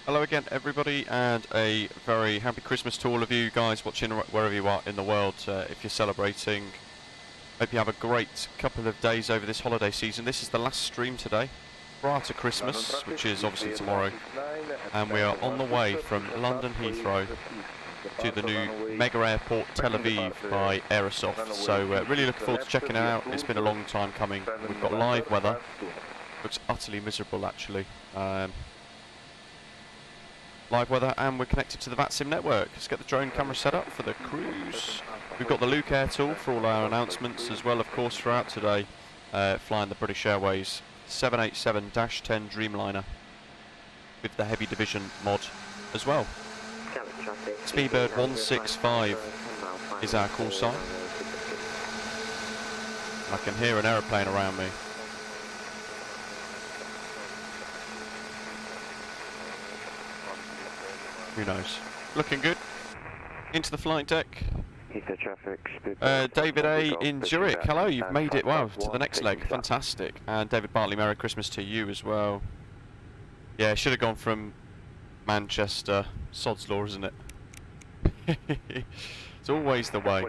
Hello again everybody, and a very happy Christmas to all of you guys watching wherever you are in the world. If you're celebrating, hope you have a great couple of days over this holiday season. This is the last stream today, prior to Christmas, which is obviously tomorrow, and we are on the way from London Heathrow to the new mega airport Tel Aviv by Aerosoft. So really looking forward to checking it out. It's been a long time coming. We've got live weather. Looks utterly miserable actually. Live weather, and we're connected to the VATSIM network. Let's get the drone camera set up for the cruise. We've got the LukeAirTool for all our announcements as well, of course, throughout today, flying the British Airways 787-10 Dreamliner with the heavy division mod as well. Speedbird 165 is our call sign. I can hear an aeroplane around me. Who knows? Looking good. Into the flight deck. David A in Zurich. Hello, you've made it, wow, to the next leg. Fantastic. And David Bartley, Merry Christmas to you as well. Yeah, should have gone from Manchester. Sod's law, isn't it? It's always the way.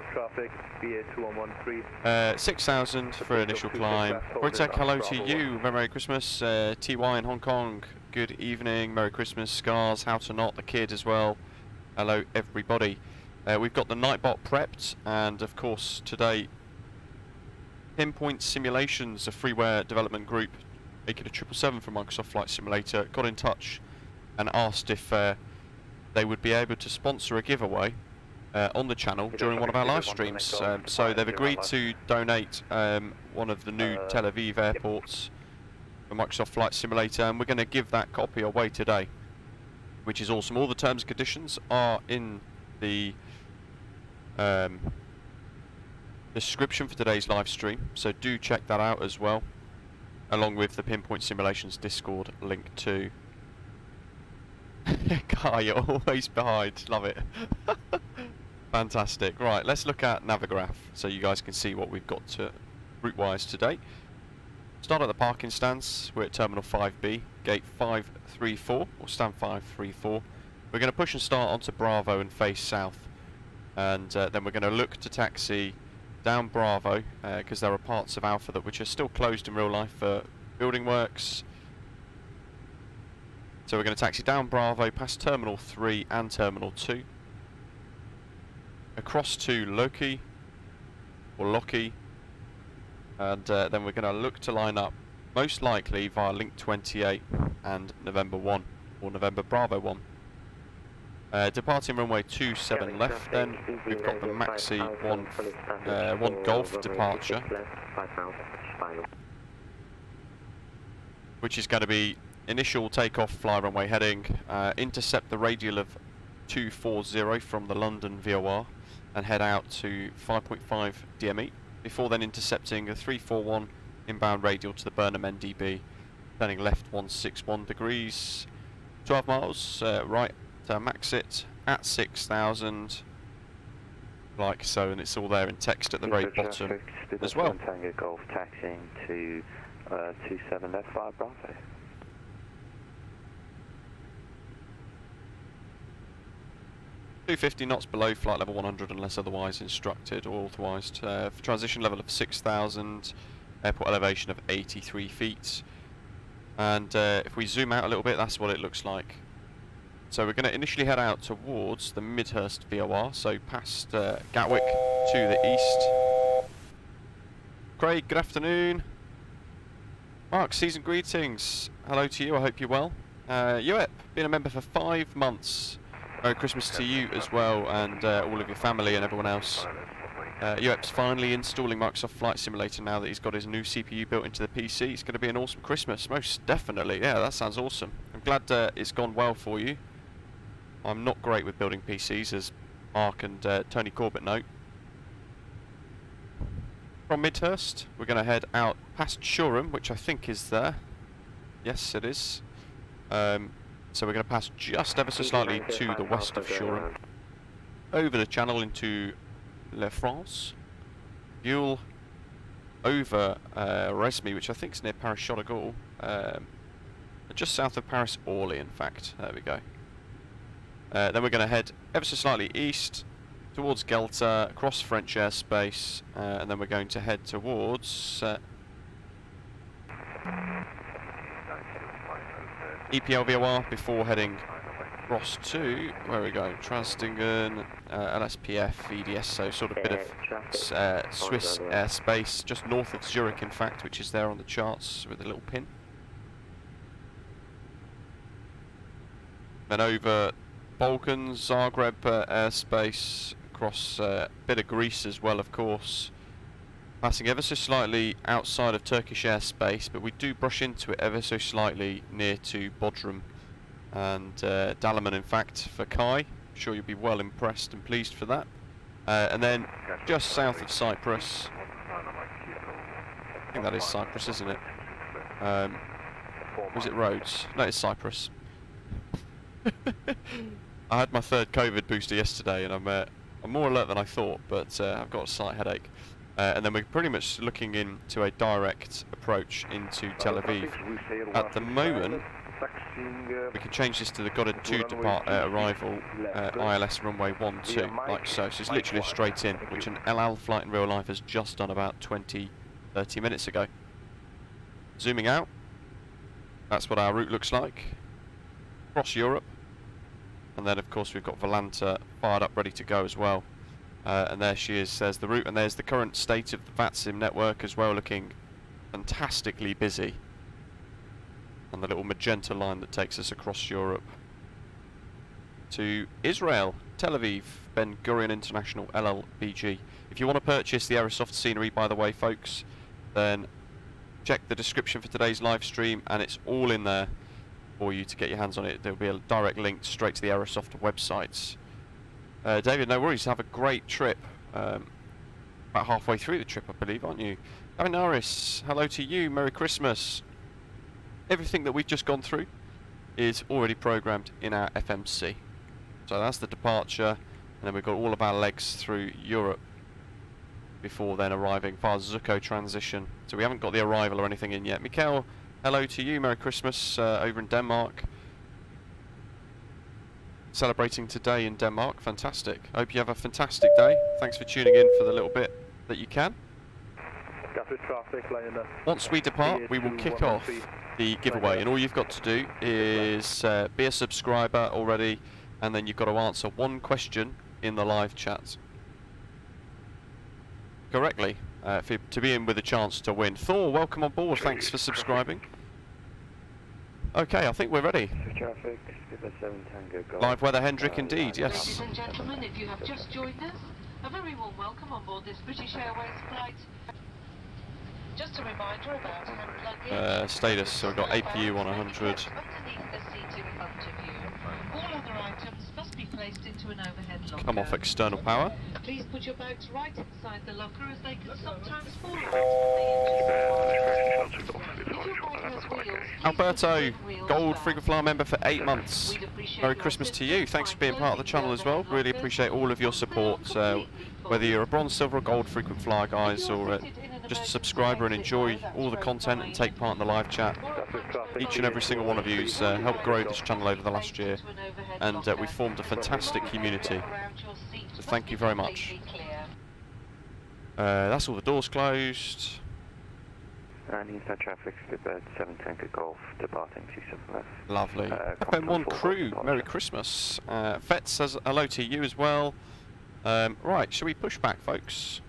6,000 for initial climb. Wojtek, hello to you. Merry Christmas. TY in Hong Kong. Good evening. Merry Christmas. Scars, How to Not, the kid as well. Hello everybody. We've got the Nightbot prepped, and of course today Pinpoint Simulations, a freeware development group, making a 777 for Microsoft Flight Simulator, got in touch and asked if they would be able to sponsor a giveaway on the channel during one of our live streams. So they've agreed to donate one of the new Tel Aviv airports for Microsoft Flight Simulator, and we're going to give that copy away today, which is awesome. All the terms and conditions are in the description for today's live stream, so do check that out as well, along with the Pinpoint Simulations Discord link too. Guy, you're always behind. Love it. Fantastic. Right, let's look at Navigraph so you guys can see what we've got to route-wise today. Start at the parking stands. We're at Terminal 5B, Gate 534, or Stand 534. We're going to push and start onto Bravo and face south. And then we're going to look to taxi down Bravo, because there are parts of Alpha which are still closed in real life for building works. So we're going to taxi down Bravo, past Terminal 3 and Terminal 2. Across to Loki, or Loki. And then we're going to look to line up, most likely via Link 28 and November 1, or November Bravo 1. Departing runway 27 left, then we've got the MAXIT 1 Golf departure, which is going to be initial takeoff, fly runway heading, intercept the radial of 240 from the London VOR, and head out to 5.5 DME. Before then intercepting a 341 inbound radial to the Burnham NDB, turning left 161 degrees, 12 miles, right to MAXIT at 6,000, like so, and it's all there in text at the very bottom as well. Tango Golf taxiing to 27 left 5 Bravo. .250 knots below flight level 100 unless otherwise instructed or authorised. Transition level of 6,000, airport elevation of 83 feet. And if we zoom out a little bit, that's what it looks like. So we're going to initially head out towards the Midhurst VOR, so past Gatwick to the east. Craig, good afternoon. Mark, season greetings. Hello to you, I hope you're well. Uep, been a member for 5 months. Merry Christmas to you as well, and all of your family and everyone else. UEP's finally installing Microsoft Flight Simulator now that he's got his new CPU built into the PC. It's going to be an awesome Christmas, most definitely. Yeah, that sounds awesome. I'm glad it's gone well for you. I'm not great with building PCs, as Mark and Tony Corbett note. From Midhurst, we're going to head out past Shoreham, which I think is there. Yes, it is. So we're going to pass just ever so slightly to the west of Shoreham, over the channel into La France, Buell, over RESMI, which I think is near Paris-Châteauguay, just south of Paris Orly, in fact. There we go. Then we're going to head ever so slightly east towards Gelta, across French airspace, and then we're going to head towards EPLVOR before heading across to, where we go, Transtingen, LSPF, EDS, so sort of bit of Swiss airspace, just north of Zurich, in fact, which is there on the charts with a little pin. Then over Balkans, Zagreb airspace, across a bit of Greece as well, of course. Passing ever so slightly outside of Turkish airspace, but we do brush into it ever so slightly near to Bodrum and Dalaman, in fact, for Kai. I'm sure you'll be well impressed and pleased for that. And then just south of Cyprus, I think that is Cyprus, isn't it? Was it Rhodes? No, it's Cyprus. I had my third COVID booster yesterday, and I'm more alert than I thought, but I've got a slight headache. And then we're pretty much looking into a direct approach into Tel Aviv. At the moment, we can change this to the Goddard 2 arrival, ILS runway 12, like so. So it's literally a straight in, which an El Al flight in real life has just done about 20-30 minutes ago. Zooming out, that's what our route looks like. Across Europe. And then, of course, we've got Volanta fired up, ready to go as well. And there she is, there's the route, and there's the current state of the VATSIM network as well, looking fantastically busy. And the little magenta line that takes us across Europe to Israel, Tel Aviv, Ben Gurion International, LLBG. If you want to purchase the Aerosoft scenery, by the way, folks, then check the description for today's live stream, and it's all in there for you to get your hands on it. There'll be a direct link straight to the Aerosoft websites. David, no worries, have a great trip. About halfway through the trip, I believe, aren't you? Norris, hello to you, Merry Christmas. Everything that we've just gone through is already programmed in our FMC. So that's the departure, and then we've got all of our legs through Europe before then arriving via ZUKKO transition. So we haven't got the arrival or anything in yet. Mikhail, hello to you, Merry Christmas over in Denmark. Celebrating today in Denmark, fantastic. I hope you have a fantastic day. Thanks for tuning in for the little bit that you can. Once we depart, we will kick off the giveaway, and all you've got to do is be a subscriber already, and then you've got to answer one question in the live chat correctly to be in with a chance to win. Thor, welcome on board, thanks for subscribing. Okay, I think we're ready. Live weather, Hendrik, indeed, yes. Ladies and gentlemen, if you have just joined us, a very warm welcome on board this British Airways flight. Just a reminder about hand luggage. Status, so we've got APU on 100. Underneath the seat in front of you. All other items must be placed into an overhead locker. Come off external power. Please put your bags right inside the locker, as they can sometimes fall right on the engine. Alberto, gold frequent flyer member for 8 months. Merry Christmas to you. Thanks for being part of the channel as well. Really appreciate all of your support. Whether you're a bronze, silver or gold frequent flyer guys, or just a subscriber and enjoy all the content and take part in the live chat. Each and every single one of you's helped grow this channel over the last year, and we've formed a fantastic community. So thank you very much. That's all the doors closed. And inside traffic, Speedbird 7 Tanker Golf, departing 27 left. Lovely. FM1 crew, Merry Christmas. Fetz says hello to you as well. Right, shall we push back, folks?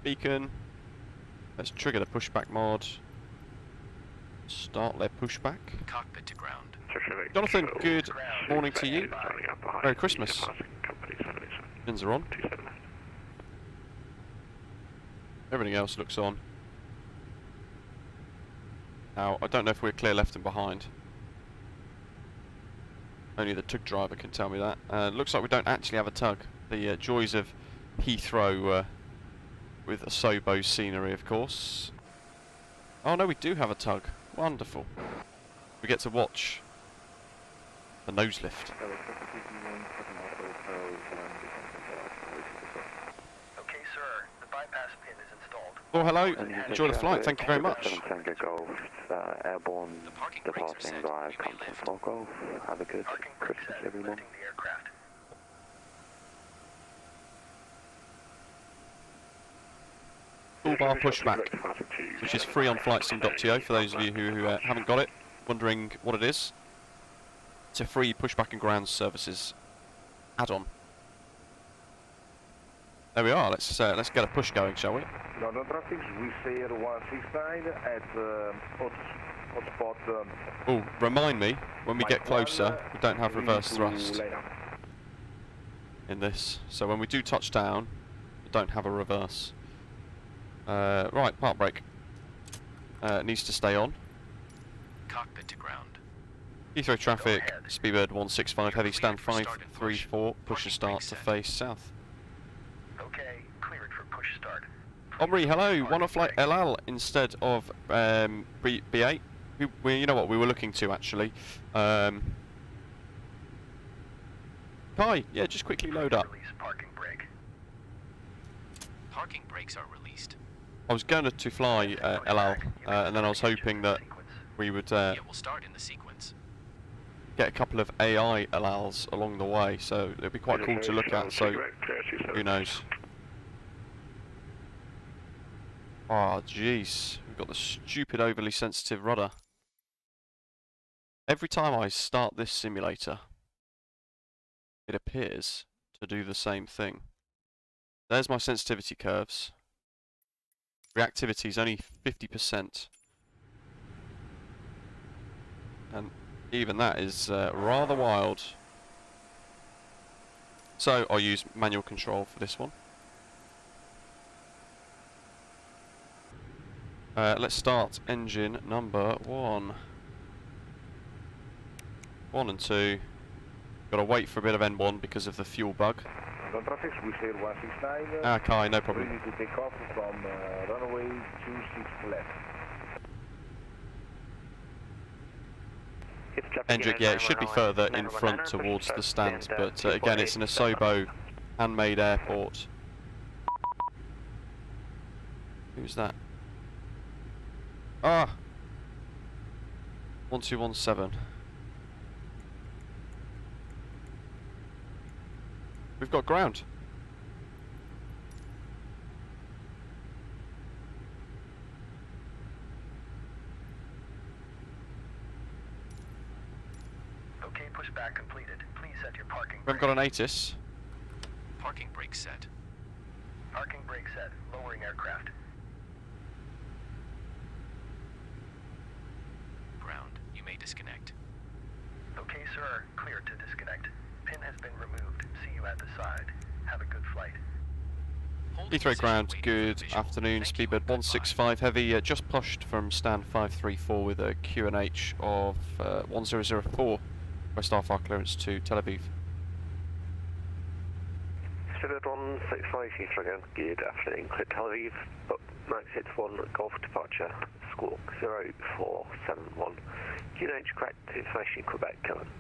Beacon. Let's trigger the pushback mod. Start their pushback. Cockpit to ground. Jonathan, good morning to you. Merry Christmas. Fins are on. Everything else looks on. Now, I don't know if we're clear left and behind. Only the tug driver can tell me that. Looks like we don't actually have a tug. The joys of Heathrow with a Sobo scenery, of course. Oh no, we do have a tug. Wonderful. We get to watch the nose lift. Okay, sir. The bypass pin is installed. Oh, hello. And Enjoy the flight. Thank you very much. 7 Tango Golf, airborne The parking brakes are departing set. via You may Compton lift. 4 Golf. Have a good Parking brakes Christmas, set. everyone. Lifting the aircraft. Toolbar pushback, which is free on flightsim.to for those of you who haven't got it, wondering what it is. It's a free pushback and ground services add-on. There we are. Let's get a push going, shall we? London traffic, we say 169 at hotspot. Oh, remind me when we get closer, we don't have reverse thrust in this. So when we do touch down, we don't have a reverse. Right, park brake. Needs to stay on. Cockpit to ground. Heathrow traffic, Speedbird 165, heavy stand 534, push and start to face south. Okay, cleared for push start. Omri, hello, want to fly LL instead of B8? You know what, we were looking to actually. Kai, yeah, just quickly load up. Release parking brake. Parking brakes are released. I was going to fly LL, and then I was hoping that we would Yeah, we'll start in the sequence. get a couple of AI LLs along the way, so it'd be quite cool to look at, so who knows. Oh jeez, we've got the stupid overly sensitive rudder. Every time I start this simulator, it appears to do the same thing. There's my sensitivity curves. Reactivity is only 50%. And even that is rather wild. So I'll use manual control for this one. Let's start engine number 1. 1 and 2. Got to wait for a bit of N1 because of the fuel bug. London traffic, we say 169. Ah, Kai, no problem. Ready to take off from runway 26 left. Hendrik, yeah, it should be further in front towards the stand, but again, it's an Asobo handmade airport. Who's that? Ah! 1217. We've got ground. Okay, pushback completed. Please set your parking We've got an ATIS. Parking brake set. Parking brake set. Lowering aircraft. Ground. You may disconnect. Okay, sir. Clear to disconnect. Pin has been removed. See you at the side. Have a good flight. Heathrow ground, good afternoon. Speedbird 165 heavy, just pushed from stand 534 with a QNH of 1004. West RFR clearance to Tel Aviv. Speedbird 165 Heathrow again. Good afternoon. Clear Tel Aviv. MAXIT 1 Golf departure. Squawk 0471. QNH correct. Information Quebec current.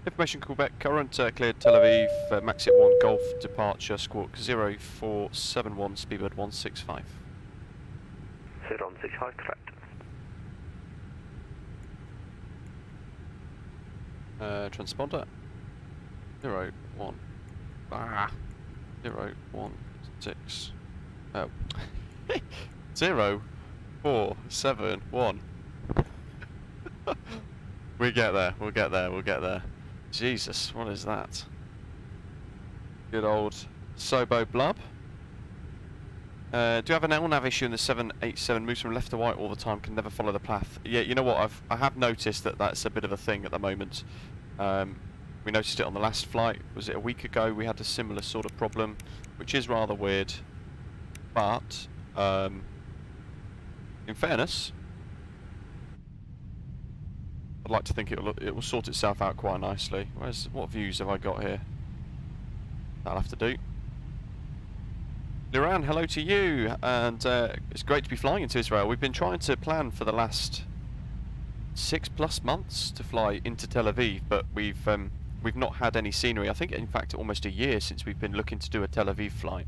Information Quebec current, cleared Tel Aviv, MAXIT 1 Golf departure, squawk 0471, Speedbird 165. Speedbird 165 correct. Transponder 01 016 oh 0471. We'll get there. Jesus, what is that? Good old Sobo blub. Do you have an LNAV issue in the 787? Moves from left to right all the time, can never follow the path. Yeah, you know what? I have noticed that that's a bit of a thing at the moment. We noticed it on the last flight. Was it a week ago? We had a similar sort of problem, which is rather weird. But in fairness, I'd like to think it will sort itself out quite nicely. What views have I got here? That'll have to do. Liran, hello to you, and it's great to be flying into Israel. We've been trying to plan for the last 6+ months to fly into Tel Aviv, but we've not had any scenery. I think, in fact, almost a year since we've been looking to do a Tel Aviv flight.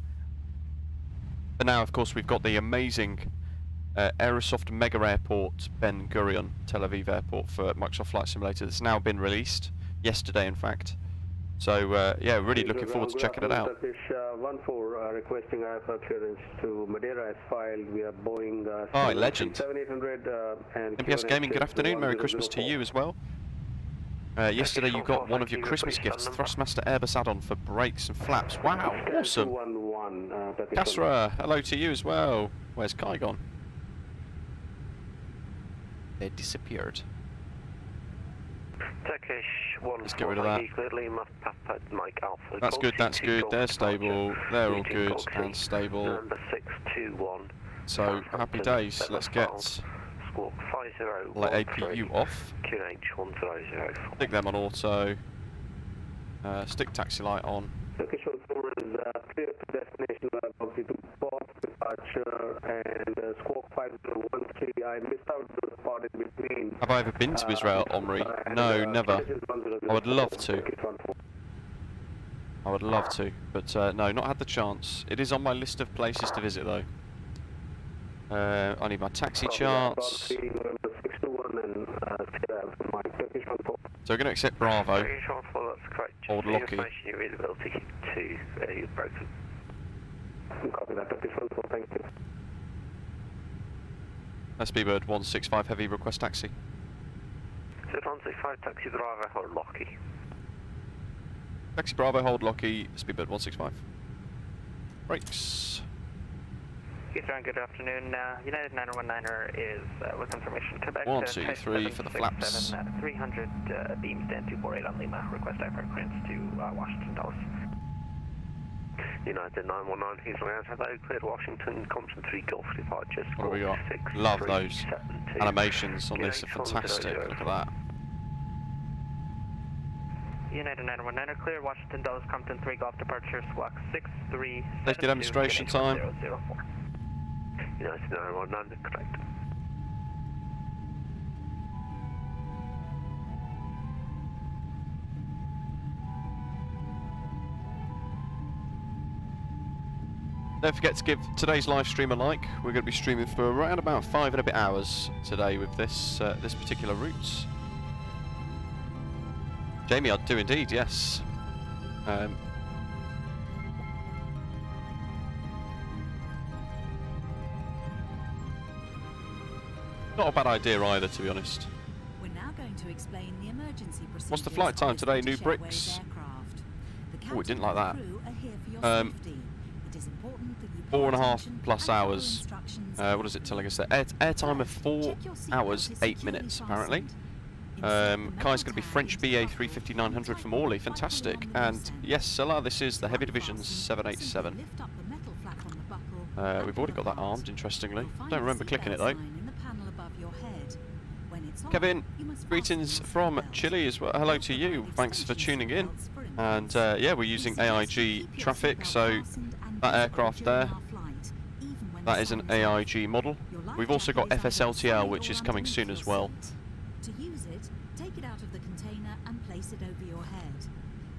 And now, of course, we've got the amazing Aerosoft Mega Airport Ben Gurion Tel Aviv Airport for Microsoft Flight Simulator. That's now been released yesterday, in fact. So yeah, really looking forward to checking it out. Requesting IFR clearance to Madeira as filed via Boeing. Hi, legend. 7800 and MPS Gaming, good afternoon. Merry Christmas to you as well. Yesterday you got one of your Christmas gifts, Thrustmaster Airbus add-on for brakes and flaps. Wow, awesome. Kasra, hello to you as well. Where's Kai gone? They disappeared. Turkish 1. Let's get rid of that. That's good, that's good. They're stable. They're all good and stable. Number 621. So, happy days. Let's get let APU off. Stick them on auto. Stick taxi light on. Turkish 1-4 is clear to destination to port departure and Squawk 5013. I missed out the spot in between. Have I ever been to Israel, Omri? No, never. I would love to. I would love to, but no, not had the chance. It is on my list of places to visit though. I need my taxi charts. So we're going to accept Bravo. Old Locky. Speedbird 165 heavy, request taxi. 165 taxi driver, hold Locky. Taxi Bravo, hold Locky, Speedbird 165. Brakes. Heathrow, good afternoon. United 919er is with information. Quebec 1, 2, 3 for the flaps. 300 beam stand 248 on Lima. Request IFR clearance to Washington, Dallas. United 919, Heathrow, hello, cleared Washington, Compton 3 Golf departure. What have we got? Love those animations on this, are fantastic. Look at that. United 919er clear, Washington, Dallas, Compton 3 Golf departure, SWAC 63. Safety demonstration time. 004. United 919, correct. Don't forget to give today's live stream a like. We're going to be streaming for around about 5 and a bit hours today with this this particular route. Jamie, I do indeed, yes. Not a bad idea either, to be honest. We're now going to explain the emergency procedures. What's the flight time today? New British bricks. Aircraft. Oh, we didn't like that. It is important that you 4.5 plus hours. What is it telling us there? Airtime of 4 hours 8 minutes apparently. Kai's going to be French BA 350-900 from Orly, fantastic. And yes, Salah, this is the Heavy Division 787. We've already got that armed, interestingly. Don't remember clicking it though. Kevin, greetings from Chile as well. Hello to you. Thanks for tuning in. And yeah, we're using AIG traffic, so that aircraft there, that is an AIG model. We've also got FSLTL, which is coming soon as well. To use it, take it out of the container and place it over your head.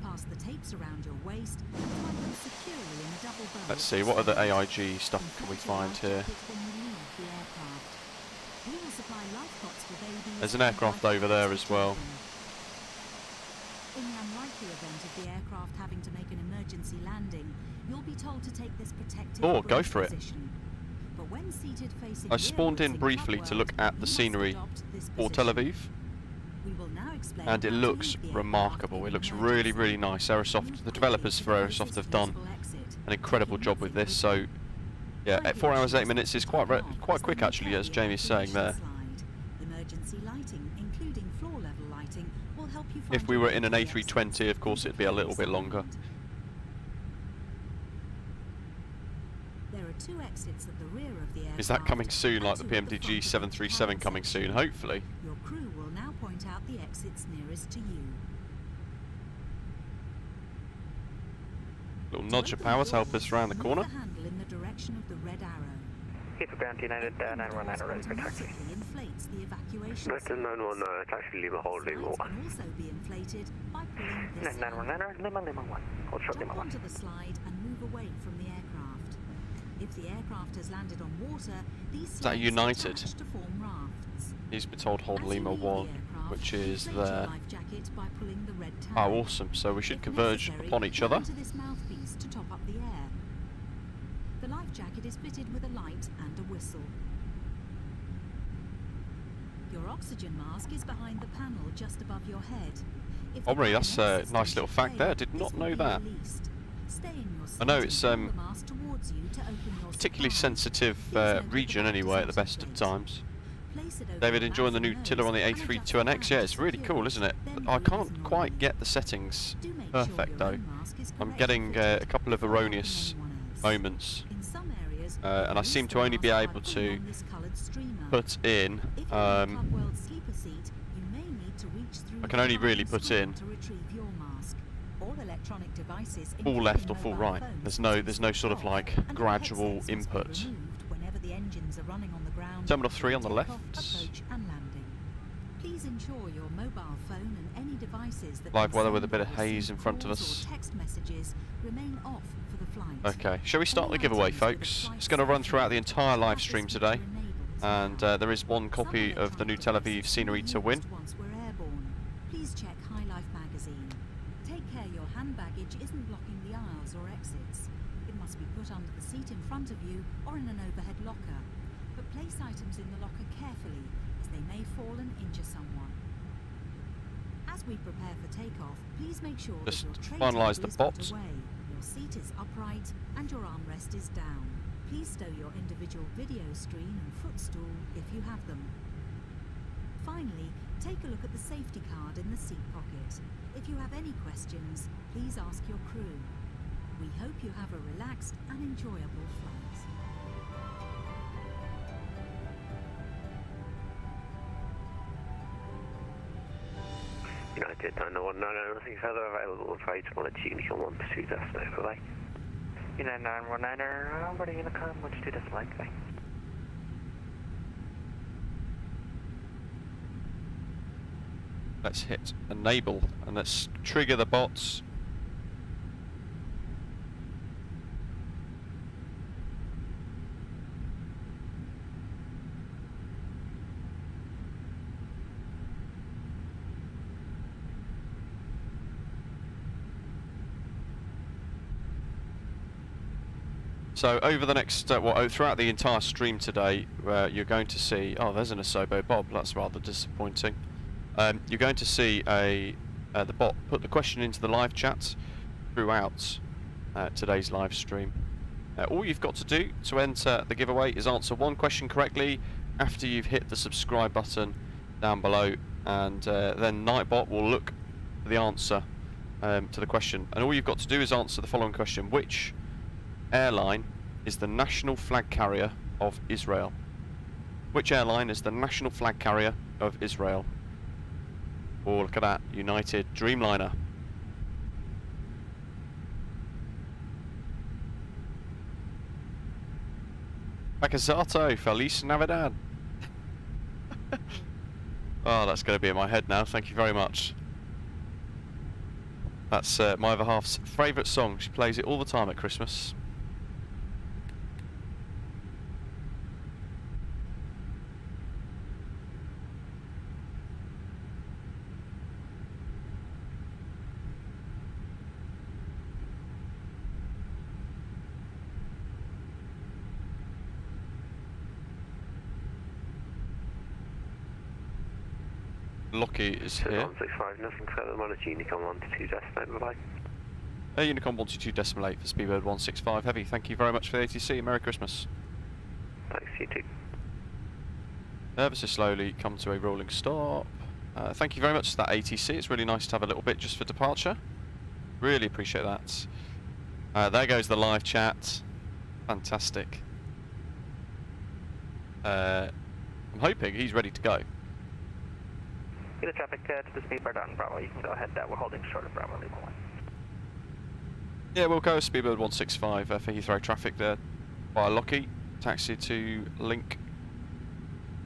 Pass the tapes around your waist and tie them securely in double bows. Let's see, what other AIG stuff can we find here? There's an aircraft over there as well. In the unlikely event of the aircraft having to make an emergency landing, you'll be told to take this protective go for it. position. But when seated facing I spawned in rearwards briefly to look at the scenery for Tel Aviv, We will now explain and it how to looks leave the aircraft remarkable. with It looks emergency. really, really nice. Aerosoft, the developers for Aerosoft have done an incredible job with this. So yeah, at 4 hours 8 minutes is quite quick actually, as Jamie's saying there. Emergency lighting, including floor level lighting, will help you If find we your were in an way to the A320, exit. of course it'd be a little bit longer. There are 2 exits at the rear of the aircraft. Is that coming soon, like the and 2 at the front PMDG of the 737 cabin coming section. soon? Hopefully. Your crew will now point out the exits nearest to you. Little nudge of power to help us around the corner. Move the handle in the direction of the red arrow. Heathrow ground United 919 ready for taxi. Automatically inflates the evacuation United signals. 919, taxi Lima, hold Lima Slides 1. can also be inflated by pulling this United 919er, Lima 1. Hold short Jump Lima 1. onto the slide and move away from the aircraft. If the aircraft has landed on water, these that sleds United? attach to form rafts. He's been told hold As you Lima leave the 1, aircraft, which is inflate your there. life jacket by pulling the red tab. Oh, awesome. So we should If converge necessary, upon each plug other. into this mouthpiece to top up the air. The life jacket is fitted with a light and a whistle. Your oxygen mask is behind the panel just above your head. If the Omri, that's a dynamic system nice little should fact fail, there. Did this not will know be that. released. Stay in your I know seat it's and pull the mask towards you to open your particularly supply. sensitive Please note that the region back anyway does at the not best of inflate. times. Place it over David, your enjoying the mouth new and tiller on the nose and adjust the A32NX? band Yeah, to it's really secure cool, it. isn't it? Then I release can't quite normally. get the settings Do make perfect sure though. your own mask is I'm correctly getting fitted a couple of before helping erroneous anyone else. moments, In some areas, and I release seem the to only be mask by able pulling to on this coloured streamer. put in. If you're in the Club World sleeper seat, you may need to reach through I can the only really button put screen in to retrieve your mask. All electronic devices, full including left or full mobile right. phones, There's must no be sort of switched off, like and all gradual headsets must be input. removed whenever the engines are running on the ground. Terminal 3 on the during left. takeoff, approach and landing. Please ensure your mobile phone and any devices that Live can weather with a send bit or of haze receive in front of calls us. or text messages remain off for the flight. Okay, shall we start All the giveaway, items with a folks? flight It's going to run safety throughout the label entire have live this stream feature today, enabled and now. there is one Some copy of the new electronic Tel Aviv devices scenery were to win. used once we're airborne. Please check High Life magazine. Take care your hand baggage isn't blocking the aisles or exits. It must be put under the seat in front of you or in an overhead locker. But place items in the locker carefully, as they may fall and injure someone. As we prepare for takeoff, please make sure Just that your tray finalise table the is put bot. away, your seat is upright, and your armrest is down. Please stow your individual video screen and footstool if you have them. Finally, take a look at the safety card in the seat pocket. If you have any questions, please ask your crew. We hope you have a relaxed and enjoyable flight. United 919, nothing further available. Afraid to monitor Unicorn 1 pursuit decimal overlay. United 919er, ready Unicom, 122 decimal 8, bye. Let's hit enable and let's trigger the bots. So over the next, throughout the entire stream today, you're going to see, oh, there's an Asobo Bob, that's rather disappointing. You're going to see the bot put the question into the live chat throughout today's live stream. All you've got to do to enter the giveaway is answer one question correctly after you've hit the subscribe button down below, and then Nightbot will look for the answer to the question. And all you've got to do is answer the following question: which airline is the national flag carrier of Israel? Which airline is the national flag carrier of Israel? Oh, look at that, United Dreamliner. Bakazato, Feliz Navidad. Oh, that's going to be in my head now, thank you very much. That's my other half's favourite song, she plays it all the time at Christmas. Lockie is here. 165, nothing further, monitor Unicorn 122 decimal overlay. Unicorn 122 decimal 8 for Speedbird 165 Heavy. Thank you very much for the ATC. Merry Christmas. Thanks, you too. Ever so slowly come to a rolling stop. Thank you very much for that ATC. It's really nice to have a little bit just for departure. Really appreciate that. There goes the live chat. Fantastic. I'm hoping he's ready to go. Get the traffic to the Speedbird on Bravo. You can go ahead. We're holding short of Bravo Lima 1. Yeah, we'll go Speedbird 165 for Heathrow traffic there via Lockie. Taxi to link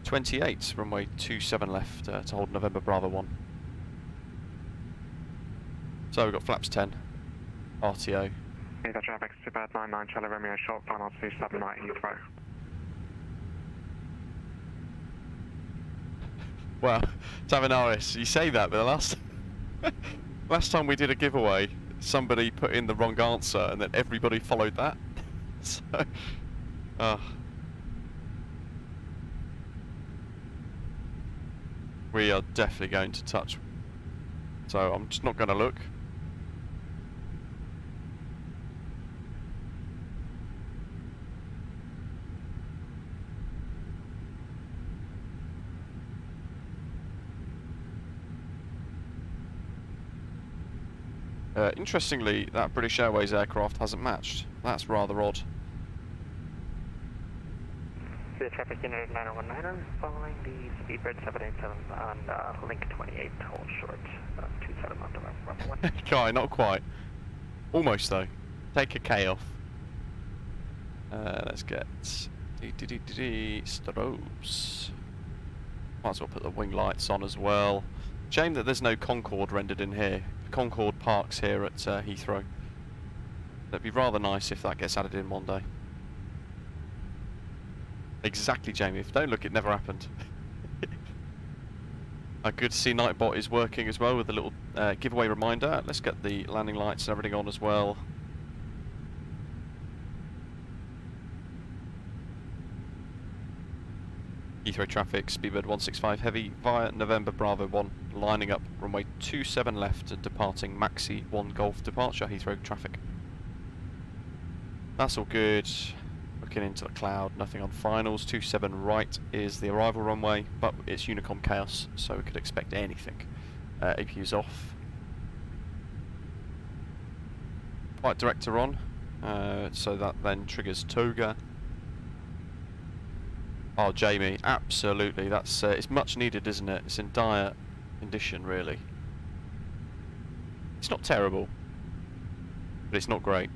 28, runway 27 left to hold November Bravo 1. So we've got flaps 10, RTO. Heathrow traffic, Speedbird 99 Charlie Romeo, short final 279 Heathrow. Well, Tavanaris, you say that, but the last time we did a giveaway, somebody put in the wrong answer, and then everybody followed that. So, we are definitely going to touch. So I'm just not going to look. Interestingly, that British Airways aircraft hasn't matched. That's rather odd. The traffic unit 9019 following the Speedbird 787 on link 28, hold short, 27 on the runway 1. Kai, not quite. Almost though. Take a K off. Let's get strobes. Might as well put the wing lights on as well. Shame that there's no Concorde rendered in here. Concorde parks here at Heathrow. That'd be rather nice if that gets added in one day. Exactly, Jamie. If you don't look, it never happened. Good to see Nightbot is working as well with a little giveaway reminder. Let's get the landing lights and everything on as well. Heathrow traffic, Speedbird 165 heavy via November Bravo 1, lining up runway 27 left and departing MAXIT 1 Golf departure, Heathrow traffic. That's all good. Looking into the cloud, nothing on finals. 27 right is the arrival runway, but it's Unicom chaos, so we could expect anything. APU's off. Flight director on, so that then triggers Toga. Oh, Jamie, absolutely. That's it's much needed, isn't it? It's in dire condition, really. It's not terrible, but it's not great.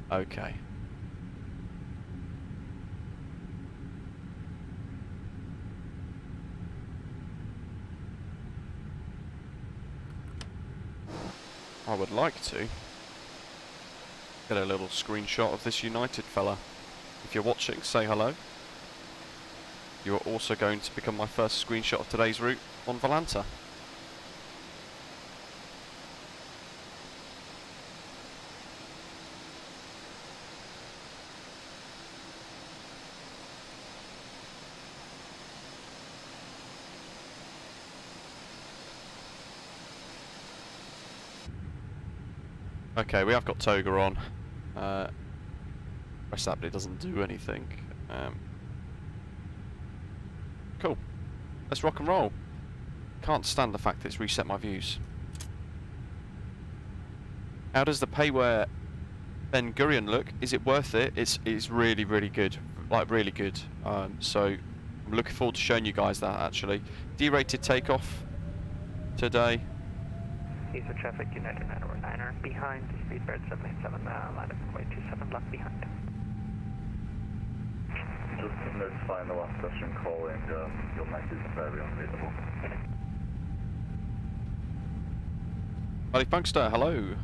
Okay. I would like to get a little screenshot of this United fella. If you're watching, say hello. You are also going to become my first screenshot of today's route on Volanta. Okay, we have got Toga on. Press that, but it doesn't do anything. Cool. Let's rock and roll. Can't stand the fact that it's reset my views. How does the payware Ben Gurion look? Is it worth it? It's really, really good. Like, really good. So, I'm looking forward to showing you guys that, actually. D-rated takeoff today. Heathrow traffic, United 919er, behind the Speedbird 787, line up runway 27 left behind. Just notifying the last session calling, your message is very unreadable. Ali Funkster, hello.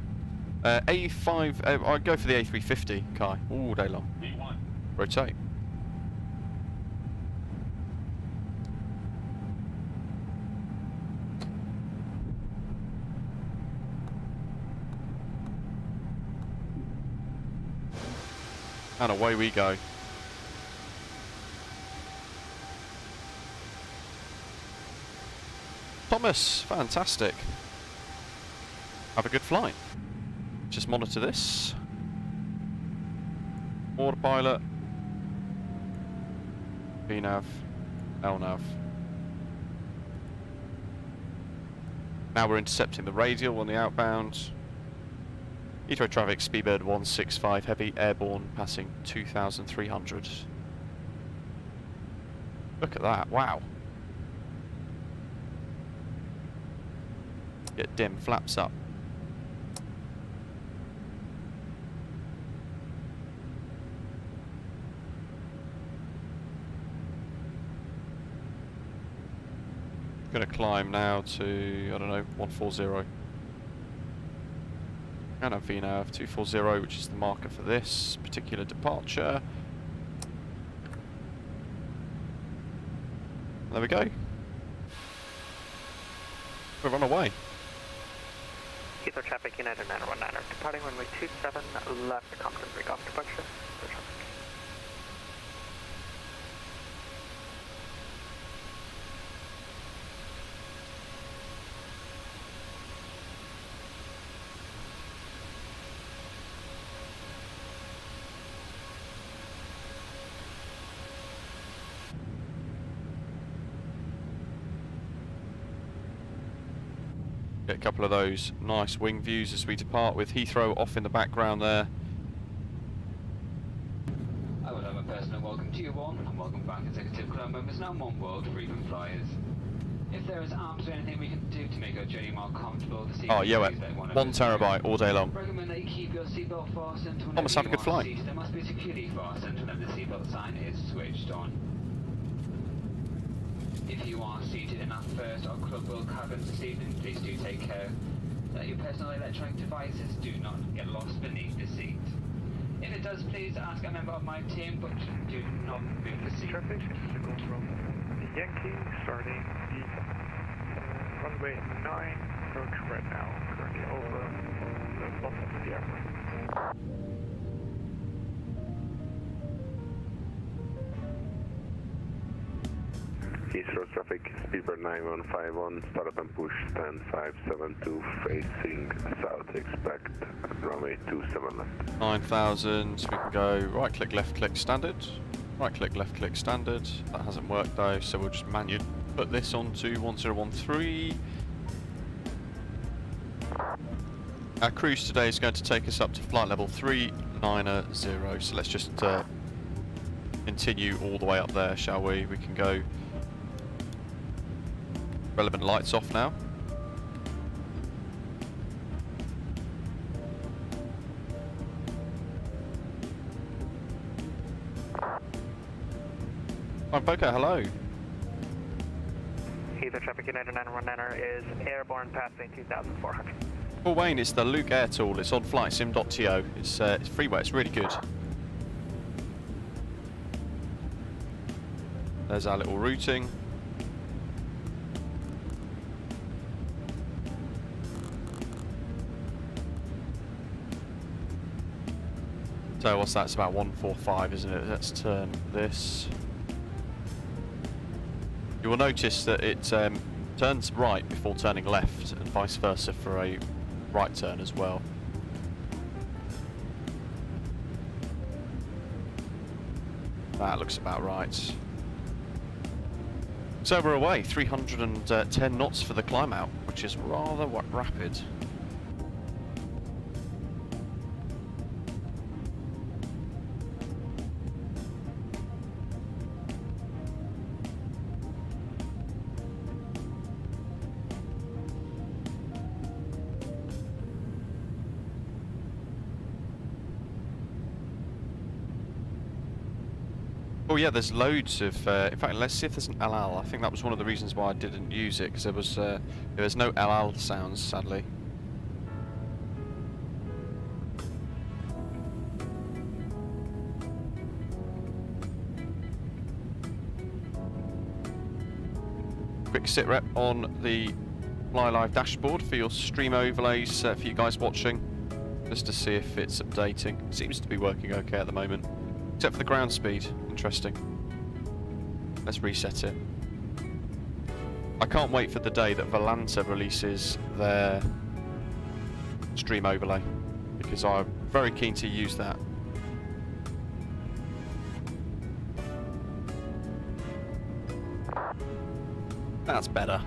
A5, I'd go for the A350, Kai, all day long. D1. Rotate. And away we go. Thomas, fantastic. Have a good flight. Just monitor this. Autopilot. VNav. LNav. Now we're intercepting the radial on the outbound. Heathrow traffic, Speedbird 165 heavy, airborne, passing 2,300. Look at that, wow. Get dim, flaps up. Gonna climb now to, I don't know, 140. And a VNAV 240, which is the marker for this particular departure. There we go. We're on our way. Heathrow traffic, United 919, departing runway 27 left, Compton breakoff departure. Heathrow traffic. Get a couple of those nice wing views as we depart with Heathrow off in the background there. I would have a personal welcome to you all, and welcome back executive club members and our One World frequent flyers. If there is absolutely anything we can do to make our journey more comfortable this evening, Oh yeah, 1 terabyte all day long. recommend that you keep your seatbelt fastened whenever Almost have a you good are flight. seated. There must be security fastened whenever the seatbelt sign is switched on. If you are seated in our first or club world cabin this evening, please do take care that your personal electronic devices do not get lost beneath the seat. If it does, please ask a member of my team, but do not move the seat. Traffic, signal from Yankee, starting the runway 9, approach right now, currently over the bottom of the airplane. Heathrow traffic, Speedbird 9151, start up and push, stand 572, facing south, expect runway 27 left. 9,000, we can go right click, left click, standard. Right click, left click, standard. That hasn't worked though, so we'll just manually put this onto 1013. Our cruise today is going to take us up to flight level 390, so let's just continue all the way up there, shall we? We can go relevant lights off now. I'm Poker, hello. Heathrow traffic, United 919 is airborne passing 2,400. Well, Wayne, it's the LukeAirTool. It's on flightsim.to. It's freeware. It's really good. There's our little routing. So what's that? It's about 145, isn't it? Let's turn this. You will notice that it turns right before turning left, and vice versa for a right turn as well. That looks about right. So we're away, 310 knots for the climb out, which is rather rapid. Oh yeah, there's loads of. In fact, let's see if there's an LL. I think that was one of the reasons why I didn't use it, because there was no LL sounds, sadly. Quick sit rep on the Fly Live dashboard for your stream overlays for you guys watching, just to see if it's updating. It seems to be working okay at the moment, except for the ground speed. Interesting. Let's reset it. I can't wait for the day that Volanta releases their stream overlay, because I'm very keen to use that. That's better.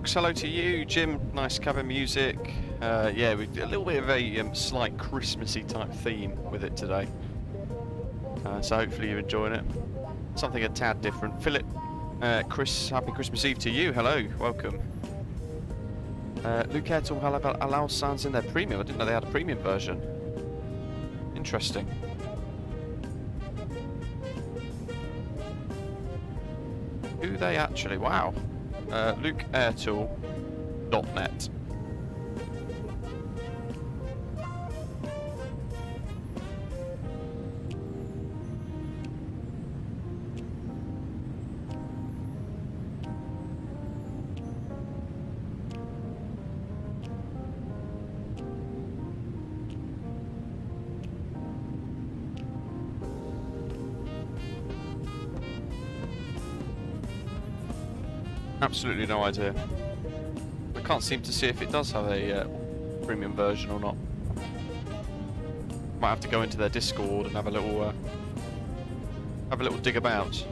Rocks, hello to you. Jim, nice cover music. Yeah, we've a little bit of a slight Christmassy type theme with it today. So hopefully you're enjoying it. Something a tad different. Philip, Chris, happy Christmas Eve to you. Hello, welcome. LukeAirTool allow sounds in their premium. I didn't know they had a premium version. Interesting. Do they actually? Wow. LukeAirTool.net. Absolutely no idea. I can't seem to see if it does have a premium version or not. Might have to go into their Discord and have a little dig about.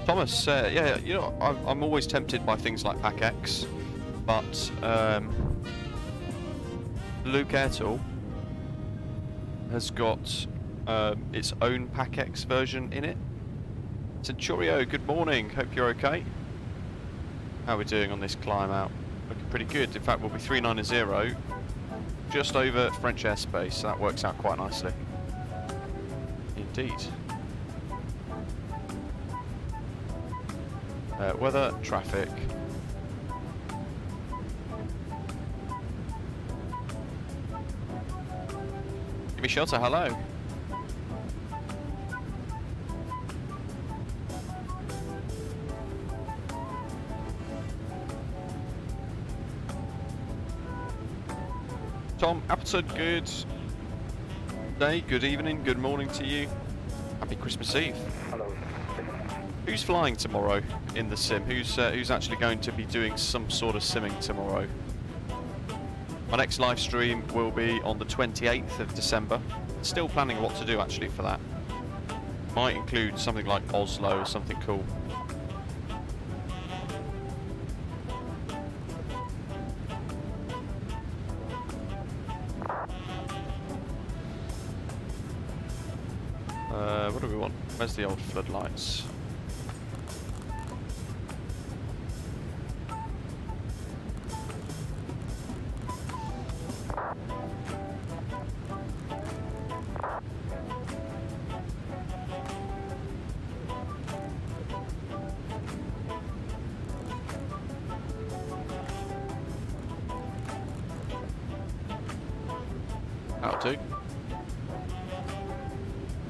Thomas, yeah, you know, I'm always tempted by things like Pack X, but LukeAirTool has got its own Pack X version in it. Centurio, good morning. Hope you're okay. How are we doing on this climb out? Looking pretty good. In fact, we'll be 390, just over French airspace, so that works out quite nicely. Indeed. Weather, traffic. Give me shelter, hello. Tom Appleton, good day, good evening, good morning to you. Happy Christmas Eve. Hello. Who's flying tomorrow in the sim? Who's actually going to be doing some sort of simming tomorrow? My next live stream will be on the 28th of December. Still planning what to do actually for that. Might include something like Oslo or something cool. What do we want? Where's the old floodlights? That'll do.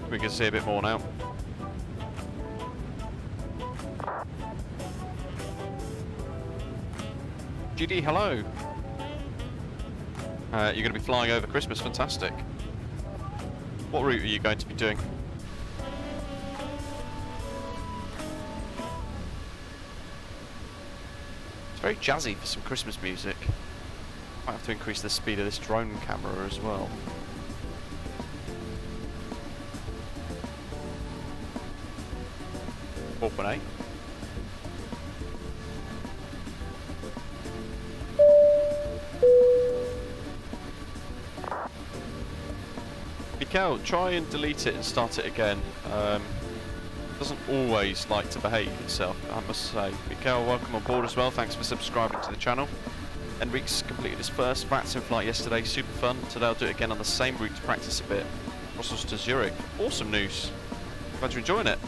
We can see a bit more now. GD, hello. You're going to be flying over Christmas, fantastic. What route are you going to be doing? It's very jazzy for some Christmas music. Might have to increase the speed of this drone camera as well. Open 8. Mikael, try and delete it and start it again. Doesn't always like to behave itself, I must say. Mikael, welcome on board as well. Thanks for subscribing to the channel. Enrique's completed his first VATSIM flight yesterday. Super fun. Today I'll do it again on the same route to practice a bit. Brussels to Zurich. Awesome news. Glad you're enjoying it.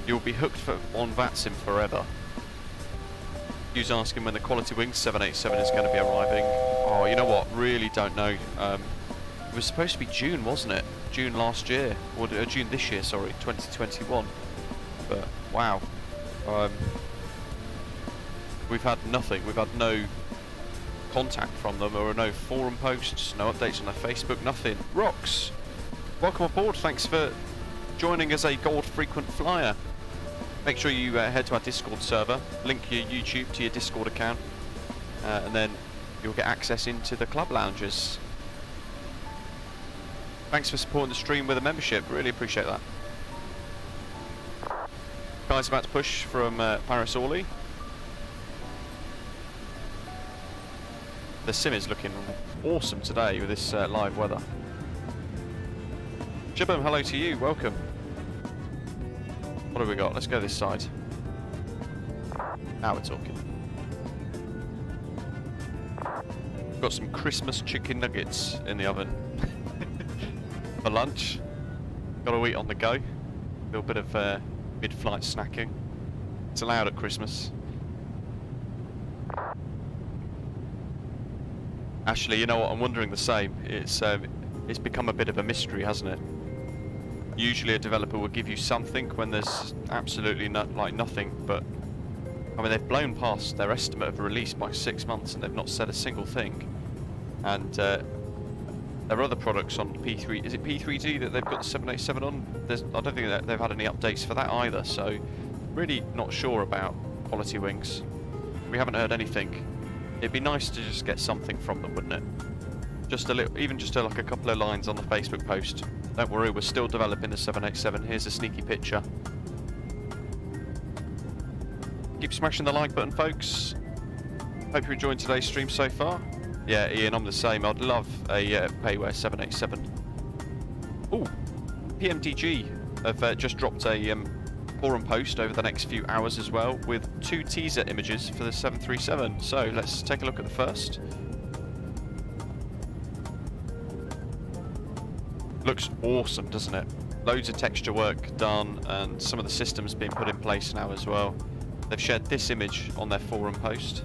You'll be hooked on VATSIM forever. Hugh's asking when the Quality Wings 787 is going to be arriving. Oh, you know what? Really don't know. It was supposed to be June, wasn't it? June last year, or June this year, sorry, 2021. But wow, we've had nothing. We've had no contact from them, or no forum posts, no updates on their Facebook, nothing. Rocks, welcome aboard. Thanks for joining as a gold frequent flyer. Make sure you head to our Discord server, link your YouTube to your Discord account, and then you'll get access into the club lounges. Thanks for supporting the stream with a membership, really appreciate that. Guys about to push from Paris Orly. The sim is looking awesome today with this live weather. Jibum, hello to you, welcome. What have we got? Let's go this side. Now we're talking. We've got some Christmas chicken nuggets in the oven for lunch. Got to eat on the go. A little bit of mid-flight snacking. It's allowed at Christmas. Actually, you know what? I'm wondering the same. It's become a bit of a mystery, hasn't it? Usually a developer will give you something when there's absolutely nothing, but I mean they've blown past their estimate of release by 6 months and they've not said a single thing. And there are other products on P3. Is it P3D that they've got the 787 on? I don't think that they've had any updates for that either. So really not sure about Quality Wings. We haven't heard anything. It'd be nice to just get something from them, wouldn't it? Just a little, even just like a couple of lines on the Facebook post. Don't worry, we're still developing the 787. Here's a sneaky picture. Keep smashing the like button, folks. Hope you're enjoying today's stream so far. Yeah, Ian, I'm the same. I'd love a Payware 787. Ooh, PMDG have just dropped a forum post over the next few hours as well with 2 teaser images for the 737. So let's take a look at the first. Looks awesome, doesn't it? Loads of texture work done and some of the systems being put in place now as well. They've shared this image on their forum post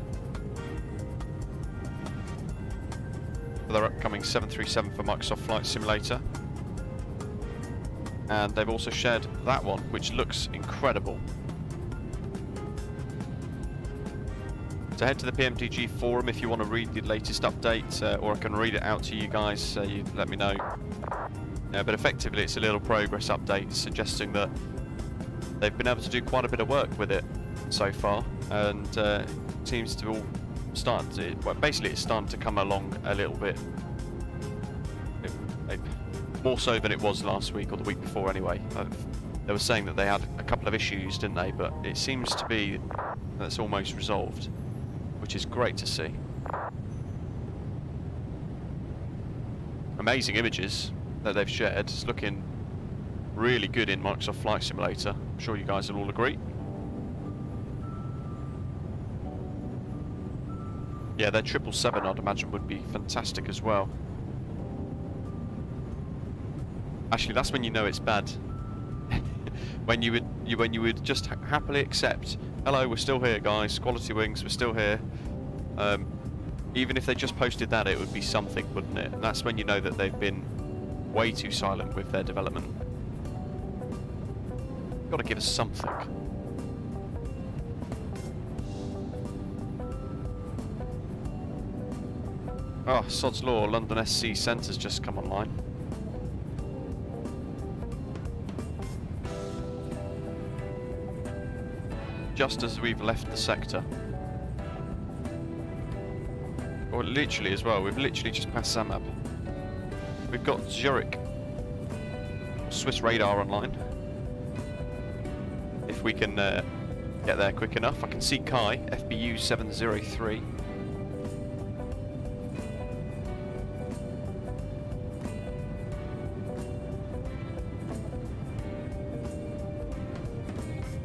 for their upcoming 737 for Microsoft Flight Simulator. And they've also shared that one, which looks incredible. So head to the PMDG forum if you want to read the latest update, or I can read it out to you guys, so you let me know. But effectively it's a little progress update suggesting that they've been able to do quite a bit of work with it so far, and it seems to all start to, well, basically it's starting to come along a little bit. More so than it was last week or the week before anyway. They were saying that they had a couple of issues, didn't they? But it seems to be that it's almost resolved, which is great to see. Amazing images that they've shared. It's looking really good in Microsoft Flight Simulator. I'm sure you guys will all agree. Yeah, their 777 I'd imagine would be fantastic as well. Actually, that's when you know it's bad. when you would just happily accept, hello, we're still here, guys. Quality Wings, we're still here. Even if they just posted that, it would be something, wouldn't it? And that's when you know that they've been way too silent with their development. Got to give us something. Oh, sod's law, London SC Centre's just come online. Just as we've left the sector. Or literally as well, we've literally just passed Samab. We've got Zurich, Swiss radar online. If we can get there quick enough. I can see Kai, FBU 703.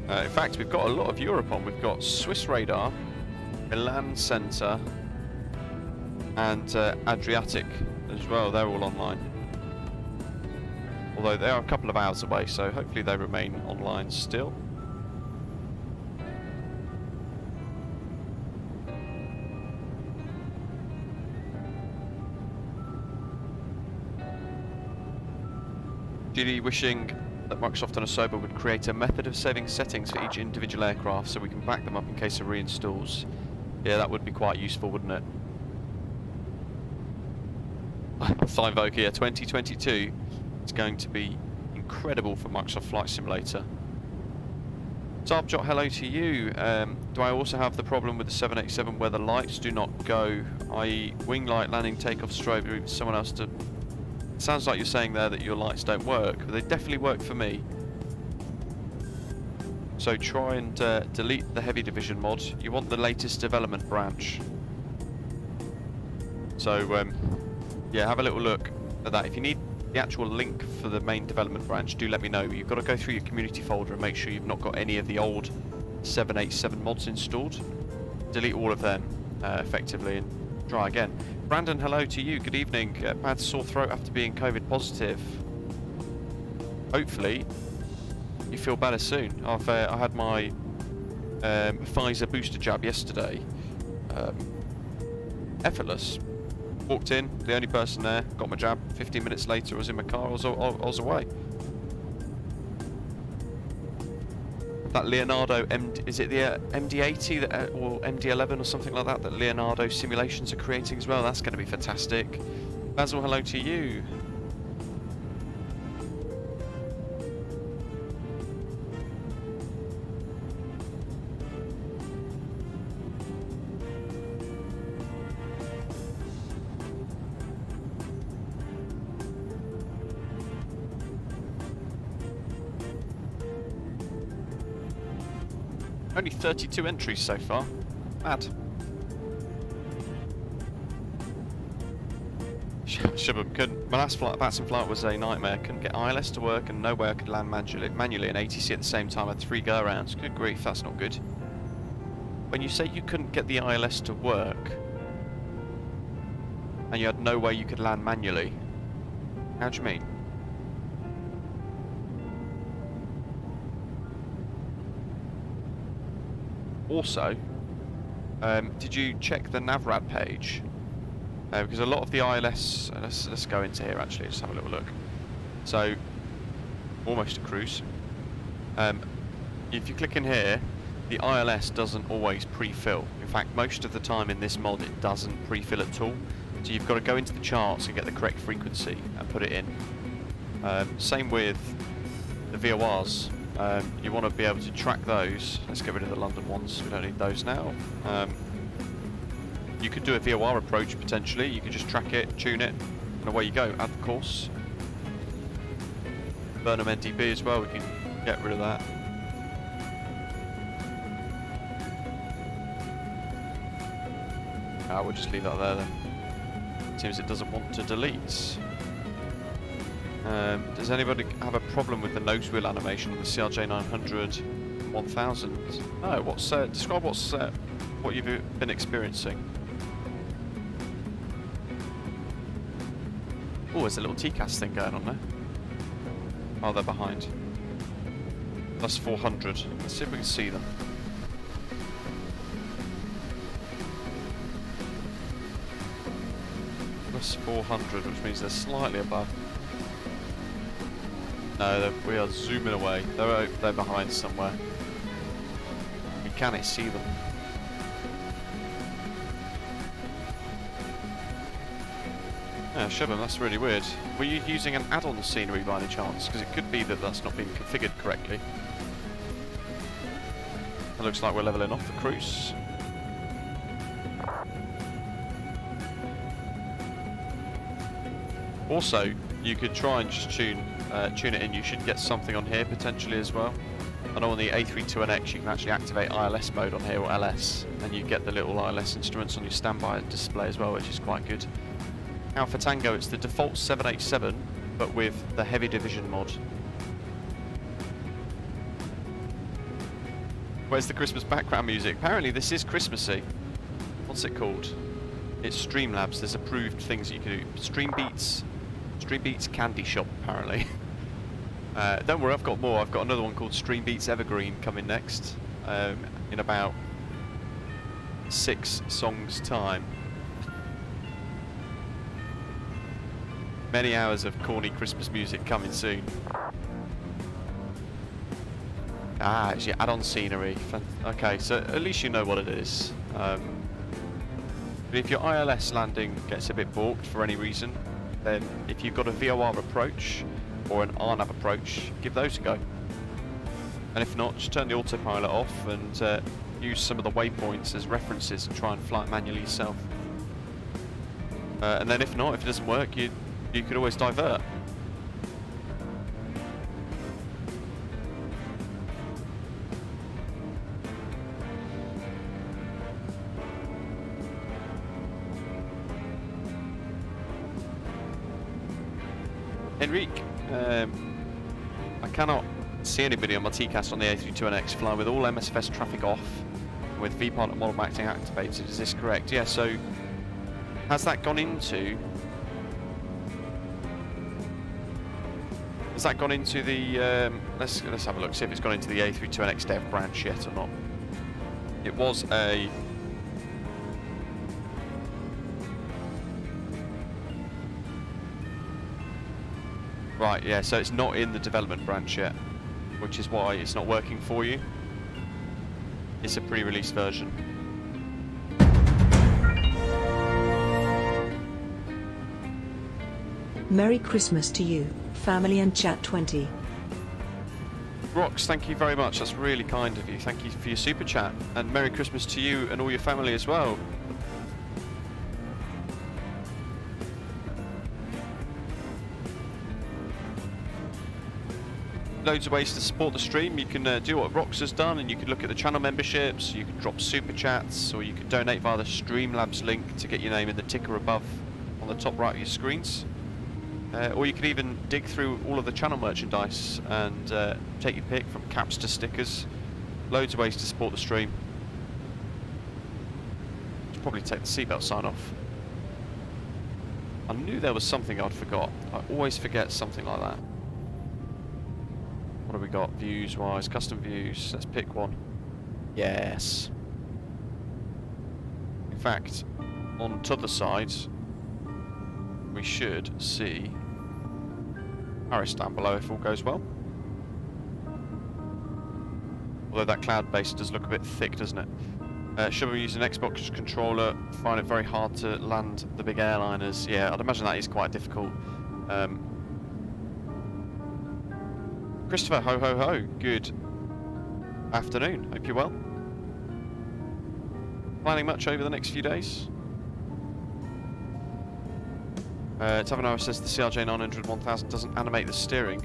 In fact, we've got a lot of Europe on. We've got Swiss radar, Milan Centre, and Adriatic as well. They're all online. Although they are a couple of hours away, so hopefully they remain online still. GD wishing that Microsoft and Asoba would create a method of saving settings for each individual aircraft so we can back them up in case of reinstalls. Yeah, that would be quite useful, wouldn't it? Thyvoke, yeah, 2022 is going to be incredible for Microsoft Flight Simulator. Tarbjot, hello to you. Do I also have the problem with the 787 where the lights do not go, i.e. wing light, landing, takeoff, strobe, someone else to... Sounds like you're saying there that your lights don't work, but they definitely work for me. So try and delete the heavy division mod. You want the latest development branch. So yeah, have a little look at that. If you need the actual link for the main development branch, do let me know. You've got to go through your community folder and make sure you've not got any of the old 787 mods installed. Delete all of them effectively and try again. Brandon, hello to you. Good evening. Bad sore throat after being COVID positive. Hopefully you feel better soon. I had my Pfizer booster jab yesterday. Effortless. Walked in, the only person there, got my jab. 15 minutes later, I was in my car. I was away. That Leonardo is it the MD80 that, or MD11 or something like that? That Leonardo simulations are creating as well. That's going to be fantastic. Basil, hello to you. Only 32 entries so far. Mad. Shubham couldn't. My last VATSIM flight was a nightmare. Couldn't get ILS to work and no way I could land manually and ATC at the same time. I had 3 go rounds. Good grief, that's not good. When you say you couldn't get the ILS to work and you had no way you could land manually, how do you mean? Also, did you check the NavRad page? Because a lot of the ILS, let's go into here actually, just have a little look. So, almost a cruise. If you click in here, the ILS doesn't always pre-fill. In fact, most of the time in this mod it doesn't pre-fill at all. So you've got to go into the charts and get the correct frequency and put it in. Same with the VORs. You want to be able to track those. Let's get rid of the London ones, we don't need those now. You could do a VOR approach potentially, you could just track it, tune it, and away you go, add the course. Burnham NDB as well, we can get rid of that. We'll just leave that there then. Seems it doesn't want to delete. Does anybody have a problem with the nose wheel animation on the CRJ 900 1000? No, describe what you've been experiencing. Oh, there's a little TCAS thing going on there. Oh, they're behind. Plus 400. Let's see if we can see them. Plus 400, which means they're slightly above. No, we are zooming away. They're behind somewhere. We cannot see them. Yeah, Shubham, that's really weird. Were you using an add-on scenery by any chance? Because it could be that that's not been configured correctly. It looks like we're leveling off the cruise. Also, you could try and just tune it in. You should get something on here potentially as well. I know on the A32NX you can actually activate ILS mode on here, or LS, and you get the little ILS instruments on your standby display as well, which is quite good. Alpha Tango, it's the default 787, but with the Heavy Division mod. Where's the Christmas background music? Apparently this is Christmassy. What's it called? It's Streamlabs. There's approved things that you can do. Streambeats Candy Shop, apparently. Don't worry, I've got more. I've got another one called Streambeats Evergreen coming next in about 6 songs' time. Many hours of corny Christmas music coming soon. It's your add-on scenery. Okay, so at least you know what it is. But if your ILS landing gets a bit balked for any reason, then if you've got a VOR approach or an RNAV approach, give those a go. And if not, just turn the autopilot off and use some of the waypoints as references and try and fly it manually yourself. And then if not, if it doesn't work, you could always divert. Enrique, I cannot see anybody on my TCAS on the A32NX flying with all MSFS traffic off with V-part model maxing activated. Is this correct? Yeah, so has that gone into... Has that gone into the... let's have a look, see if it's gone into the A32NX dev branch yet or not. It was a... Right, yeah, so it's not in the development branch yet, which is why it's not working for you. It's a pre-release version. Merry Christmas to you, family and chat 20. Rox, thank you very much, that's really kind of you. Thank you for your super chat, and Merry Christmas to you and all your family as well. Loads of ways to support the stream. You can do what Rox has done, and you can look at the channel memberships, you can drop super chats, or you can donate via the Streamlabs link to get your name in the ticker above on the top right of your screens. Or you can even dig through all of the channel merchandise and take your pick from caps to stickers. Loads of ways to support the stream. Should probably take the seatbelt sign off. I knew there was something I'd forgot. I always forget something like that. What have we got? Views wise, custom views. Let's pick one. Yes. In fact, on to the side, we should see Paris down below if all goes well. Although that cloud base does look a bit thick, doesn't it? Should we use an Xbox controller? Find it very hard to land the big airliners. Yeah, I'd imagine that is quite difficult. Christopher, ho ho ho, good afternoon, hope you're well. Planning much over the next few days? Tavanara says the CRJ 900 1000 doesn't animate the steering.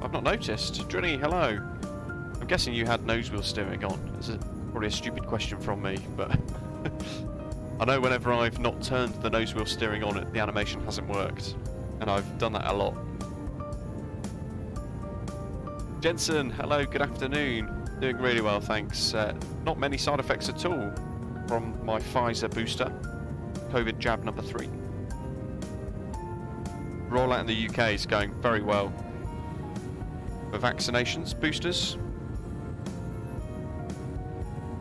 I've not noticed. Drinny, hello. I'm guessing you had nose wheel steering on. This is probably a stupid question from me, but I know whenever I've not turned the nose wheel steering on, the animation hasn't worked, and I've done that a lot. Jensen, hello, good afternoon. Doing really well, thanks. Not many side effects at all from my Pfizer booster, COVID jab number 3. Rollout in the UK is going very well. For vaccinations, boosters.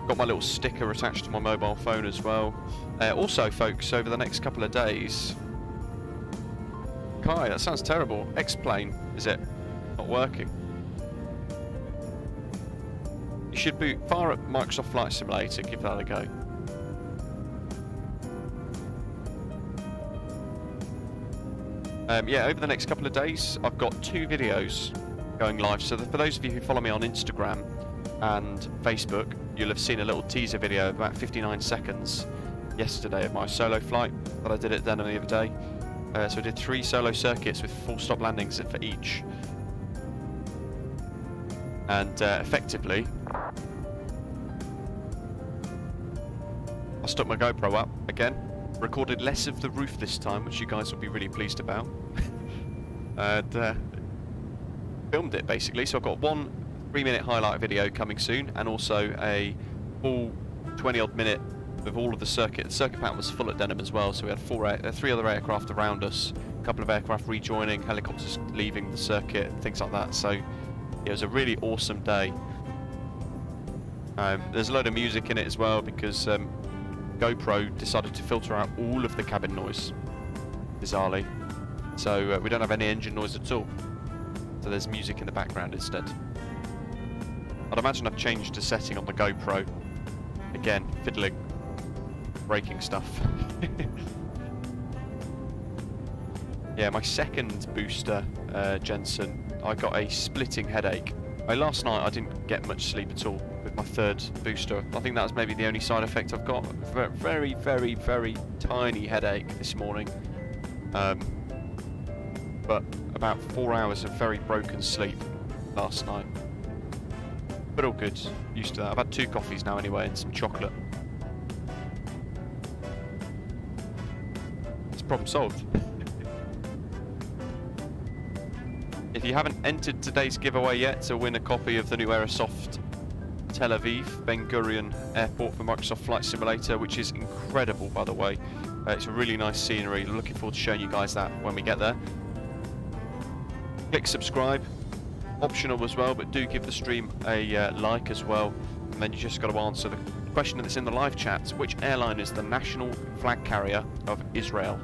Got my little sticker attached to my mobile phone as well. Also, folks, over the next couple of days... Kai, that sounds terrible. X-Plane, is it? Not working. You should fire up Microsoft Flight Simulator, give that a go. Yeah, over the next couple of days, I've got 2 videos going live. So for those of you who follow me on Instagram and Facebook, you'll have seen a little teaser video of about 59 seconds yesterday of my solo flight that I did at Denham the other day. So I did 3 solo circuits with full stop landings for each. And effectively, I stuck my GoPro up again, recorded less of the roof this time, which you guys will be really pleased about, and filmed it basically. So I've got one 3-minute highlight video coming soon, and also a full 20-odd minute of all of the circuit. The circuit pattern was full at Denham as well, so we had 3 other aircraft around us, a couple of aircraft rejoining, helicopters leaving the circuit, things like that. So it was a really awesome day. There's a load of music in it as well, because GoPro decided to filter out all of the cabin noise, bizarrely. So we don't have any engine noise at all. So there's music in the background instead. I'd imagine I've changed a setting on the GoPro. Again, fiddling, breaking stuff. Yeah, my second booster, Jensen, I got a splitting headache. Last night I didn't get much sleep at all with my 3rd booster. I think that was maybe the only side effect I've got. Very, very, very tiny headache this morning. But about 4 hours of very broken sleep last night. But all good, used to that. I've had 2 coffees now anyway and some chocolate. It's problem solved. If you haven't entered today's giveaway yet to win a copy of the new Aerosoft Tel Aviv Ben Gurion Airport for Microsoft Flight Simulator, which is incredible, by the way. It's a really nice scenery. Looking forward to showing you guys that when we get there. Click subscribe, optional as well, but do give the stream a like as well. And then you just got to answer the question that's in the live chat: which airline is the national flag carrier of Israel?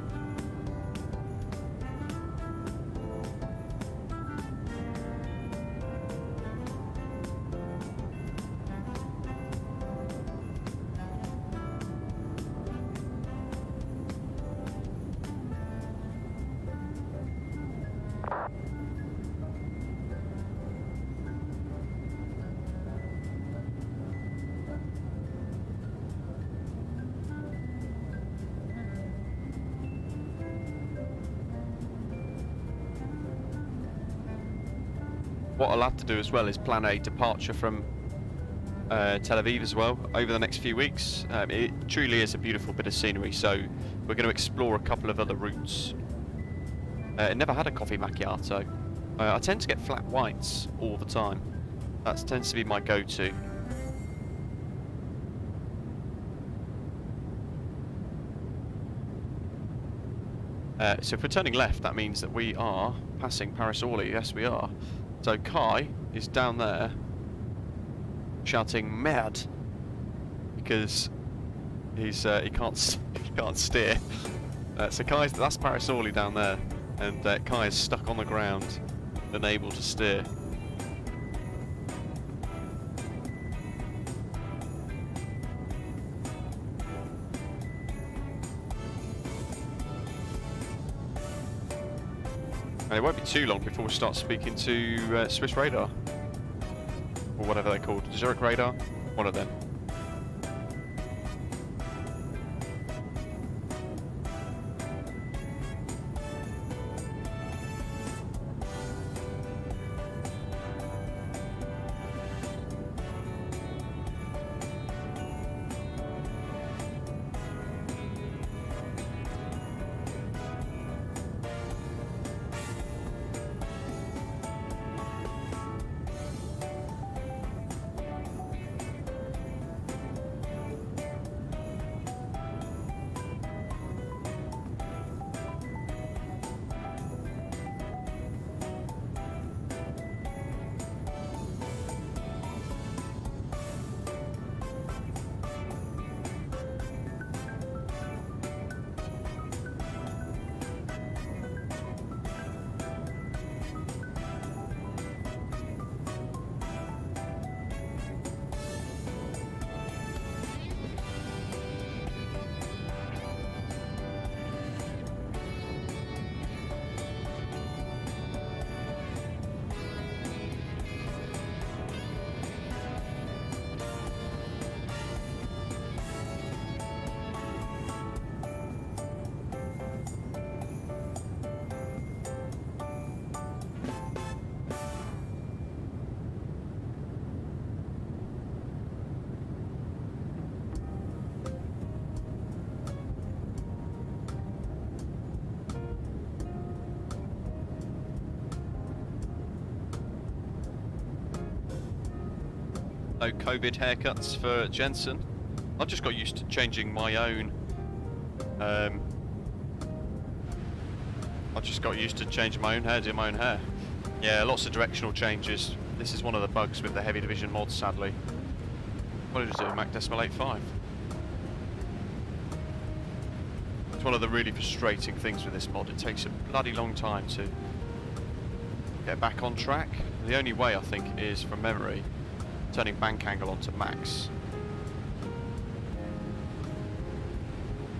What I'll have to do as well is plan a departure from Tel Aviv as well over the next few weeks. It truly is a beautiful bit of scenery, so we're going to explore a couple of other routes. Never had a coffee macchiato. I tend to get flat whites all the time. That tends to be my go-to. So if we're turning left, that means that we are passing Paris Orly. Yes, we are. So Kai is down there shouting "mad" because he can't steer. So Kai's, that's Paris Orly down there, and Kai is stuck on the ground, unable to steer. And it won't be too long before we start speaking to Swiss Radar, or whatever they're called, Zurich Radar, one of them. No COVID haircuts for Jensen. I've just got used to changing my own. I've just got used to changing my own hair, doing my own hair. Yeah, lots of directional changes. This is one of the bugs with the heavy division mods, sadly. What did it do? Mac decimal 8.5. It's one of the really frustrating things with this mod. It takes a bloody long time to get back on track. The only way, I think, is from memory, turning bank angle onto max,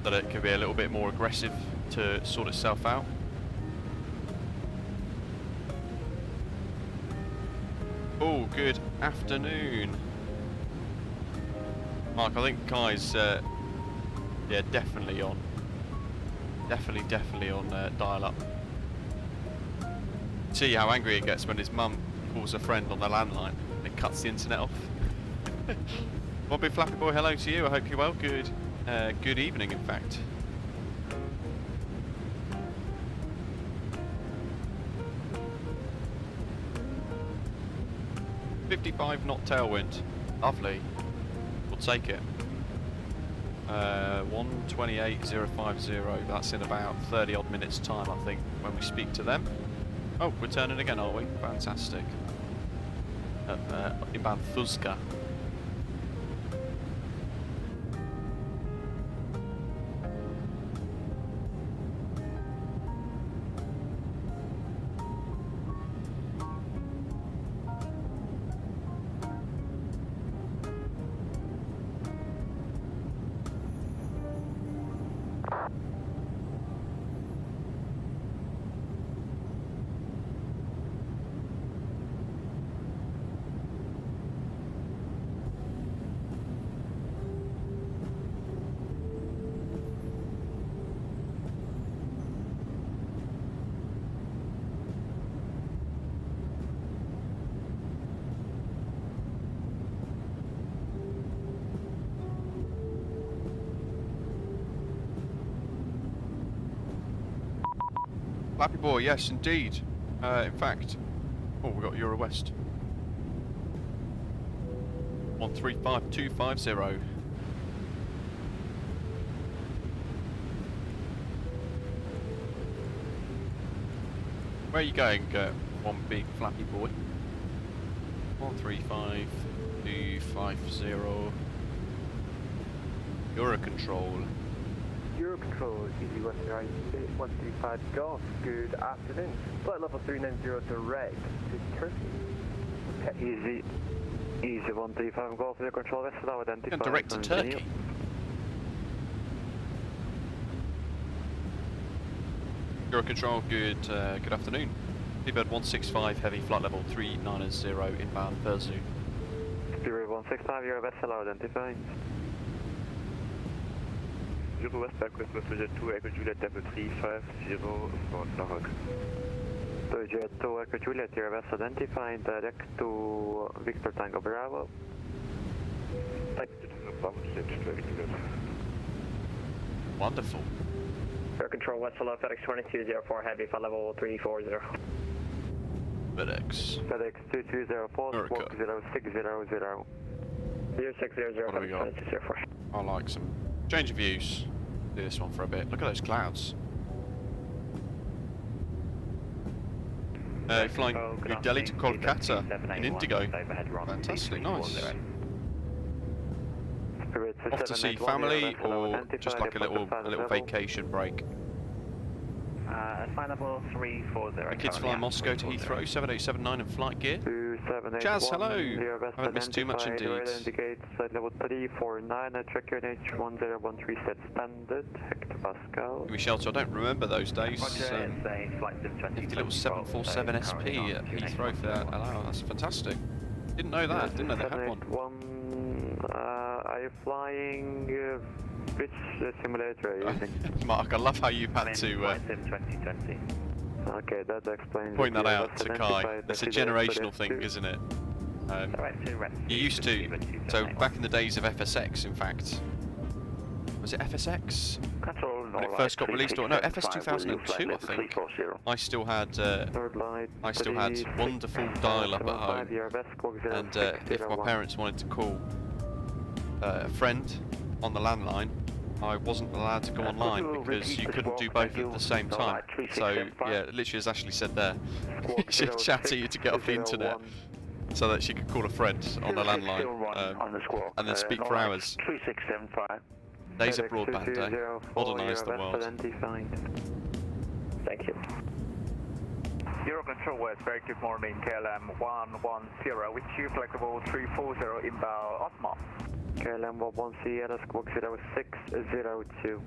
that it can be a little bit more aggressive to sort itself out. Oh, good afternoon, Mark. I think Kai's yeah, definitely on dial up. See how angry he gets when his mum calls a friend on the landline. It cuts the internet off. One big flappy boy, hello to you. I hope you're well. Good evening, in fact. 55 knot tailwind. Lovely. We'll take it. 128.050. That's in about 30 odd minutes time, I think, when we speak to them. Oh, we're turning again, are we? Fantastic. Inbound Thuzka. Flappy boy, yes indeed. In fact, oh, we got Euro West. 135250. Where are you going, one big flappy boy? 135250. Euro control. Eurocontrol, Easy West Airlines 135 Golf, good afternoon. Flight level 390 direct to Turkey. Easy 135 Golf, Eurocontrol, West now identified. Direct to Turkey. Eurocontrol, good afternoon. Speedbird 165 heavy, flight level 390 inbound Verzu. Speedbird 165, Euro West now identified. Euro West Backwards with Jet 2, Echo Juliet Level 350 for Norfolk. So Jet 2, Echo Juliet, Euro West identified, direct to Victor Tango Bravo. Wonderful. Air Control West Hello, FedEx 2204 heavy, flight level 340. FedEx. FedEx 2204, squawk 0600. 0600, What do we got? 2204. I like some change of views. Do this one for a bit. Look at those clouds. Flying New Delhi to Kolkata in Indigo. Fantastic, nice. Off to see family or just like a little vacation break? Flight level 340. The kids fly Moscow to Heathrow, 7879 and flight gear. Jazz, hello! Haven't missed too much indeed. Indicates flight level 349, check your H1013 set standard, hectopascal. Give me shelter, I don't remember those days. Nifty little 747 SP at Heathrow for that. Oh, that's fantastic. Didn't know that, didn't know they had one. Are you flying which simulator are you using? Mark, I love how you've had to okay, that explains point that out to Kai. It's a generational thing, isn't it? You used to, so back in the days of FSX, in fact. Was it FSX? When it first got released, or no, FS 2002, I think. I still had wonderful dial-up at home, and if my parents wanted to call a friend on the landline, I wasn't allowed to go online because you couldn't do both at the same time. So yeah, literally as Ashley said there, she'd chat to you to get off the internet so that she could call a friend on the landline and then speak for hours. Days of broadband day, modernised the world. Thank you. Eurocontrol West, very good morning, KLM 110, with you flexible 340 inbound Osmo. KLM 110, squawk 0602.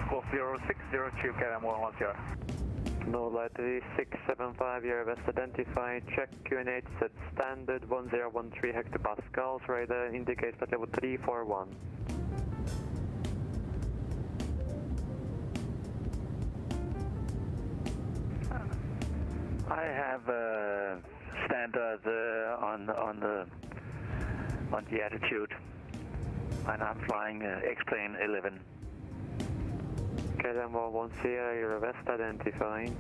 Squawk 0602, KLM 110. No light 675, Euro West identified, check QNH set standard 1013 hectopascals, radar indicates that level 341. I have standard on the attitude, and I'm flying X-plane 11. KLM 110, Euro West identified.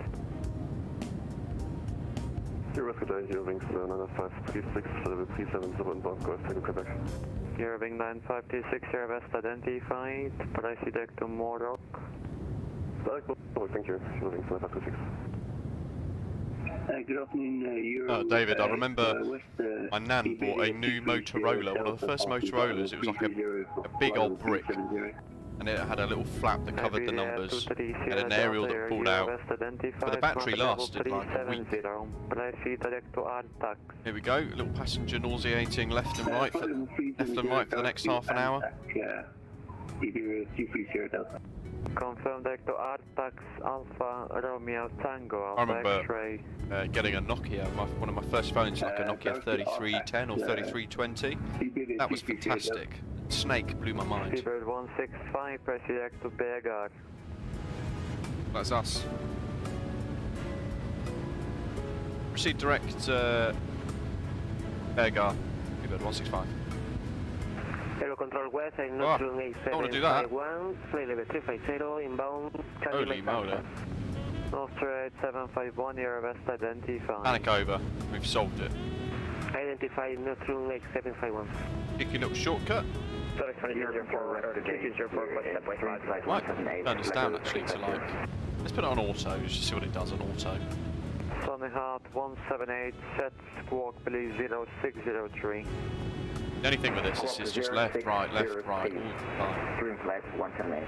Zero today, Eurowings 9526, level 370 inbound, Golf Tango Quebec. Eurowing 9526, Sierra West identified, proceed to Mordok. Direct Mordok, thank you, Eurowings 9526. Good afternoon, Oh, David, I remember my nan bought a new Motorola, one of the first Motorola's. It was like a big old brick, and it had a little flap that covered the numbers, and an aerial that pulled out. But the battery lasted like a week. Here we go, a little passenger nauseating left and right for the next half an hour. Confirm direct to ARTAX Alpha Romeo Tango I Alpha remember X-ray. getting a Nokia, one of my first phones, like a Nokia 3310 or 3320. That was fantastic. Snake blew my mind. Speedbird 165, proceed direct to BEGAR. That's us. Proceed direct BEGAR, Speedbird 165. Aero Control West, I'm Oh, not I don't want to do that. flight level 350, inbound, Holy moly. Australia 751, Euro West identified. Panic over. We've solved it. identified neutral lake 751. Picking up shortcut. Sorry, 204, Might turn this down actually to like. Let's put it on auto, just to see what it does on auto. Sunny Heart 178, set squawk police 0603. The only thing with this is just left, right all the time. Green flag 178.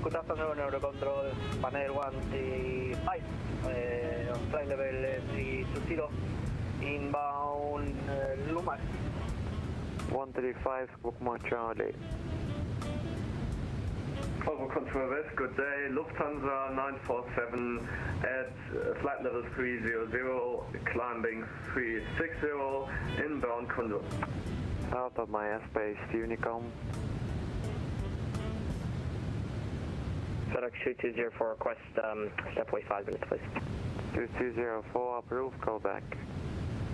Good afternoon, Eurocontrol, panel 135, flight level 320, inbound Lumas. 135, Bookmark Charlie. Volvo Control West, good day. Lufthansa 947 at flight level 300, climbing 360, inbound Condor. Out of my airspace, Unicom. FedEx 2204, request stepway 5 minutes, please. 2204, approved, call back.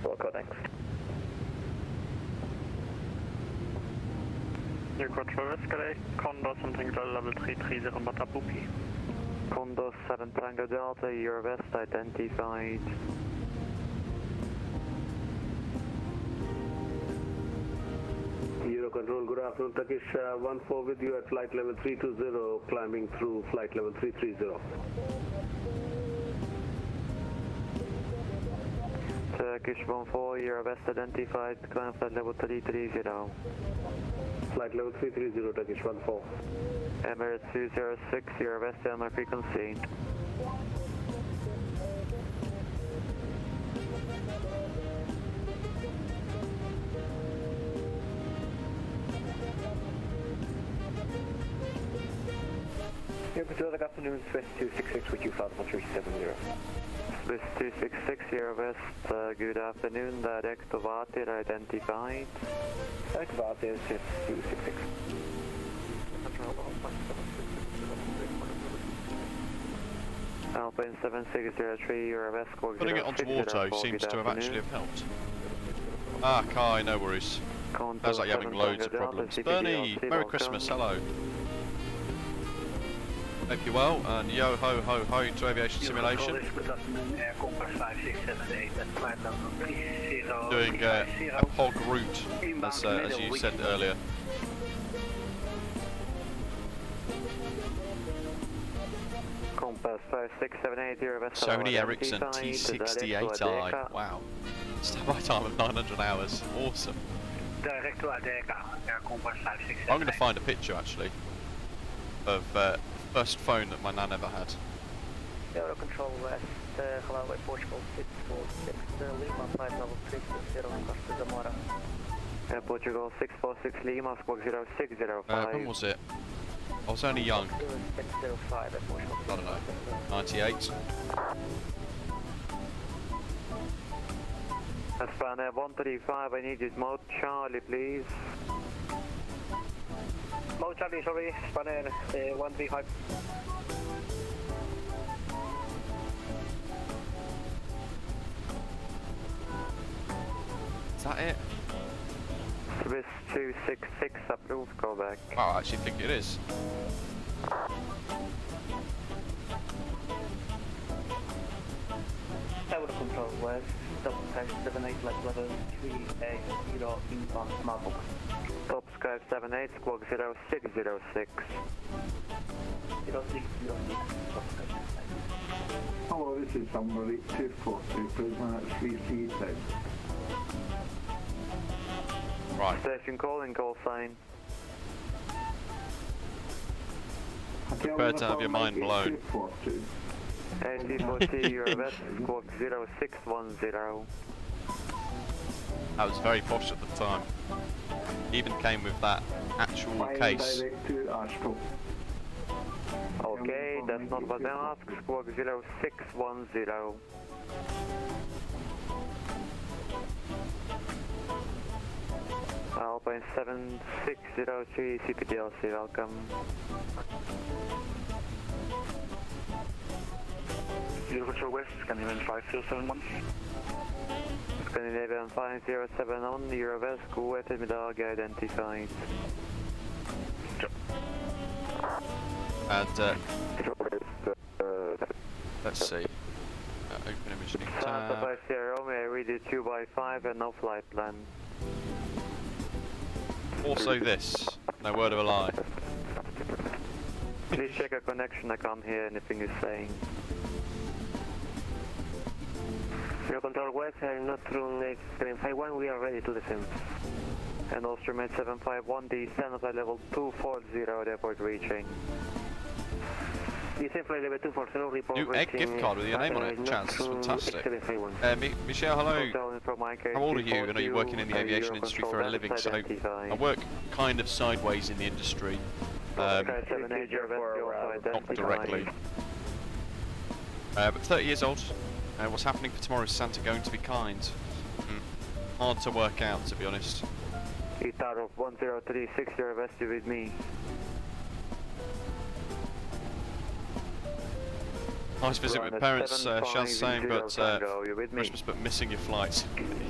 Well, go, thanks. Your Control West, Condor something level 330 Matabuki. Condor 7 Tango Delta, Euro West identified. Eurocontrol, good afternoon. Turkish 14 with you at flight level 320, climbing through flight level 330. Turkish 14, Euro West identified, climb flight level 330. Flight level 330, Turkish 14. Emirates 206, Euro West, my frequency. Good afternoon, Swiss 266 with you, Falcon 370. Swiss 266, Euro West, good afternoon, direct to Vatir identified. Direct to Vatir, Swiss 266. Alpha in 7603, Euro West, squawk Putting it onto auto seems to have actually helped. Ah, Kai, no worries. Sounds like you're having loads of problems. Bernie, Merry Christmas, hello. Hope you're well, and yo ho ho ho to Aviation Simulation. Doing a hog route, as you said earlier. Compass 5678, Euro West. Sony Ericsson T68i. Wow. Standby time of 900 hours. Awesome. Direct to AKIKA, Compass 5678. I'm going to find a picture actually of first phone that my nan ever had. Eurocontrol West, hello, Portugal 646, Lima, flight level 360, Costa Zamora. Portugal 646, Lima, squawk 0605. When was it? I was only young. 605 at Portugal. I don't know, 98. Spanair 135, I need you mode Charlie, please. Mode Charlie, sorry, Spanair 135. Is that it? Swiss 266, approved, call back. Wow, I actually think it is. Sky 78, flight level 380 inbound Marburg. Top Sky 78, squawk 0606. 0606, Top Sky. Hello, this is somebody 240, please man at 330. Right. Station calling, Callsign. Prepare to have your mind blown. 8040, you're west, squawk 0610. That was very posh at the time. Even came with that actual case. Okay, that's not what I asked, squawk 0610. Alpine 7603, CPDLC, welcome. Heathrow West, Scandinavian 5071. Scandinavian 5071, Euro West, go ahead with the identified. And let's see. Open image new Santa tab. 50, may I read it 2x5 and no flight plan. Also this, no word of a lie. Please check a connection, I can't hear anything you're saying. Your control West, not through 8351, we are ready to descend. And Austrian 751, descend at level 240, airport reaching. Descend flight level 240, report New egg gift card with your name on it, Chance, it's fantastic. Michelle, hello. How old are you and are you working in the aviation industry for a living? So I work kind of sideways in the industry, not directly. But 30 years old. What's happening for tomorrow? Is Santa going to be kind? Hard to work out, to be honest. Guitar of 1036, you're vested with me. Nice visit with parents, Shell's saying, but Christmas, but missing your flights.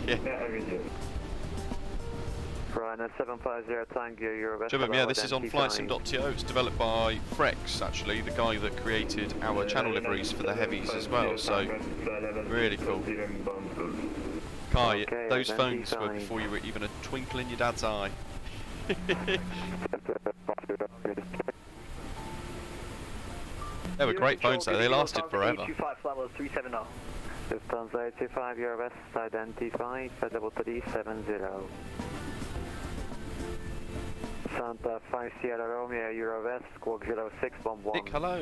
Yeah. Ryanair 750 Tango, you're vested. Yeah, this is on flightsim.to. It's developed by Frex, actually, the guy that created our channel liveries for the heavies as well, so really cool. Kai, Okay, those phones were before you were even a twinkle in your dad's eye. They were great phones though, they lasted forever. Lufthansa 825, you're west, identified, at level 370. Santa 5 Sierra Romeo, Euro West, squawk 0611. Nick, hello.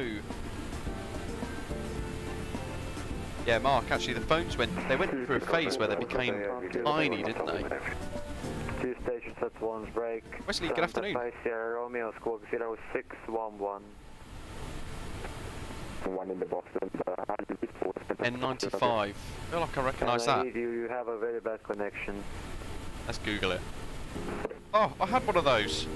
Yeah, Mark, actually the phones went through a phase where they became tiny, didn't they? 2 stations at once, break. Wesley, good afternoon. 5 Sierra Romeo, squawk 0611. One in the box. N95. I feel like I recognise that. You have a very bad connection. Let's Google it. Oh, I had one of those.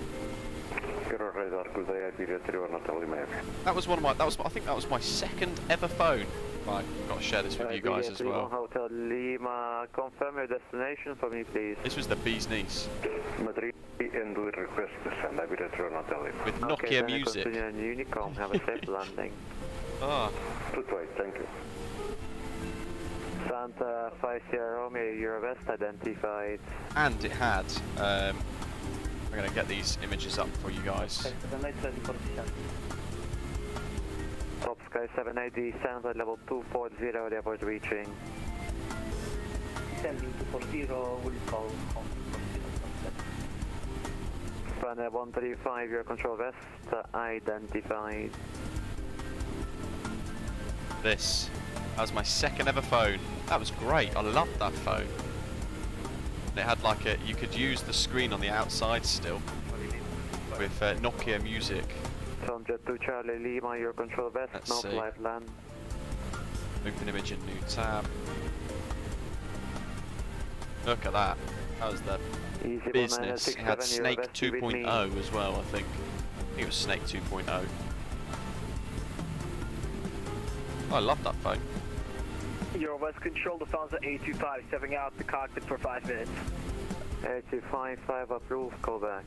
That was one of my. I think that was my second ever phone. Right, got to share this with you guys as well. Hotel Lima, confirm your destination for me, please. This was the bee's knees. Madrid and do request to send with Nokia music. Unicom, have a safe landing. Ah. Thank you. Santa 5 Sierra Romeo, Euro West identified. And it had. I'm going to get these images up for you guys. Top Sky 780, sound at level 240, the airport reaching. Descending 240, will call home. Ryanair 135, your control west, identified. That was my second ever phone. That was great, I loved that phone. And it had like you could use the screen on the outside still, with Nokia music. Jet 2 Charlie Lima, your control west, Let's no see. flight land. Open image in new tab. Look at that. That was the Easy business. It had Snake 2.0 as well, I think. It was Snake 2.0. Oh, I love that phone. Euro West Control, Lufthansa 825, stepping out the cockpit for 5 minutes. 8255 approved, call back.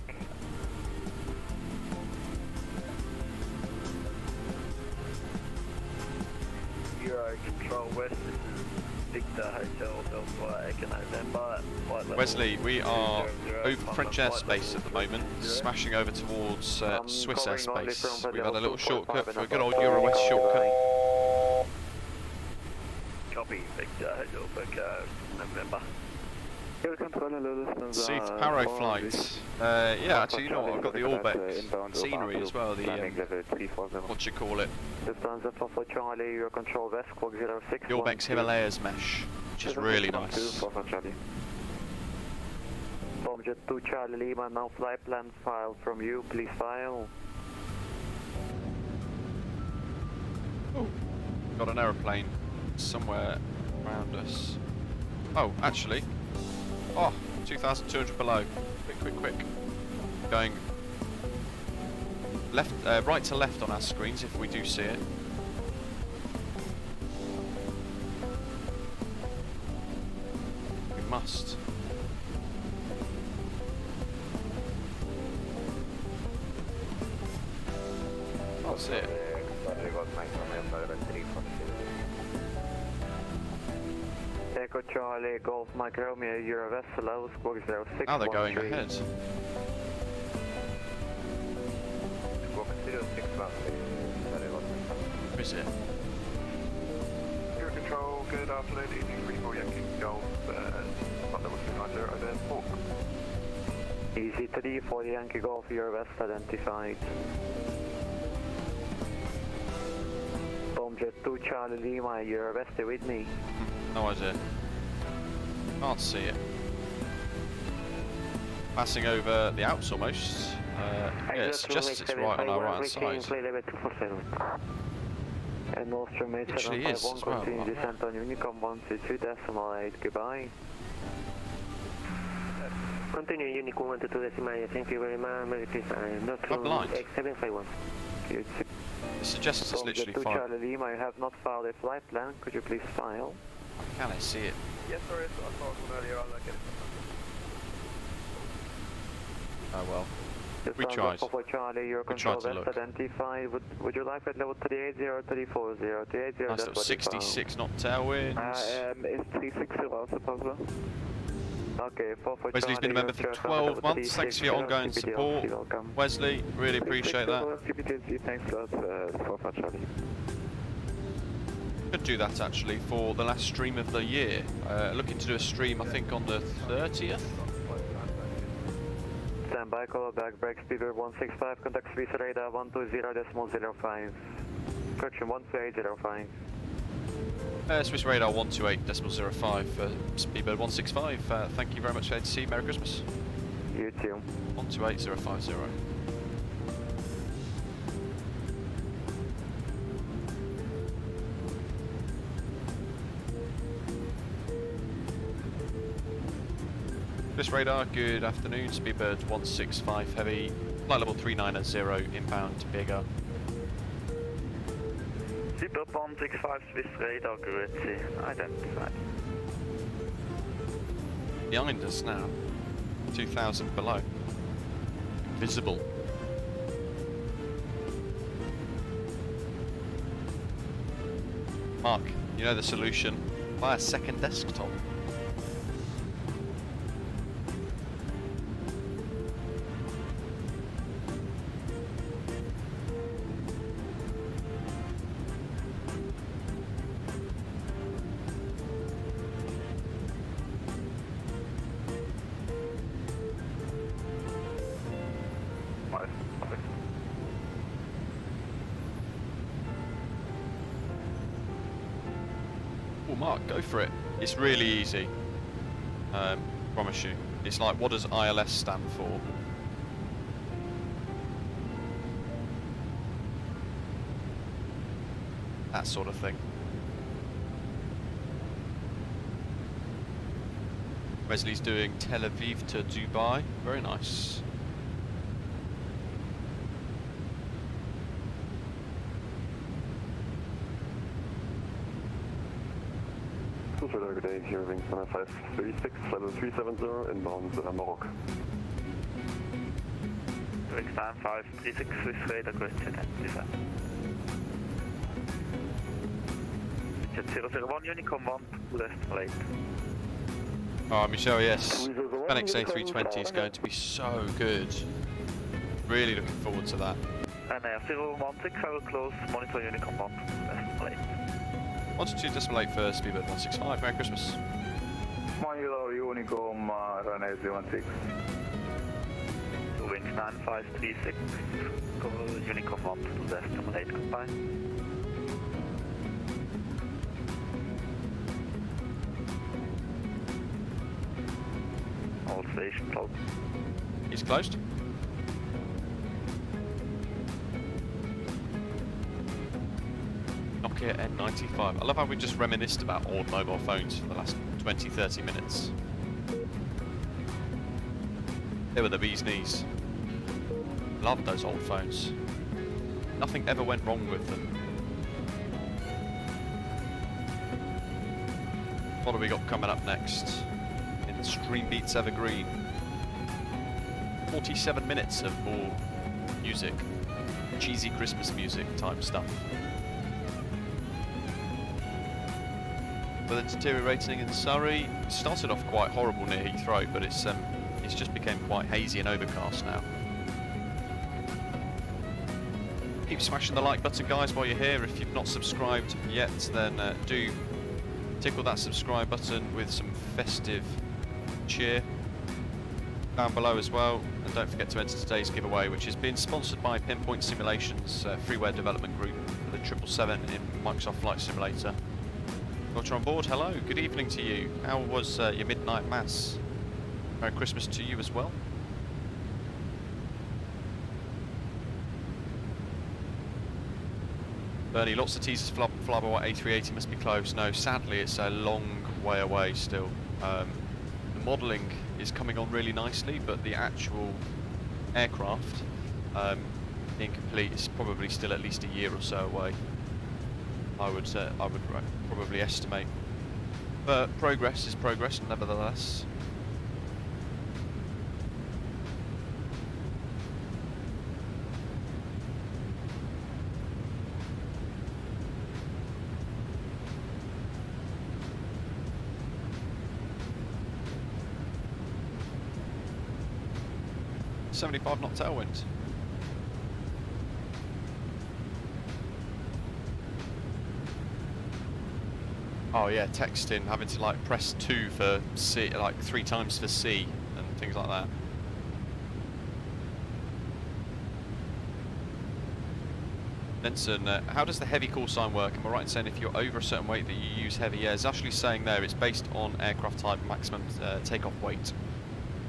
Euro Control West, this is Wesley, we are over French airspace at the moment, smashing over towards Swiss airspace. We've had a little shortcut for a good old Euro West shortcut. Copy, Victor, November. Seat Paro flight. Yeah, actually, you know what? I've got the Orbex scenery as well. The what you call it? The Orbex Himalayas mesh, which is really nice. Bomjet 2 Charlie Lima, now flight plan file from you, please file. Oh, got an aeroplane somewhere around us. Oh, actually. Oh, 2,200 below. Quick. Going left, right to left on our screens if we do see it. We must. That's it. Echo Charlie, Golf Mike Romeo, Euro West, hello, squawk 0613. Oh, they're going ahead. Squawk 0613. Where is it? Air Control, good afternoon, evening, 34 Yankee Golf, flight level 290, over Hawk. Easy 3 for the Yankee Golf, Euro West identified. Bomjet 2 Charlie Lima, Euro West, stay with me. No idea. Can't see it. Passing over the Alps almost. Yeah, it suggests it's right on our right hand side. And Nostrum It actually is as well. Descent on Unicom 122.8, goodbye. Continue Unicom 122.8, thank you very much. I'm blind. X751. It suggests it's literally 5. Charlie Lima, I have not filed a flight plan, could you please file? Can I see it? Yes, sorry, I saw one earlier, I'll get it. Oh well. We tried. Charlie, your control West identified. Would you like at level 380 or 340? 380, nice little 66 knot tailwind. It's 360 also possible. Okay, Wesley's been a member for 12 months. Thanks for your ongoing support. Wesley, really appreciate that. Thanks a lot for Charlie. Could do that actually for the last stream of the year. Looking to do a stream, I think, on the 30th. Standby, call back, break Speedbird 165, contact Swiss radar 120.05. Correction 128.05. Swiss radar 128.05 for Speedbird 165. Thank you very much, ATC. Merry Christmas. You too. 128.050. Swiss radar, good afternoon. Speedbird 165 heavy, flight level 390 inbound BEGAR. Speedbird 165 Swiss radar, grüezi, identified. Behind us now, 2,000 below. Visible. Mark, you know the solution? Buy a second desktop. Mark, go for it. It's really easy. Promise you. It's like, what does ILS stand for? That sort of thing. Wesley's doing Tel Aviv to Dubai. Very nice. Good day, here Wings 536, level 370, inbound Morocco. Wings 536, Swiss radar, good, identified. MAXIT 001, Unicom 1, left late. Oh, Michelle, yes. Fenix A320 is going to be so good. Really looking forward to that. And 016, I will close, monitor Unicom 1, left late. 122.8 for Speedbird 165. Merry Christmas. Monitor Unicom, runway 016. Wings 9536, go Unicom 1 to left late, goodbye. All station closed. He's closed. Nokia N95. I love how we just reminisced about old mobile phones for the last 20-30 minutes. They were the bee's knees. Loved those old phones. Nothing ever went wrong with them. What have we got coming up next? In Stream Beats Evergreen. 47 minutes of more music. Cheesy Christmas music type stuff. Weather deteriorating in Surrey. It started off quite horrible near Heathrow, but it's just became quite hazy and overcast now. Keep smashing the like button, guys, while you're here. If you've not subscribed yet, then do tickle that subscribe button with some festive cheer down below as well. And don't forget to enter today's giveaway, which is being sponsored by Pinpoint Simulations, freeware development group for the 777 in Microsoft Flight Simulator. Doctor on board, hello, good evening to you. How was your midnight mass? Merry Christmas to you as well. Bernie, lots of teasers for flyby A380 must be close. No, sadly it's a long way away still. The modelling is coming on really nicely, but the actual aircraft being complete is probably still at least a year or so away. I would probably estimate. But progress is progress nevertheless. .75 knot tailwind. Oh yeah, texting, having to like press 2 for C, like 3 times for C and things like that. Benson, how does the heavy call sign work? Am I right in saying if you're over a certain weight that you use heavy? Yeah, it's actually saying there it's based on aircraft type maximum takeoff weight.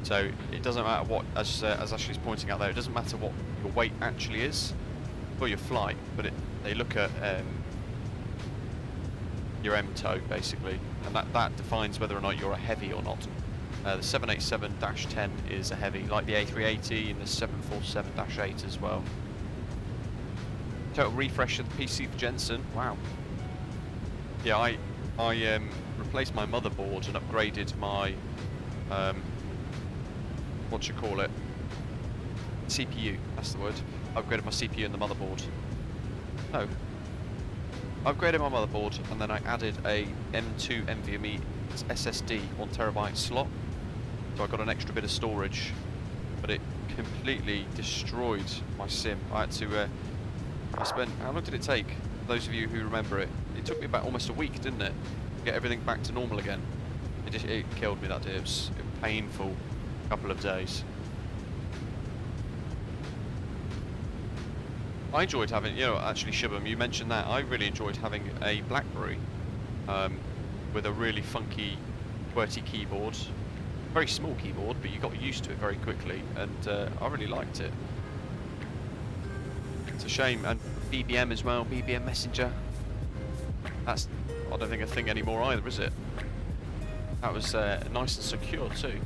So it doesn't matter what, as Ashley's pointing out there, it doesn't matter what your weight actually is for your flight, but they look at your MTOW basically, and that defines whether or not you're a heavy or not. The 787-10 is a heavy, like the A380 and the 747-8 as well. Total refresh of the PC for Jensen. Wow. Yeah, I replaced my motherboard and upgraded my what you call it? CPU. That's the word. Upgraded my CPU and the motherboard. No. Upgraded my motherboard and then I added a M2 NVMe SSD 1TB slot. So I got an extra bit of storage, but it completely destroyed my sim. I had to. I spent. How long did it take? For those of you who remember it, it took me about almost a week, didn't it, to get everything back to normal again. It killed me that day. It was a painful couple of days. I enjoyed having, you know, actually Shubham, you mentioned that. I really enjoyed having a BlackBerry with a really funky QWERTY keyboard. Very small keyboard, but you got used to it very quickly, and I really liked it. It's a shame. And BBM as well, BBM Messenger. That's, I don't think, a thing anymore either, is it? That was nice and secure too.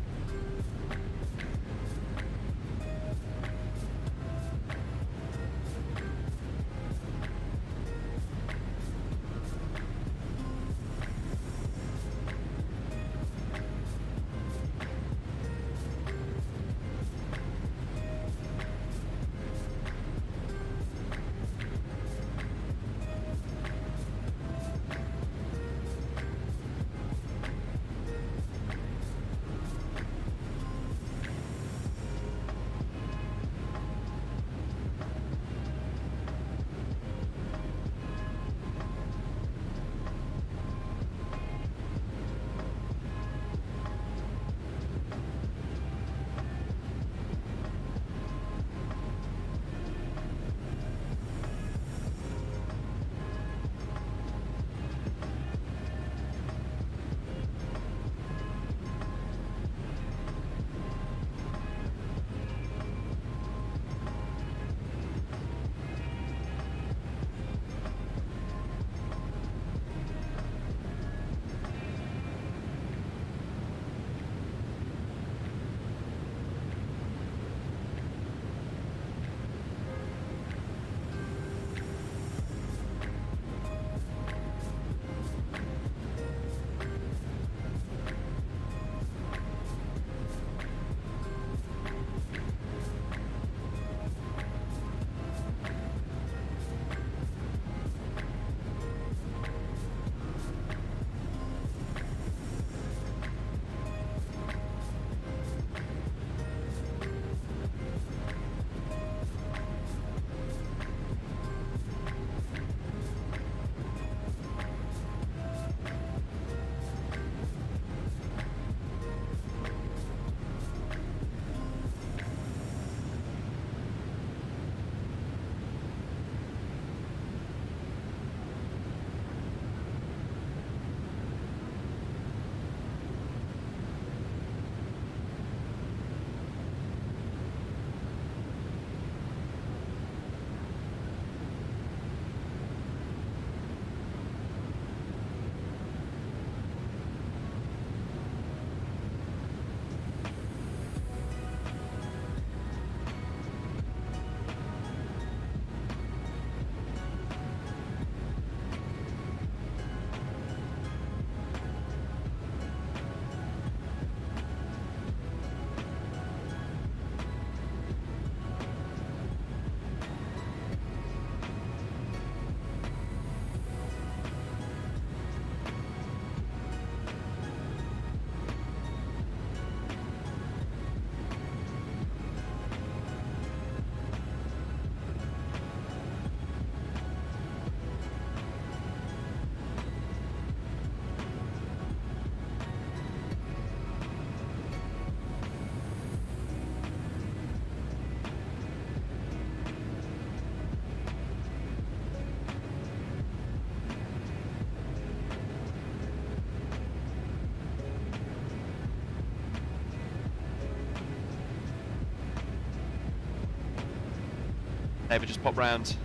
Ever just pop round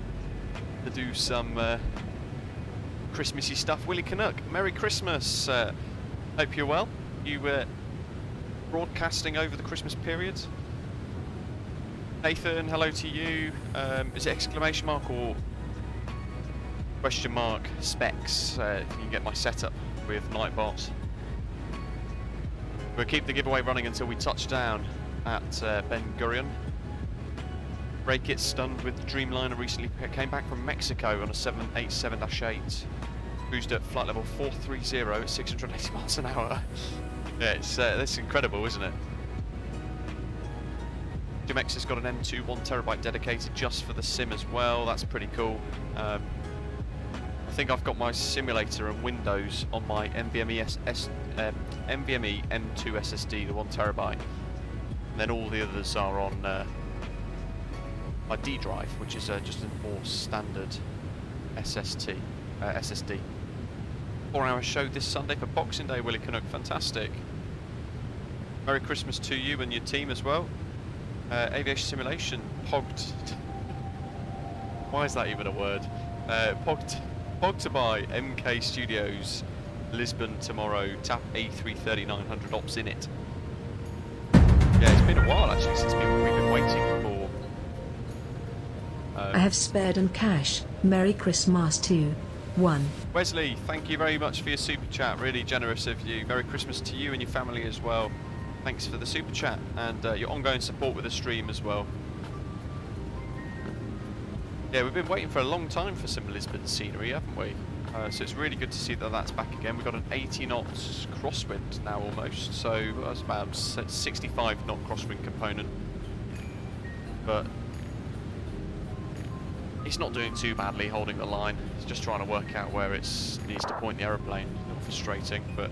to do some Christmassy stuff. Willie Canuck, Merry Christmas. Hope you're well. You broadcasting over the Christmas period? Nathan, hello to you. Is it exclamation mark or question mark specs? If you can get my setup with Nightbot. We'll keep the giveaway running until we touch down at Ben Gurion. Break it stunned with Dreamliner recently came back from Mexico on a 787-8. Cruised at flight level 430 at 680 miles an hour. Yeah, that's incredible, isn't it? Jumex has got an M2 1TB dedicated just for the sim as well. That's pretty cool. I think I've got my simulator and Windows on my NVMe M2 SSD, the 1TB. And then all the others are on my D drive, which is just a more standard SSD. 4-hour show this Sunday for Boxing Day, Willie Canuck. Fantastic. Merry Christmas to you and your team as well. Aviation Simulation pogged. Why is that even a word? Pogged to buy MK Studios Lisbon tomorrow. Tap A330-900 ops in it. Yeah, it's been a while actually since we've been waiting for. I have spared and cash. Merry Christmas to 1. Wesley, thank you very much for your super chat. Really generous of you. Merry Christmas to you and your family as well. Thanks for the super chat and your ongoing support with the stream as well. Yeah, we've been waiting for a long time for some Lisbon scenery, haven't we? So it's really good to see that that's back again. We've got an 80 knots crosswind now almost, so that's about 65 knot crosswind component. But it's not doing too badly holding the line. It's just trying to work out where it needs to point the aeroplane. A little frustrating, but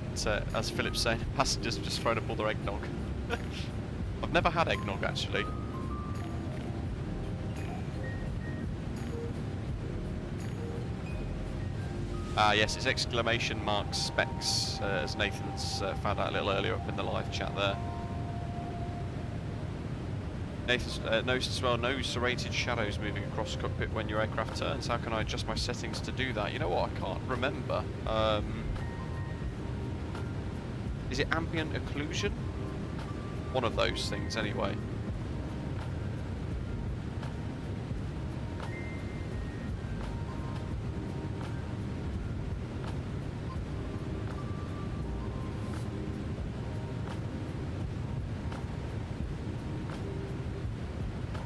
as Philip's saying, passengers have just thrown up all their eggnog. I've never had eggnog actually. Yes, it's exclamation mark specs, as Nathan's found out a little earlier up in the live chat there. Nathan noticed as well, no serrated shadows moving across the cockpit when your aircraft turns. How can I adjust my settings to do that? You know what, I can't remember. Is it ambient occlusion? One of those things anyway.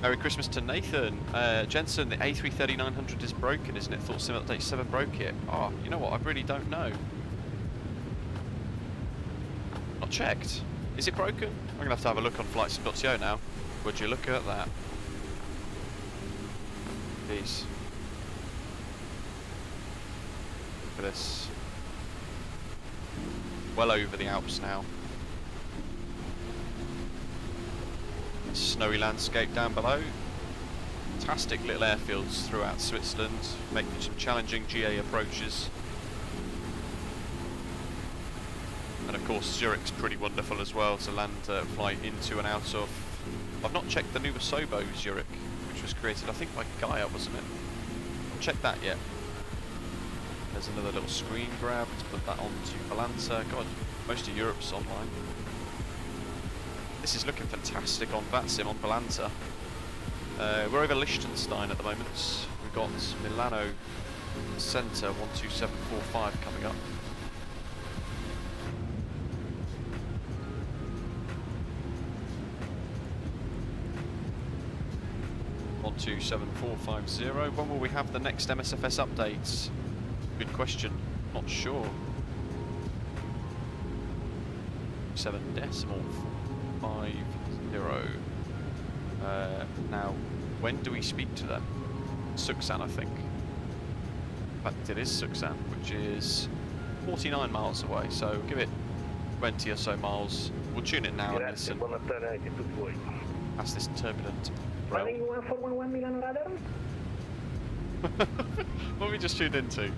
Merry Christmas to Nathan. Jensen, the A330-900 is broken, isn't it? Thought Sim Update 7 broke it. Oh, you know what? I really don't know. Not checked. Is it broken? I'm going to have a look on flightsim.co now. Would you look at that? Please. Look at this. Well over the Alps now. Snowy landscape down below. Fantastic little airfields throughout Switzerland, making some challenging GA approaches. And of course Zurich's pretty wonderful as well to land fly into and out of. I've not checked the new Asobo Zurich, which was created I think by Gaia, wasn't it? I've not checked that yet. There's another little screen grab to put that onto Balanta. God, most of Europe's online. This is looking fantastic on VATSIM on Balanta. We're over Liechtenstein at the moment. We've got Milano Centre 12745 coming up. When will we have the next MSFS updates? Good question. Not sure. 7.50. Now, when do we speak to them? SUXAN, I think. In fact, it is SUXAN, which is 49 miles away, so give it 20 or so miles. We'll tune it now and listen. Past this turbulent rail. What have we just tuned into?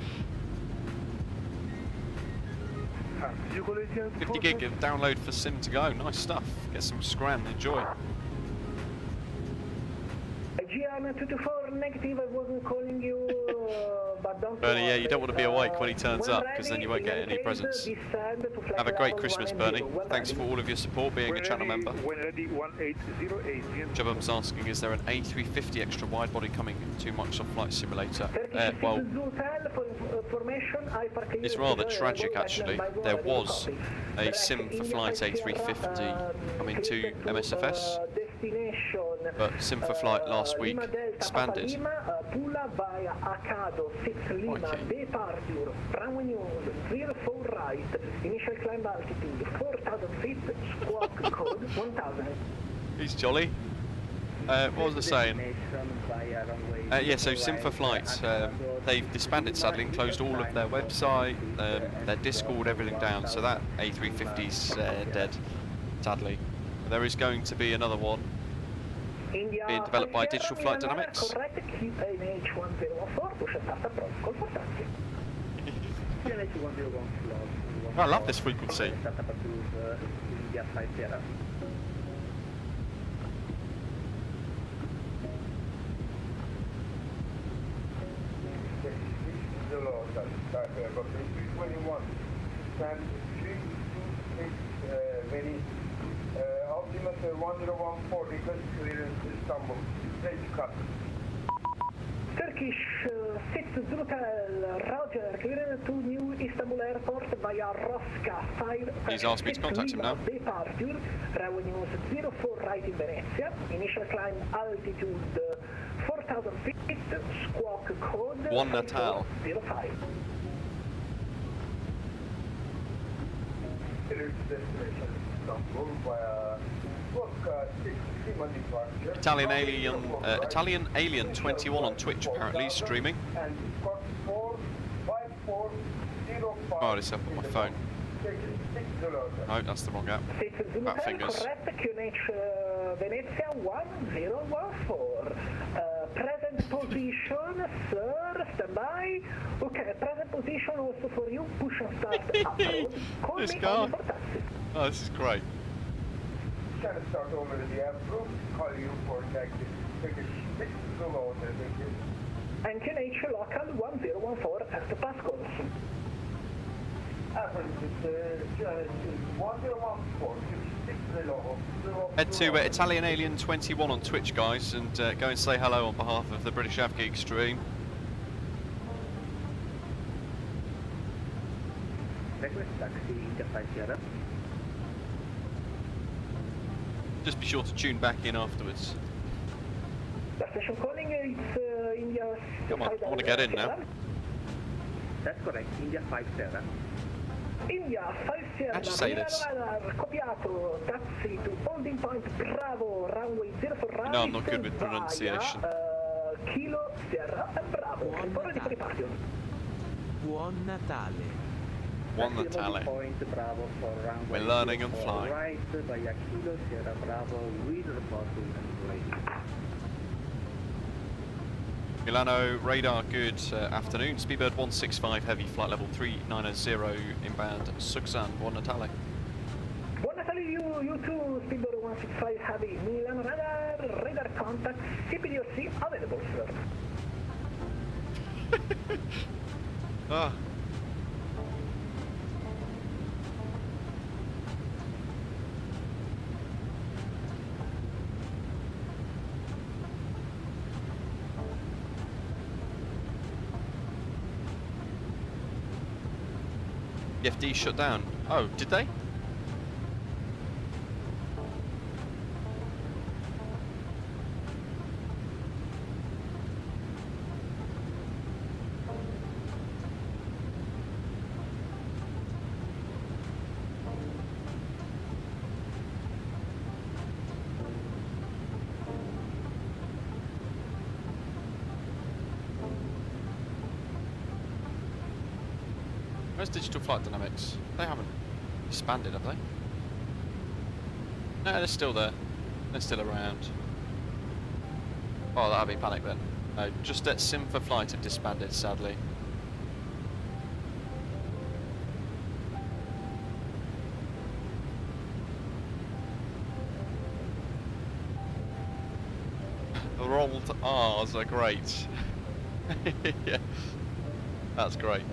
50 gig of download for Sim to go. Nice stuff. Get some scran. Enjoy. Gian 224 confirm negative. I wasn't calling you, but don't Bernie, yeah, you worry. don't want to be awake when he turns When up, because then you won't get ready, any in presents. case, descend to flight Have a great level Christmas, 180. Bernie. When Thanks ready. for all of your support, being a channel member. When ready, 1808. Jabum's asking, is there an A350 extra wide body coming to Microsoft Flight Simulator? Well, it's rather tragic actually. There was a Sim for Flight A350 coming to MSFS, but Sim for Flight last week expanded. He's jolly. What was I saying? Yeah, so Sim for Flight, they've disbanded sadly and closed all of their website, their Discord, everything down, so that A350's dead, sadly. There is going to be another one being developed by Digital Flight Dynamics. I love this frequency. Ultimate 1014, request clearance Istanbul. Ready to cut. Turkish 6 Zulutel, Roger, clearance to New Istanbul Airport via Rosca 5. He's asked me to contact him now. Departure, runway news 04 right in Venezia, initial climb altitude 4,000 feet, squawk code 1 Natal. 05. Destination Istanbul via Rosca 6 Lima departure. Italian Alien 21 on Twitch apparently streaming. And squawk 45405. Oh, it's up on my phone. No, that's the wrong app. Fat fingers. Correct, QNH Venezia 1014. Present position, sir, standby. Okay, present position also for you. Push and start approach. Call This me guy. only for taxi. Oh, this is great. Can start over the approved. Call you for taxi. Take a 6 below the And QNH local 1014 at the pass course. Head to Italian Alien 21 on Twitch, guys, and go and say hello on behalf of the British AvGeek stream. Just be sure to tune back in afterwards. The station calling it's India. Come on, I want to get in now. That's correct, India 5 Sierra. India 5 Sierra. How'd you say this? Copiato, taxi to holding point Bravo, runway 04 right. No, I'm not good with pronunciation. Kilo Sierra and Bravo. Ready for departure. Buon Natale. Buon Natale. Point Bravo for runway We're learning and flying. Right via Kilo Sierra Bravo with report to runway. Milano radar, good afternoon. Speedbird 165 heavy, flight level 390 inbound SUXAN. Buon Natale. Buon Natale, you too, Speedbird 165 heavy. Milano radar contact, CPDOC available, sir. Ah. The FD shut down. Oh, did they? Where's Digital Flight Dynamics? They haven't expanded, have they? No, they're still there. They're still around. Oh, that'll be panic then. No, just at Sim for Flight have disbanded, sadly. Rolled R's was great. Yeah, that's great.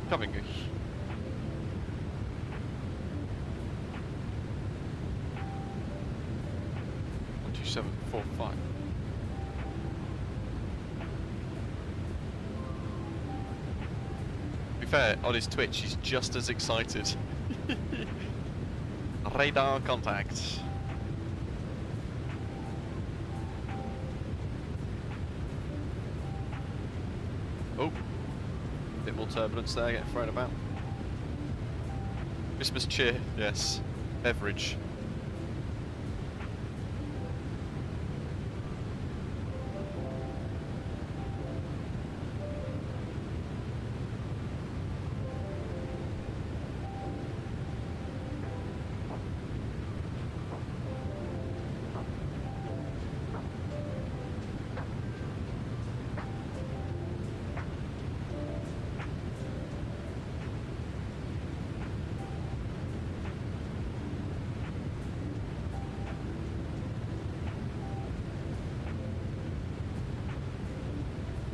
Coming. 12745. To be fair, on his Twitch, he's just as excited. Radar contact. Oh, a bit more turbulence there, getting thrown about. Christmas cheer, yes. Beverage.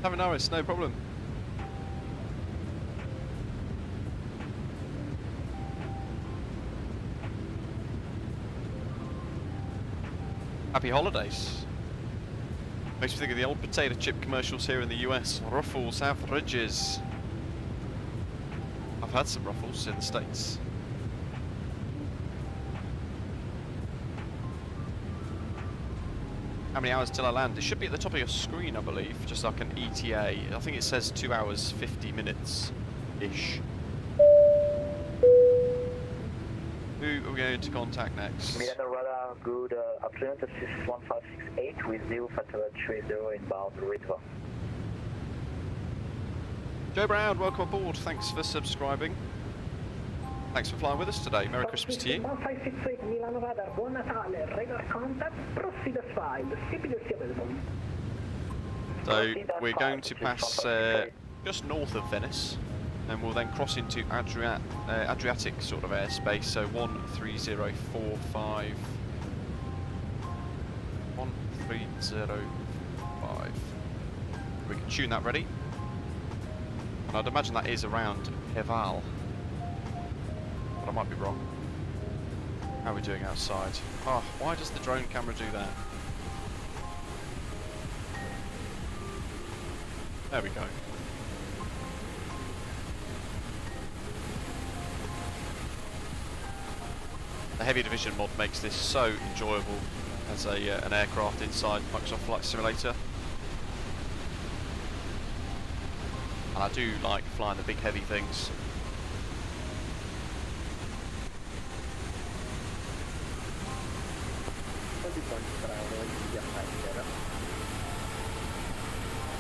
Have a Norris, no problem. Happy holidays. Makes me think of the old potato chip commercials here in the US. Ruffles have ridges. I've had some Ruffles in the States. How many hours till I land? It should be at the top of your screen, I believe, just like an ETA. I think it says 2 hours, 50 minutes-ish. Who are we going to contact next? Milano Radar, good afternoon, this is 1568 with you, Fatala 30 inbound Ritva. Joe Brown, welcome aboard, thanks for subscribing. Thanks for flying with us today. Merry Christmas to you. 1568 Milano Radar, buon Natale, radar contact, proceed as filed, CPDC available. So we're going to pass just north of Venice, and we'll then cross into Adriatic sort of airspace, so 13045. 1305. We can tune that ready. And I'd imagine that is around PEVAL. But I might be wrong. How are we doing outside? Oh, why does the drone camera do that? There we go. The Heavy Division mod makes this so enjoyable as an aircraft inside Microsoft Flight Simulator. And I do like flying the big heavy things.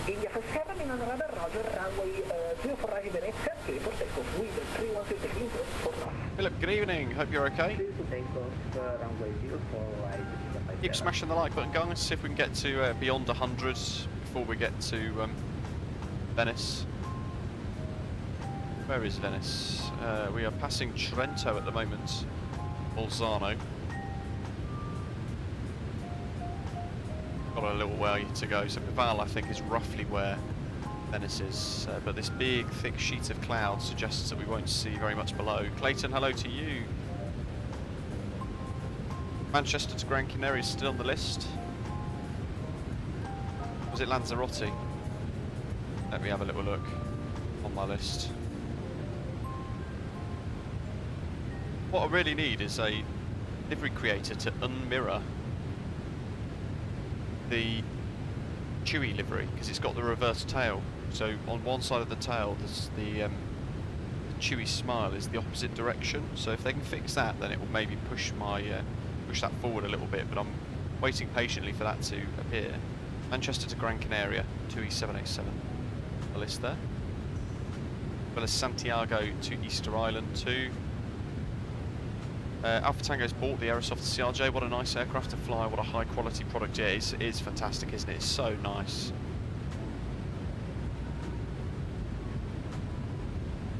India for 7 in radar, Roger, runway 04 right Venezia, clear for takeoff with 312 taking for now. Philip, good evening, hope you're okay. Keep smashing the like button, guys, see if we can get to beyond 100 before we get to Venice. Where is Venice? We are passing Trento at the moment, Bolzano. Got a little way to go, so PEVAL I think is roughly where Venice is, but this big thick sheet of cloud suggests that we won't see very much below. Clayton, hello to you. Manchester to Gran Canaria is still on the list. Was it Lanzarote? Let me have a little look on my list. What I really need is a livery creator to unmirror the Chewy livery, because it's got the reverse tail. So on one side of the tail, there's the Chewy smile is the opposite direction. So if they can fix that, then it will maybe push my push that forward a little bit. But I'm waiting patiently for that to appear. Manchester to Gran Canaria, 2E787. The list there. As well as Santiago to Easter Island 2. Alpha Tango's bought the Aerosoft CRJ. What a nice aircraft to fly. What a high quality product. Yeah, it is fantastic, isn't it? It's so nice.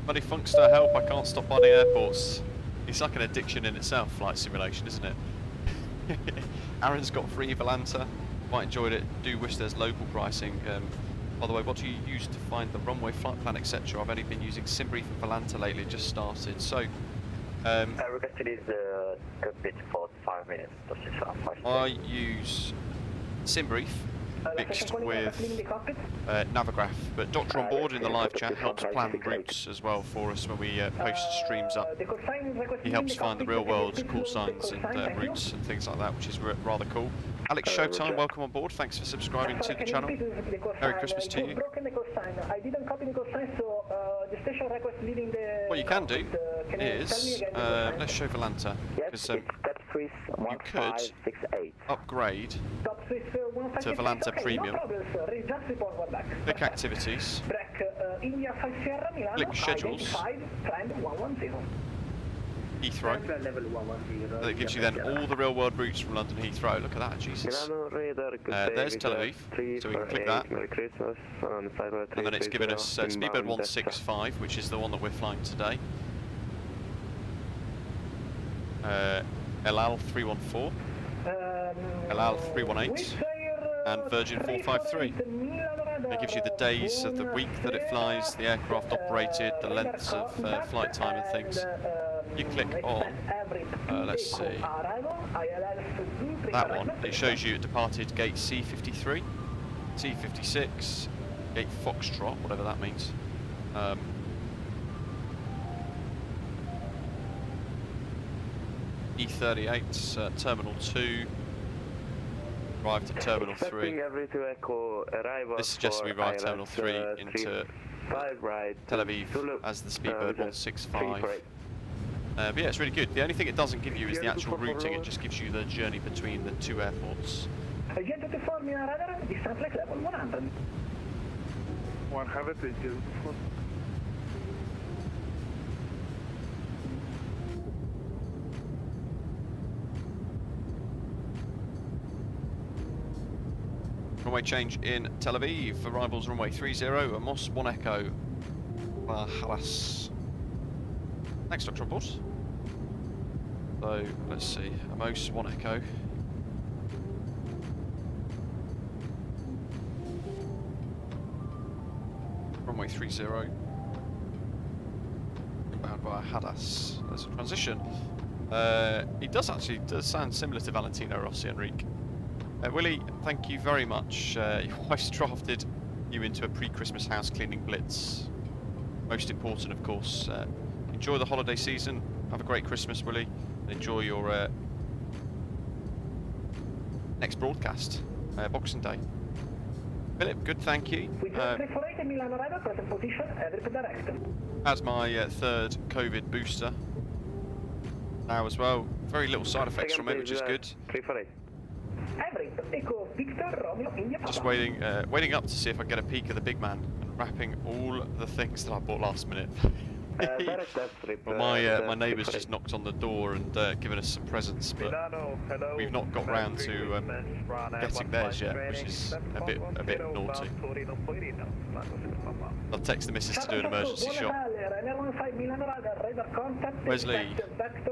Buddy Funkster, help. I can't stop buying airports. It's like an addiction in itself, flight simulation, isn't it? Aaron's got free Volanta. Quite enjoyed it. Do wish there's local pricing. By the way, what do you use to find the runway, flight plan, etc.? I've only been using SimBrief and Volanta lately, just started. So, I requested is the cockpit for 5 minutes. I use SimBrief mixed with Navigraph, but Doctor on board in the live chat helps plan routes as well for us when we post streams up. He helps find the real world call signs and routes and things like that, which is rather cool. Alex Showtime, welcome on board. Thanks for subscribing to the channel. Merry Christmas to you. What you can do is, let's show Volanta, because you could upgrade to Volanta Premium, click Activities, click Schedules, Heathrow, that gives you then all the real world routes from London Heathrow. Look at that, Jesus. There's Tel Aviv, so we can click that, and then it's given us Speedbird 165, which is the one that we're flying today, El Al 314, El Al 318, and Virgin 453. It gives you the days of the week that it flies, the aircraft operated, the lengths of flight time and things. You click on, let's see, that one. It shows you it departed gate C53, C56, gate Foxtrot, whatever that means. E38, Terminal 2, arrived at Terminal 3. This suggests we arrive Terminal 3 into Tel Aviv as the Speedbird 165. But yeah, it's really good. The only thing it doesn't give you is the actual routing, it just gives you the journey between the two airports. 100, thank you. Runway change in Tel Aviv. Arrivals runway 30, Amos 1 Echo, Halas. Thanks, Doctor on board. So let's see, Amos 1 Echo. Runway 30. Inbound via Hadas. There's a transition. It does sound similar to Valentino Rossi, Enrique. Willie, thank you very much. Your wife's drafted you into a pre-Christmas house cleaning blitz. Most important, of course. Enjoy the holiday season. Have a great Christmas, Willie. And enjoy your next broadcast, Boxing Day. Philip, good, thank you. As my third COVID booster now as well. Very little side effects from it, which is good. Just waiting up to see if I can get a peek of the big man and wrapping all the things that I bought last minute. Well, my neighbour's just knocked on the door and given us some presents, but we've not got round to getting theirs yet, which is a bit naughty. I'll text the missus to do an emergency shot. Wesley,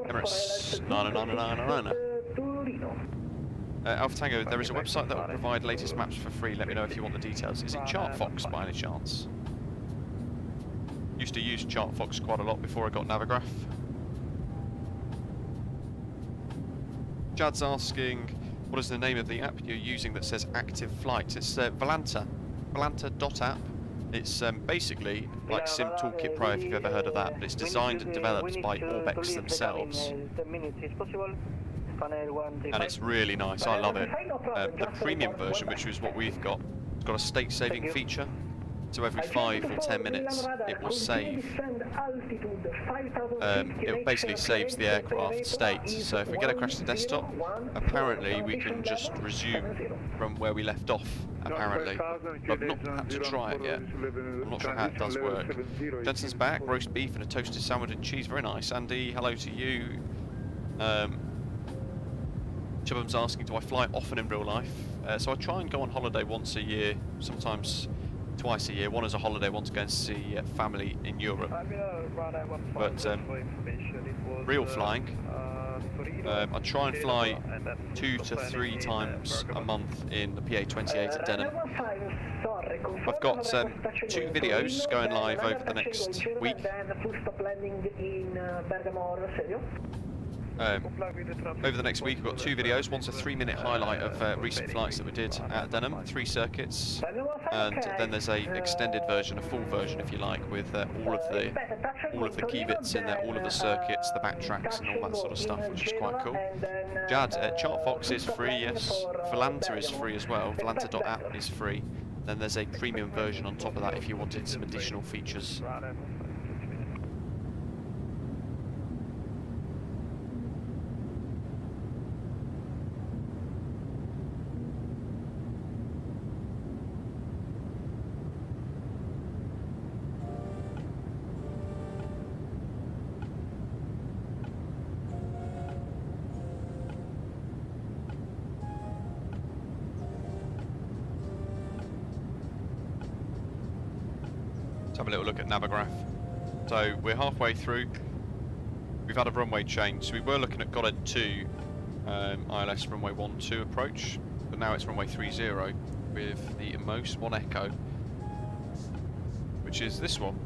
Emirates 99999. Alpha Tango, there is a website that will provide latest maps for free. Let me know if you want the details. Is it ChartFox by any chance? Used to use ChartFox quite a lot before I got Navigraph. Jad's asking, what is the name of the app you're using that says active flight? It's Volanta, Volanta.app. It's basically like Sim Toolkit Pro, if you've ever heard of that, but it's designed and developed by Orbex themselves. And it's really nice, I love it. The premium version, which is what we've got, it's got a state-saving feature. So every 5 or 10 minutes, it will save. It basically saves the aircraft state. So if we get a crash to desktop, apparently we can just resume from where we left off, apparently. But I've not had to try it yet. I'm not sure how it does work. Jensen's back, roast beef and a toasted sandwich and cheese, very nice. Andy, hello to you. Chubbum's asking, do I fly often in real life? So I try and go on holiday once a year, sometimes twice a year. One as a holiday, one to go and see family in Europe. But real flying, I try and fly 2 to 3 times a month in the PA28 at Denham. I've got 2 videos going live over the next week. Over the next week we've got 2 videos. One's a 3-minute highlight of recent flights that we did at Denham, 3 circuits, and then there's a extended version, a full version if you like, with all of the key bits in there, all of the circuits, the backtracks and all that sort of stuff, which is quite cool. Jad, ChartFox is free, yes. Volanta is free as well. Volanta.app is free. Then there's a premium version on top of that if you wanted some additional features. Let's have a little look at Navigraph. So we're halfway through. We've had a runway change. So we were looking at Goddard 2 ILS runway 12 approach, but now it's runway 30 with the Amos 1 Echo, which is this one.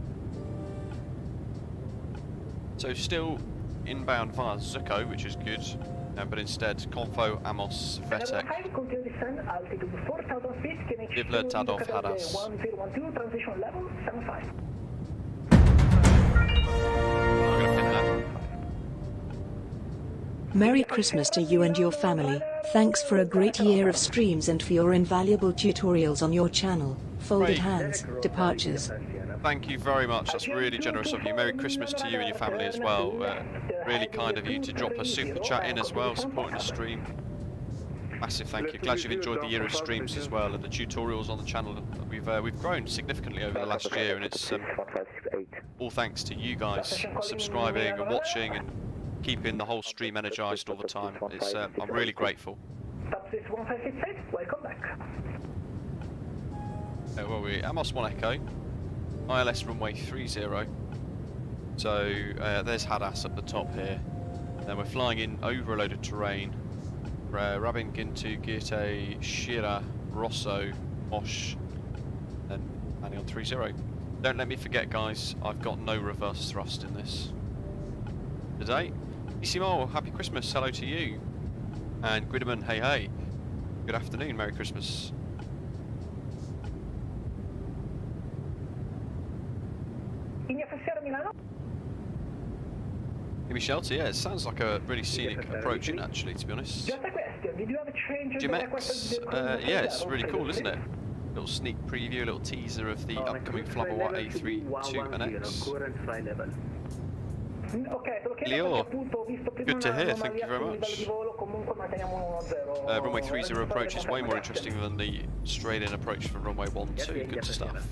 So still inbound via ZUKKO, which is good, but instead Confo, Amos, Vetek, Divler, Tadov, Hadas. Transition level 75. Merry Christmas to you and your family. Thanks for a great year of streams and for your invaluable tutorials on your channel. Folded hands, departures. Thank you very much, that's really generous of you. Merry Christmas to you and your family as well. Really kind of you to drop a super chat in as well, supporting the stream. Massive thank you. Glad you've enjoyed the year of streams as well, and the tutorials on the channel. We've grown significantly over the last year, and it's all thanks to you guys subscribing and watching and keeping the whole stream energized all the time. It's I'm really grateful. Welcome back. Where were we? Amos 1 Echo, ILS runway 30. So there's Hadas at the top here. Then we're flying in over a load of terrain. Rabin, Gintu, Girte, Shira, Rosso, Osh, then landing on 30. Don't let me forget, guys, I've got no reverse thrust in this today. Isimo, happy Christmas, hello to you. And Gridman, hey hey. Good afternoon, Merry Christmas. Give me shelter, yeah, it sounds like a really scenic approach in actually, to be honest. Just a question, did you have a change in GMX, yeah, it's really cool, isn't it? Little sneak preview, a little teaser of the upcoming Flabber A32NX. Leo, good to hear, thank you very much. Runway 30 approach is way more interesting than the straight-in approach for runway 12, good stuff.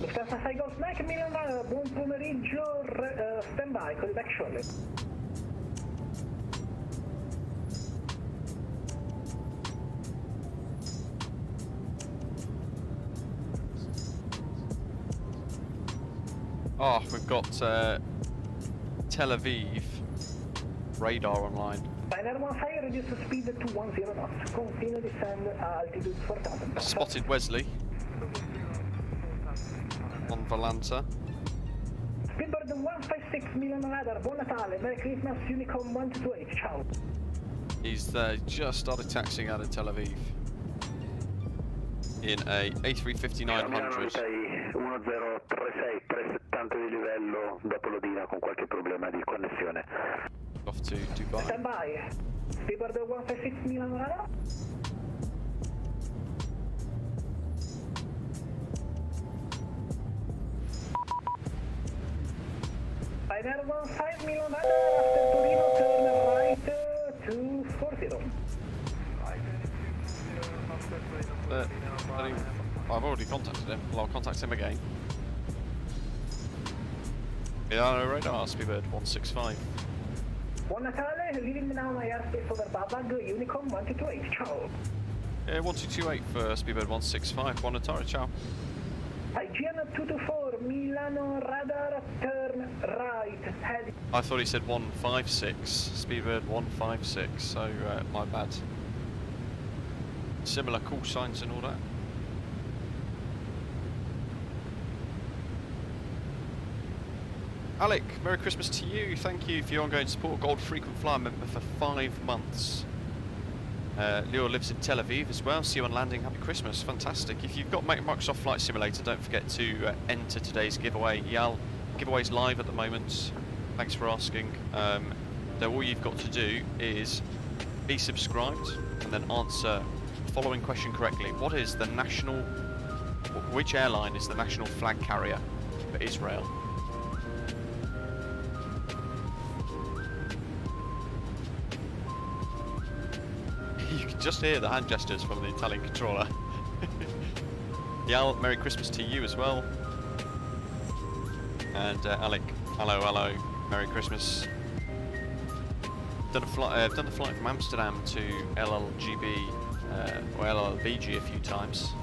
Lufthansa Saigon Snack, Milan, buon pomeriggio, stand by, call back shortly. Oh, we've got Tel Aviv radar online. Final 15, reduce the speed to 10 knots. Continue descend altitude 4000. Spotted Wesley on Volanta. Speedbird 156 Milan radar, buon Natale, Merry Christmas, Unicom 128, ciao. He's just started taxiing out of Tel Aviv in a A350-900. 1036, 370 di livello, dopo Lodina con qualche problema di connessione. Off to Dubai. Stand by. Speedbird 156 Milan radar. Final 15 Milan radar, after Torino, turn right to 40. I've already contacted him. Well, I'll contact him again. Milano radar, Speedbird 165. Buon Natale, leaving now my airspace over Babag, Unicom 128, ciao. Yeah, 1228 for Speedbird 165. Buon Natale, ciao. IGN 224, Milano radar, turn right, heading. I thought he said 156, Speedbird 156, so my bad. Similar call signs and all that. Alec, Merry Christmas to you. Thank you for your ongoing support. Gold frequent flyer member for 5 months. Leo lives in Tel Aviv as well. See you on landing. Happy Christmas. Fantastic. If you've got Microsoft Flight Simulator, don't forget to enter today's giveaway. Yal, giveaway's live at the moment. Thanks for asking. So all you've got to do is be subscribed and then answer the following question correctly. What is the national... Which airline is the national flag carrier for Israel? You can just hear the hand gestures from the Italian controller. Yal, Merry Christmas to you as well. And Alec, hello, Merry Christmas. Done the flight from Amsterdam to LLGB or LLBG a few times.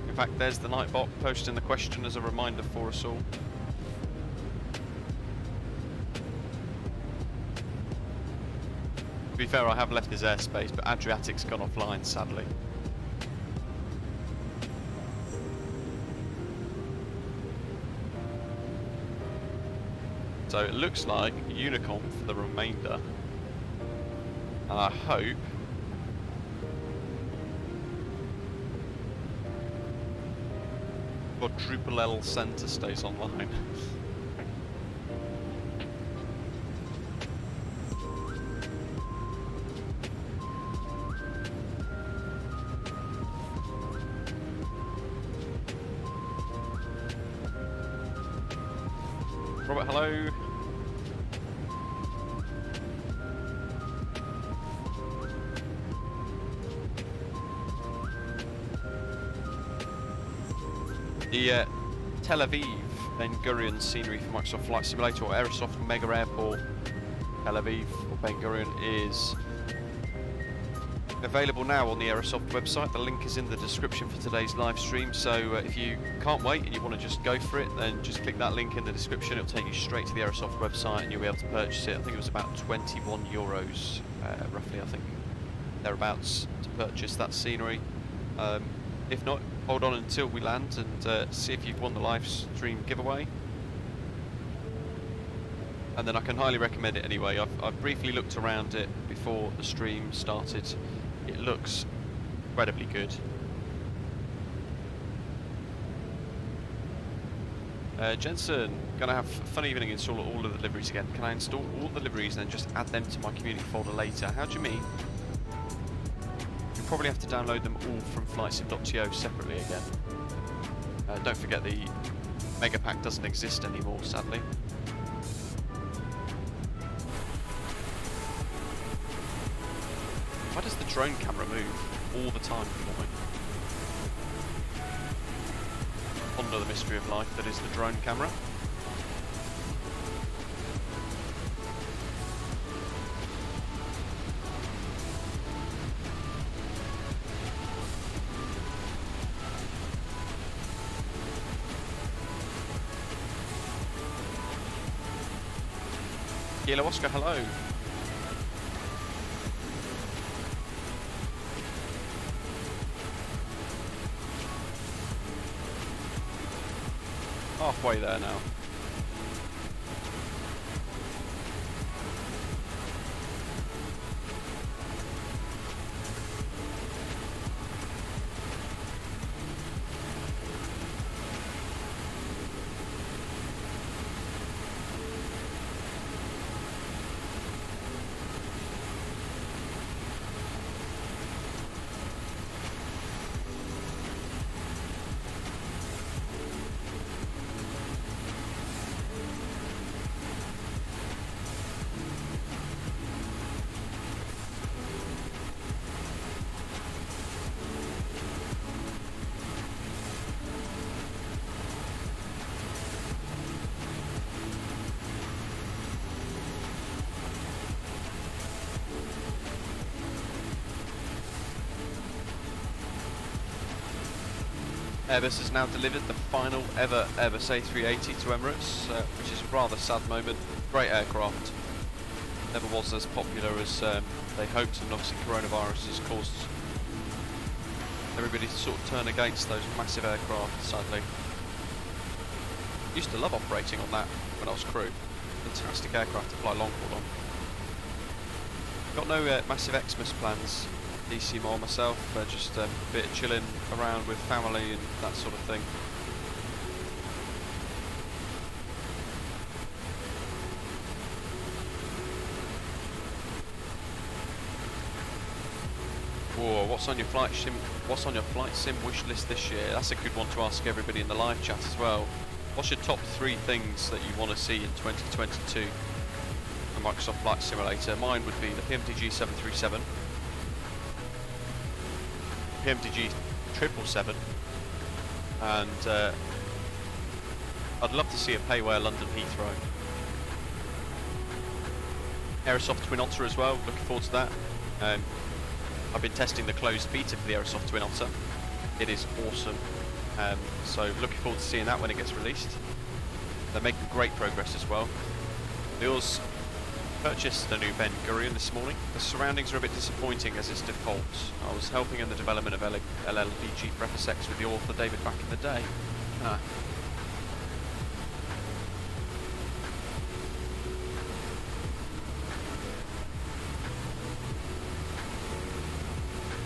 In fact, there's the Nightbot posting the question as a reminder for us all. To be fair, I have left his airspace, but Adriatic's gone offline, sadly. So it looks like Unicom for the remainder. And I hope Quadruple L Centre stays online. Robert, hello. The Tel Aviv Ben Gurion scenery for Microsoft Flight Simulator or Aerosoft Mega Airport Tel Aviv or Ben Gurion is available now on the Aerosoft website. The link is in the description for today's live stream, so if you can't wait and you want to just go for it, then just click that link in the description. It'll take you straight to the Aerosoft website and you'll be able to purchase it. I think it was about €21 roughly, I think, thereabouts, to purchase that scenery. If not, hold on until we land and see if you've won the live stream giveaway. And then I can highly recommend it anyway. I've briefly looked around it before the stream started. It looks incredibly good. Jensen, gonna have a fun evening, install all of the liveries again. Can I install all the liveries and then just add them to my community folder later? How do you mean? You probably have to download them all from flightsim.to separately again. Don't forget the Mega Pack doesn't exist anymore, sadly. Why does the drone camera move all the time for me? Ponder the mystery of life that is the drone camera. Kilo Oscar, hello. Halfway there now. Airbus has now delivered the final ever Airbus A380 to Emirates, which is a rather sad moment. Great aircraft. Never was as popular as they hoped, and obviously coronavirus has caused everybody to sort of turn against those massive aircraft, sadly. Used to love operating on that when I was crew. Fantastic aircraft to fly long haul on. Got no massive Xmas plans, DC more myself, just a bit of chilling around with family and that sort of thing. Whoa, what's on your flight sim wish list this year? That's a good one to ask everybody in the live chat as well. What's your top 3 things that you want to see in 2022 for Microsoft Flight Simulator? Mine would be the PMDG 737, PMDG 777, and I'd love to see a payware London Heathrow. Aerosoft Twin Otter as well, looking forward to that. I've been testing the closed beta for the Aerosoft Twin Otter. It is awesome. So looking forward to seeing that when it gets released. They're making great progress as well. They also purchased the new BEGAR this morning. The surroundings are a bit disappointing as is default. I was helping in the development of LLBG for FSX with the author David back in the day.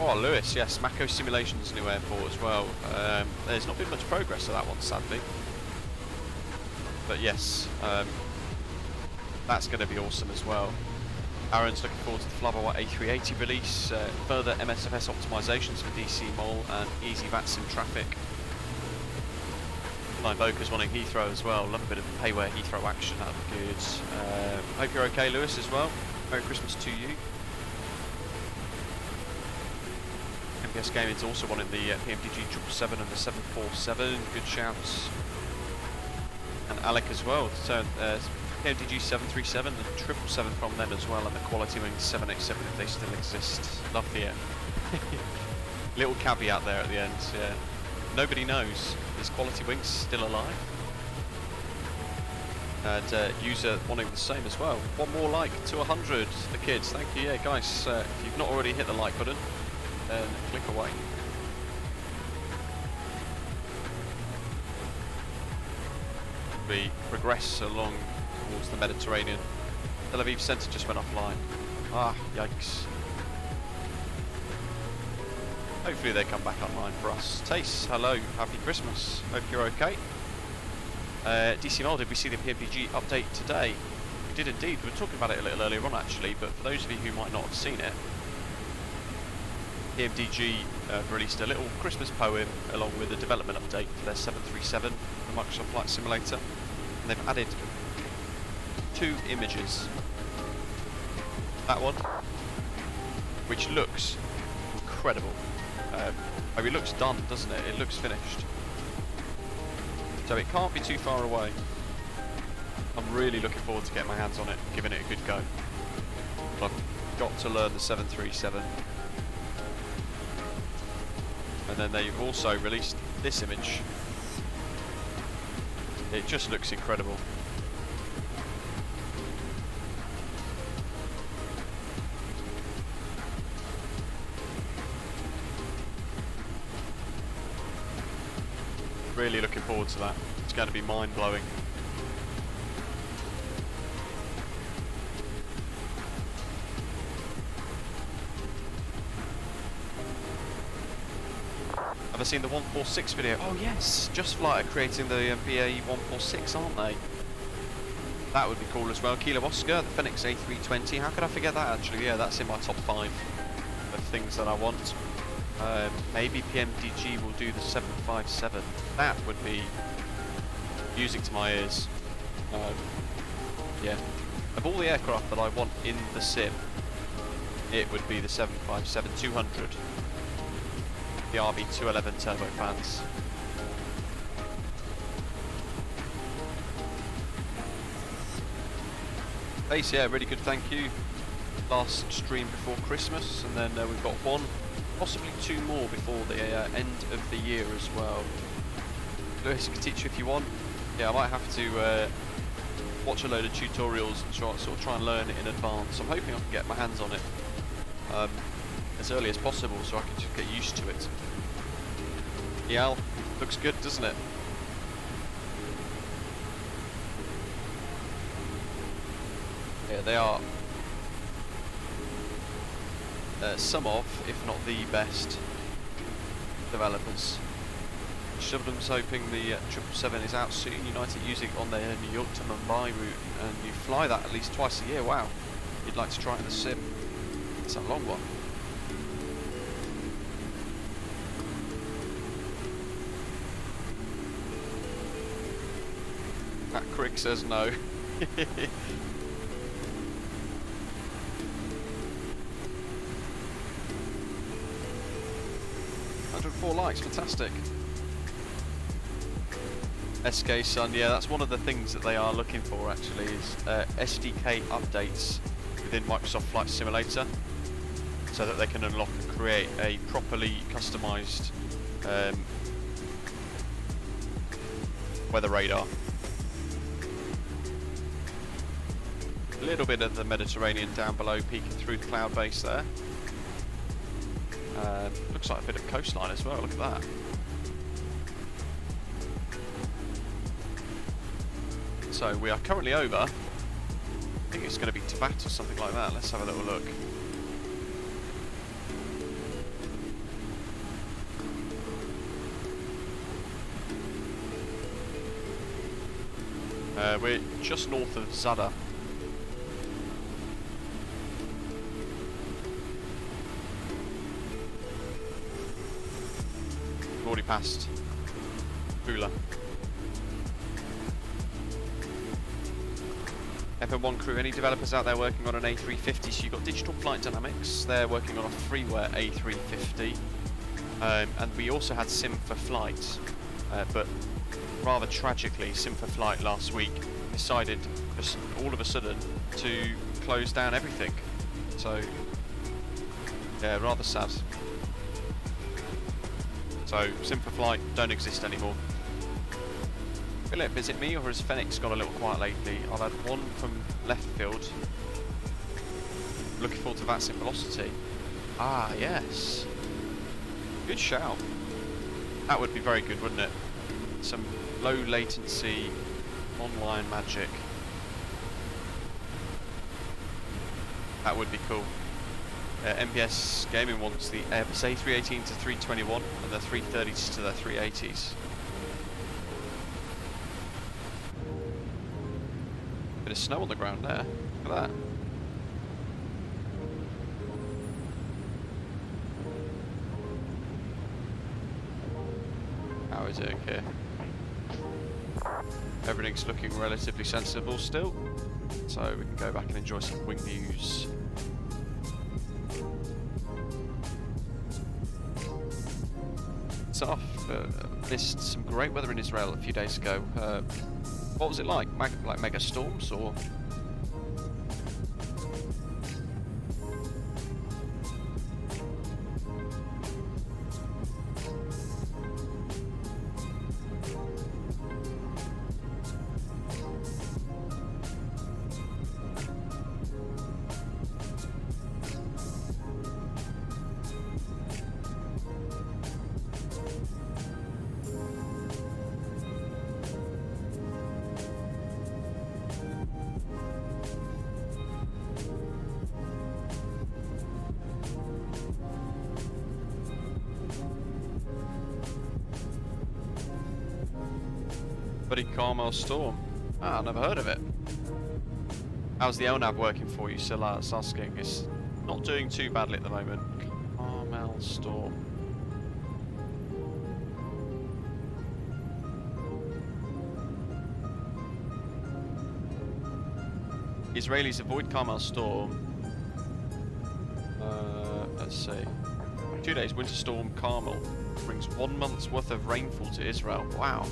Oh, Lewis, yes, Mako Simulations new airport as well. There's not been much progress on that one, sadly. But yes, that's going to be awesome as well. Aaron's looking forward to the Flyby A380 release, further MSFS optimisations for DC Mole and easy VATSIM traffic. Flying Boca's wanting Heathrow as well. Love a bit of payware Heathrow action, that'd be good. Hope you're okay, Lewis, as well. Merry Christmas to you. MPS Gaming's also wanting the PMDG 777 and the 747, good shouts. And Alec as well, so PMDG 737 and 777 from them as well, and the Quality Wings 787 if they still exist. Love the little caveat there at the end, yeah. Nobody knows, is Quality Wings still alive? And user wanting the same as well. One more like to 100, the kids, thank you. Yeah guys, if you've not already hit the like button, then click away. We progress along towards the Mediterranean. Tel Aviv Centre just went offline. Ah, yikes. Hopefully they come back online for us. Tace, hello, happy Christmas. Hope you're okay. DCML, did we see the PMDG update today? We did indeed. We were talking about it a little earlier on actually, but for those of you who might not have seen it, PMDG released a little Christmas poem along with a development update for their 737, the Microsoft Flight Simulator, and they've added 2 images. That one, which looks incredible. It looks done, doesn't it? It looks finished. So it can't be too far away. I'm really looking forward to getting my hands on it, giving it a good go. But I've got to learn the 737. And then they've also released this image. It just looks incredible. Really looking forward to that. It's going to be mind-blowing. Have I seen the 146 video? Oh yes, Just Flight are creating the BAE 146, aren't they? That would be cool as well. Kilo Oscar, the Phoenix A320. How could I forget that actually? Yeah, that's in my top 5 of things that I want. Maybe PMDG will do the 757. That would be music to my ears. Yeah. Of all the aircraft that I want in the sim, it would be the 757-200. The RB211 turbofans. Base, yeah, really good, thank you. Last stream before Christmas, and then we've got 1, possibly 2 more before the end of the year as well. Lewis can teach you if you want. Yeah, I might have to watch a load of tutorials and sort of try and learn it in advance. I'm hoping I can get my hands on it as early as possible so I can just get used to it. Yeah, looks good, doesn't it? Yeah, they are some of, if not the best, developers. Shubham's hoping the 777 is out soon. United use it on their New York to Mumbai route, and you fly that at least twice a year. Wow, you'd like to try it in the sim. It's a long one. Pat Crick says no. 104 likes, fantastic. SK Sun, yeah, that's one of the things that they are looking for actually, is SDK updates within Microsoft Flight Simulator, so that they can unlock and create a properly customised weather radar. A little bit of the Mediterranean down below, peeking through the cloud base there. Looks like a bit of coastline as well, look at that. So we are currently over, I think it's going to be Tabat or something like that. Let's have a little look. We're just north of Zadar. We've already passed Bula. FM1 crew, any developers out there working on an A350? So you've got Digital Flight Dynamics, they're working on a freeware A350. And we also had Sim for Flight, but rather tragically, Sim for Flight last week decided just all of a sudden to close down everything. So, yeah, rather sad. So, Sim for Flight don't exist anymore. Philip, is it me or has Phoenix gone a little quiet lately? I've had one from left field. Looking forward to VATSIM Velocity. Ah, yes. Good shout. That would be very good, wouldn't it? Some low latency online magic. That would be cool. MPS Gaming wants the Airbus A318 to 321 and the 330s to the 380s. Bit of snow on the ground there. Look at that. How is it here? Everything's looking relatively sensible still, so we can go back and enjoy some wing views. So I've missed some great weather in Israel a few days ago. What was it like? Like mega storms or? Carmel Storm. Ah, I've never heard of it. How's the LNAV working for you? Still asking. It's not doing too badly at the moment. Carmel Storm. Israelis avoid Carmel Storm. Let's see. 2 days winter storm Carmel brings 1 month's worth of rainfall to Israel. Wow.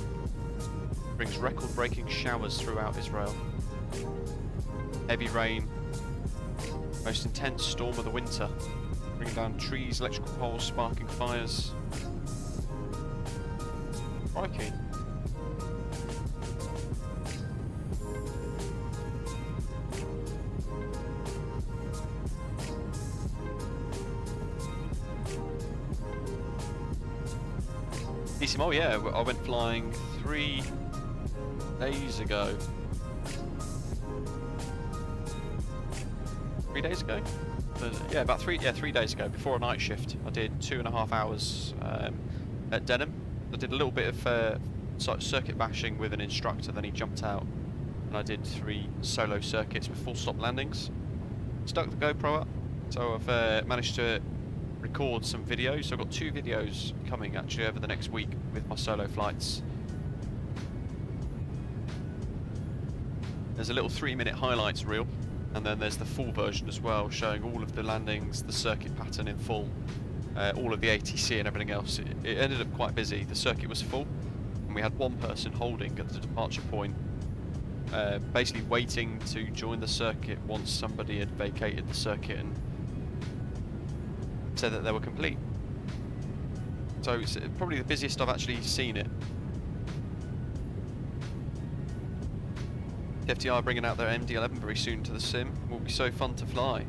Brings record-breaking showers throughout Israel. Heavy rain. Most intense storm of the winter. Bringing down trees, electrical poles, sparking fires. Crikey. FTSim, oh yeah, I went flying 3 days ago. 3 days ago? Yeah, about 3 days ago, before a night shift. I did 2.5 hours at Denham. I did a little bit of circuit bashing with an instructor, then he jumped out, and I did 3 solo circuits with full stop landings. Stuck the GoPro up, so I've managed to record some videos. So I've got 2 videos coming actually over the next week with my solo flights. There's a little 3-minute highlights reel, and then there's the full version as well, showing all of the landings, the circuit pattern in full, all of the ATC and everything else. It ended up quite busy. The circuit was full, and we had one person holding at the departure point, basically waiting to join the circuit once somebody had vacated the circuit and said that they were complete. So it's probably the busiest I've actually seen it. The FDI are bringing out their MD-11 very soon to the sim. Will be so fun to fly.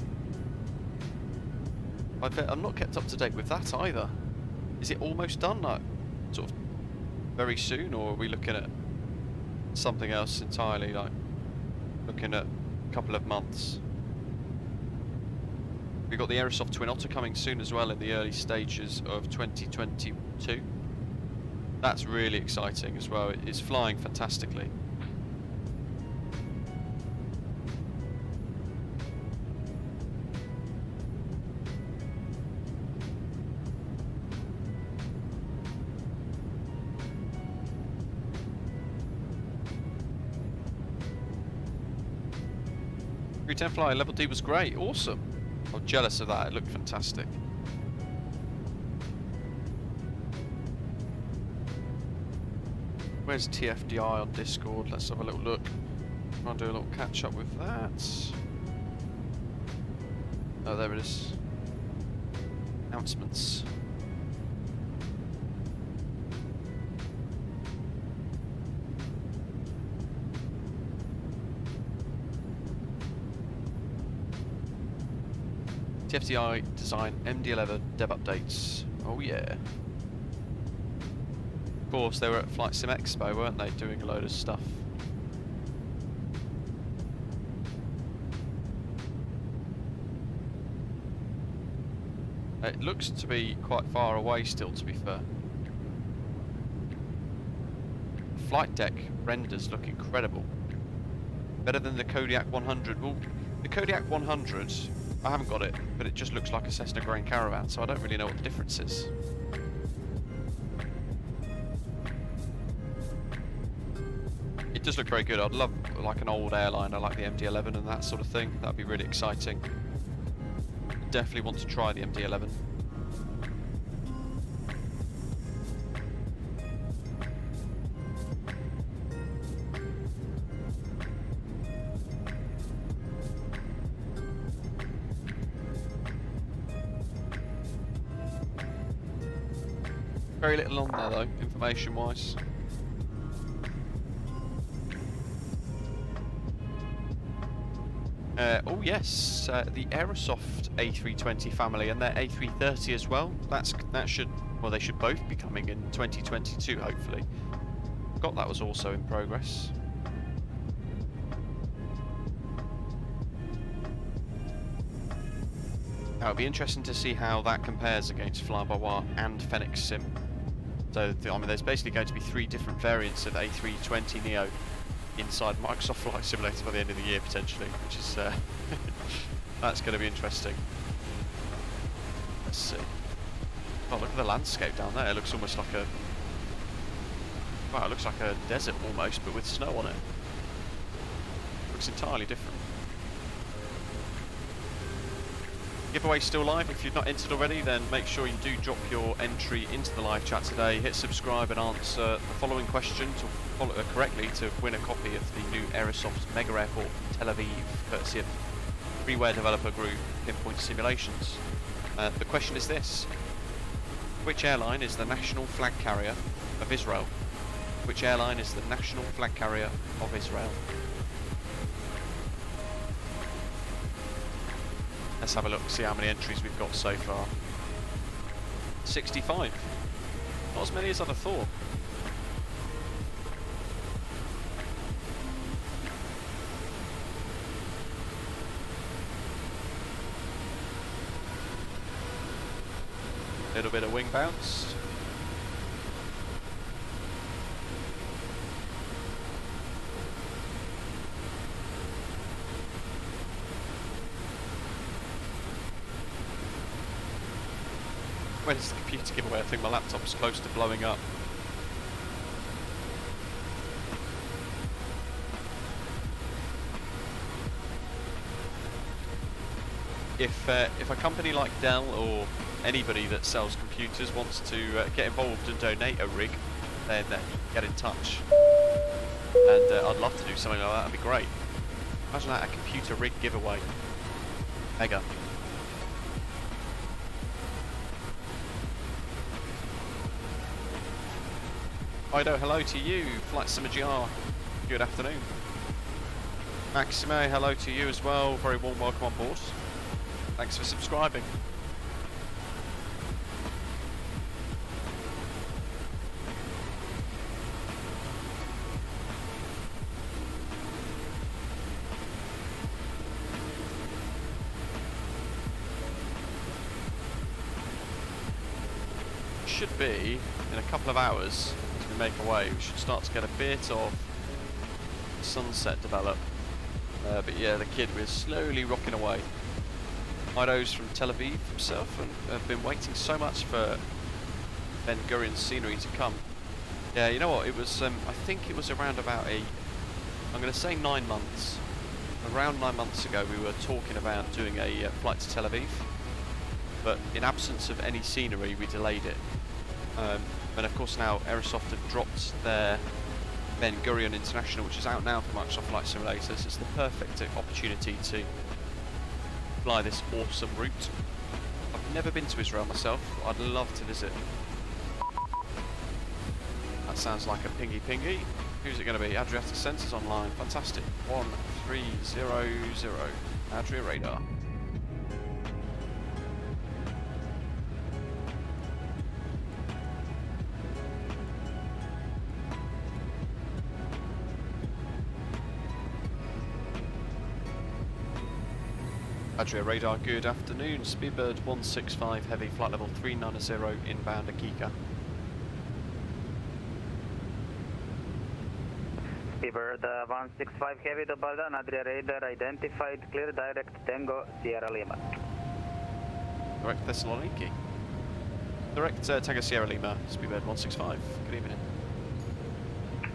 I'm not kept up to date with that either. Is it almost done, like sort of very soon, or are we looking at something else entirely, like looking at a couple of months? We've got the Aerosoft Twin Otter coming soon as well in the early stages of 2022. That's really exciting as well. It's flying fantastically. Crew 10 fly level D was great, awesome. I'm jealous of that, it looked fantastic. Where's TFDI on Discord? Let's have a little look. I'll do a little catch up with that. Oh, there it is. Announcements. TFDI design MD-11 dev updates. Oh yeah. Of course, they were at Flight Sim Expo, weren't they, doing a load of stuff. It looks to be quite far away still, to be fair. The flight deck renders look incredible. Better than the Kodiak 100. Well, the Kodiak 100, I haven't got it, but it just looks like a Cessna Grand Caravan, so I don't really know what the difference is. It does look very good. I'd love like an old airliner like the MD-11 and that sort of thing. That'd be really exciting. Definitely want to try the MD-11. Very little on there though, information-wise. Oh yes, the Aerosoft A320 family and their A330 as well. That should, well, they should both be coming in 2022 hopefully. Forgot that was also in progress. Now it'll be interesting to see how that compares against Fly-by-Wire and Fenix Sim. So I mean, there's basically going to be 3 different variants of A320 Neo inside Microsoft Flight Simulator by the end of the year potentially, which is that's going to be interesting. Let's see. Oh, look at the landscape down there. It looks almost like a, wow, it looks like a desert almost, but with snow on it. Looks entirely different. Giveaway still live. If you've not entered already, then make sure you do drop your entry into the live chat today. Hit subscribe and answer the following question to follow correctly to win a copy of the new Aerosoft Mega Airport Tel Aviv, courtesy of freeware developer group Pinpoint Simulations. The question is this: which airline is the national flag carrier of Israel? Which airline is the national flag carrier of Israel? Let's have a look, see how many entries we've got so far. 65. Not as many as I'd have thought. Little bit of wing bounce. When is the computer giveaway? I think my laptop's close to blowing up. If a company like Dell or anybody that sells computers wants to get involved and donate a rig, then get in touch. And I'd love to do something like that. That'd be great. Imagine that, a computer rig giveaway. BEGAR. Ido, hello to you. Flight Simmer GR, good afternoon. Maxime, hello to you as well. Very warm welcome on board. Thanks for subscribing. Should be in a couple of hours as we make our way. We should start to get a bit of sunset develop. But yeah, the kid was slowly rocking away. Ido's from Tel Aviv himself, and have been waiting so much for Ben Gurion's scenery to come. Yeah, you know what? It was. I think it was around about I'm going to say 9 months. Around 9 months ago, we were talking about doing a flight to Tel Aviv, but in absence of any scenery, we delayed it. And of course now Aerosoft have dropped their Ben Gurion International, which is out now for Microsoft Flight Simulators. It's the perfect opportunity to fly this awesome route. I've never been to Israel myself, but I'd love to visit. That sounds like a pingy. Who's it going to be? Adriatic sensors online. Fantastic. 1300. Adria radar. Adria radar, good afternoon. Speedbird 165 heavy, flight level 390 inbound AKIKA. Speedbird 165 heavy to Baldan, Adria radar identified, clear direct Tango Sierra Lima. Direct Thessaloniki. Direct Tango Sierra Lima, Speedbird 165. Good evening.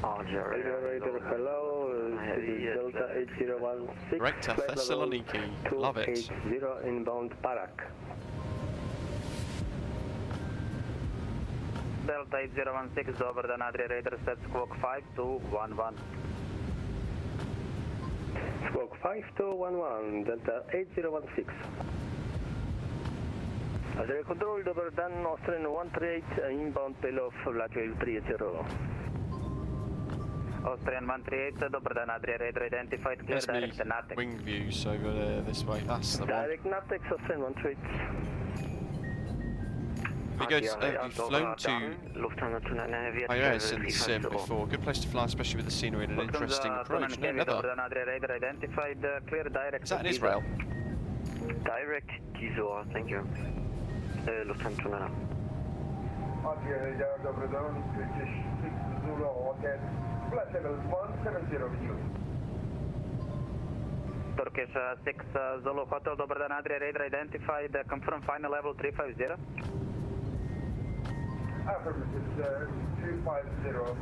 Adria radar, hello. Delta 8016. Direct to Thessaloniki. Love it. 280 inbound Barak. Delta 8016 over the Adria radar set squawk 5211. Squawk 5211, Delta 8016. Adria control over Dan Austrian 138 inbound tail-off Latitude 30. Austrian 138, Dobrodan Adria radar identified, clear direct to Natex. Wing view, so go this way, that's the direct one. Direct Natex, Austrian 138. Have you flown to in the sim before? Good place to fly, especially with the scenery and an interesting approach. No, never. Is that in Israel? Direct Gizor, thank you. Lufthansa. Adria radar, Dobrodan, British 6 Zulu Hotel. Flight level 170 view. Turkish 6 Zulu Hotel, Dobrodan Adria radar identified, confirm final level 350. Affirmative, 350.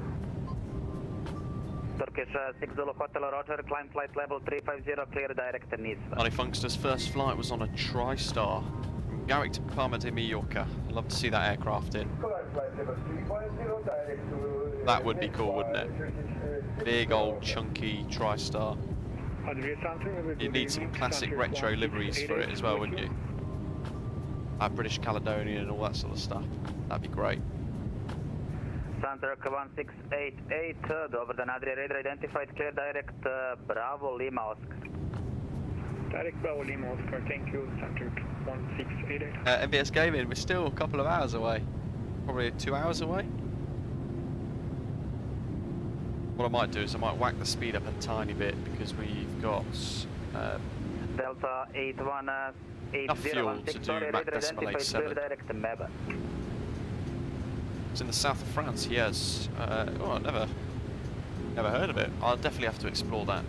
Turkish 6 Zulu Hotel, roger, climb flight level 350, clear direct to Nice. Ali Funkster's first flight was on a TriStar from Garrick to Palma de Mallorca. I'd love to see that aircraft in. That would be cool, wouldn't it? Big old chunky TriStar. You'd need some classic retro liveries for it as well, wouldn't you? British Caledonian and all that sort of stuff. That'd be great. Santurk 1688, over the Adria radar identified, clear direct Bravo Lima Oscar. Direct Bravo Lima Oscar, thank you, Santurk 1688. MBS Gaming, we're still a couple of hours away. Probably 2 hours away. What I might do is I might whack the speed up a tiny bit because we've got Delta 8180 enough fuel to do Mach decimal 87. direct MAVAR. It's in the south of France, yes. Oh, never heard of it. I'll definitely have to explore that.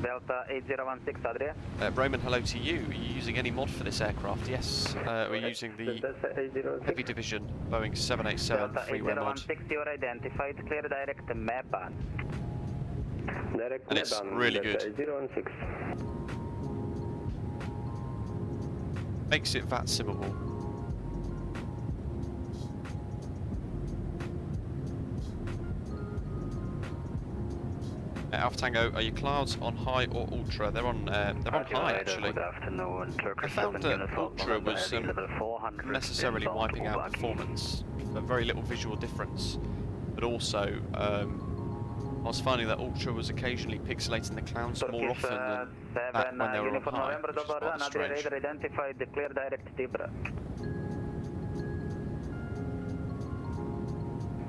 Delta 8016, Adria. Roman, hello to you. Are you using any mod for this aircraft? Yes, we're using the Heavy Division Boeing 787 freeware mod. 8016, you're identified, clear direct MAVAR. And it's really good. Makes it VATSIMable. Alpha Tango, are your clouds on high or ultra? They're on high actually. Good afternoon, I found that ultra was necessarily wiping out performance for very little visual difference, but also I was finding that ultra was occasionally pixelating the clouds more often than that when they were on high, which is quite strange. Identified, clear direct Tibra.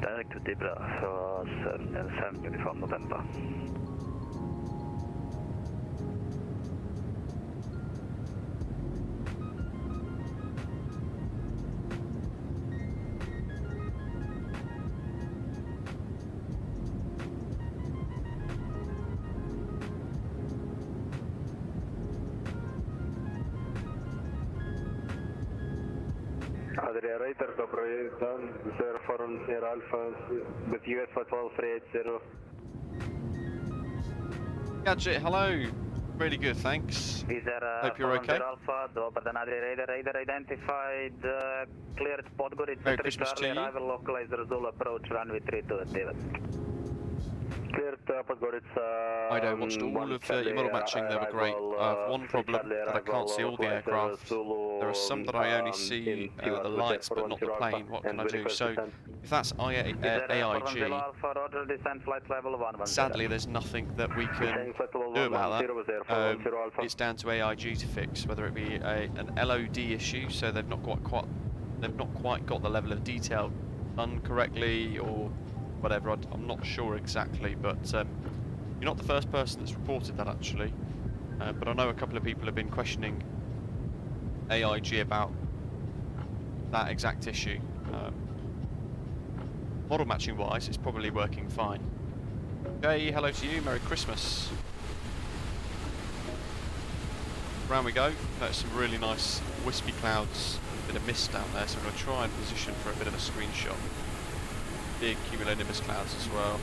Direct to Tibra for 7 Uniform November. Adria Raider, Cobra down, 04 near Alpha, with US 12380. Gadget, hello. Really good, thanks. Hope you're okay. Alpha, Raider identified, cleared Podgorica, Merry Christmas to you. arrival, localizer, Zulu approach, runway 32 David. Cleared Podgorica. I watched all of your model matching, they were great. I have one problem, that I can't see all the aircraft. There are some that I only see the lights but not the plane. What can I do? So, if that's AIG, sadly there's nothing that we can do about that. It's down to AIG to fix, whether it be an LOD issue, so they've not quite got the level of detail done correctly, or whatever. I'm not sure exactly, but you're not the first person that's reported that actually. But I know a couple of people have been questioning AIG about that exact issue. Model matching wise, it's probably working fine. Okay, hello to you, Merry Christmas. Round we go. There's some really nice wispy clouds, a bit of mist down there, so I'm going to try and position for a bit of a screenshot. Big cumulonimbus clouds as well.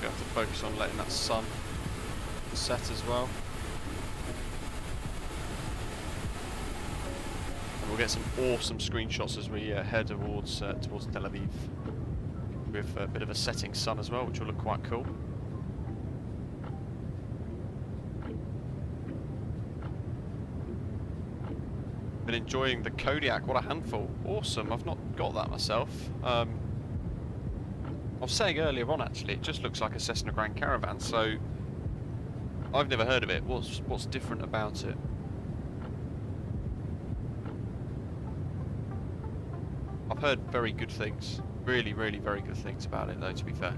We have to focus on letting that sun set as well. We'll get some awesome screenshots as we head towards Tel Aviv, with a bit of a setting sun as well, which will look quite cool. Been enjoying the Kodiak, what a handful. Awesome, I've not got that myself. I was saying earlier on actually, it just looks like a Cessna Grand Caravan, so I've never heard of it. What's different about it? I've heard very good things, really very good things about it though, to be fair.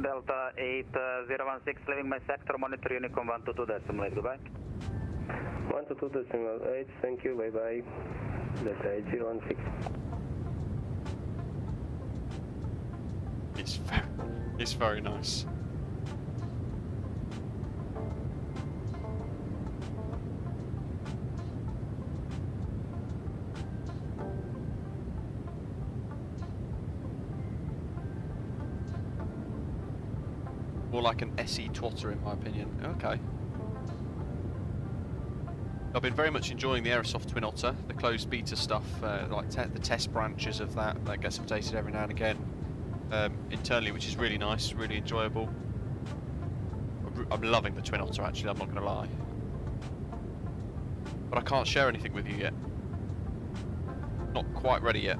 Delta 8016, leaving my sector, monitor Unicorn 122 decimal 8, goodbye. 122 decimal 8, thank you, bye bye. Delta 8016. It's very nice. More like an SE Twotter in my opinion. Okay. I've been very much enjoying the Aerosoft Twin Otter, the closed beta stuff, like the test branches of that gets updated every now and again internally, which is really nice, really enjoyable. I'm loving the Twin Otter actually, I'm not going to lie. But I can't share anything with you yet. Not quite ready yet.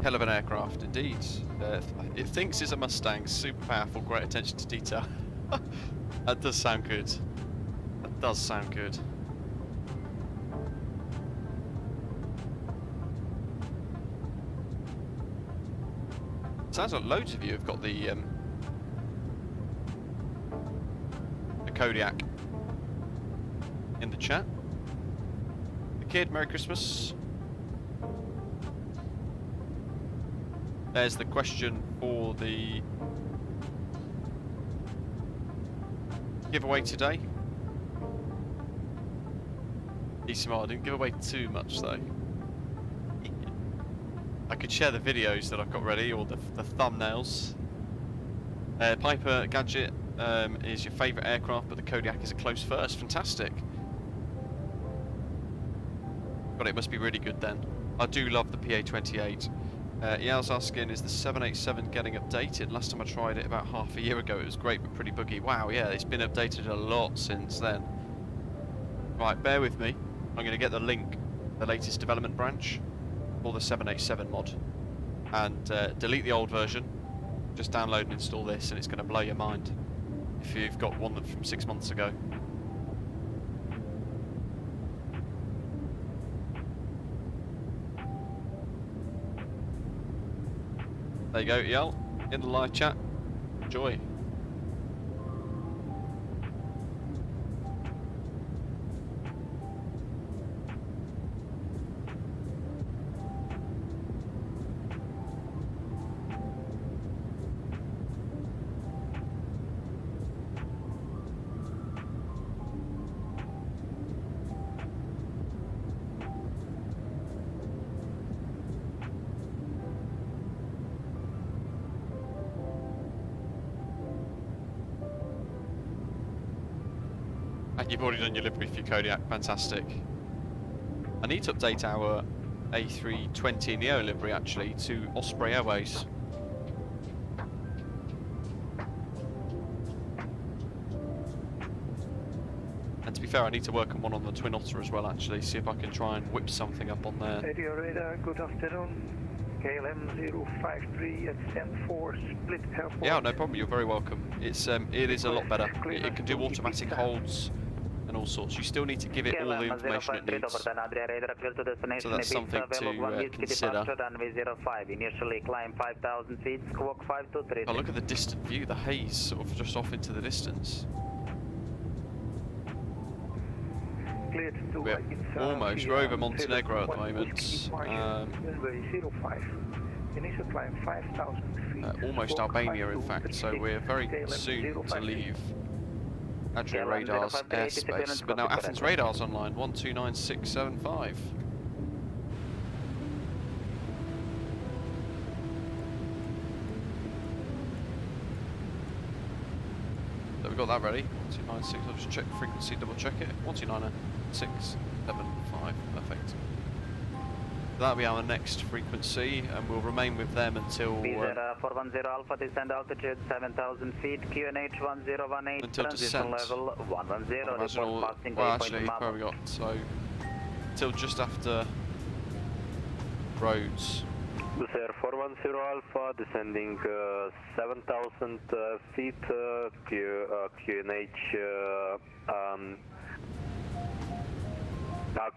Hell of an aircraft indeed. It thinks it's a Mustang, super powerful, great attention to detail. That does sound good. That does sound good. Sounds like loads of you have got the Kodiak in the chat. The kid, Merry Christmas. There's the question for the giveaway today. I didn't give away too much though. I could share the videos that I've got ready, or the thumbnails. Piper Gadget is your favourite aircraft, but the Kodiak is a close first. Fantastic. But it must be really good then. I do love the PA-28. Yao's asking, is the 787 getting updated? Last time I tried it about half a year ago, it was great but pretty buggy. Wow, yeah, it's been updated a lot since then. Right, bear with me. I'm going to get the link, the latest development branch for the 787 mod, and delete the old version. Just download and install this, and it's going to blow your mind if you've got one from 6 months ago. There you go, Yal, in the live chat. Enjoy. You've already done your livery for your Kodiak, fantastic. I need to update our A320 Neo livery actually to Osprey Airways. And to be fair, I need to work on one on the Twin Otter as well actually, see if I can try and whip something up on there. Radio radar, good afternoon. KLM 053 at Stanford Split Airport. Yeah, no problem, you're very welcome. It is a lot better. It can do automatic holds and all sorts. You still need to give it all the information it needs. So that's something to consider. Initially climb 5,000 feet, squawk 523. Oh, look at the distant view, the haze sort of just off into the distance. We're almost, we're over Montenegro at the moment. Almost Albania in fact, so we're very soon to leave Adria Radar's airspace. But now Athens Radar's online, 129675. So we've got that ready, 1296, I'll just check the frequency, double check it, 129675, perfect. That'll be our next frequency, and we'll remain with them until 410 Alpha, descend altitude 7,000 feet, QNH 1018, until transition descent. level 110, report passing well, waypoint actually, where have we got? So, until just after Rhodes. Sir, 410 Alpha, descending 7,000 feet, QNH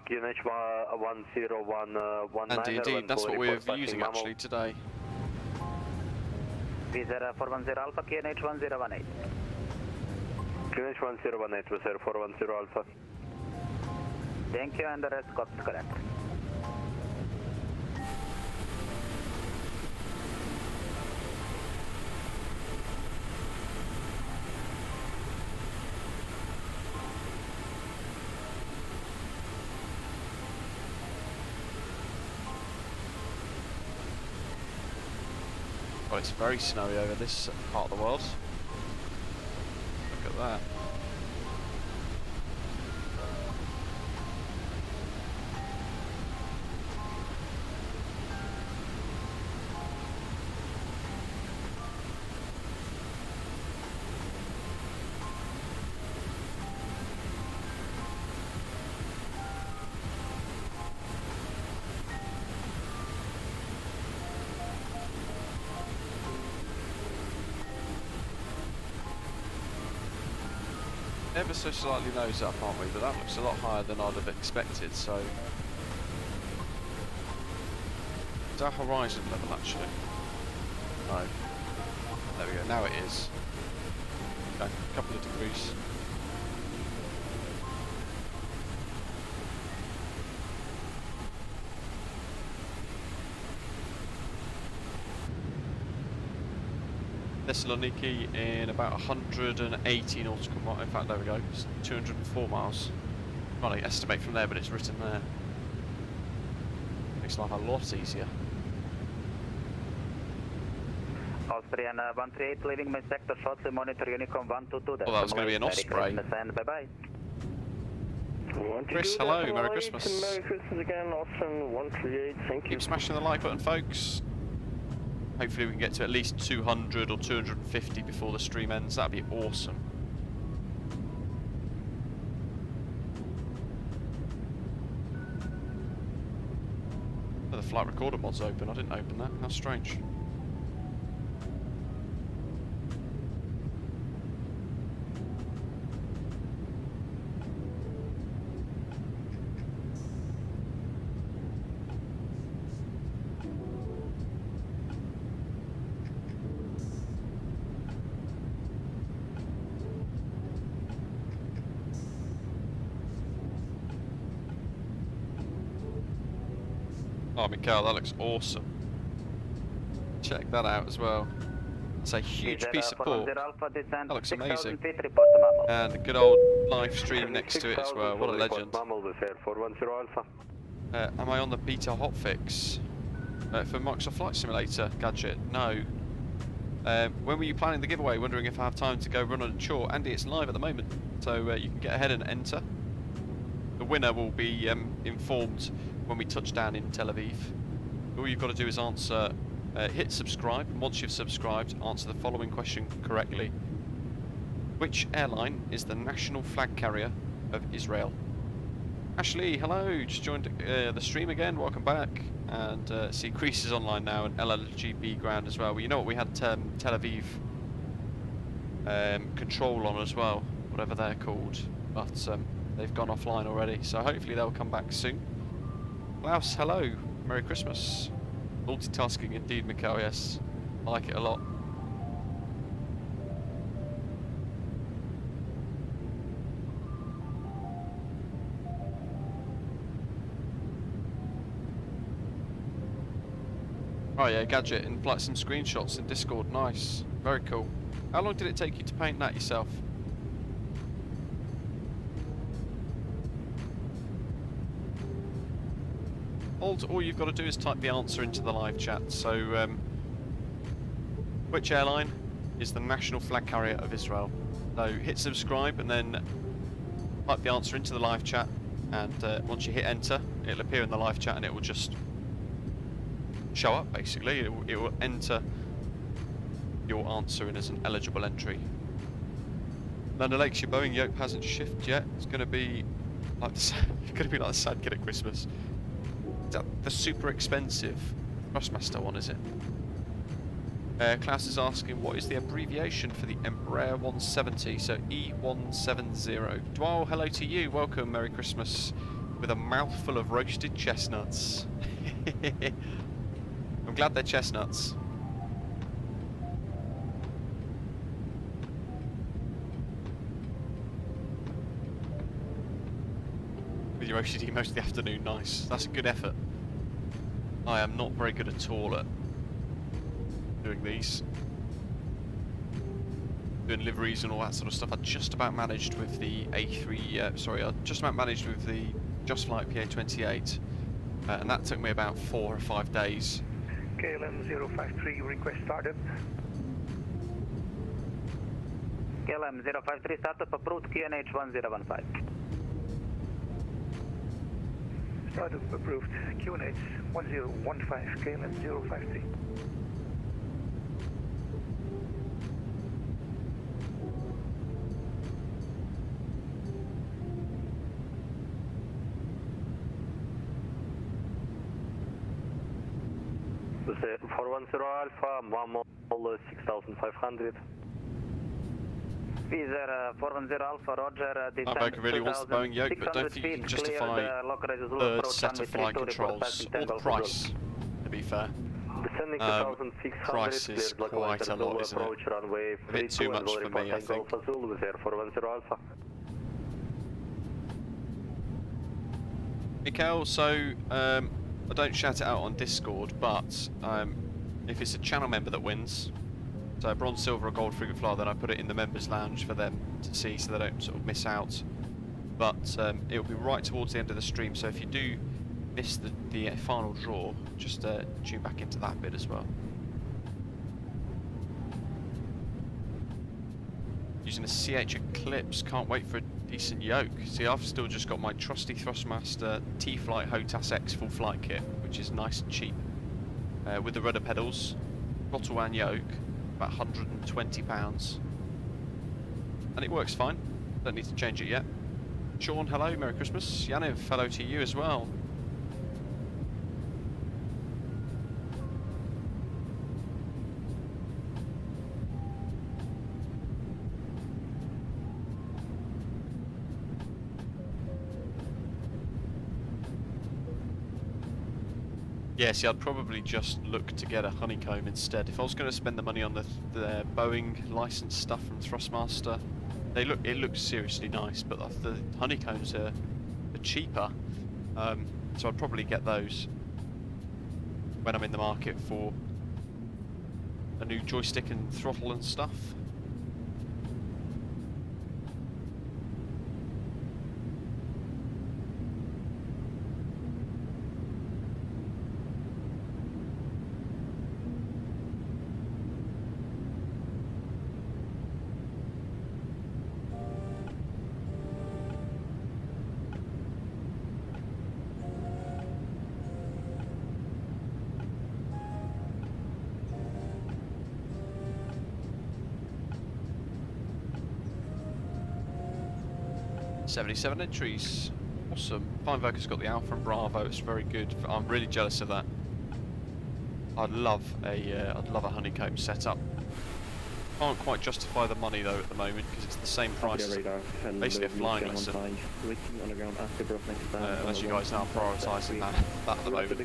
QNH 10119. And indeed, that's what we're using actually today. Visa 410 Alpha, QNH 1018. QNH 1018, sir, 410 Alpha. Thank you, and the rest got correct. Well, it's very snowy over this part of the world. Look at that. Ever so slightly nose up, aren't we? But that looks a lot higher than I'd have expected, so... Is our horizon level, actually? No. There we go, now it is. Okay, a couple of degrees. Thessaloniki in about 180 nautical miles. In fact, there we go. It's 204 miles. Well, I estimate from there, but it's written there. Makes life a lot easier. Austrian 138 leaving my sector shortly, monitor Unicom 122. Well, that was going to be an Osprey. Bye bye. Chris, hello, Merry Christmas. Merry Christmas again, Austin 138, thank you. Keep smashing the like button, folks. Hopefully we can get to at least 200 or 250 before the stream ends. That'd be awesome. Oh, the flight recorder mod's open. I didn't open that. How strange. Oh, Mikhail, that looks awesome. Check that out as well. It's a huge piece of port. That looks amazing. And a good old live stream next to it as well. What a legend. Am I on the beta hotfix for Microsoft Flight Simulator gadget? No. When were you planning the giveaway? Wondering if I have time to go run on a chore. Andy, it's live at the moment, so you can get ahead and enter. The winner will be informed when we touch down in Tel Aviv. All you've got to do is answer, hit subscribe, and once you've subscribed, answer the following question correctly. Which airline is the national flag carrier of Israel? Ashley, hello, just joined the stream again, welcome back. And see, Greece is online now, and LLBG ground as well. Well, you know what, we had Tel Aviv control on as well, whatever they're called, but they've gone offline already, so hopefully they'll come back soon. Klaus, hello. Merry Christmas. Multitasking indeed, Mikhail, yes. I like it a lot. Oh yeah, Gadget, and like some screenshots in Discord, nice. Very cool. How long did it take you to paint that yourself? All you've got to do is type the answer into the live chat. So, which airline is the national flag carrier of Israel? So hit subscribe and then type the answer into the live chat, and once you hit enter, it'll appear in the live chat and it will just show up basically. It will enter your answer in as an eligible entry. London Lakes, your Boeing yoke hasn't shifted yet. It's going to be like the sad kid at Christmas. Is that the super expensive Thrustmaster one, is it? Klaus is asking, what is the abbreviation for the Embraer 170? So E170. Dwal, hello to you. Welcome, Merry Christmas. With a mouthful of roasted chestnuts. I'm glad they're chestnuts. With your OCD most of the afternoon, nice. That's a good effort. I am not very good at all at doing these. Doing liveries and all that sort of stuff. I just about managed with the I just about managed with the Just Flight PA28. And that took me about 4 or 5 days. KLM 053, request startup. KLM 053 startup approved, QNH 1015. Startup approved, QNH 1015, KLM 053. This is 410 Alpha, Mammal 6500. Caesar 410 Alpha, Roger. Boeing really wants the Boeing yoke, but don't think you can justify third set of flight controls, or the price, to be fair. Descending Price is quite a lot, isn't it? A bit too much for me, I think. Mikhail, so I don't shout it out on Discord, but if it's a channel member that wins, so bronze, silver or gold frigate flyer, then I put it in the members lounge for them to see so they don't sort of miss out. But it'll be right towards the end of the stream, so if you do miss the final draw, just tune back into that bit as well. Using a CH Eclipse, can't wait for a decent yoke. See, I've still just got my trusty Thrustmaster T-Flight HOTAS X full flight kit, which is nice and cheap. With the rudder pedals, throttle and yoke, about £120. And it works fine, don't need to change it yet. Sean, hello, Merry Christmas. Yaniv, hello to you as well. Yeah, see, I'd probably just look to get a honeycomb instead. If I was going to spend the money on the Boeing licensed stuff from Thrustmaster, it looks seriously nice, but the honeycombs are cheaper, so I'd probably get those when I'm in the market for a new joystick and throttle and stuff. .77 entries, awesome. Pinpoint's got the Alpha and Bravo. It's very good. I'm really jealous of that. I'd love a honeycomb setup. Can't quite justify the money though at the moment because it's the same price as basically a flying lesson. As you guys know, I'm prioritising that at the moment.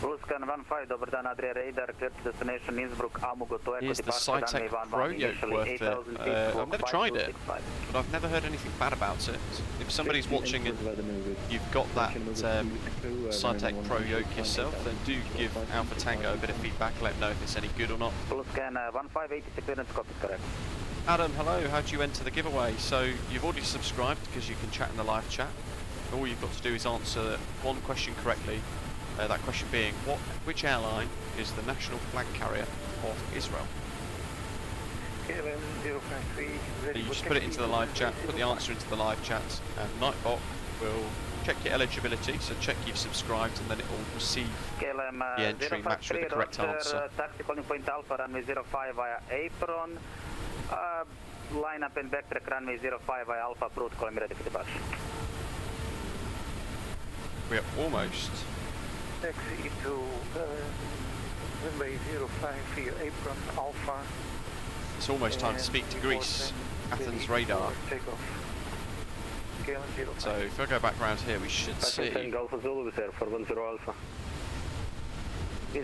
Ruskan 15, dobar dan, Adria Radar, clear to destination Innsbruck, Amugoto, Is the Cytec Pro yoke worth it? I've never tried it, but I've never heard anything bad about it. If somebody's watching and you've got that Cytec Pro yoke yourself, then do give Alpha Tango a bit of feedback, let them know if it's any good or not. Ruskan 1580, clearance copy, correct. Adam, hello, how do you enter the giveaway? So you've already subscribed because you can chat in the live chat. All you've got to do is answer one question correctly. That question being, which airline is the national flag carrier of Israel? KLM 053. You just put it into the live chat, put the answer into the live chat, and Nightbot will check your eligibility, so check you've subscribed, and then it will receive the entry matched with the correct answer. Taxi calling point Alpha, runway 05 via apron. Line up and backtrack runway 05 via Alpha, approved, calling ready for departure. We are almost. Taxi to runway 05 via apron Alpha. It's almost time to speak to Greece. Athens radar. So if I go back round here, we should see. Is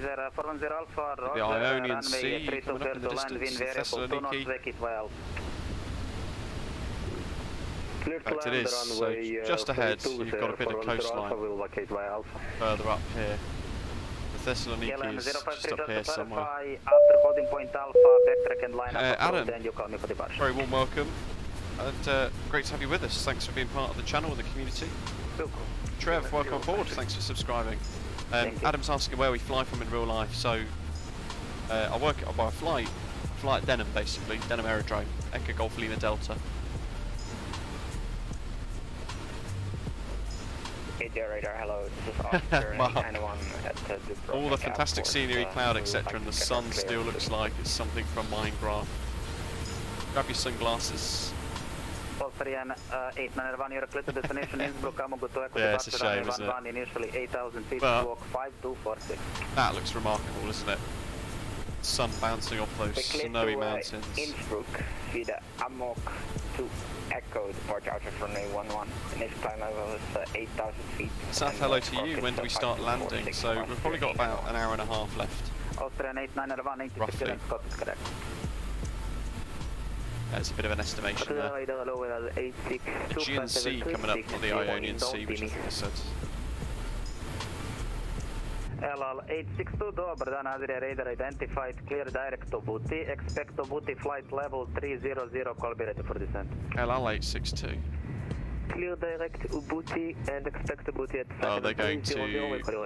there 410 Alpha, the Ionian Sea coming up in the distance, Thessaloniki. In fact it is, so just ahead you've got a bit of coastline further up here. The Thessaloniki is just up here somewhere. Adam, very warm welcome, and great to have you with us. Thanks for being part of the channel and the community. Trev, welcome aboard. Thanks for subscribing. Adam's asking where we fly from in real life. So I fly at Denham basically, Denham Aerodrome, Echo Golf Lima Delta. Radar, hello, this is Oscar and anyone at the all the fantastic scenery, cloud, etc., and the sun still looks like it's something from Minecraft. Grab your sunglasses. Austrian 891, your clear to destination Innsbruck, yeah, it's a shame, isn't it? Initially 8,000 feet, but walk 5246. That looks remarkable, isn't it? Sun bouncing off those snowy mountains. Innsbruck, wieder Amok to Echo, departure out of runway 11. Initial climb level is 8,000 feet. Saf, hello to you. When do we start landing? So we've probably got about an hour and a half left. Austrian 891, roughly. Scott is correct. That's a bit of an estimation there. Aegean Sea coming up, not the Ionian Sea, which I think I said. LL 862, dobro dan, Adria radar identified, clear direct to Booty, expect to Booty flight level 300, call be ready for descent. LL 862. Clear direct to Booty and expect to Booty at oh, they're going to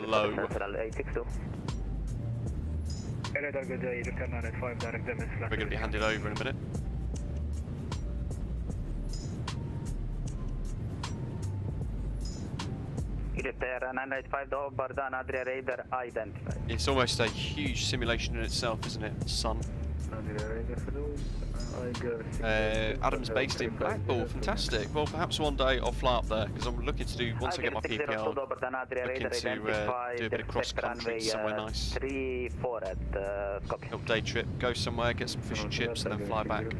low. LL 862. We're going to be handed over in a minute. It's almost a huge simulation in itself, isn't it? Sun. Adam's based in Blackpool, fantastic. Well, perhaps one day I'll fly up there because I'm looking to do, once I get my PPL, looking to do a bit of cross country somewhere nice. Day trip, go somewhere, get some fish and chips, and then fly back.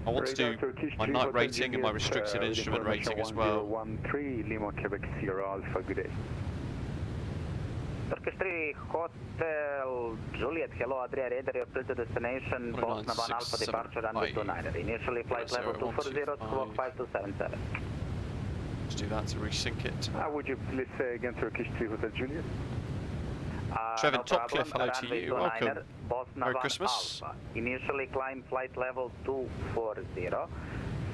I want to do my night rating and my restricted instrument rating as well. 13 Lima Quebec Sierra Alpha, good day. Turkish 3 Hotel Juliet, hello Adria radar, your clear to destination, Boston 1 Alpha departure runway 29. Initially flight level 240, squawk 5277. Let's do that to resync it. Would you please say again Turkish 3 Hotel Juliet? Trevin Topcliffe, hello to you, welcome. Merry Christmas. Alpha. Initially climb flight level 240,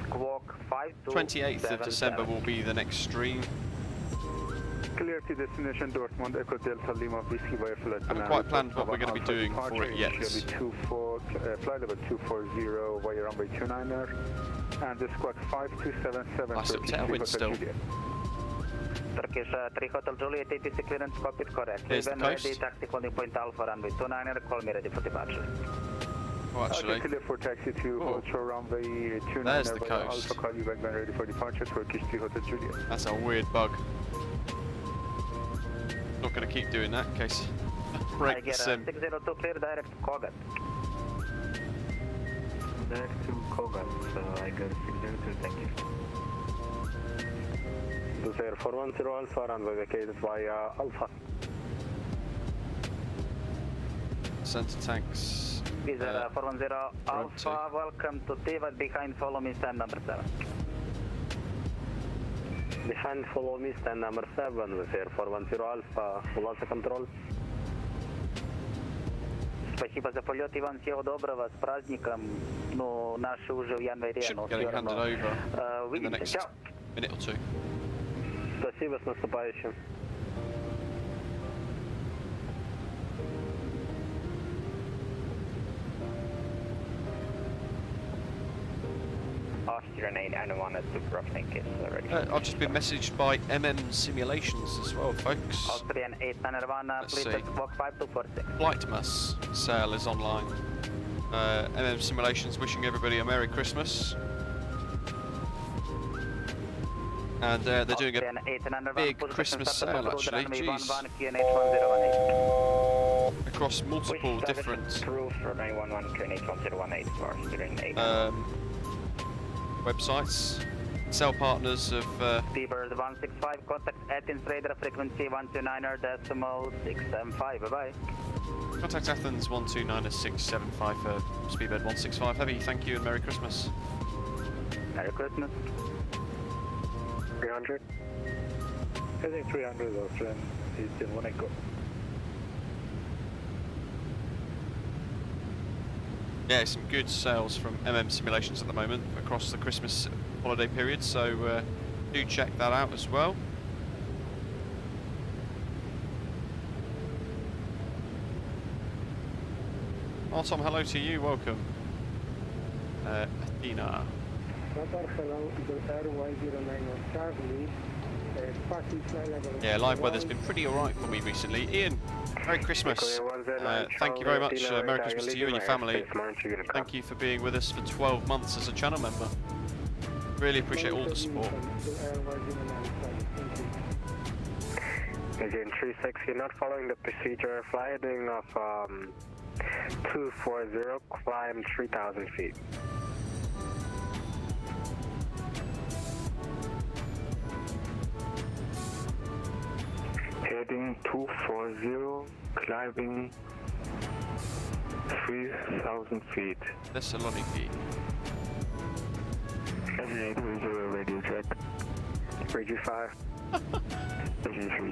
squawk 28th of December will be the next stream. Clear to destination Dortmund, Echo Delta Lima, Whiskey via flight. I haven't quite planned what we're going to be doing for it yet. Flight level 240 via runway 29er, and the squawk 5277. Nice little tailwind still. Turkish 3 Hotel Juliet, ATC clearance, cockpit correct. Here's the coast. Ready, tactical new point Alpha, runway 29er, call me ready for departure. Oh, actually. Clear for taxi to Hotel runway 29er. There's the coast. Alpha, call you back when ready for departure, Turkish 3 Hotel Juliet. That's a weird bug. Not going to keep doing that in case I break the sim. 602 clear direct to Kogat. Direct to Kogat, I got 602, thank you. This Air 410 Alpha, runway vacated via Alpha. Center tanks. Wizz Air 410 Alpha, welcome to Tivat, behind follow me, stand number 7. Behind follow me, stand number 7, with Air 410 Alpha, Ulasa control. Спасибо за полет, Иван, всего доброго, с праздником, ну, наши уже в январе, но getting handed over in the next minute or two. Спасибо, с наступающим. Austrian 891 at Dubrovnik is ready. I've just been messaged by Simulations as well, folks. Austrian 891, please squawk 5246. Flightmas sale is online. Simulations wishing everybody a Merry Christmas. And they're doing a big Christmas sale actually, jeez. Across multiple different websites. Cell partners of Speedbird 165, contact Athens radar frequency 129er decimal 675, bye bye. Contact Athens 129er 675 for Speedbird 165 Heavy, thank you and Merry Christmas. Merry Christmas. 300. Heading 300 Austrian, Eastern 1 Echo. Yeah, some good sales from Simulations at the moment across the Christmas holiday period, so do check that out as well. Oh, Tom, hello to you, welcome. Athena. Yeah, live weather's been pretty alright for me recently. Ian, Merry Christmas. Thank you very much. Merry Christmas to you and your family. Thank you for being with us for 12 months as a channel member. Really appreciate all the support. Again, 36, you're not following the procedure. Fly heading of 240, climb 3,000 feet. Heading 240, climbing 3,000 feet. Thessaloniki. Radio check. Radio 5.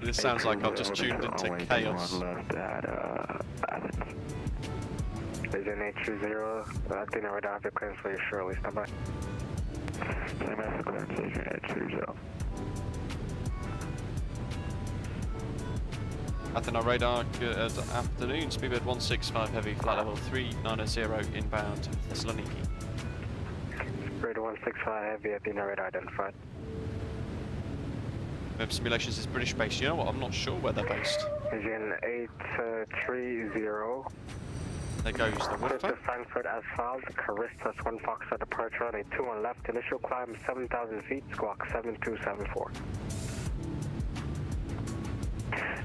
This sounds like I've just tuned into chaos. There's an 820, I think I would have the clearance for you shortly, stand by. Same as the clearance station 820. Athena radar, good afternoon. Speedbird 165 heavy, flight level 390 inbound Thessaloniki. Radar 165 heavy, Athena radar identified. Simulations is British based. You know what? I'm not sure where they're based. Again, 830. There goes the water. Frankfurt asphalt, Caristas 1 Foxtrot departure on a 21 left. Initial climb 7,000 feet, squawk 7274.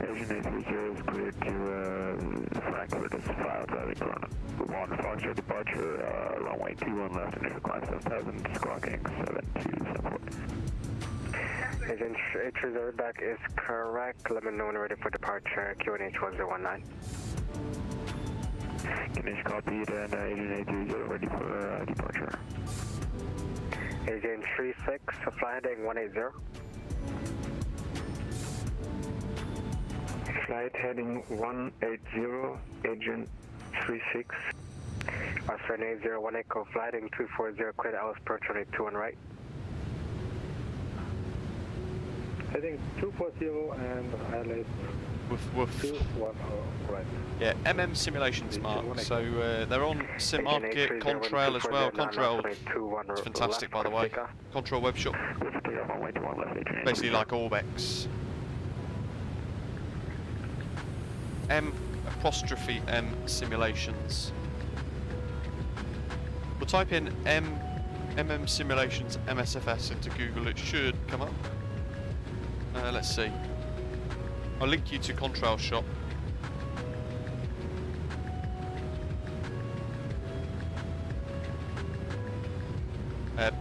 Asian 830 is cleared to Frankfurt asphalt, I think on 1 Foxtrot departure, runway 21 left, initial climb 7,000, squawking 7274. Agent 830 back is correct. Let me know when you're ready for departure. QNH 1019. Finish copied and Agent 830 ready for departure. Agent 36, fly heading 180. Flight heading 180, Agent 36. Australian 801 Echo, flight heading 240, clear to Alice approach on a 21 right. Heading 240 and ILS. Woof woof. 210 right. Yeah, Simulations, Mark. So they're on SimArkit, Contrail as well. Contrail, it's fantastic by the way. Contrail web shop. Basically like Orbex. M' Simulations. We'll type in Simulations MSFS into Google, it should come up. Let's see. I'll link you to Contrail Shop.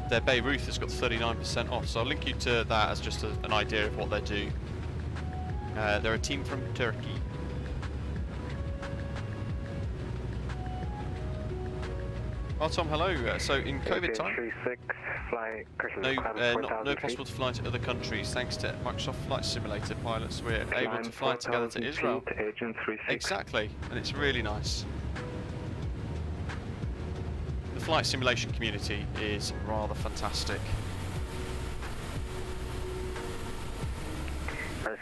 Their Beirut has got 39% off, so I'll link you to that as just an idea of what they do. They're a team from Turkey. Oh, Tom, hello. So in COVID time, no possible to fly to other countries. Thanks to Microsoft Flight Simulator pilots, we're able to fly together to Israel. Exactly, and it's really nice. The flight simulation community is rather fantastic.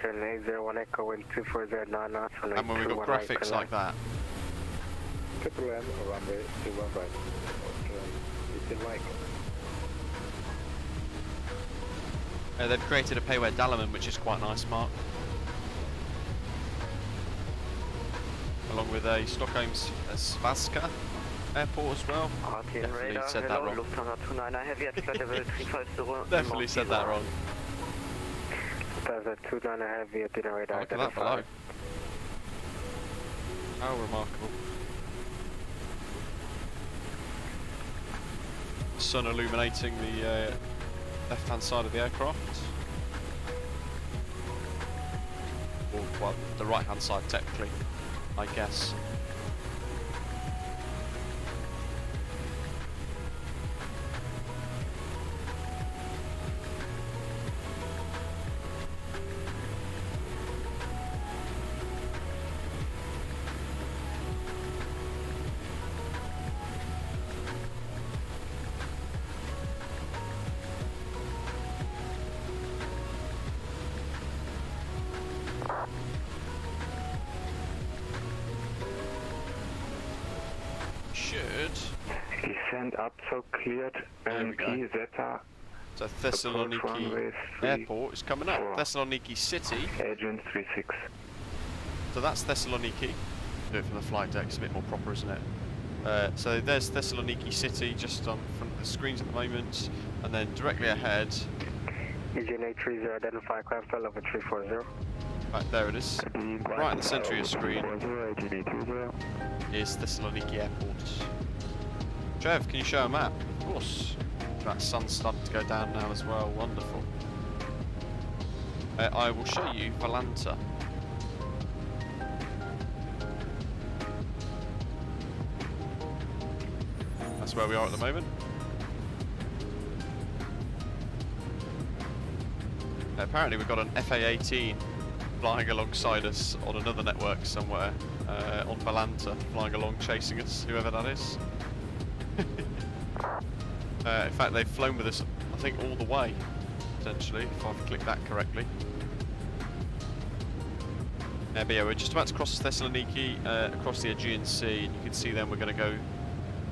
And when we've got graphics like that. Triple M, runway 21 right. It's in Michael. They've created a payware Dalaman, which is quite nice, Mark. Along with a Stockholm's Svaska airport as well. Definitely said that wrong. Definitely said that wrong. Look at that below. How remarkable. Sun illuminating the left-hand side of the aircraft. Or, well, the right-hand side technically, I guess. up, so cleared. LLBG, Zeta. So Thessaloniki Airport is coming up. Thessaloniki City. Agent 36. So that's Thessaloniki. Do it from the flight deck, it's a bit more proper, isn't it? So there's Thessaloniki City just on front of the screens at the moment, and then directly ahead. Agent 830, identify craft level 340. Right, there it is. Right in the centre of your screen is Thessaloniki Airport. Trev, can you show a map? Of course. That sun's starting to go down now as well. Wonderful. I will show you Valanta. That's where we are at the moment. Apparently we've got an FA-18 flying alongside us on another network somewhere, on Valanta, flying along chasing us, whoever that is. In fact, they've flown with us, I think, all the way, potentially, if I've clicked that correctly. But yeah, we're just about to cross Thessaloniki, across the Aegean Sea, and you can see then we're going to go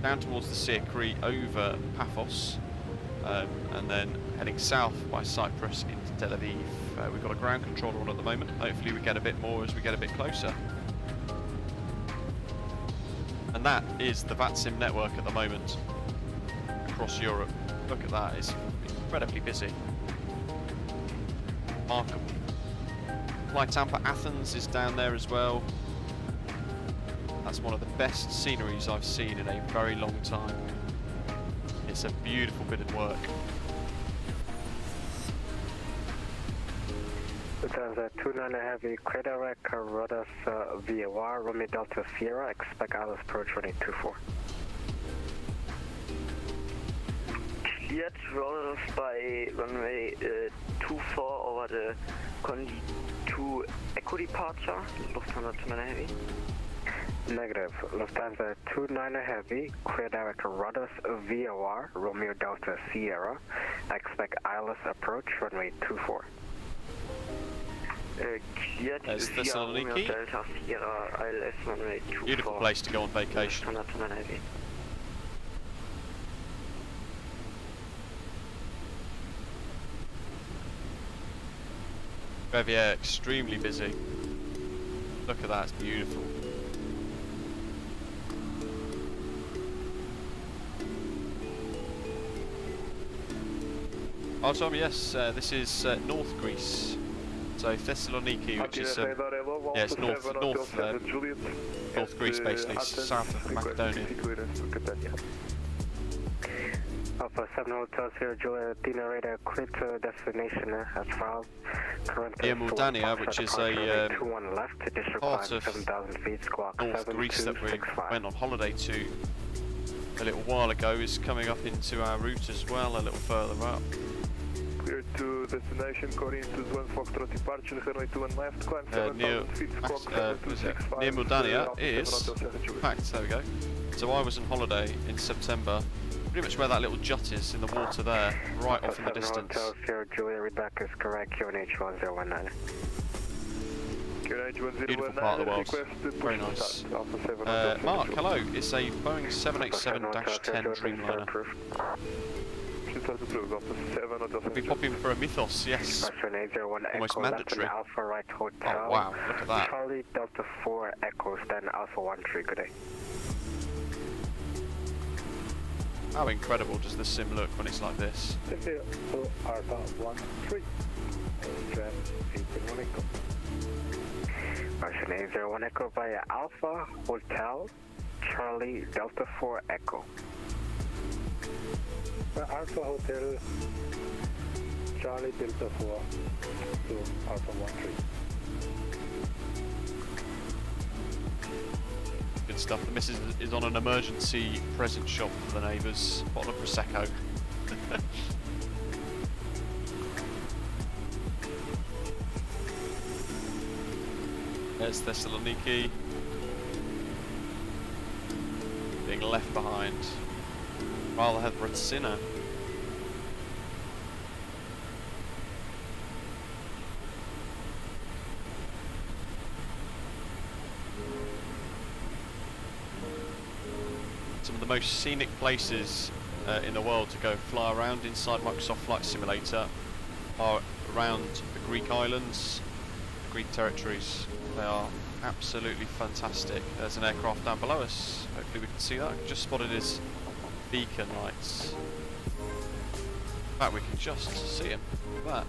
down towards the Sea of Crete over Paphos, and then heading south by Cyprus into Tel Aviv. We've got a ground controller on at the moment. Hopefully we get a bit more as we get a bit closer. And that is the VATSIM network at the moment across Europe. Look at that, it's incredibly busy. Remarkable. Fly Tampa Athens is down there as well. That's one of the best sceneries I've seen in a very long time. It's a beautiful bit of work. Lufthansa 29 Heavy, clear direct, Rodas VOR, Romeo Delta Sierra, expect ALKIS approach runway 24. Cleared, Rodas by runway 24 over the Condi 2 Echo departure, Lufthansa 29 Heavy. Negative, Lufthansa 29 Heavy, clear direct, Rodas VOR, Romeo Delta Sierra, expect ALKIS approach runway 24. Cleared, there's Thessaloniki. Delta Sierra, ILS runway 24. Beautiful place to go on vacation. Lufthansa 29 Heavy. Revier, extremely busy. Look at that, it's beautiful. Oh, Tom, yes, this is North Greece. So Thessaloniki, which is yeah, it's North Greece, basically, south of Macedonia. Alpha 7 Hotel Sierra Julia, Dina Radar, clear to destination as far Near Moldania, which is a part of North Greece that we went on holiday to a little while ago, is coming up into our route as well, a little further up. Clear to destination, Corinthians 1 Foxtrot departure, runway 21 left, climb 7,000 feet, squawk 7265. Near Moldania is, in fact, there we go. So I was on holiday in September, pretty much where that little jut is in the water there, right off in the distance. Hotel Sierra Julia, readback is correct, QNH 1019. Beautiful part of the world, very nice. Mark, hello, it's a Boeing 787-10 Dreamliner. We'll be popping for a Mythos, yes. Almost mandatory. Oh wow, look at that. Charlie Delta 4 Echo, stand Alpha 13, good day. How incredible does the sim look when it's like this? Alpha 13. Russian 801 Echo via Alpha Hotel Charlie Delta 4 Echo. Alpha Hotel Charlie Delta 4 to Alpha 13. Good stuff. The missus is on an emergency present shop for the neighbours. Bottle of Prosecco. There's Thessaloniki being left behind. Rather have Ratsina. some of the most scenic places in the world to go fly around inside Microsoft Flight Simulator are around the Greek islands, the Greek territories. They are absolutely fantastic. There's an aircraft down below us. Hopefully we can see that. I've just spotted his beacon lights. In fact, we can just see him. Look at that.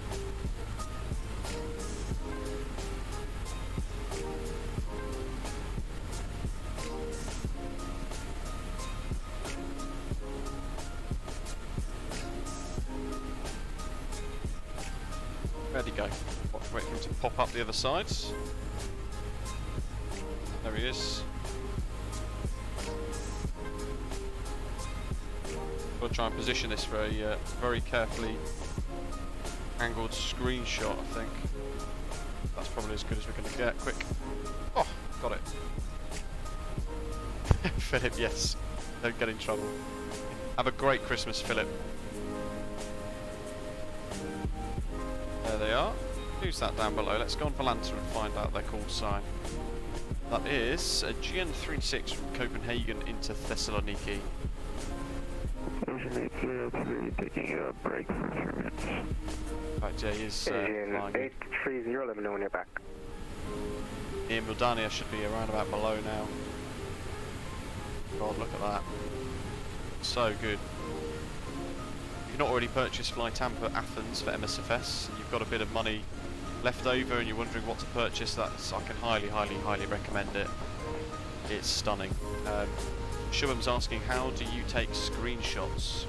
Where'd he go? Wait for him to pop up the other side. There he is. We'll try and position this for a very carefully angled screenshot, I think. That's probably as good as we're going to get. Quick. Oh, got it. Philip, yes. Don't get in trouble. Have a great Christmas, Philip. There they are. Who's that down below? Let's go on Volanta and find out their call sign. That is a GN36 from Copenhagen into Thessaloniki. Ocean 803 taking a break for 3 minutes. Right, Jay is flying. 830, let me know when you're back. Ian Mildania should be around about below now. God, look at that. So good. If you've not already purchased Fly Tampa Athens for MSFS, and you've got a bit of money left over and you're wondering what to purchase, I can highly recommend it. It's stunning. Shubham's asking, how do you take screenshots?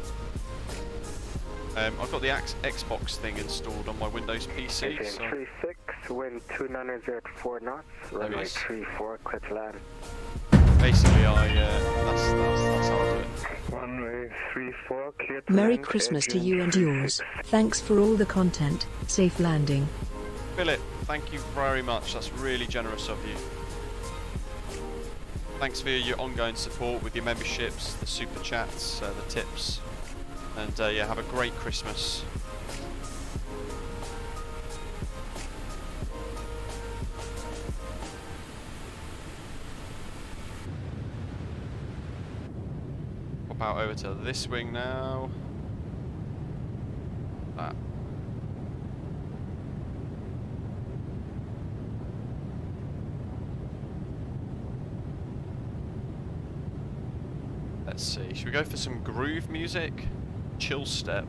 I've got the Xbox thing installed on my Windows PC. So 36, wind 290 at 4 knots, runway 34, clear to land. Basically, that's how I do it. Runway 34, clear to Merry land. Christmas to you and yours. Thanks for all the content. Safe landing. Philip, thank you very much. That's really generous of you. Thanks for your ongoing support with your memberships, the super chats, the tips, and yeah, have a great Christmas. Pop out over to this wing now. That. Let's see, should we go for some groove music, chill step,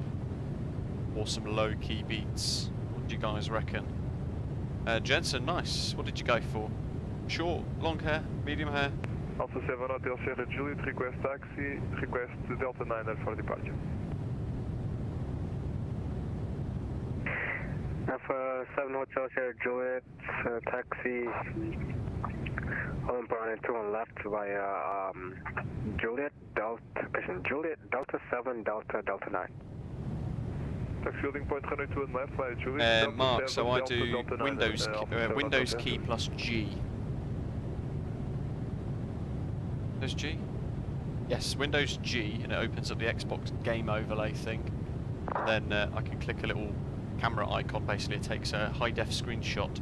or some low key beats? What do you guys reckon? Jensen, nice. What did you go for? Short, long hair, medium hair? Alpha 7 Hotel Sierra Juliet, request taxi, request Delta 9 for departure. Alpha 7 Hotel Sierra Juliet, taxi, Browning 2 on left via Juliet, Delta 7, Delta 9. Taxi holding point runway 2 on left via Juliet. Mark, so I do Windows key plus G. Windows G? Yes, Windows G, and it opens up the Xbox game overlay thing. And then I can click a little camera icon, basically it takes a high-def screenshot.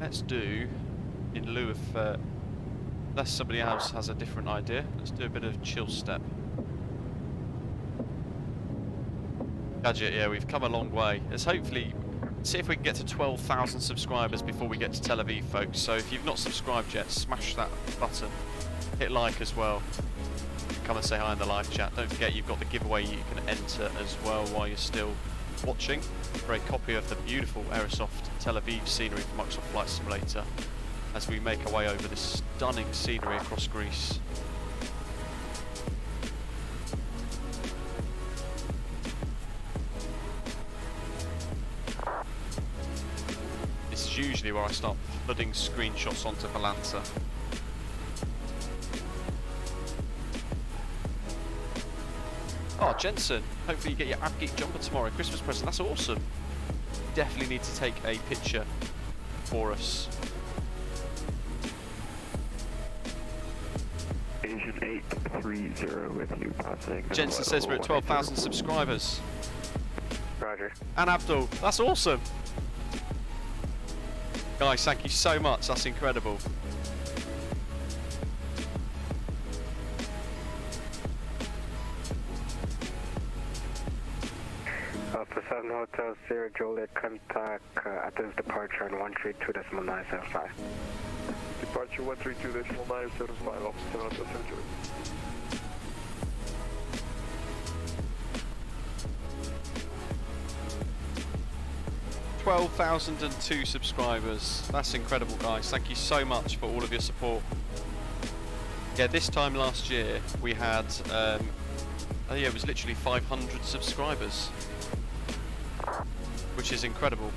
Let's do, in lieu of, unless somebody else has a different idea, let's do a bit of chill step. Gadget, yeah, we've come a long way. Let's hopefully see if we can get to 12,000 subscribers before we get to Tel Aviv, folks. So if you've not subscribed yet, smash that button. Hit like as well. Come and say hi in the live chat. Don't forget you've got the giveaway you can enter as well while you're still watching for a copy of the beautiful Aerosoft Tel Aviv scenery from Microsoft Flight Simulator as we make our way over this stunning scenery across Greece. This is usually where I start flooding screenshots onto Volanta. Oh, Jensen, hopefully you get your ABGEEK jumper tomorrow, Christmas present, that's awesome. Definitely need to take a picture for us. Asian 830 with you passing. Jensen says we're at 12,000 subscribers. Roger. And Abdul, that's awesome. Guys, thank you so much, that's incredible. Delta 7 Hotel 0 Juliet, contact at this departure on 132.975. Departure 132.975, Officer 7 Hotel 0 Juliet. 12,002 subscribers. That's incredible, guys. Thank you so much for all of your support. Yeah, this time last year we had, oh yeah, it was literally 500 subscribers, which is incredible.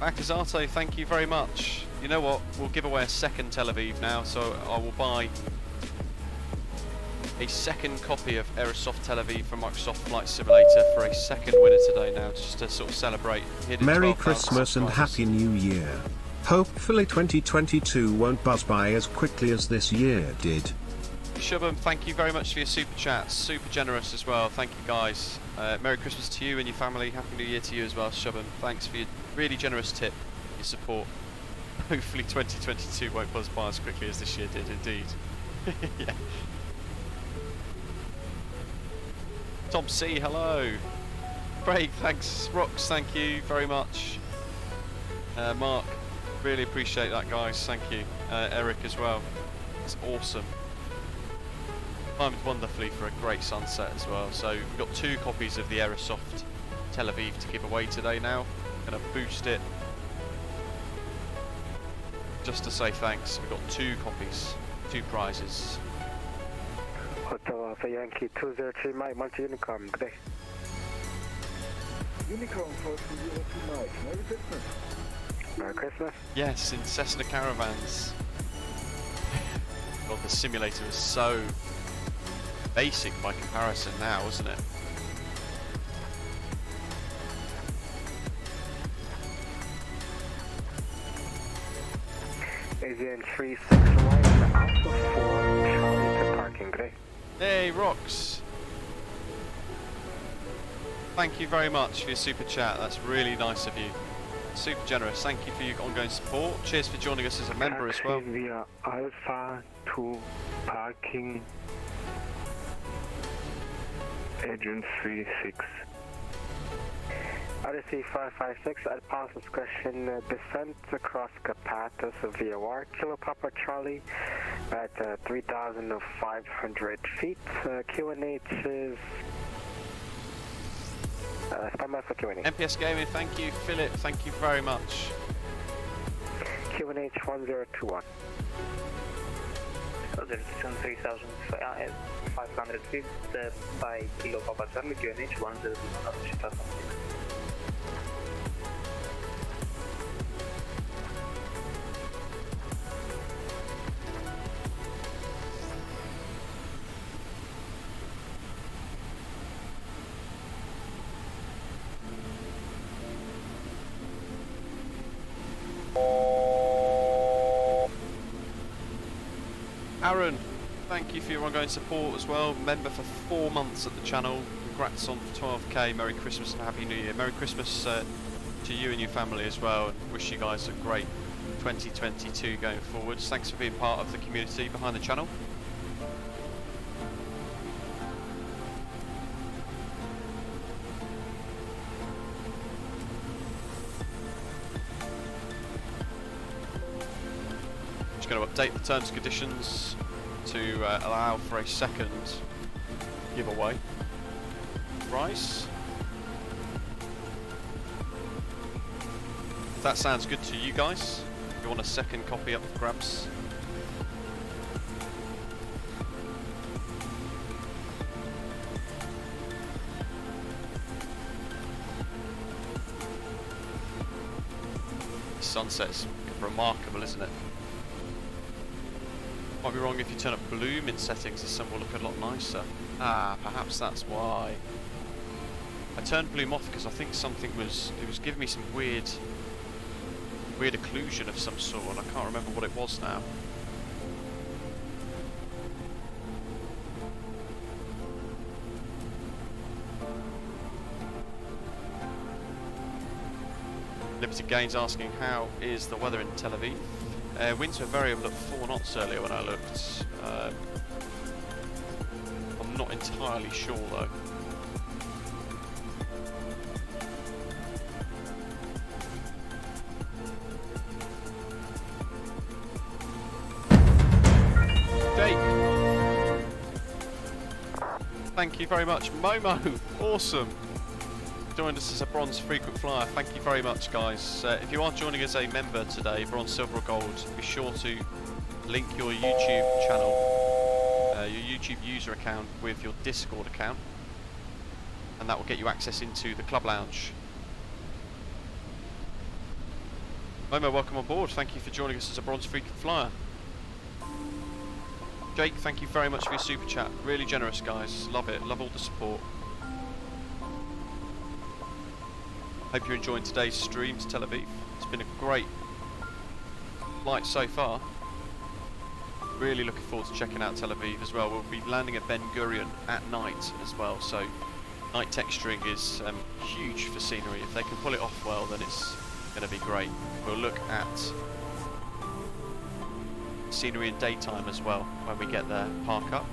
Akazate, thank you very much. You know what? We'll give away a second Tel Aviv now, so I will buy a second copy of Aerosoft Tel Aviv from Microsoft Flight Simulator for a second winner today now, just to sort of celebrate. Merry Christmas and Happy New Year. Hopefully 2022 won't buzz by as quickly as this year did. Shubham, thank you very much for your super chats. Super generous as well. Thank you, guys. Merry Christmas to you and your family. Happy New Year to you as well, Shubham. Thanks for your really generous tip, your support. Hopefully 2022 won't buzz by as quickly as this year did, indeed. Yeah. Tom C, hello. Craig, thanks. Rox, thank you very much. Mark, really appreciate that, guys. Thank you. Eric as well. It's awesome. Timed wonderfully for a great sunset as well. So we've got 2 copies of the Aerosoft Tel Aviv to give away today now. Gonna boost it. Just to say thanks. We've got 2 copies, 2 prizes. Hotel Alpha Yankee 203 Mike, Monty Unicron, good day. Unicron 402 Mike, Merry Christmas. Merry Christmas. Yes, in Cessna Caravans. God, the simulator is so basic by comparison now, isn't it? AZN 361 Alpha 4 Charlie to parking, good day. Hey, Rox. Thank you very much for your super chat. That's really nice of you. Super generous. Thank you for your ongoing support. Cheers for joining us as a member as well. Via Alpha to parking. Agent 36. Odyssey 556 at Pilot's discretion, descent across Capatas VOR, Kilo Papa Charlie at 3,500 feet. QNH is... stand by for QNH. MPS Gaming, thank you. Philip, thank you very much. QNH 1021. 3,500 feet by Kilo Papa Charlie, QNH 1021. Aaron, thank you for your ongoing support as well. Member for 4 months at the channel. Congrats on 12k. Merry Christmas and Happy New Year. Merry Christmas to you and your family as well. And wish you guys a great 2022 going forwards. Thanks for being part of the community behind the channel. Going to update the terms and conditions to allow for a second giveaway prize. If that sounds good to you guys, if you want a second copy up for grabs. The sunset's remarkable, isn't it? Might be wrong if you turn up bloom in settings, the sun will look a lot nicer. Ah, perhaps that's why. I turned bloom off because I think something was giving me some weird occlusion of some sort, and I can't remember what it was now. Limited Gains asking, how is the weather in Tel Aviv? Winds were variable at 4 knots earlier when I looked. I'm not entirely sure though. thank you very much. Momo, awesome. Joined us as a bronze frequent flyer. Thank you very much, guys. If you are joining as a member today, bronze, silver or gold, be sure to link your YouTube channel, your YouTube user account with your Discord account, and that will get you access into the club lounge. Momo, welcome on board. Thank you for joining us as a bronze frequent flyer. Jake, thank you very much for your super chat. Really generous, guys. Love it. Love all the support. Hope you're enjoying today's stream to Tel Aviv. It's been a great flight so far. Really looking forward to checking out Tel Aviv as well. We'll be landing at Ben Gurion at night as well, so night texturing is huge for scenery. If they can pull it off well, then it's going to be great. We'll look at scenery in daytime as well when we get there, park up.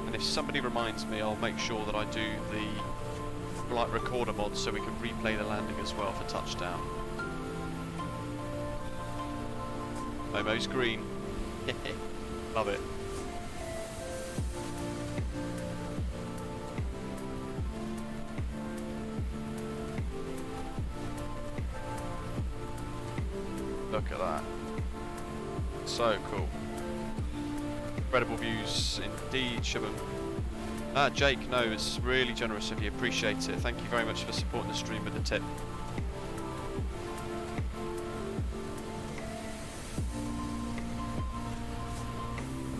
And if somebody reminds me, I'll make sure that I do the flight recorder mod so we can replay the landing as well for touchdown. Momo's green. Love it. Look at that. So cool. Incredible views indeed, Shubham. Jake, no, it's really generous of you. Appreciate it. Thank you very much for supporting the stream with the tip.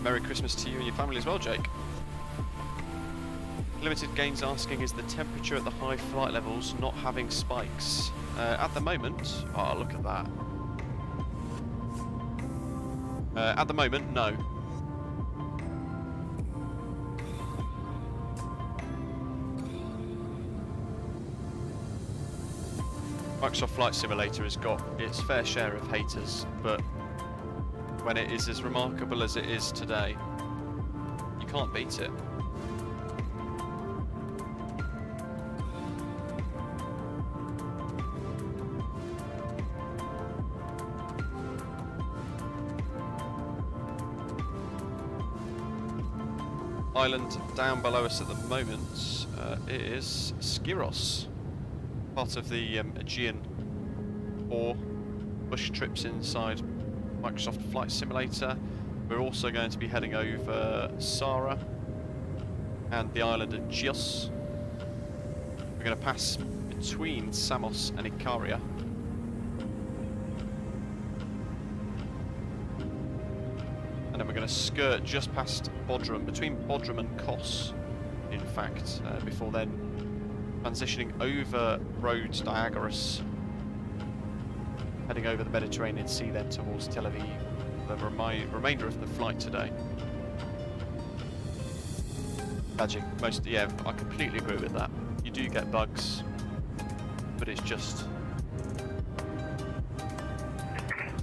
Merry Christmas to you and your family as well, Jake. Limited Gains asking, is the temperature at the high flight levels not having spikes? At the moment, oh look at that. At the moment, no. Microsoft Flight Simulator has got its fair share of haters, but when it is as remarkable as it is today, you can't beat it. Island down below us at the moment is Skiros, part of the Aegean or bush trips inside Microsoft Flight Simulator. We're also going to be heading over Sara and the island of Chios. We're going to pass between Samos and Ikaria. And then we're going to skirt just past Bodrum, between Bodrum and Kos, in fact, before then transitioning over roads Diagoras, heading over the Mediterranean Sea then towards Tel Aviv, the remainder of the flight today. Badging, yeah, I completely agree with that. You do get bugs, but it's just...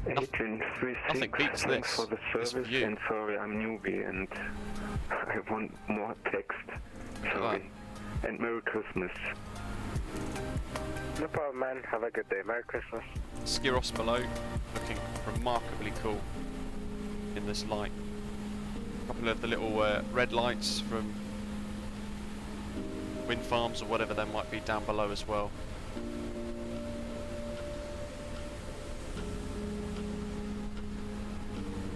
Nothing beats this. Thanks for the service, and sorry, I'm newbie and I want more text. Sorry. And Merry Christmas. No problem, man. Have a good day. Merry Christmas. Skiros below, looking remarkably cool in this light. A couple of the little red lights from wind farms or whatever there might be down below as well.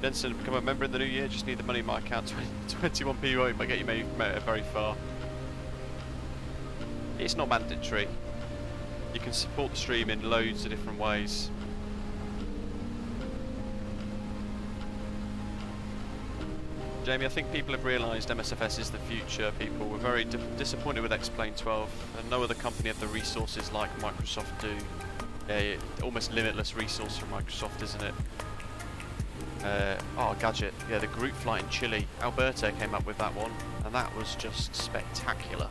Denson, become a member in the new year, just need the money in my account. 21p won't get you very far. It's not mandatory. You can support the stream in loads of different ways. Jamie, I think people have realised MSFS is the future. People were very disappointed with X-Plane 12, and no other company have the resources like Microsoft do. Yeah, almost limitless resource from Microsoft, isn't it? Oh, Gadget, yeah, the group flight in Chile. Alberto came up with that one, and that was just spectacular.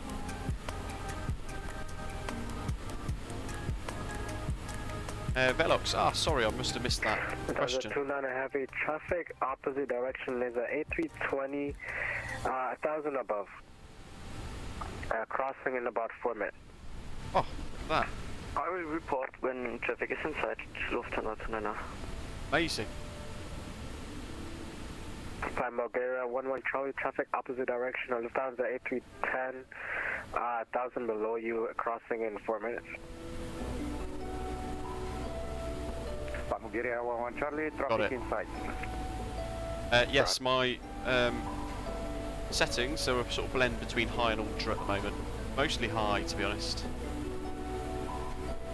Velox, sorry, I must have missed that question. 29 heavy traffic, opposite direction, laser A320, 1,000 above. Crossing in about 4 minutes. Oh, that. I will report when traffic is inside Lufthansa 29. Amazing. Climb Bulgaria 11 Charlie, traffic opposite direction of Lufthansa A310, 1,000 below you, crossing in 4 minutes. Climb Bulgaria 11 Charlie, traffic in sight. Yes, my settings are a sort of blend between high and ultra at the moment. Mostly high, to be honest.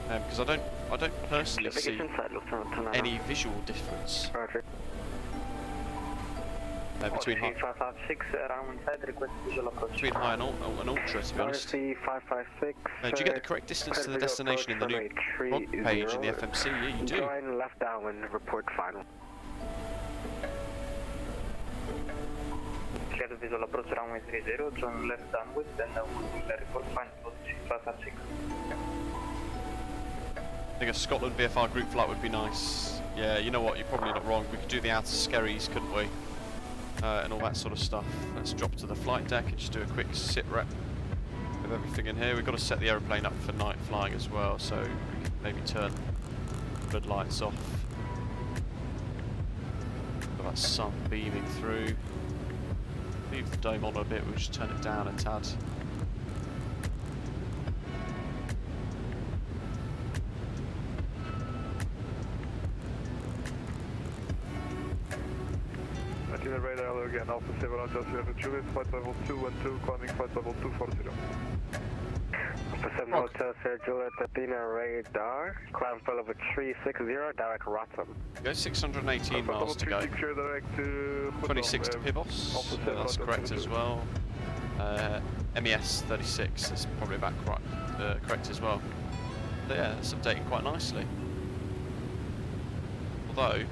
Because I don't personally see any visual difference between high and ultra, to be honest. Do you get the correct distance to the destination in the new front page in the FMC? Yeah, you do. Join left downwind, report final. Clear the visual approach runway 30, join left downwind, then we'll report final position 556. I think a Scotland VFR group flight would be nice. Yeah, you know what, you're probably not wrong. We could do the outer Skerries, couldn't we? And all that sort of stuff. Let's drop to the flight deck and just do a quick sit rep of everything in here. We've got to set the aeroplane up for night flying as well, so we can maybe turn floodlights off. Got that sun beaming through. Leave the dome on a bit, we'll just turn it down a tad. Radar hello again, Alpha 7 Hotel Sierra Juliet, flight level 212, climbing flight level 240. Alpha 7 Hotel Sierra Juliet, Athena radar, climb flight level 360, direct RESMI. Go 618 miles to go. 26 to Pivos, that's correct as well. MES 36 is probably about correct as well. But yeah, it's updating quite nicely. Although,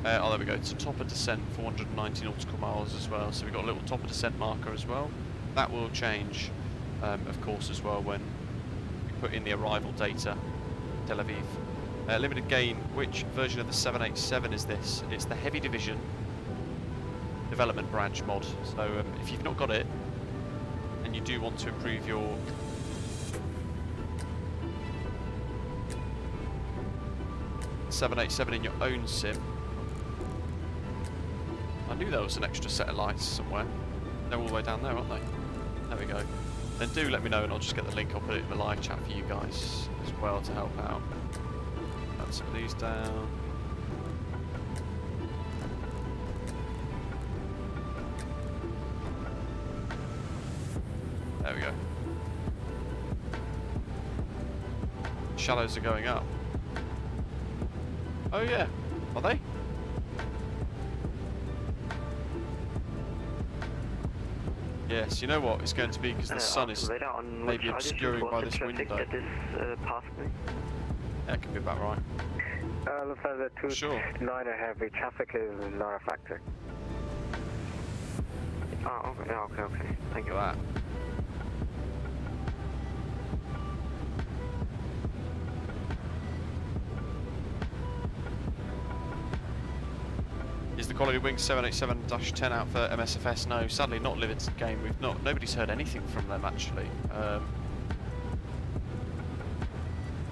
oh, there we go, it's a top of descent, 490 nautical miles as well, so we've got a little top of descent marker as well. That will change, of course, as well when we put in the arrival data, Tel Aviv. Limited gain, which version of the 787 is this? It's the Heavy Division Development Branch mod, so if you've not got it, and you do want to improve your .787 in your own sim, I knew there was an extra set of lights somewhere. They're all the way down there, aren't they? There we go. Then do let me know and I'll just get the link, I'll put it in the live chat for you guys as well to help out. That's these down. There we go. Shallows are going up. Oh yeah, are they? Yes, you know what? It's going to be because the sun is maybe obscuring by this window. That could be about right. Lufthansa 29 heavy, traffic is not a factor. Oh, okay, okay. Thank you. For that. Is the quality wing 787-10 out for MSFS? No, sadly not limited game. Nobody's heard anything from them actually.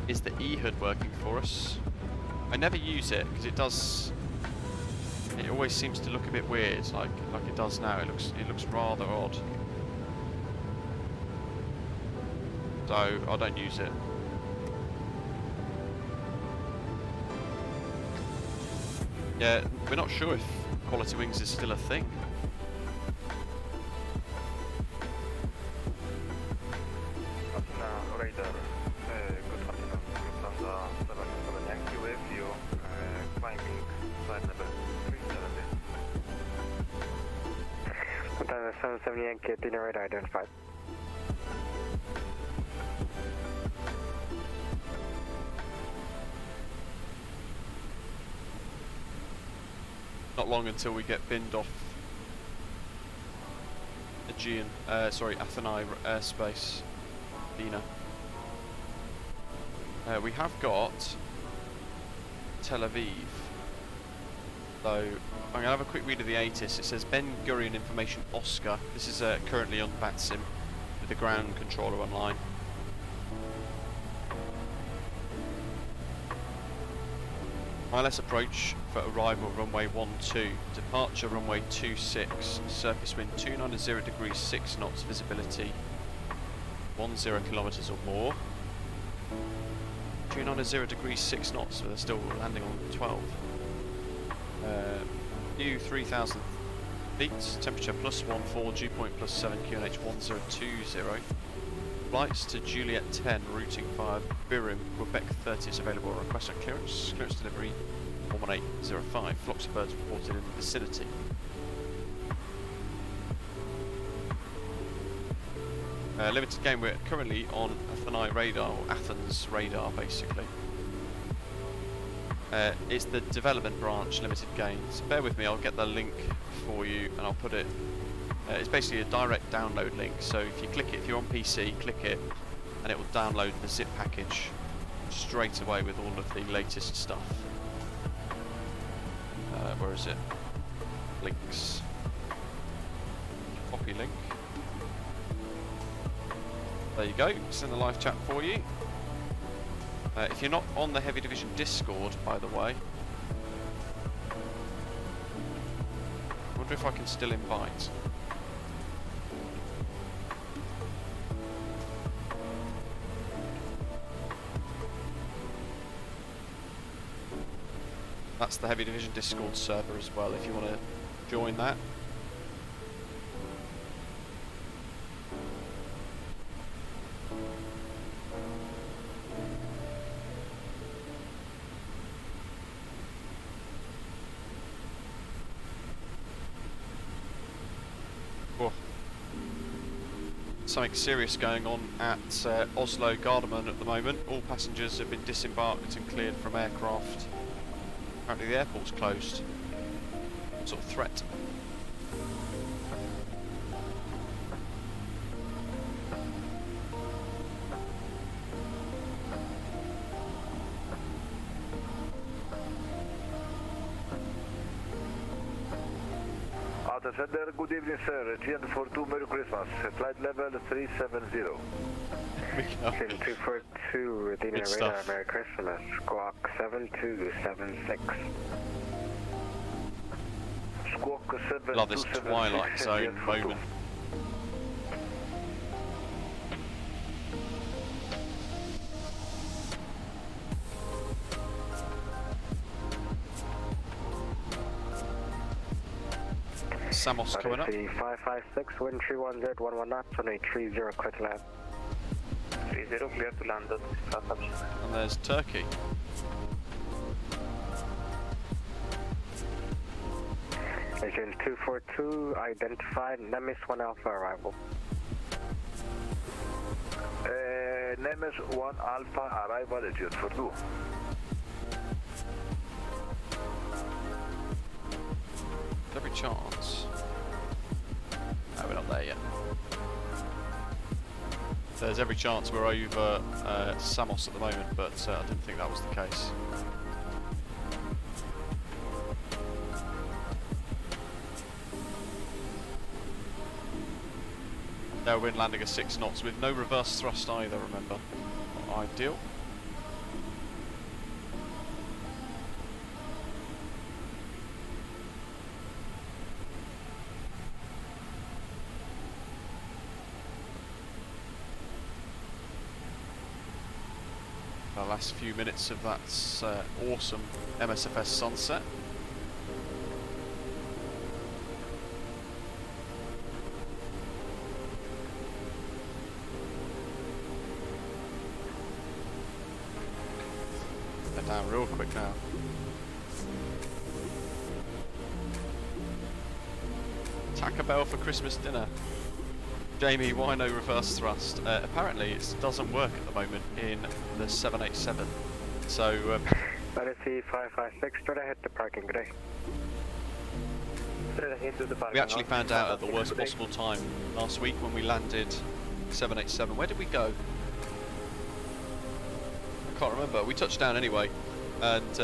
Is the EHUD working for us? I never use it because it always seems to look a bit weird, like it does now. It looks rather odd. So I don't use it. Yeah, we're not sure if quality wings is still a thing. Radar, good afternoon. Lufthansa 77 Yankee with you, climbing flight level 370. Lufthansa 77 Yankee, Athena radar identified. Not long until we get binned off Athenai airspace, Athena. We have got Tel Aviv, though. I'm going to have a quick read of the ATIS. It says Ben Gurion Information Oscar. This is currently on VATSIM with the ground controller online. ILS approach for arrival runway 12, departure runway 26, surface wind 290 degrees 6 knots, visibility 10 kilometers or more. 290 degrees 6 knots, so they're still landing on 12. New 3000 feet, temperature +14, dew point +7, QNH 1020. Flights to Juliet 10, routing via Birim, Quebec 30 is available. Request on clearance. Clearance delivery 11805. Flocks of birds reported in the vicinity. Limited game, we're currently on Athens radar, or Athens radar basically. It's the development branch limited gain. So bear with me, I'll get the link for you and I'll put it. It's basically a direct download link, so if you click it, if you're on PC, click it and it will download the zip package straight away with all of the latest stuff. Where is it? Links. Copy link. There you go, it's in the live chat for you. If you're not on the Heavy Division Discord, by the way, I wonder if I can still invite. That's the Heavy Division Discord server as well, if you want to join that. Oh. Something serious going on at Oslo Gardermoen at the moment. All passengers have been disembarked and cleared from aircraft. Apparently the airport's closed. What sort of threat? Sender, good evening, sir. GN42, Merry Christmas. Flight level 370. Team 242, Medina Radar, Merry Christmas. Squawk 7276. Squawk 7276. Love this Twilight Zone moment. Samos coming up. 556, wind 310, 11 knots, runway 30, clear to land. 30, clear to land. And there's Turkey. Agent 242, identified Nemes 1 Alpha arrival. Nemes 1 Alpha arrival, Agent 42. Every chance. No, we're not there yet. There's every chance we're over Samos at the moment, but I didn't think that was the case. Downwind landing at 6 knots with no reverse thrust either, remember. Not ideal. The last few minutes of that awesome MSFS sunset. They're down real quick now. Taco Bell for Christmas dinner. Jamie, why no reverse thrust? Apparently it doesn't work at the moment in the 787. So, Odyssey 556, straight ahead to parking, good day. We actually found out at the worst possible time last week when we landed 787. Where did we go? I can't remember. We touched down anyway, and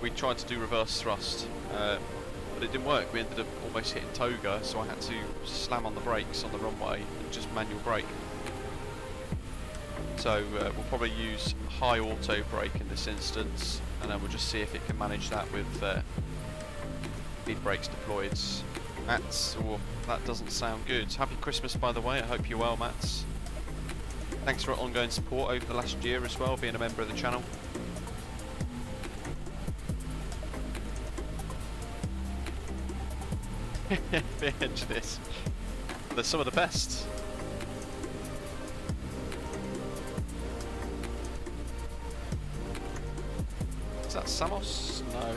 we tried to do reverse thrust. But it didn't work. We ended up almost hitting Toga, so I had to slam on the brakes on the runway and just manual brake. So we'll probably use high auto brake in this instance, and then we'll just see if it can manage that with speed brakes deployed. Mats, that doesn't sound good. Happy Christmas, by the way. I hope you're well, Mats. Thanks for ongoing support over the last year as well, being a member of the channel. The engineers. They're some of the best. Is that Samos? No.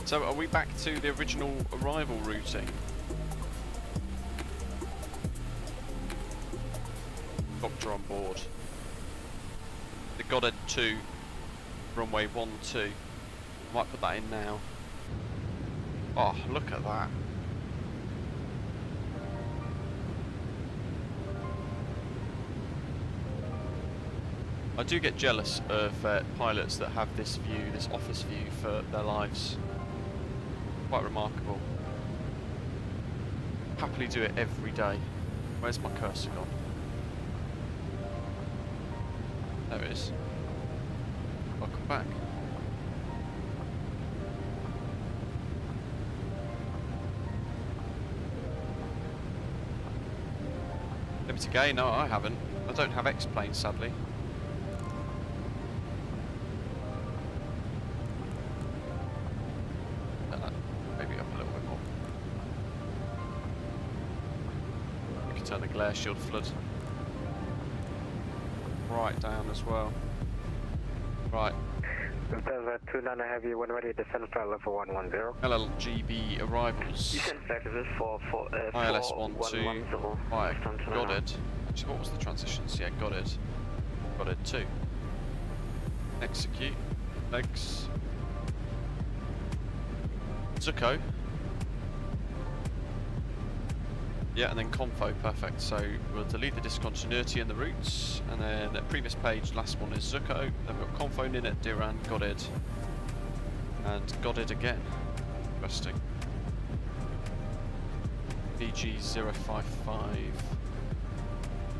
So are we back to the original arrival routing? Doctor on board. The Goddard 2, runway 12. Might put that in now. Oh, look at that. I do get jealous of pilots that have this view, this office view for their lives. Quite remarkable. Happily do it every day. Where's my cursor gone? There it is. Welcome back. Limited gain? No, I haven't. I don't have X-planes, sadly. Turn the glare shield flood right down as well. Right. Delta 29 Heavy, when ready, descend flight level 110. LLBG arrivals. Descent services for ILS 12 via Goddard. Actually, what was the transitions? Yeah, Goddard. Goddard 2. Execute. Legs. ZUKKO. Yeah, and then confo, perfect. So we'll delete the discontinuity in the routes, and then the previous page, last one is ZUKKO. Then we've got confo in it, Diran, Goddard, and Goddard again. Interesting. BG055.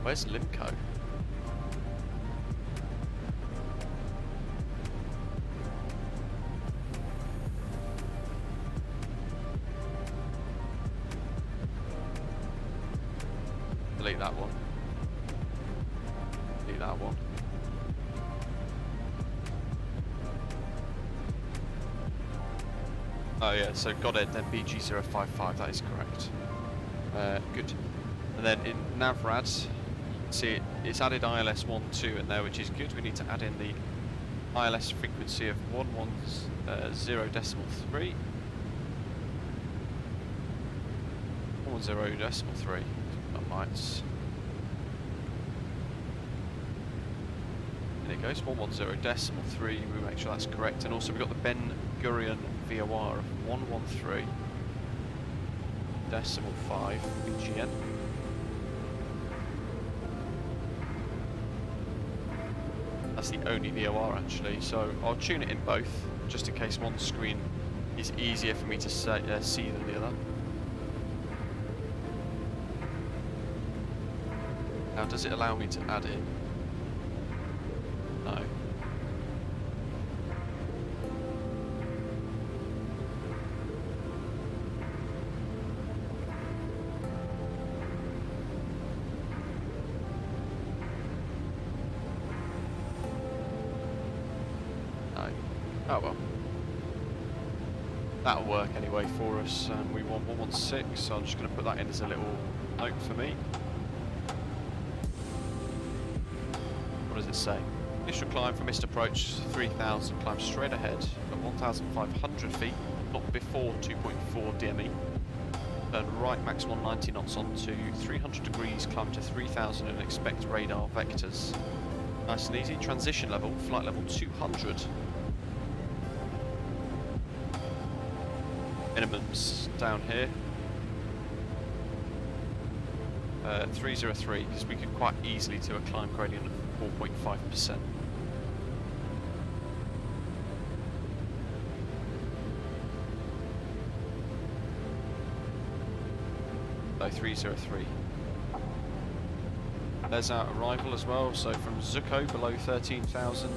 Where's Limco? Delete that one. Delete that one. Oh yeah, so Goddard, then BG055, that is correct. Good. And then in Navrad, see it's added ILS 12 in there, which is good. We need to add in the ILS frequency of 110.3. 110.3. Lights. There it goes, 110.3. We make sure that's correct, and also we've got the Ben Gurion VOR of 113.5 BGN. That's the only VOR actually, so I'll tune it in both, just in case one screen is easier for me to see than the other. Now, does it allow me to add in? No. No. Oh well. That'll work anyway for us. We want 116, so I'm just going to put that in as a little note for me. What does it say? Initial climb from missed approach 3000, climb straight ahead at 1500 feet, not before 2.4 DME. Turn right max 190 knots onto 300 degrees, climb to 3000 and expect radar vectors. Nice and easy. Transition level, flight level 200. Minimums down here. 303, because we could quite easily do a climb gradient of 4.5%. So 303. There's our arrival as well, so from ZUKKO below 13,000,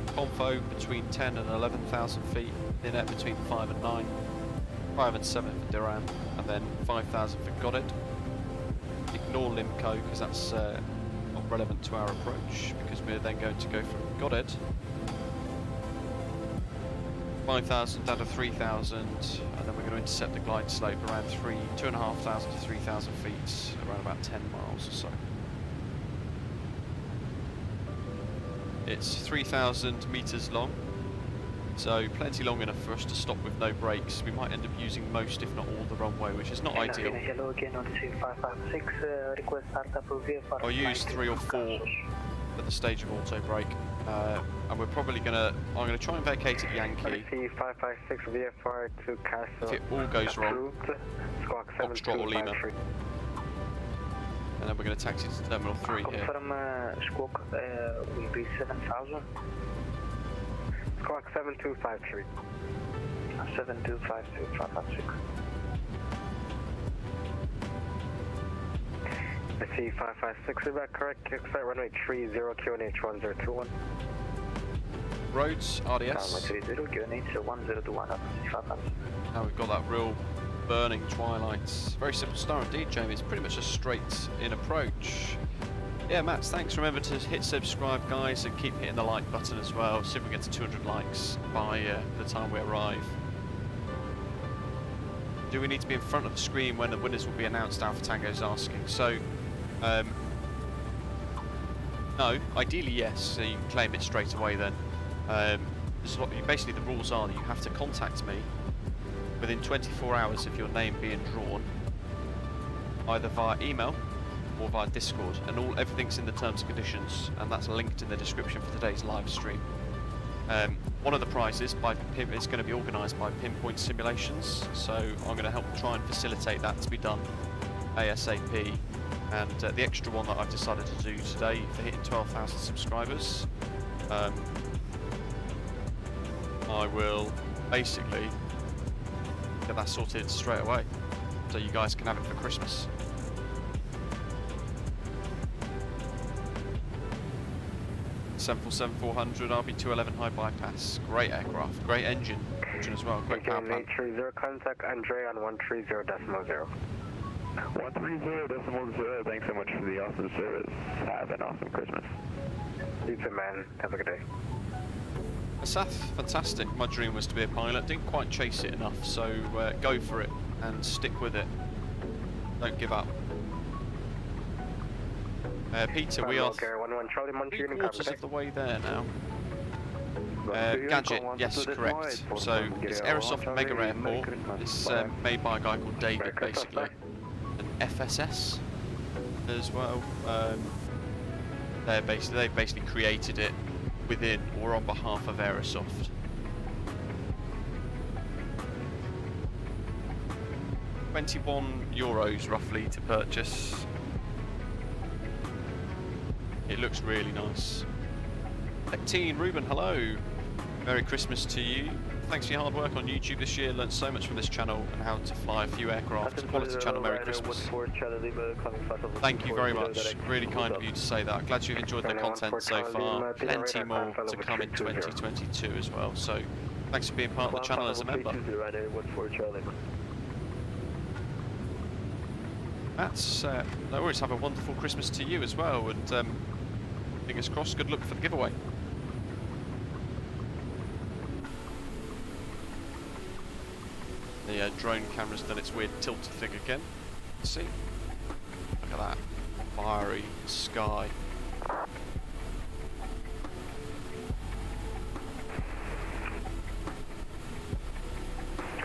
Convo between 10 and 11,000 feet, Ninet between 5 and 9, 5 and 7 for Duran, and then 5,000 for Goddard. Ignore Limco because that's not relevant to our approach, because we're then going to go from Goddard 5,000 down to 3,000, and then we're going to intercept the glide slope around 2,500 to 3,000 feet, around about 10 miles or so. It's 3,000 meters long, so plenty long enough for us to stop with no brakes. We might end up using most, if not all, the runway, which is not ideal. I'll use 3 or 4 at the stage of auto brake, and we're probably I'm gonna try and vacate at Yankee. 556 VFR to Castle. If it all goes wrong, Foxtrot or Lima. And then we're going to taxi to Terminal 3 here. Confirm Squawk will be 7,000. Squawk 7253. 7253, 556. I see 556, is that correct? Kickstart runway 30, QNH 1021. Roads, RDS. Runway 30, QNH 1021, Now we've got that real burning twilight. Very simple start indeed, Jamie. It's pretty much a straight in approach. Yeah, Matt, thanks. Remember to hit subscribe, guys, and keep hitting the like button as well. See if we get to 200 likes by the time we arrive. Do we need to be in front of the screen when the winners will be announced? Alpha Tango's asking. So, no, ideally yes, so you can claim it straight away then. This is what, basically the rules are that you have to contact me within 24 hours of your name being drawn, either via email or via Discord, and everything's in the terms and conditions, and that's linked in the description for today's live stream. One of the prizes is going to be organised by Pinpoint Simulations, so I'm going to help try and facilitate that to be done ASAP. And the extra one that I've decided to do today for hitting 12,000 subscribers, I will basically get that sorted straight away, so you guys can have it for Christmas. Seven 400 RB211 high bypass. Great aircraft, great engine as well, great power plant. 830, contact Andre on 130.0. 130.0, thanks so much for the awesome service. Have an awesome Christmas. You too, man. Have a good day. Seth, fantastic. My dream was to be a pilot. Didn't quite chase it enough, so go for it and stick with it. Don't give up. Peter, we are 3/4 of the way there now. Gadget, yes, correct. So it's Aerosoft Mega Airport. It's made by a guy called David, basically. An FSS as well. They've basically created it within or on behalf of Aerosoft. €21 roughly to purchase. It looks really nice. Teen Ruben, hello. Merry Christmas to you. Thanks for your hard work on YouTube this year. Learned so much from this channel and how to fly a few aircraft. Quality channel, Merry Christmas. Thank you very much. Really kind of you to say that. Glad you've enjoyed the content so far. Plenty more to come in 2022 as well. So thanks for being part of the channel as a member. That's no worries. Have a wonderful Christmas to you as well, and fingers crossed. Good luck for the giveaway. The drone camera's done its weird tilted thing again. Let's see. Look at that fiery sky.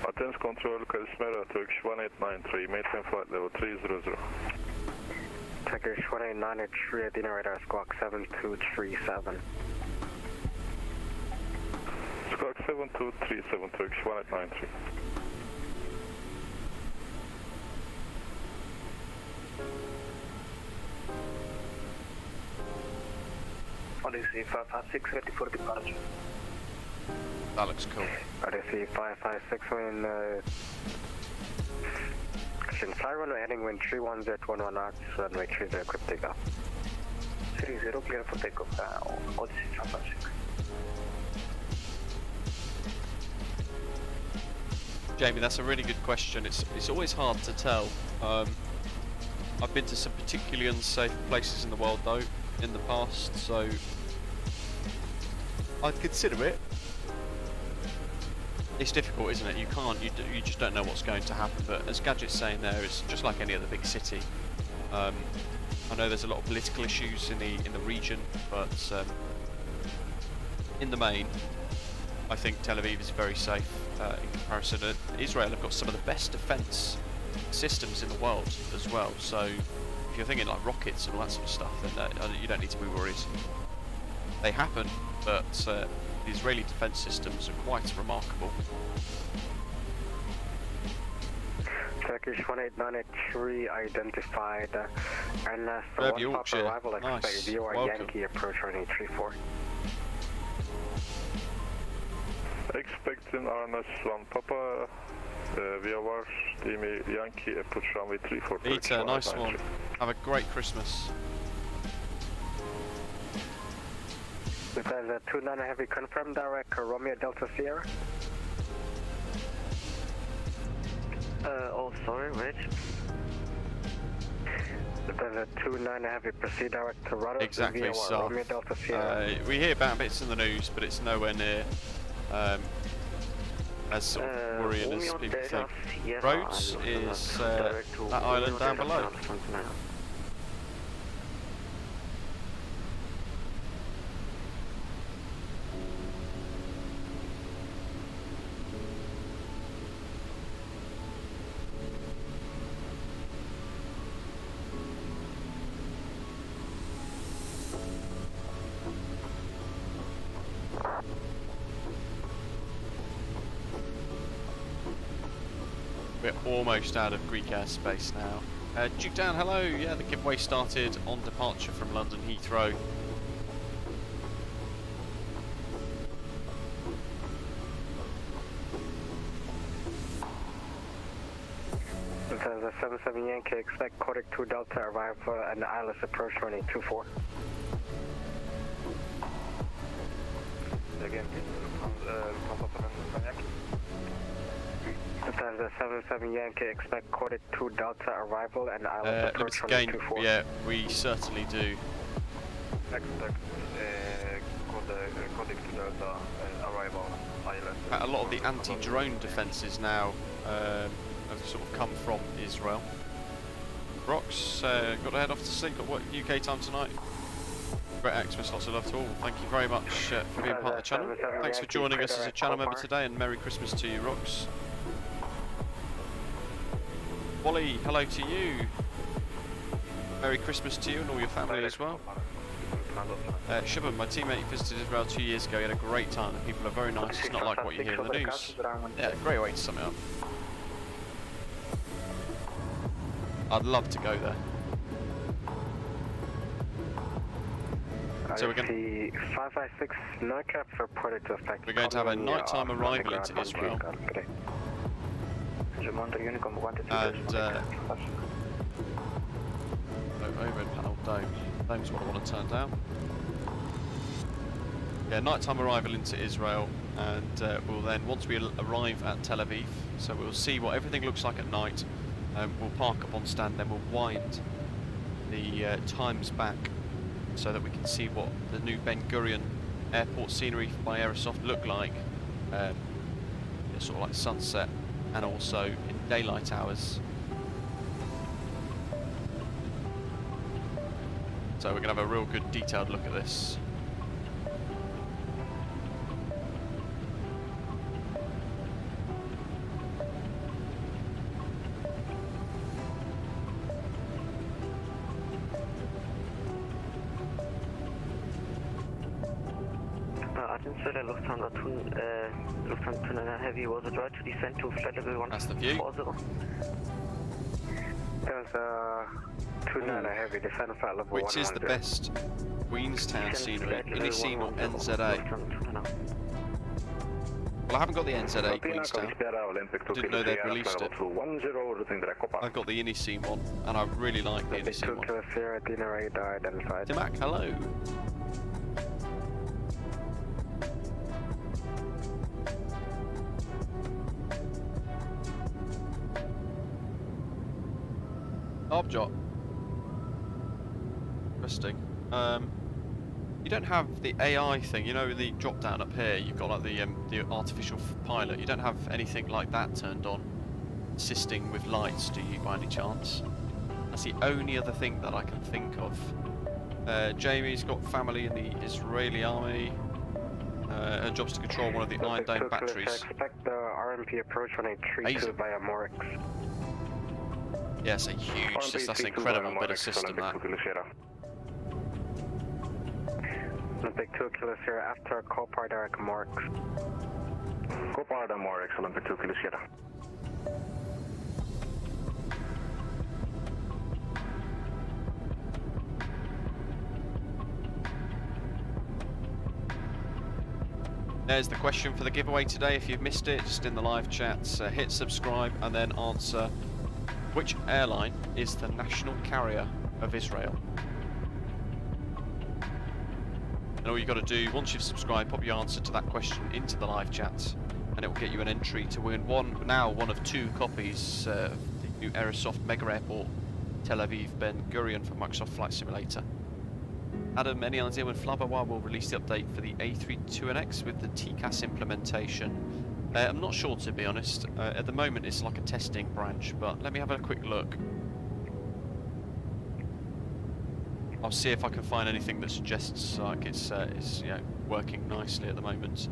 Attends control, Callsign, Turkish 1893, maintain flight level 300. Turkish 1893 at the radar, squawk 7237. Squawk 7237, Turkish 1893. Odyssey 556 ready for departure. That looks cool. Odyssey 556 wind, fly runway heading wind 310 at 11 knots, runway 30 quick takeoff. 30 clear for takeoff now, Odyssey 556. Jamie, that's a really good question. It's always hard to tell. I've been to some particularly unsafe places in the world though in the past, so I'd consider it. It's difficult, isn't it? You can't, you just don't know what's going to happen. But as Gadget's saying there, it's just like any other big city. I know there's a lot of political issues in the region, but in the main, I think Tel Aviv is very safe in comparison. Israel have got some of the best defence systems in the world as well. So if you're thinking like rockets and all that sort of stuff, then you don't need to be worried. They happen, but the Israeli defence systems are quite remarkable. Turkish 18983 identified, and for one Papa arrival expect VOR Yankee approach running 34. Expecting RMS 1 Papa, VOR Yankee approach runway 34. Peter, nice one. Have a great Christmas. Lufthansa 29 Heavy confirmed direct Romeo Delta Sierra. Oh, sorry, Rich. Lufthansa 29 Heavy proceed direct to Rudder. Exactly, so Romeo Delta Sierra. we hear about bits in the news, but it's nowhere near as sort of worrying as people think. Rhodes is that island down below. We're almost out of Greek airspace now. Duke Down, hello. Yeah, the giveaway started on departure from London Heathrow. Lufthansa 77 Yankee, expect Kodak 2 Delta arrival and ILS approach running 24. Again, Lufthansa 77 Yankee, expect Kodak 2 Delta arrival and ILS approach running 24. Yeah, we certainly do. Expect Kodak 2 Delta arrival ILS. A lot of the anti-drone defences now have sort of come from Israel. Rox, got to head off to sleep. Got what UK time tonight? Great Xmas, lots of love to all. Thank you very much for being part of the channel. Thanks for joining us as a channel member today, and Merry Christmas to you, Rox. Wally, hello to you. Merry Christmas to you and all your family as well. Shubham, my teammate visited Israel 2 years ago. He had a great time. The people are very nice. It's not like what you hear in the news. Yeah, great way to sum it up. I'd love to go there. So we're going to 556 NOCAP reported to effect. We're going to have a nighttime arrival into Israel. And overhead panel dome. Dome's what I want to turn down. Yeah, nighttime arrival into Israel, and we'll then, once we arrive at Tel Aviv, so we'll see what everything looks like at night. We'll park up on stand, then we'll wind the times back so that we can see what the new Ben Gurion airport scenery by Aerosoft look like. Sort of like sunset and also in daylight hours. So we're going to have a real good detailed look at this. Lufthansa 29 Heavy, was it right to descend to flight level 140? That's the view. There's 29 Heavy, descend flight level 100. Which is the best Queenstown scenery. Inniseen or NZA? Well, I haven't got the NZA Queenstown. Didn't know they'd released it. I've got the Inniseen one, and I really like the Inniseen one. Timac, hello. Arbjot. Interesting. You don't have the AI thing, you know, the drop down up here. You've got like the artificial pilot. You don't have anything like that turned on, assisting with lights, do you, by any chance? That's the only other thing that I can think of. Jamie's got family in the Israeli army. Her job's to control one of the Iron Dome batteries. Expect the RMP approach on a 3-2 via Morix. Yeah, it's a huge, that's an incredible bit of system, that. Olympic 2 Kilo Sierra after Copar direct Morix. Copar Morix, Olympic 2 Kilo Sierra. There's the question for the giveaway today. If you've missed it, just in the live chats, hit subscribe and then answer which airline is the national carrier of Israel. And all you've got to do, once you've subscribed, pop your answer to that question into the live chat, and it will get you an entry to win one of 2 copies of the new Aerosoft Mega Airport Tel Aviv Ben Gurion for Microsoft Flight Simulator. Adam, any idea when Flybawar will release the update for the A32NX with the TCAS implementation? I'm not sure, to be honest. At the moment it's like a testing branch, but let me have a quick look. I'll see if I can find anything that suggests like it's you know, working nicely at the moment.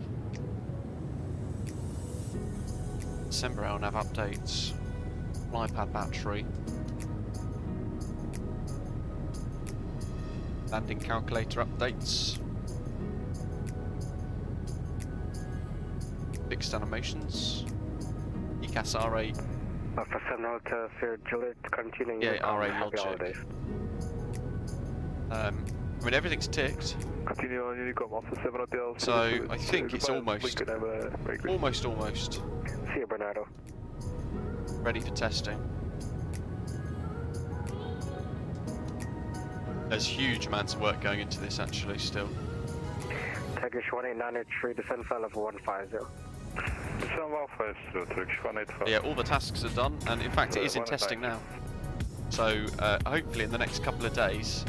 December LNAV updates, flypad battery, landing calculator updates, fixed animations, ECAS RA. For Sentinel to Sir Juliet continuing. Yeah, RA logic. I mean, everything's ticked. Continue on Unicom Alpha 7 Hotel. So I think it's almost. See you, Bernardo. Ready for testing. There's huge amounts of work going into this actually still. Turkish 1893, descent flight level 150. Yeah, all the tasks are done, and in fact it is in testing now. So hopefully in the next couple of days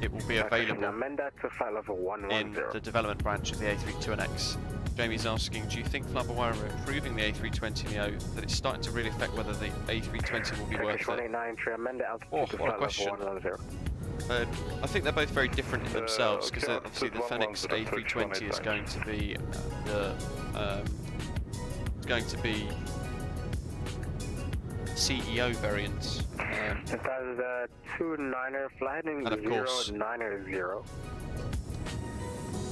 it will be available amend that to flight level 110. in the development branch of the A32NX. Jamie's asking, do you think Flybawar are improving the A320neo, that it's starting to really affect whether the A320 will be worth it? Oh, what a question. I think they're both very different in themselves, because obviously the Fenix A320 is going to be CEO variant. It has a 2-9er flight and of course 0-9er-0.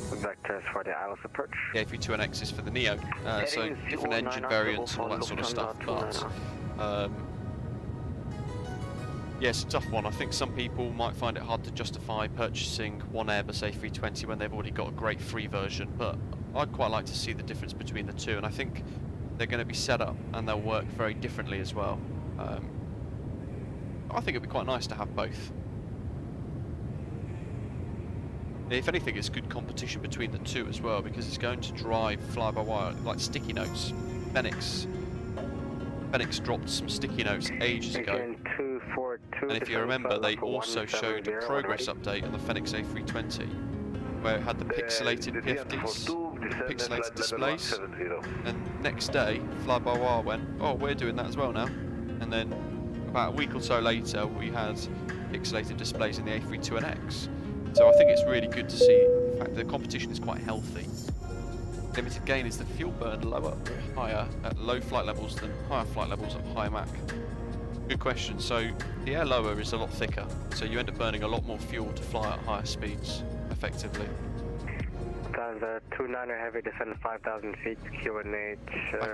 Vectors for the ILS approach. The A320NX is for the Neo, so different engine variants and all that sort of stuff, but yeah, it's a tough one. I think some people might find it hard to justify purchasing one Airbus A320 when they've already got a great free version, but I'd quite like to see the difference between the two, and I think they're going to be set up and they'll work very differently as well. I think it'd be quite nice to have both. If anything, it's good competition between the two as well, because it's going to drive fly-by-wire, like sticky notes. Fenix dropped some sticky notes ages ago. And if you remember, they also showed a progress update on the Fenix A320, where it had the pixelated PFDs, pixelated displays, and next day, fly-by-wire went, oh, we're doing that as well now. And then about a week or so later, we had pixelated displays in the A32NX. So I think it's really good to see the fact that the competition is quite healthy. Limited gain is the fuel burn lower or higher at low flight levels than higher flight levels at high Mach? Good question. So the air lower is a lot thicker, so you end up burning a lot more fuel to fly at higher speeds, effectively. That's a 2-9er heavy descent 5,000 feet, QNH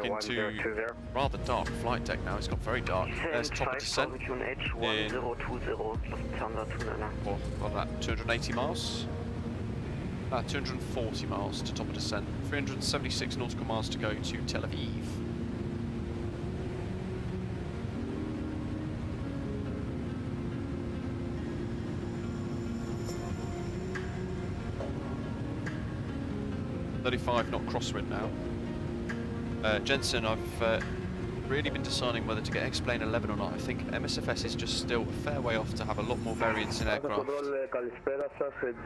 1020. Rather dark flight deck now, it's got very dark. There's top of descent in, what, that, 280 miles? 240 miles to top of descent. 376 nautical miles to go to Tel Aviv. .35 knot crosswind now. Jensen, I've really been deciding whether to get X-Plane 11 or not. I think MSFS is just still a fair way off to have a lot more variance in aircraft.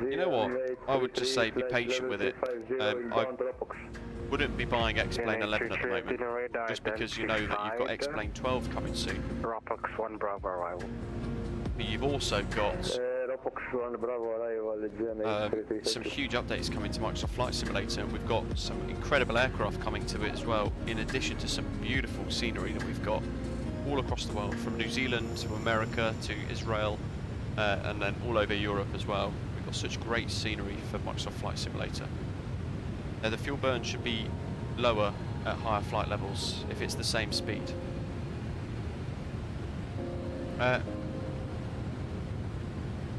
You know what? I would just say be patient with it. I wouldn't be buying X-Plane 11 at the moment, just because you know that you've got X-Plane 12 coming soon. Ropox 1 Bravo arrival. But you've also got some huge updates coming to Microsoft Flight Simulator, and we've got some incredible aircraft coming to it as well, in addition to some beautiful scenery that we've got all across the world, from New Zealand to America to Israel, and then all over Europe as well. We've got such great scenery for Microsoft Flight Simulator. The fuel burn should be lower at higher flight levels if it's the same speed. I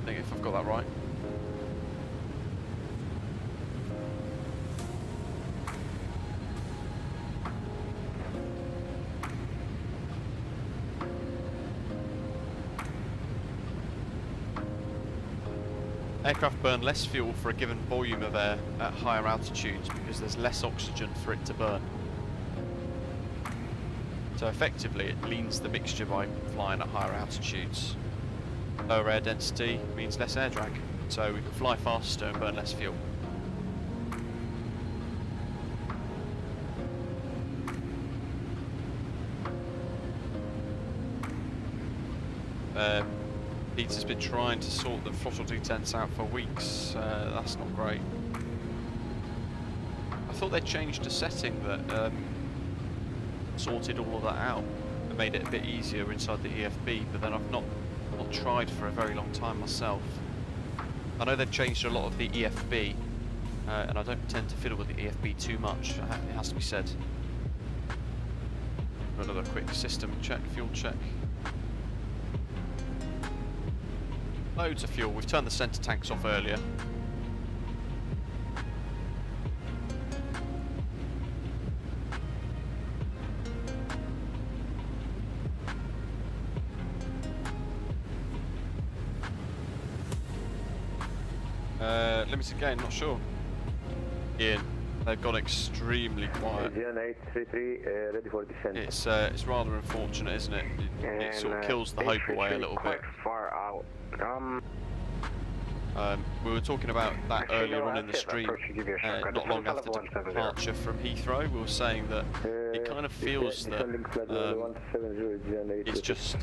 think if I've got that right. Aircraft burn less fuel for a given volume of air at higher altitudes because there's less oxygen for it to burn. So effectively it leans the mixture by flying at higher altitudes. Lower air density means less air drag, so we can fly faster and burn less fuel. Peter's been trying to sort the throttle detents out for weeks. That's not great. I thought they changed a setting that sorted all of that out and made it a bit easier inside the EFB, but then I've not tried for a very long time myself. I know they've changed a lot of the EFB, and I don't tend to fiddle with the EFB too much, it has to be said. Another quick system check, fuel check. Loads of fuel. We've turned the centre tanks off earlier. Limited gain, not sure. Ian, they've got extremely quiet. Ian 833, ready for descent. It's rather unfortunate, isn't it? It sort of kills the hope away a little bit. Far out. We were talking about that earlier on in the stream, not long after departure from Heathrow. We were saying that it kind of feels that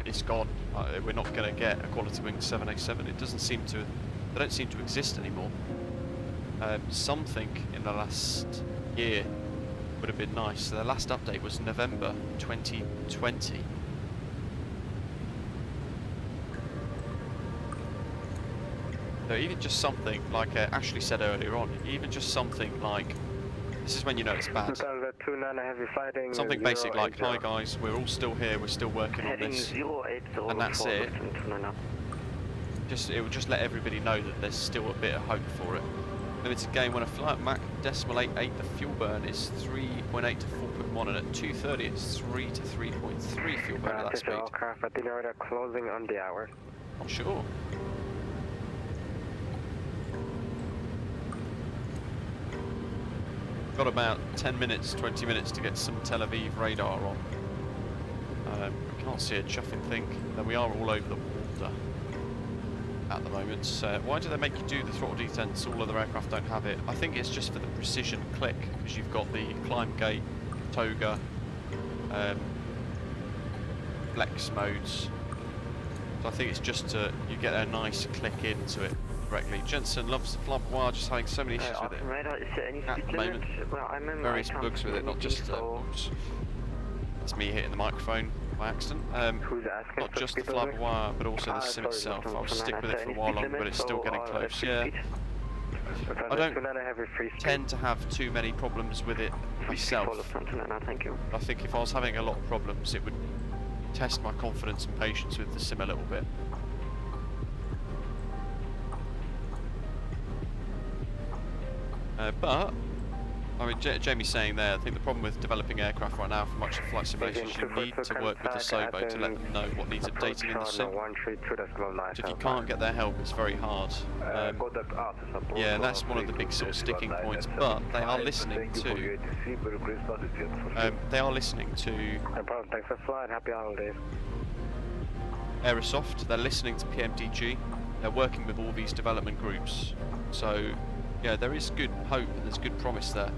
it's gone. We're not going to get a quality wing 787. It doesn't seem to. They don't seem to exist anymore. Something in the last year would have been nice. So the last update was November 2020. So even just something like Ashley said earlier on, even just something like, this is when you know it's bad. Something basic like, hi guys, we're all still here, we're still working on this, and that's it. It will just let everybody know that there's still a bit of hope for it. Limited gain when a flight Mach decimal 88, the fuel burn is 3.8 to 4.1, and at 230 it's 3 to 3.3 fuel burn at that speed. Aircraft at dinner radar closing on the hour. Not sure. Got about 10 minutes, 20 minutes to get some Tel Aviv radar on. We can't see a chuffing thing, though we are all over the water at the moment. Why do they make you do the throttle detents? All other aircraft don't have it. I think it's just for the precision click, because you've got the climb gate, toga, flex modes. So I think it's just you get a nice click into it correctly. Jensen loves the Flamboyant, just having so many issues with it at the moment. Various bugs with it, not just oops. That's me hitting the microphone by accident. Not just the Flamboyant, but also the sim itself. I'll stick with it for a while longer, but it's still getting close. Yeah. I don't tend to have too many problems with it myself. I think if I was having a lot of problems, it would test my confidence and patience with the sim a little bit. But I mean, Jamie's saying there, I think the problem with developing aircraft right now for much of flight simulations, you need to work with the SOBO to let them know what needs updating in the sim. So if you can't get their help, it's very hard. Yeah, that's one of the big sort of sticking points, but they are listening to... they are listening to... No problem, thanks for flying, happy holidays. Aerosoft, they're listening to PMDG, they're working with all these development groups, so yeah, there is good hope and there's good promise there.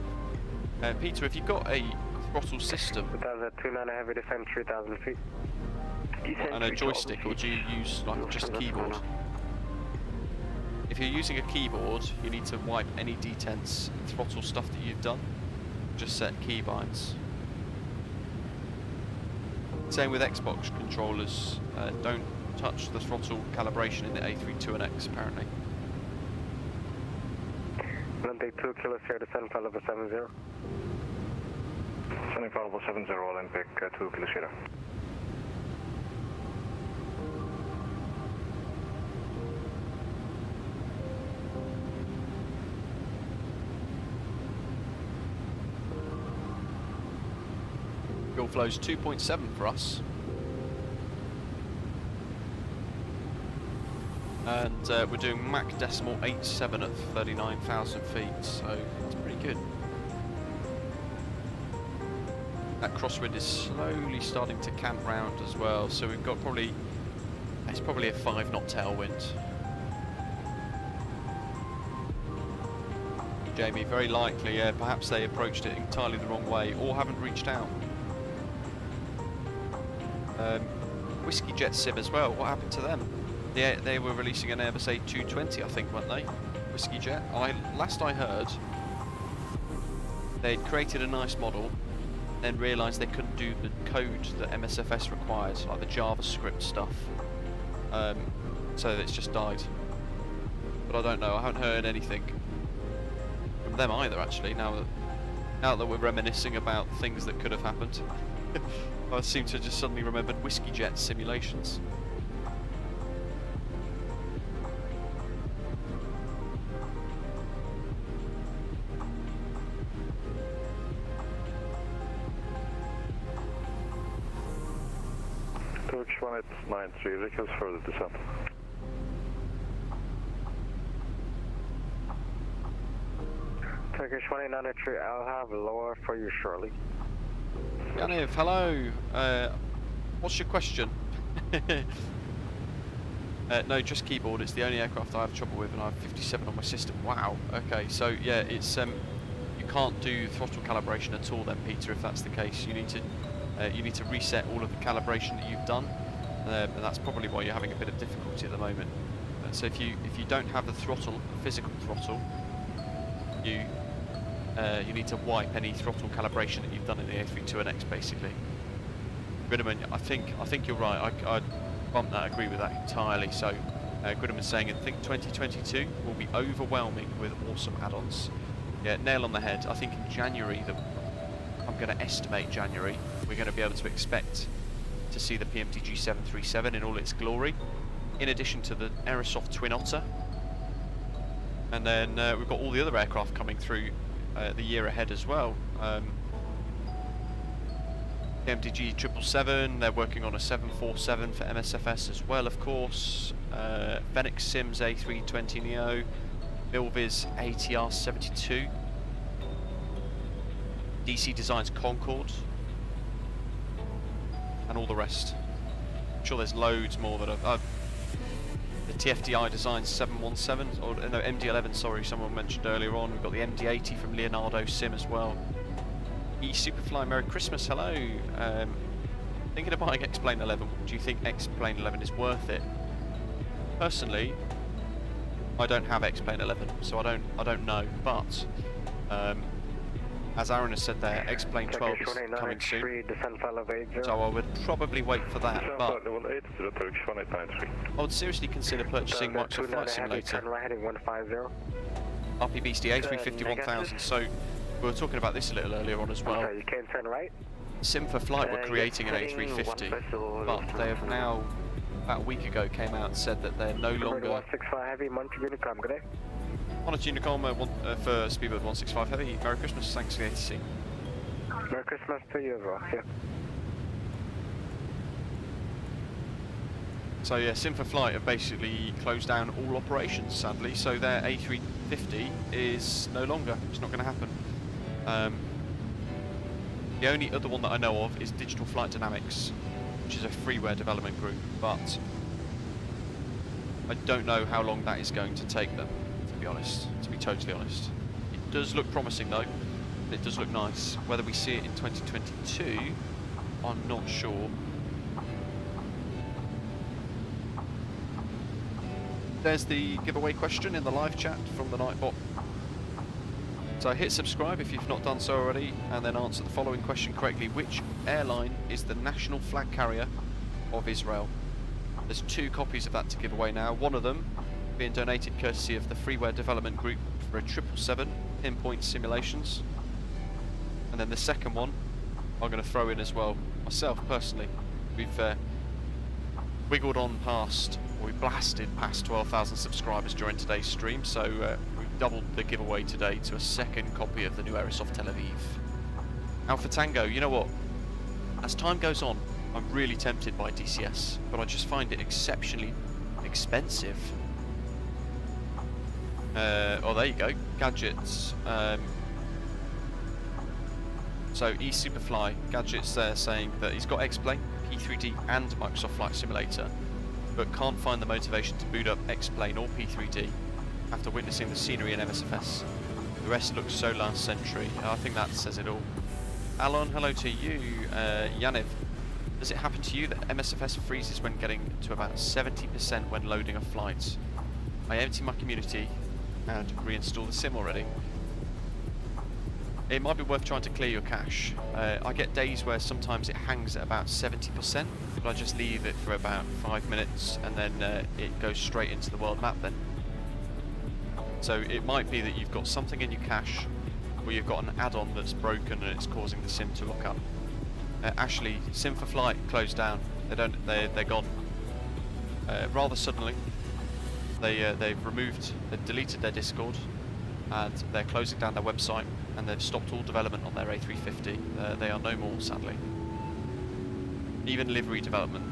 Peter, have you got a throttle system? 29 heavy descent, 3,000 feet. And a joystick, or do you use like just keyboard? If you're using a keyboard, you need to wipe any detents and throttle stuff that you've done. Just set keybinds. Same with Xbox controllers, don't touch the throttle calibration in the A32NX apparently. Olympic 2 Kilo Sierra descent, flight level 70. Descending flight level 70, Olympic 2 Kilo Sierra. Fuel flow's 2.7 for us. And we're doing Mach decimal 87 at 39,000 feet, so that's pretty good. That crosswind is slowly starting to camp round as well, so we've got probably, it's probably a 5 knot tailwind. Jamie, very likely, yeah, perhaps they approached it entirely the wrong way or haven't reached out. Whiskey Jet Sim as well, what happened to them? Yeah, they were releasing an Airbus A220, I think, weren't they? Whiskey Jet. Last I heard, they'd created a nice model, then realised they couldn't do the code that MSFS required, like the JavaScript stuff. So it's just died. But I don't know. I haven't heard anything from them either, actually. Now that we're reminiscing about things that could have happened, I seem to just suddenly remembered Whiskey Jet Simulations. Turkish 1893, request for the descent. Turkish 1893, I'll have lower for you shortly. Yaniv, hello. What's your question? No, just keyboard. It's the only aircraft I have trouble with, and I have 57 on my system. Wow. Okay, so yeah, it's you can't do throttle calibration at all, then, Peter. If that's the case, you need to reset all of the calibration that you've done, and that's probably why you're having a bit of difficulty at the moment. So if you don't have the throttle, physical throttle, you need to wipe any throttle calibration that you've done in the A32NX, basically. Goodman, I think you're right. I bump that, agree with that entirely. So Goodman's saying, I think 2022 will be overwhelming with awesome add-ons. Yeah, nail on the head. I think in January, I'm going to estimate January, we're going to be able to expect to see the PMDG 737 in all its glory, in addition to the Aerosoft Twin Otter. And then we've got all the other aircraft coming through the year ahead as well. PMDG 777, they're working on a 747 for MSFS as well, of course. Fenix Sims A320 Neo, Bilviz ATR 72, DC Designs Concorde, and all the rest. I'm sure there's loads more that I've the TFDI Designs 717, or no, MD11, sorry, someone mentioned earlier on. We've got the MD80 from Leonardo Sim as well. Superfly, Merry Christmas, hello. Thinking of buying X-Plane 11. Do you think X-Plane 11 is worth it? Personally, I don't have X-Plane 11, so I don't know. But as Aaron has said there, X-Plane 12 is coming soon, so I would probably wait for that. But I would seriously consider purchasing Microsoft Flight Simulator. RP Beastie A350-1000. So we were talking about this a little earlier on as well. You can turn right. Sim for Flight were creating an A350, but they have now, about a week ago, came out and said that they're no longer. Honor Unicom for Speedbird 165 Heavy. Merry Christmas, thanks for the ATC. Merry Christmas to you as well, yeah. So yeah, Sim4Flight have basically closed down all operations, sadly, so their A350 is no longer. It's not going to happen. The only other one that I know of is Digital Flight Dynamics, which is a freeware development group, but I don't know how long that is going to take them, to be honest, to be totally honest. It does look promising though, it does look nice. Whether we see it in 2022, I'm not sure. There's the giveaway question in the live chat from the Nightbot. So hit subscribe if you've not done so already, and then answer the following question correctly. Which airline is the national flag carrier of Israel? There's 2 copies of that to give away now. One of them being donated courtesy of the freeware development group for a 777 Pinpoint Simulations. And then the second one I'm going to throw in as well, myself personally. We've wiggled on past, or we blasted past 12,000 subscribers during today's stream, so we've doubled the giveaway today to a second copy of the new Aerosoft Tel Aviv. Alpha Tango, you know what? As time goes on, I'm really tempted by DCS, but I just find it exceptionally expensive. Oh, there you go, gadgets. So eSuperfly gadgets there saying that he's got X-Plane, P3D and Microsoft Flight Simulator, but can't find the motivation to boot up X-Plane or P3D after witnessing the scenery in MSFS. The rest looks so last century. I think that says it all. Alon, hello to you. Yaniv, does it happen to you that MSFS freezes when getting to about 70% when loading a flight? I empty my community and reinstall the sim already. It might be worth trying to clear your cache. I get days where sometimes it hangs at about 70%, but I just leave it for about 5 minutes and then it goes straight into the world map then. So it might be that you've got something in your cache, or you've got an add-on that's broken and it's causing the sim to lock up. Actually, Sim4Flight closed down. They're gone. Rather suddenly, they've deleted their Discord, and they're closing down their website, and they've stopped all development on their A350. They are no more, sadly. Even livery development.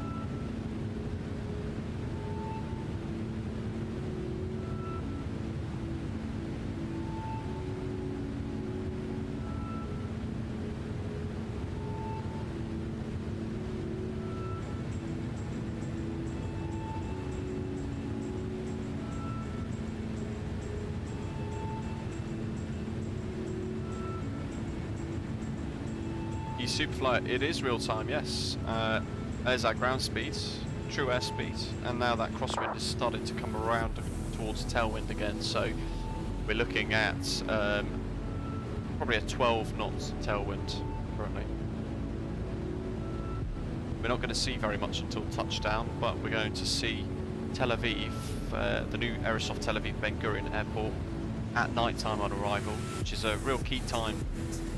Superflight, it is real time, yes. There's our ground speed, true airspeed, and now that crosswind is starting to come around towards tailwind again, so we're looking at probably a 12 knots tailwind currently. We're not going to see very much until touchdown, but we're going to see Tel Aviv, the new Aerosoft Tel Aviv Ben Gurion airport at night time on arrival, which is a real key time.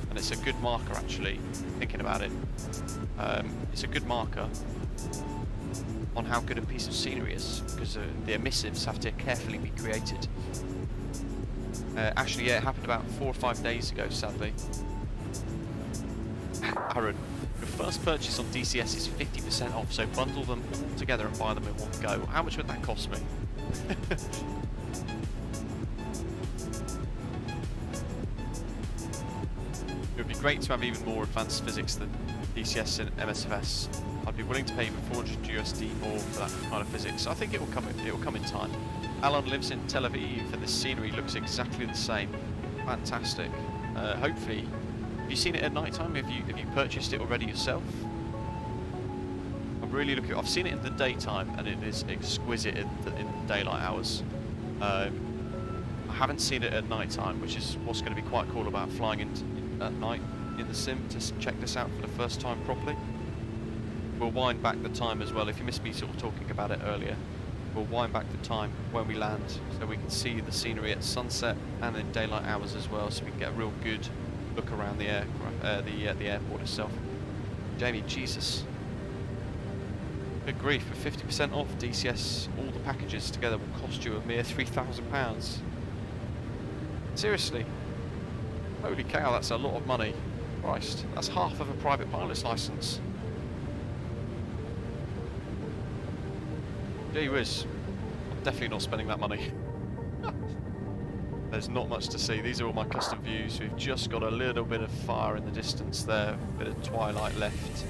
And it's a good marker, actually, thinking about it. It's a good marker on how good a piece of scenery is, because the emissives have to carefully be created. Actually, yeah, it happened about 4 or 5 days ago, sadly. Aaron, your first purchase on DCS is 50% off, so bundle them all together and buy them in one go. How much would that cost me? It would be great to have even more advanced physics than DCS and MSFS. I'd be willing to pay even 400 USD more for that kind of physics. I think it will come in time. Alan lives in Tel Aviv and the scenery looks exactly the same. Fantastic. Hopefully, have you seen it at night time? Have you purchased it already yourself? I'm really looking. I've seen it in the daytime and it is exquisite in the daylight hours. I haven't seen it at night time, which is what's going to be quite cool about flying at night in the sim to check this out for the first time properly. We'll wind back the time as well. If you missed me sort of talking about it earlier, we'll wind back the time when we land so we can see the scenery at sunset and in daylight hours as well, so we can get a real good look around the airport itself. Jamie, Jesus. Good grief, with 50% off DCS, all the packages together will cost you a mere £3,000. Seriously. Holy cow, that's a lot of money. Christ, that's half of a private pilot's licence. Gee whiz. I'm definitely not spending that money. There's not much to see. These are all my custom views. We've just got a little bit of fire in the distance there, a bit of twilight left.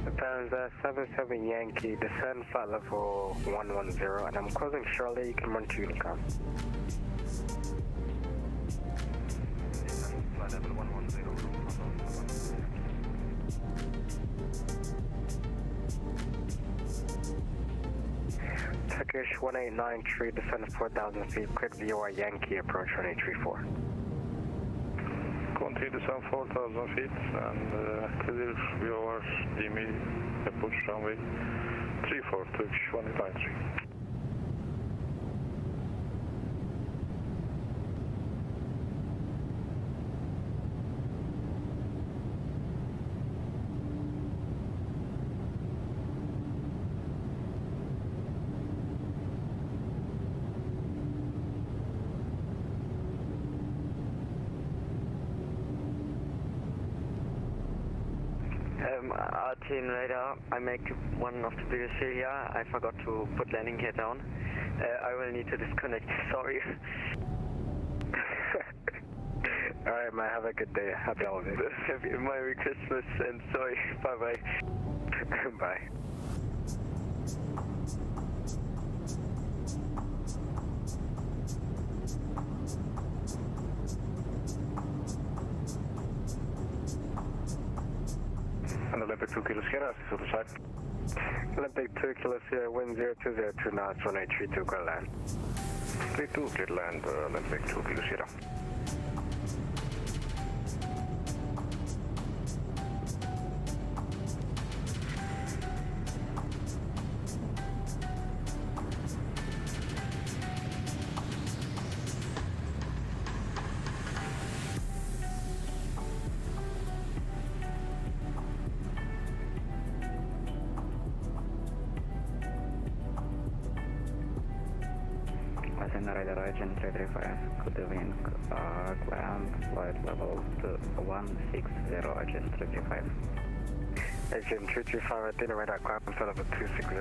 Lufthansa 77 Yankee, descend flight level 110, and I'm closing shortly. You can run to Unicom. Flight level 110. Turkish 189 descend 4,000 feet, quick VOR Yankee approach runway 34. Continue descend 4,000 feet and clear VOR DME approach runway 34, Turkish 193. Our team radar, I make one of the biggest failure. I forgot to put landing gear down. I will need to disconnect, sorry. Alright, man, have a good day. Happy holidays. Merry Christmas and sorry. Bye-bye. Bye. Olympic 2 Kilo Sierra, to the side. Olympic 2 Kilo Sierra, wind 0202 knots, runway 32, clear land. 32, clear land, Olympic 2 Kilo Sierra. Radar agent 335, good evening, climb flight level 160, agent 335. Agent 335, at dinner radar, climb flight level 260.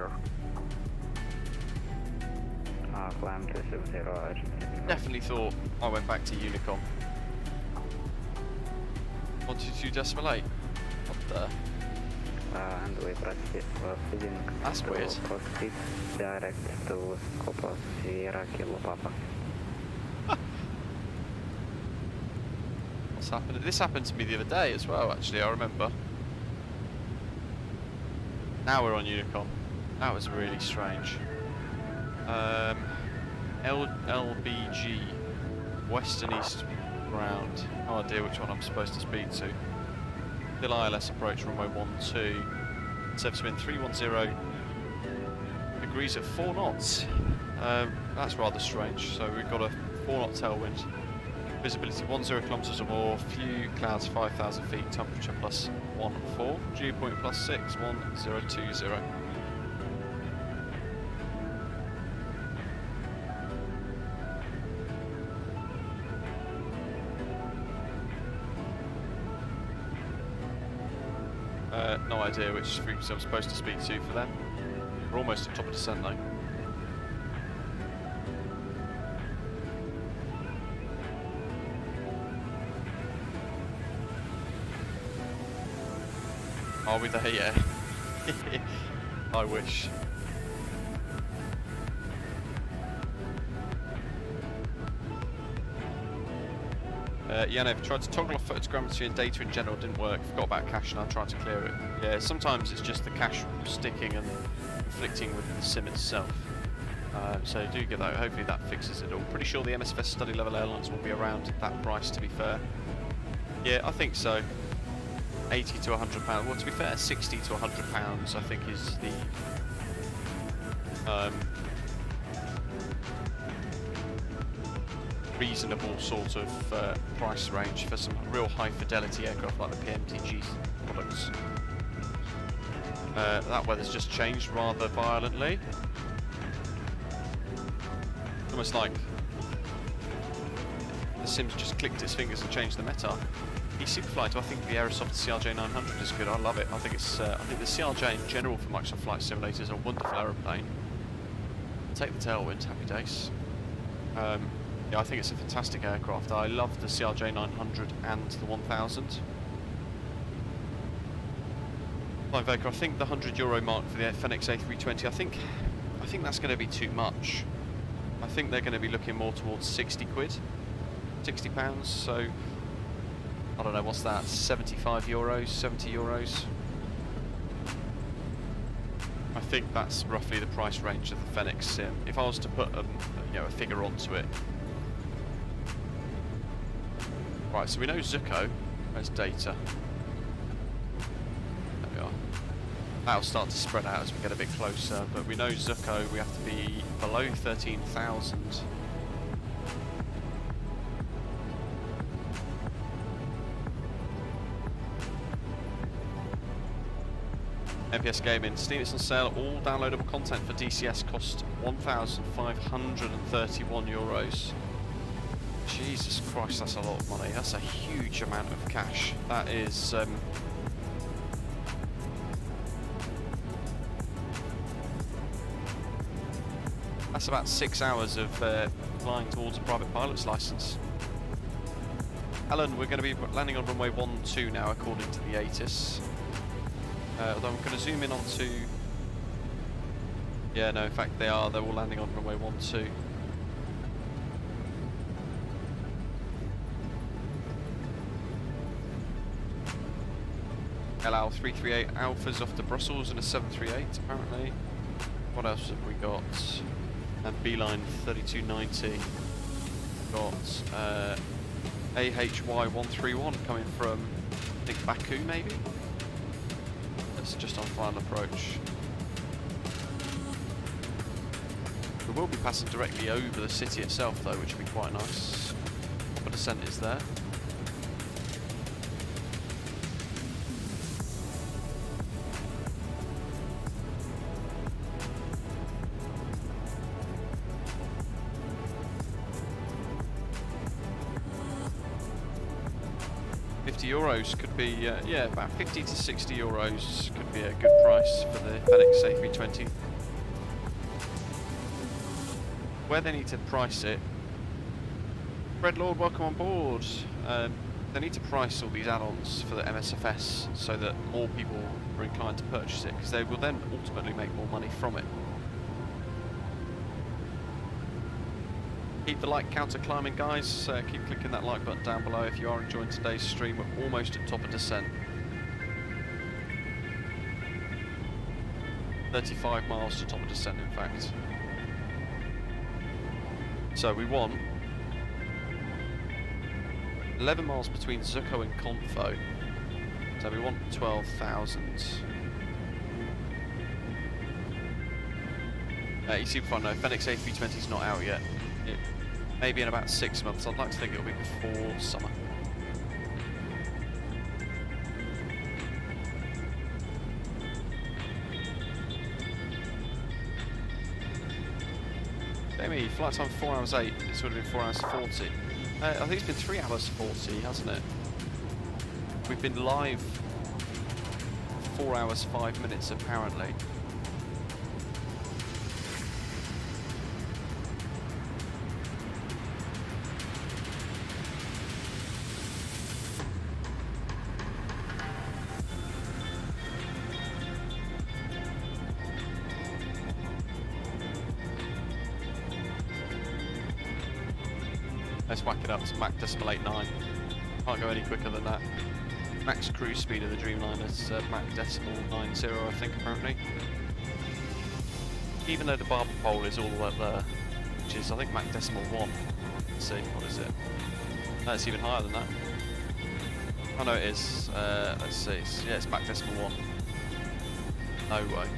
Climb 260, agent 335. Definitely thought I went back to Unicom. 122.8. What the? And we proceeding. That's weird. Proceed direct to Scopus Sierra Kilo Papa. What's happened? This happened to me the other day as well, actually, I remember. Now we're on Unicom. That was really strange. LLBG, west and east ground. No idea which one I'm supposed to speak to. Still ILS approach runway 12. Service wind 310. Degrees of 4 knots. That's rather strange. So we've got a 4 knot tailwind. Visibility 10 kilometers or more. Few clouds 5,000 feet. Temperature plus 14. Dew point plus 6. 1020. No idea which frequency I'm supposed to speak to for them. We're almost at top of descent though. Are we there? Yeah. I wish. Yeah, no, I've tried to toggle off photogrammetry and data in general, didn't work. Forgot about cache and I tried to clear it. Yeah, sometimes it's just the cache sticking and conflicting with the sim itself. So do get that. Hopefully that fixes it all. Pretty sure the MSFS study level airlines will be around that price, to be fair. Yeah, I think so. 80 to 100 pounds. Well, to be fair, 60 to 100 pounds, I think, is the reasonable sort of price range for some real high fidelity aircraft like the PMTG products. That weather's just changed rather violently. Almost like the sim's just clicked its fingers and changed the meta. The Superflight, I think the Aerosoft CRJ 900 is good. I love it. I think it's. I think the CRJ in general for Microsoft Flight Simulator is a wonderful aeroplane. Take the tailwind, happy days. Yeah, I think it's a fantastic aircraft. I love the CRJ 900 and the 1000. Flying Vaker, I think the €100 mark for the Fenix A320. I think that's going to be too much. I think they're going to be looking more towards 60 quid, £60. So I don't know, what's that? €75, €70. I think that's roughly the price range of the Fenix Sim. If I was to put a figure onto it. Right, so we know ZUKKO has data. There we are. That'll start to spread out as we get a bit closer, but we know ZUKKO, we have to be below 13,000. MPS Gaming, Steam, it's on sale. All downloadable content for DCS cost €1,531. Jesus Christ, that's a lot of money. That's a huge amount of cash. That is that's about 6 hours of flying towards a private pilot's license. Alan, we're going to be landing on runway 12 now, according to the ATIS. Although I'm going to zoom in onto... Yeah, no, in fact they're all landing on runway 12. LL338 Alphas off to Brussels and a 738 apparently. What else have we got? And Beeline 3290. Got AHY131 coming from, I think, Baku maybe? That's just on final approach. We will be passing directly over the city itself though, which will be quite nice. Proper descent is there. €50 could be, yeah, about 50 to 60 euros could be a good price for the Fenix A320. Where they need to price it, Red Lord, welcome on board. They need to price all these add-ons for the MSFS so that more people are inclined to purchase it, because they will then ultimately make more money from it. Keep the like counter climbing, guys. Keep clicking that like button down below if you are enjoying today's stream. We're almost at top of descent. 35 miles to top of descent, in fact. So we want 11 miles between ZUKKO and Confo. So we want 12,000. You see, no, Fenix A320 is not out yet. It may be in about 6 months. I'd like to think it'll be before summer. Jamie, flight time 4 hours 8. This would have been 4 hours 40. I think it's been 3 hours 40, hasn't it? We've been live 4 hours 5 minutes apparently. Let's whack it up to Mach decimal 89. Can't go any quicker than that. Max cruise speed of the Dreamliner is Mach decimal 90, I think, apparently. Even though the barber pole is all the way up there, which is, I think, Mach decimal 1. Let's see, what is it? No, it's even higher than that. Oh no, it is. Let's see. Yeah, it's Mach decimal 1. No way.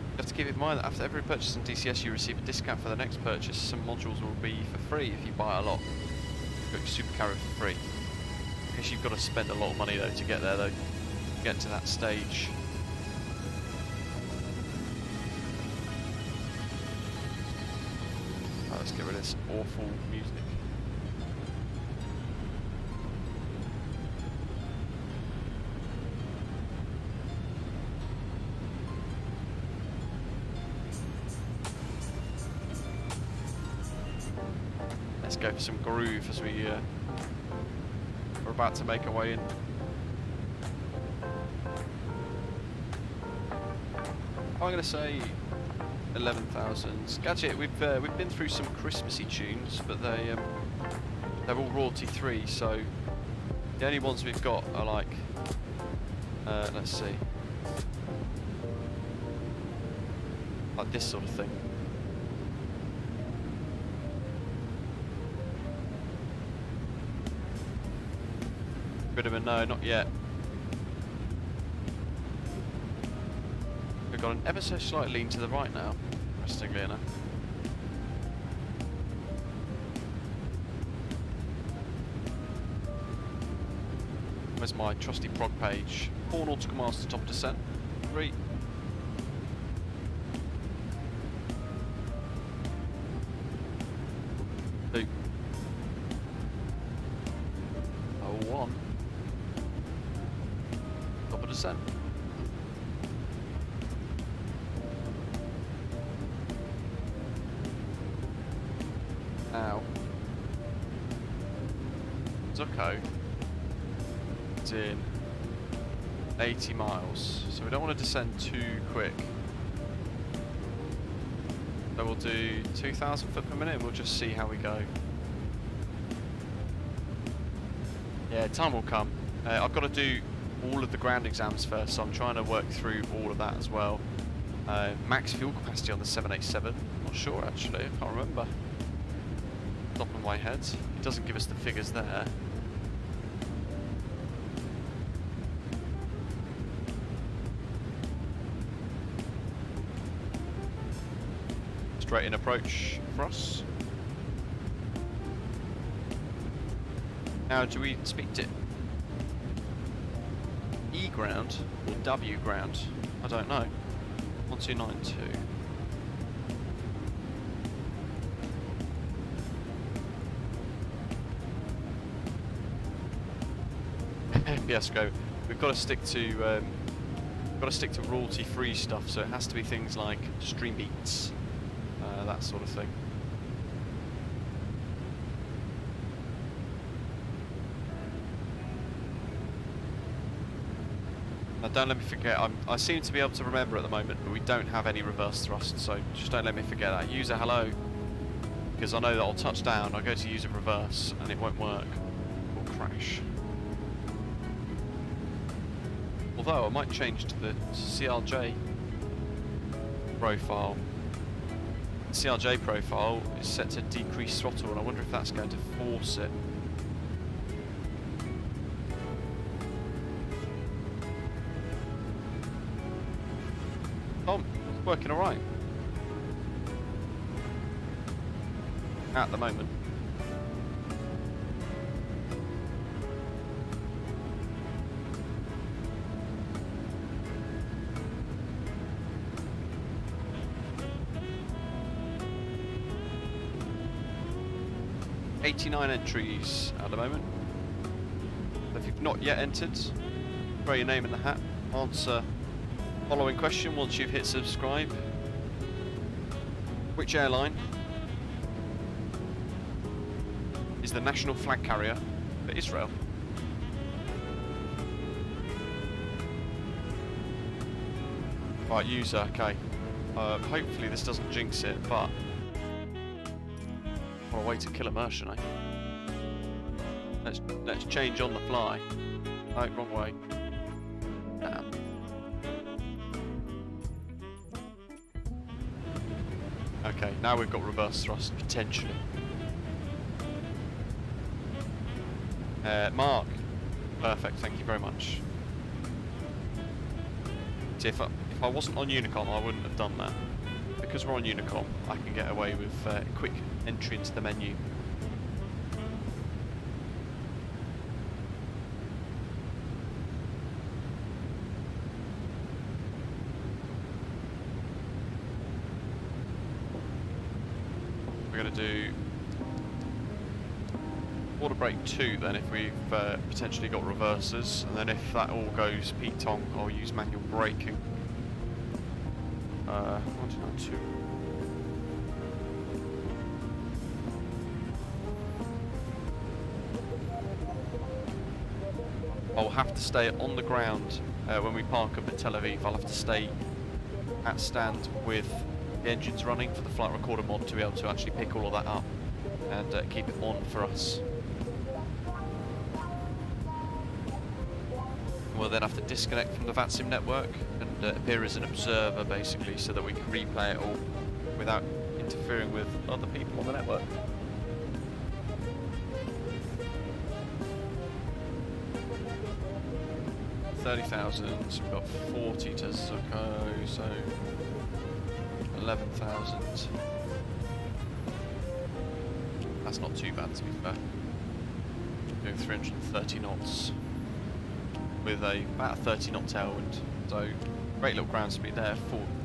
You have to keep in mind that after every purchase in DCS you receive a discount for the next purchase. Some modules will be for free if you buy a lot. You've got your super carrier for free. I guess you've got to spend a lot of money though to get there though. To get to that stage. Right, let's get rid of this awful music. Let's go for some groove as we're about to make our way in. I'm going to say 11,000. Gadget, we've been through some Christmassy tunes, but they're all royalty free. So the only ones we've got are like, let's see, like this sort of thing. Bit of a no, not yet. We've got an ever so slight lean to the right now, interestingly enough. Where's my trusty prog page? 4 nautical miles to top descent. 3. 2. 1. Top of descent. Now, ZUKKO is in 80 miles, so we don't want to descend too quick. So we'll do 2,000 foot per minute and we'll just see how we go. Yeah, time will come. I've got to do all of the ground exams first, so I'm trying to work through all of that as well. Max fuel capacity on the 787, not sure actually, I can't remember. Top of my head, it doesn't give us the figures there. Straight in approach for us. Now, do we speak to E ground or W ground? I don't know. 1292. Fiasco. We've got to stick to royalty-free stuff, so it has to be things like stream beats, that sort of thing. Now don't let me forget, I seem to be able to remember at the moment, but we don't have any reverse thrust, so just don't let me forget that. Use a hello, because I know that I'll touch down, I'll go to use a reverse, and it won't work, or crash. Although I might change to the CRJ profile. The CRJ profile is set to decrease throttle, and I wonder if that's going to force it. Tom, it's working alright. At the moment. $89 entries at the moment. If you've not yet entered, throw your name in the hat. Answer following question once you've hit subscribe. Which airline is the national flag carrier for Israel? Right, user, okay. Hopefully this doesn't jinx it, but... What a way to kill immersion, eh? Let's change on the fly. No, wrong way. Damn. Okay, now we've got reverse thrust, potentially. Mark. Perfect, thank you very much. See, if I wasn't on Unicom, I wouldn't have done that. Because we're on Unicom, I can get away with quick entry into the menu. We're going to do water brake 2 then if we've potentially got reversers, and then if that all goes P-tong, I'll use manual braking. 192. I'll have to stay on the ground when we park up at Tel Aviv. I'll have to stay at stand with the engines running for the flight recorder mod to be able to actually pick all of that up and keep it on for us. We'll then have to disconnect from the VATSIM network and appear as an observer basically, so that we can replay it all without interfering with other people on the network. $30,000, we've got 40 to ZUKKO, so 11,000. That's not too bad to be fair. Doing 330 knots. With about a 30 knot tailwind, so great little ground speed there,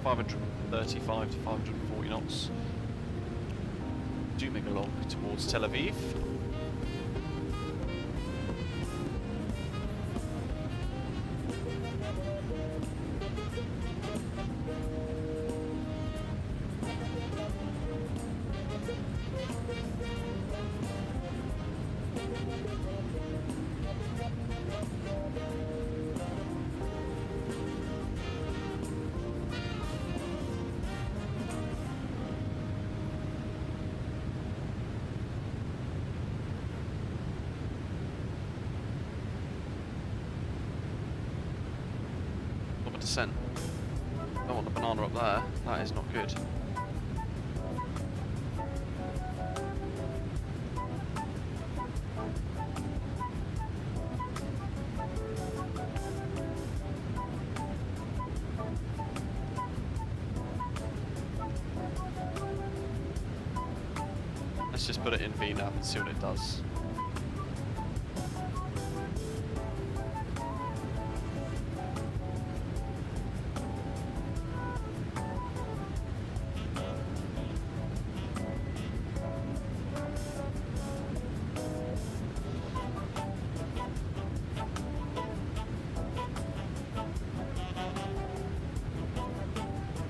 535 to 540 knots. Zooming along towards Tel Aviv. Descent. Don't want the banana up there. That is not good. Let's just put it in VNAV and see what it does.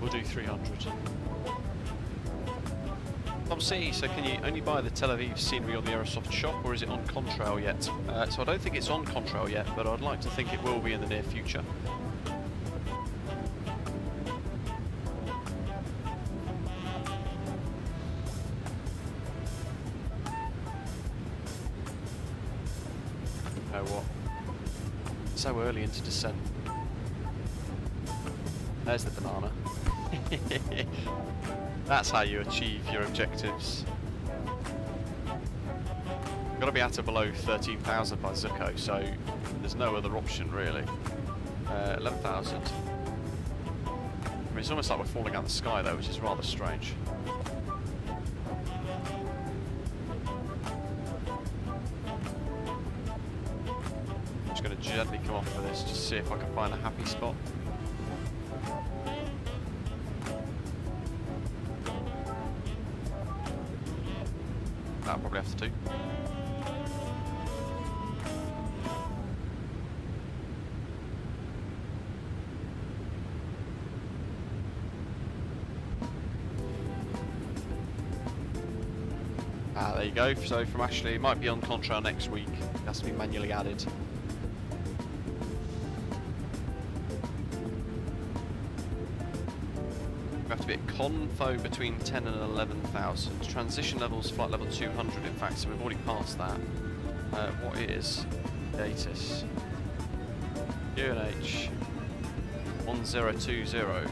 We'll do 300. Tom C, so can you only buy the Tel Aviv scenery on the Aerosoft shop, or is it on Contrail yet? So I don't think it's on Contrail yet, but I'd like to think it will be in the near future. You know what? So early into descent. There's the banana. That's how you achieve your objectives. You've got to be at or below 13,000 by ZUKKO, so there's no other option really. 11,000. I mean, it's almost like we're falling out of the sky though, which is rather strange. I'm just going to gently come off of this, just to see if I can find a happy spot. I'll probably have to do. There you go. So from Ashley, it might be on Contrail next week. It has to be manually added. have to be at convo between 10 and 11,000. Transition levels, flight level 200 in fact, so we've already passed that. What is status? UNH 1020. Zero.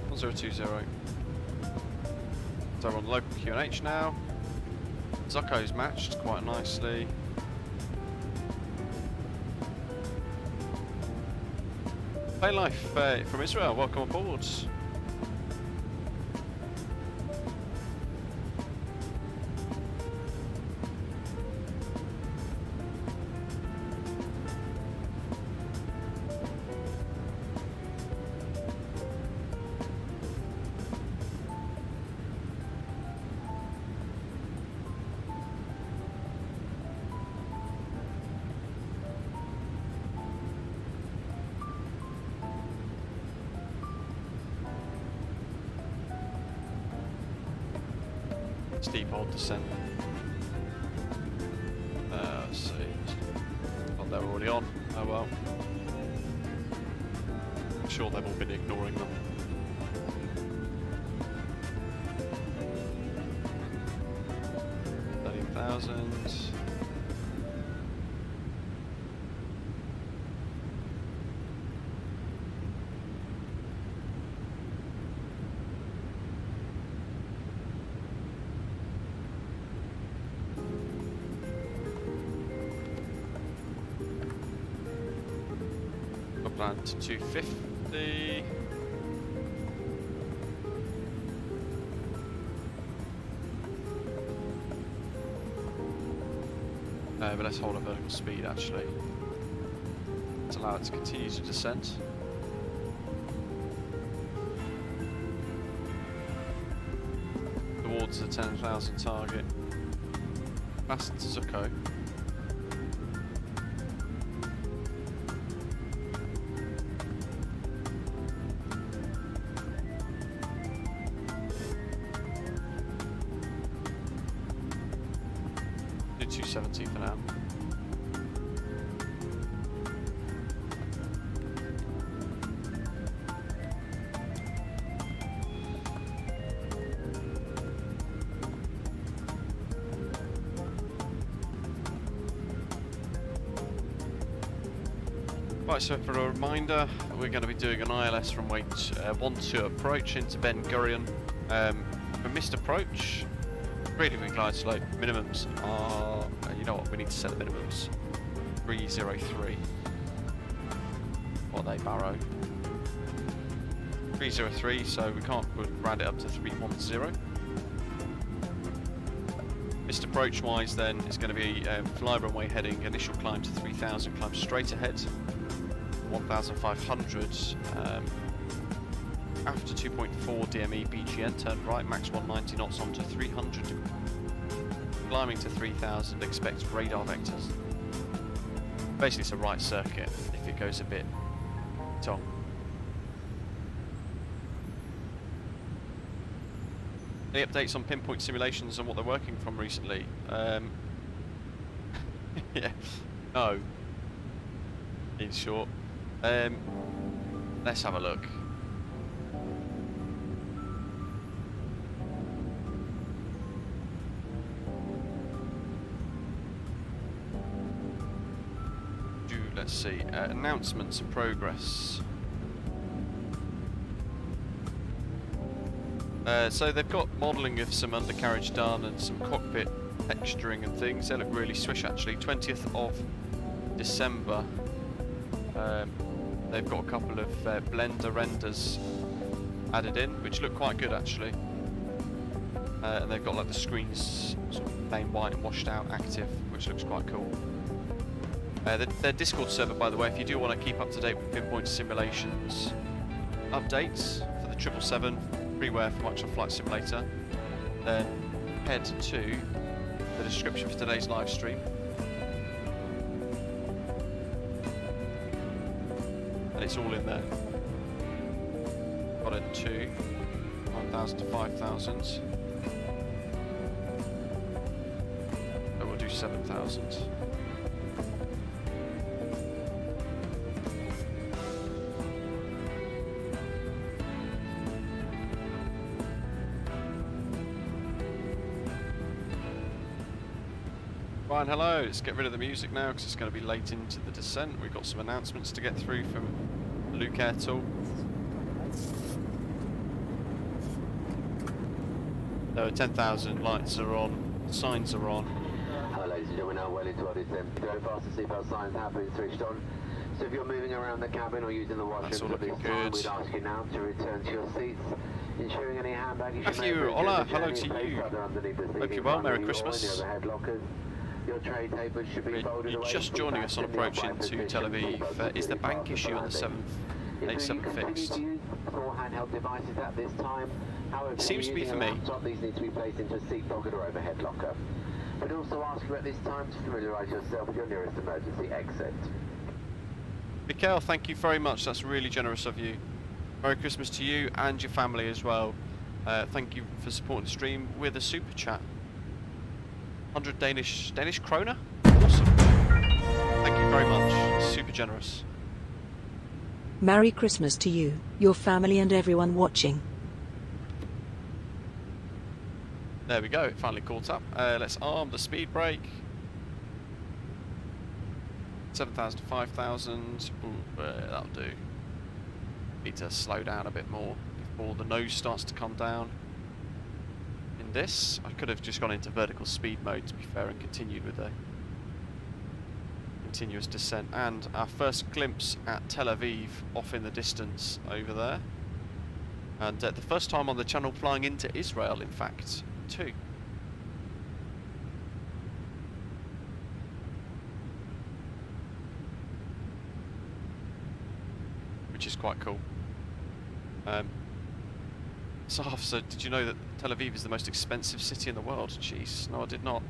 1020. So we're on local QNH now. ZUKKO's matched quite nicely. Play Life from Israel, welcome aboard. Steep old descent. Let's see. Oh, they're already on. Oh well. I'm sure they've all been ignoring them. $13,000. Plan to 250. But let's hold a vertical speed actually. Let's allow it to continue to descend. Towards the 10,000 target. Fasten to ZUKKO. Do 270 for now. Right, so for a reminder, we're going to be doing an ILS runway 12 approach into Ben Gurion. For missed approach, really glide slope. Minimums are, you know what, we need to set the minimums. 303. Or they Barrow. 303, so we'll round it up to 310. Missed approach wise then is going to be fly runway heading, initial climb to 3000, climb straight ahead. 1,500. After 2.4 DME BGN, turn right, max 190 knots onto 300. Climbing to 3000, expect radar vectors. Basically it's a right circuit if it goes a bit tall. Any updates on Pinpoint Simulations and what they're working from recently? Yeah, no. In short. Let's have a look. Let's see, announcements in progress. So they've got modelling of some undercarriage done and some cockpit texturing and things. They look really swish actually. 20th of December. They've got a couple of Blender renders added in, which look quite good actually. And they've got like the screens sort of plain white and washed out active, which looks quite cool. Their Discord server, by the way, if you do want to keep up to date with Pinpoint Simulations updates for the 777, freeware for Microsoft Flight Simulator, then head to the description for today's live stream. And it's all in there. Got it to 1,000 to 5,000. 7,000. Ryan, hello. Let's get rid of the music now because it's going to be late into the descent. We've got some announcements to get through from LukeAirTool. So 10,000 lights are on, signs are on. Hello ladies and gentlemen, now well into our descent. Very fast to seatbelt signs have been switched on. So if you're moving around the cabin or using the washroom at this time, we'd ask you now to return to your seats, ensuring any hand baggage Matthew, hola, hello to you. Hope you're well, Merry Christmas. Your tray tapers should be folded away. Just joining us on approach into Tel Aviv. Is the bank issue on the 787 fixed? Handheld devices at this time. However, seems to be for me. These need to be placed into a seat pocket or overhead locker. We'd also ask you at this time to familiarise yourself with your nearest emergency exit. Mikhail, thank you very much. That's really generous of you. Merry Christmas to you and your family as well. Thank you for supporting the stream with a super chat. 100 Danish kroner? Awesome. Thank you very much. Super generous. Merry Christmas to you, your family and everyone watching. There we go, it finally caught up. Let's arm the speed brake. 7,000 to 5,000. That'll do. Need to slow down a bit more before the nose starts to come down. In this, I could have just gone into vertical speed mode to be fair and continued with a continuous descent. And our first glimpse at Tel Aviv off in the distance over there. And the first time on the channel flying into Israel, in fact, too. Which is quite cool. So did you know that Tel Aviv is the most expensive city in the world? Jeez, no I did not.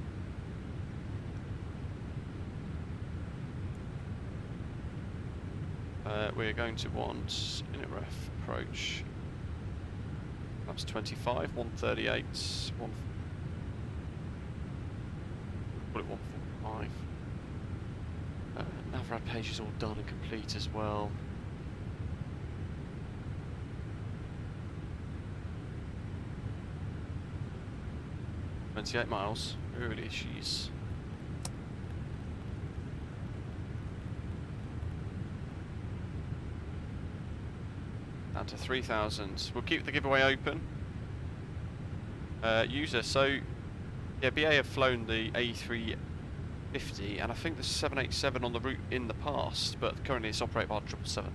We're going to want init ref approach. That's 25, 138, call it 145. MAVAR page is all done and complete as well. miles. Really, she's down to 3,000. We'll keep the giveaway open. User, so yeah, BA have flown the A350 and I think the 787 on the route in the past, but currently it's operated by 777.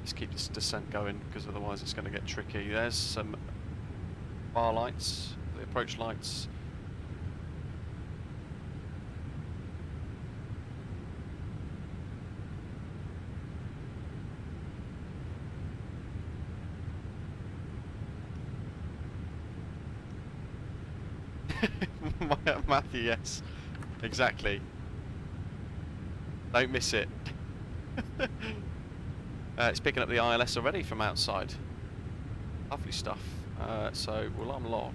Let's keep this descent going because otherwise it's going to get tricky. There's some bar lights, the approach lights. Matthew, yes, exactly. Don't miss it. It's picking up the ILS already from outside. Lovely stuff. So we'll unlock.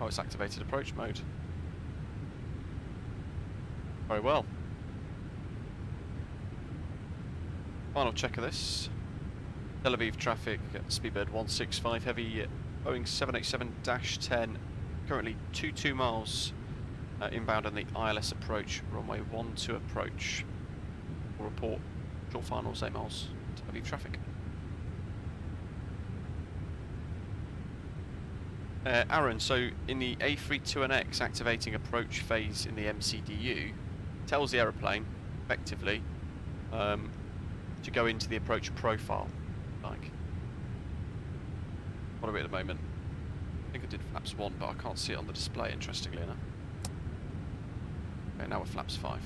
Oh, it's activated approach mode. Very well. Final check of this. Tel Aviv traffic, Speedbird 165 heavy, Boeing 787-10. Currently 22 miles inbound on the ILS approach, runway 12 approach. We'll report short finals 8 miles Tel Aviv traffic. Aaron, so in the A32NX activating approach phase in the MCDU, tells the aeroplane effectively to go into the approach profile. Like, what are we at the moment? I think I did flaps 1, but I can't see it on the display, interestingly enough. Okay, now we're flaps 5.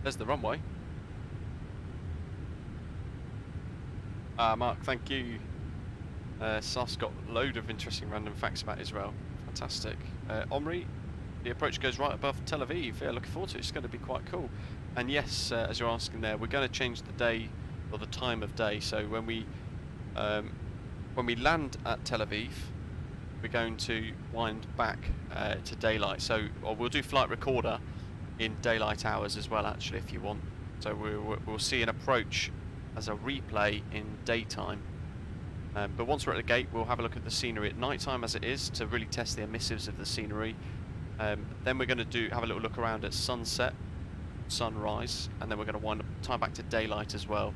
There's the runway. Mark, thank you. Saf's got a load of interesting random facts about Israel. Fantastic. Omri, the approach goes right above Tel Aviv. Yeah, looking forward to it. It's going to be quite cool. And yes, as you're asking there, we're going to change the day or the time of day. So when we land at Tel Aviv, we're going to wind back to daylight. So we'll do flight recorder in daylight hours as well, actually, if you want. So we'll see an approach as a replay in daytime. But once we're at the gate, we'll have a look at the scenery at night time as it is to really test the emissives of the scenery. Then we're going to have a little look around at sunset, sunrise, and then we're going to wind up time back to daylight as well.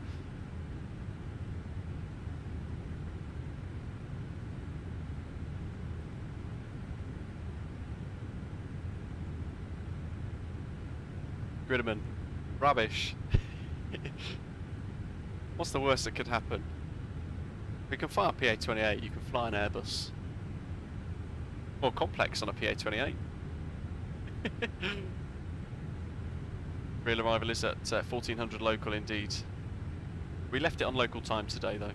Gridman, rubbish. What's the worst that could happen? If we can fly a PA-28, you can fly an Airbus. More complex on a PA-28. Real arrival is at 1400 local indeed. We left it on local time today though.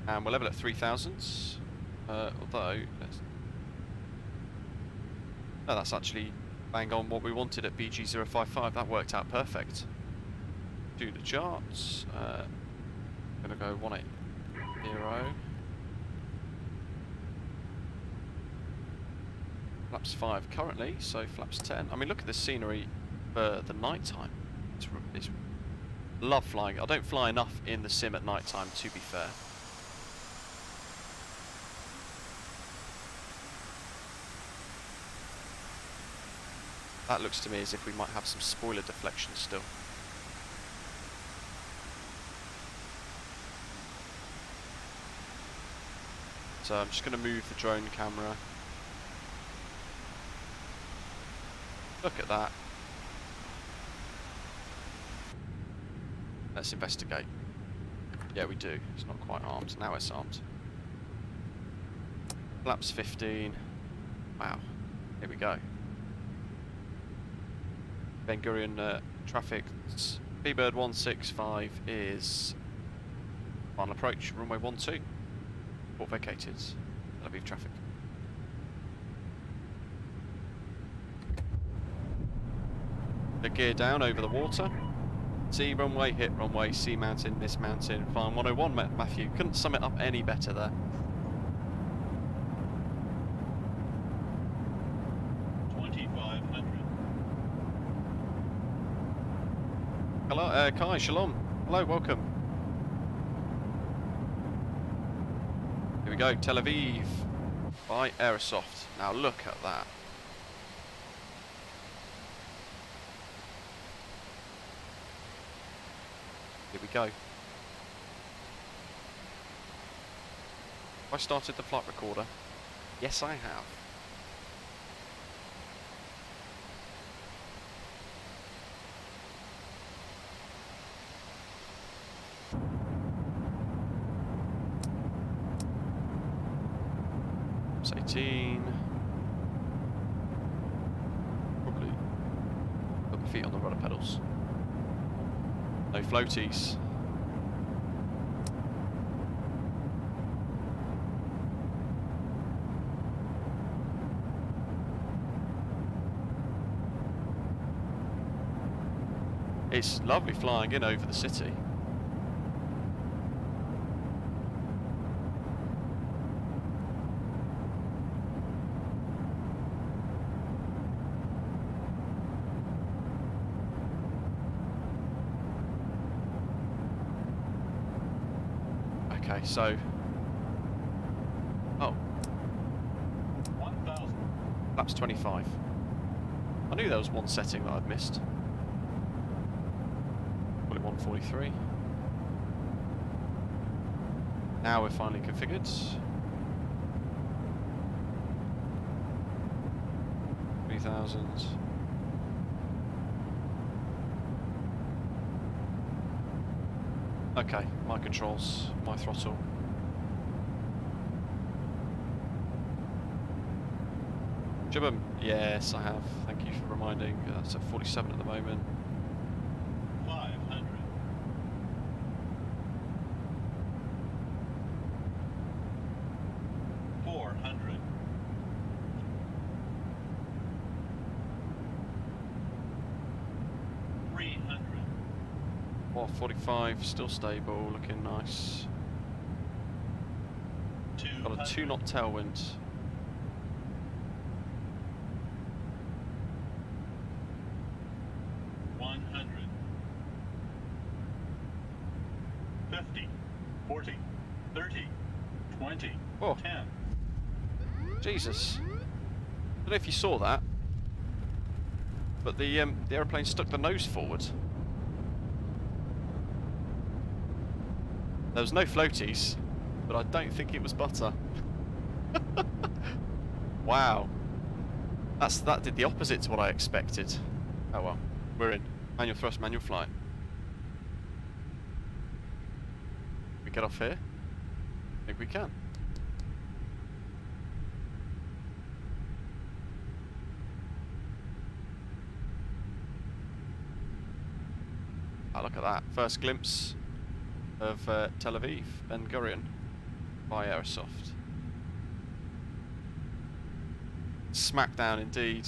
And we're level at 3000. Although, no, that's actually bang on what we wanted at BG055. That worked out perfect. Do the charts. Gonna go 180. Flaps 5 currently, so flaps 10. I mean, look at the scenery for the night time. It's love flying. I don't fly enough in the sim at night time, to be fair. That looks to me as if we might have some spoiler deflection still. So I'm just going to move the drone camera. Look at that. Let's investigate. Yeah, we do. It's not quite armed. Now it's armed. Flaps 15. Wow. Here we go. Ben Gurion traffic. Speedbird 165 is final approach. Runway 12. Port vacated. Tel Aviv traffic. The gear down over the water. C runway, hit runway, C mountain, miss mountain. Fine 101, Matthew. Couldn't sum it up any better there. Hello, Kai, shalom. Hello, welcome. Here we go, Tel Aviv by Aerosoft. Now look at that. Here we go. Have I started the flight recorder? Yes, I have. It's 18. Probably put my feet on the rudder pedals. No floaties. It's lovely flying in over the city. Okay, so oh, 1,000. Flaps 25. I knew there was one setting that I'd missed. Call it 143. Now we're finally configured. 3,000. Okay, my controls, my throttle. Jibham, yes I have. Thank you for reminding. That's at 47 at the moment. 500. 400. 300. Oh, 45, still stable, looking nice. Got a 2-knot tailwind. 100. 50. 40. 30. 20. Oh. 10. Jesus. I don't know if you saw that, but the aeroplane stuck the nose forward. There was no floaties, but I don't think it was butter. Wow. That did the opposite to what I expected. Oh well, we're in. Manual thrust, manual flight. We get off here? I think we can. Oh, look at that. First glimpse of Tel Aviv, Ben Gurion by Aerosoft. Smackdown indeed.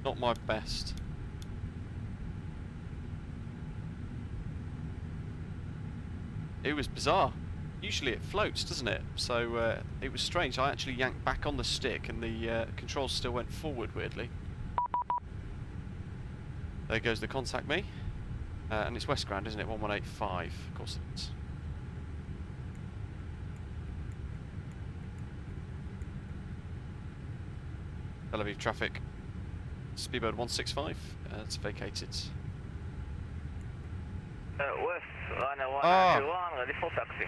Not my best. It was bizarre. Usually it floats, doesn't it? So it was strange. I actually yanked back on the stick and the controls still went forward weirdly. There goes the contact me. And it's West Ground, isn't it? 1185. Of course it is. Tel Aviv traffic. Speedbird 165. It's vacated. West, runner 131, ready for taxi.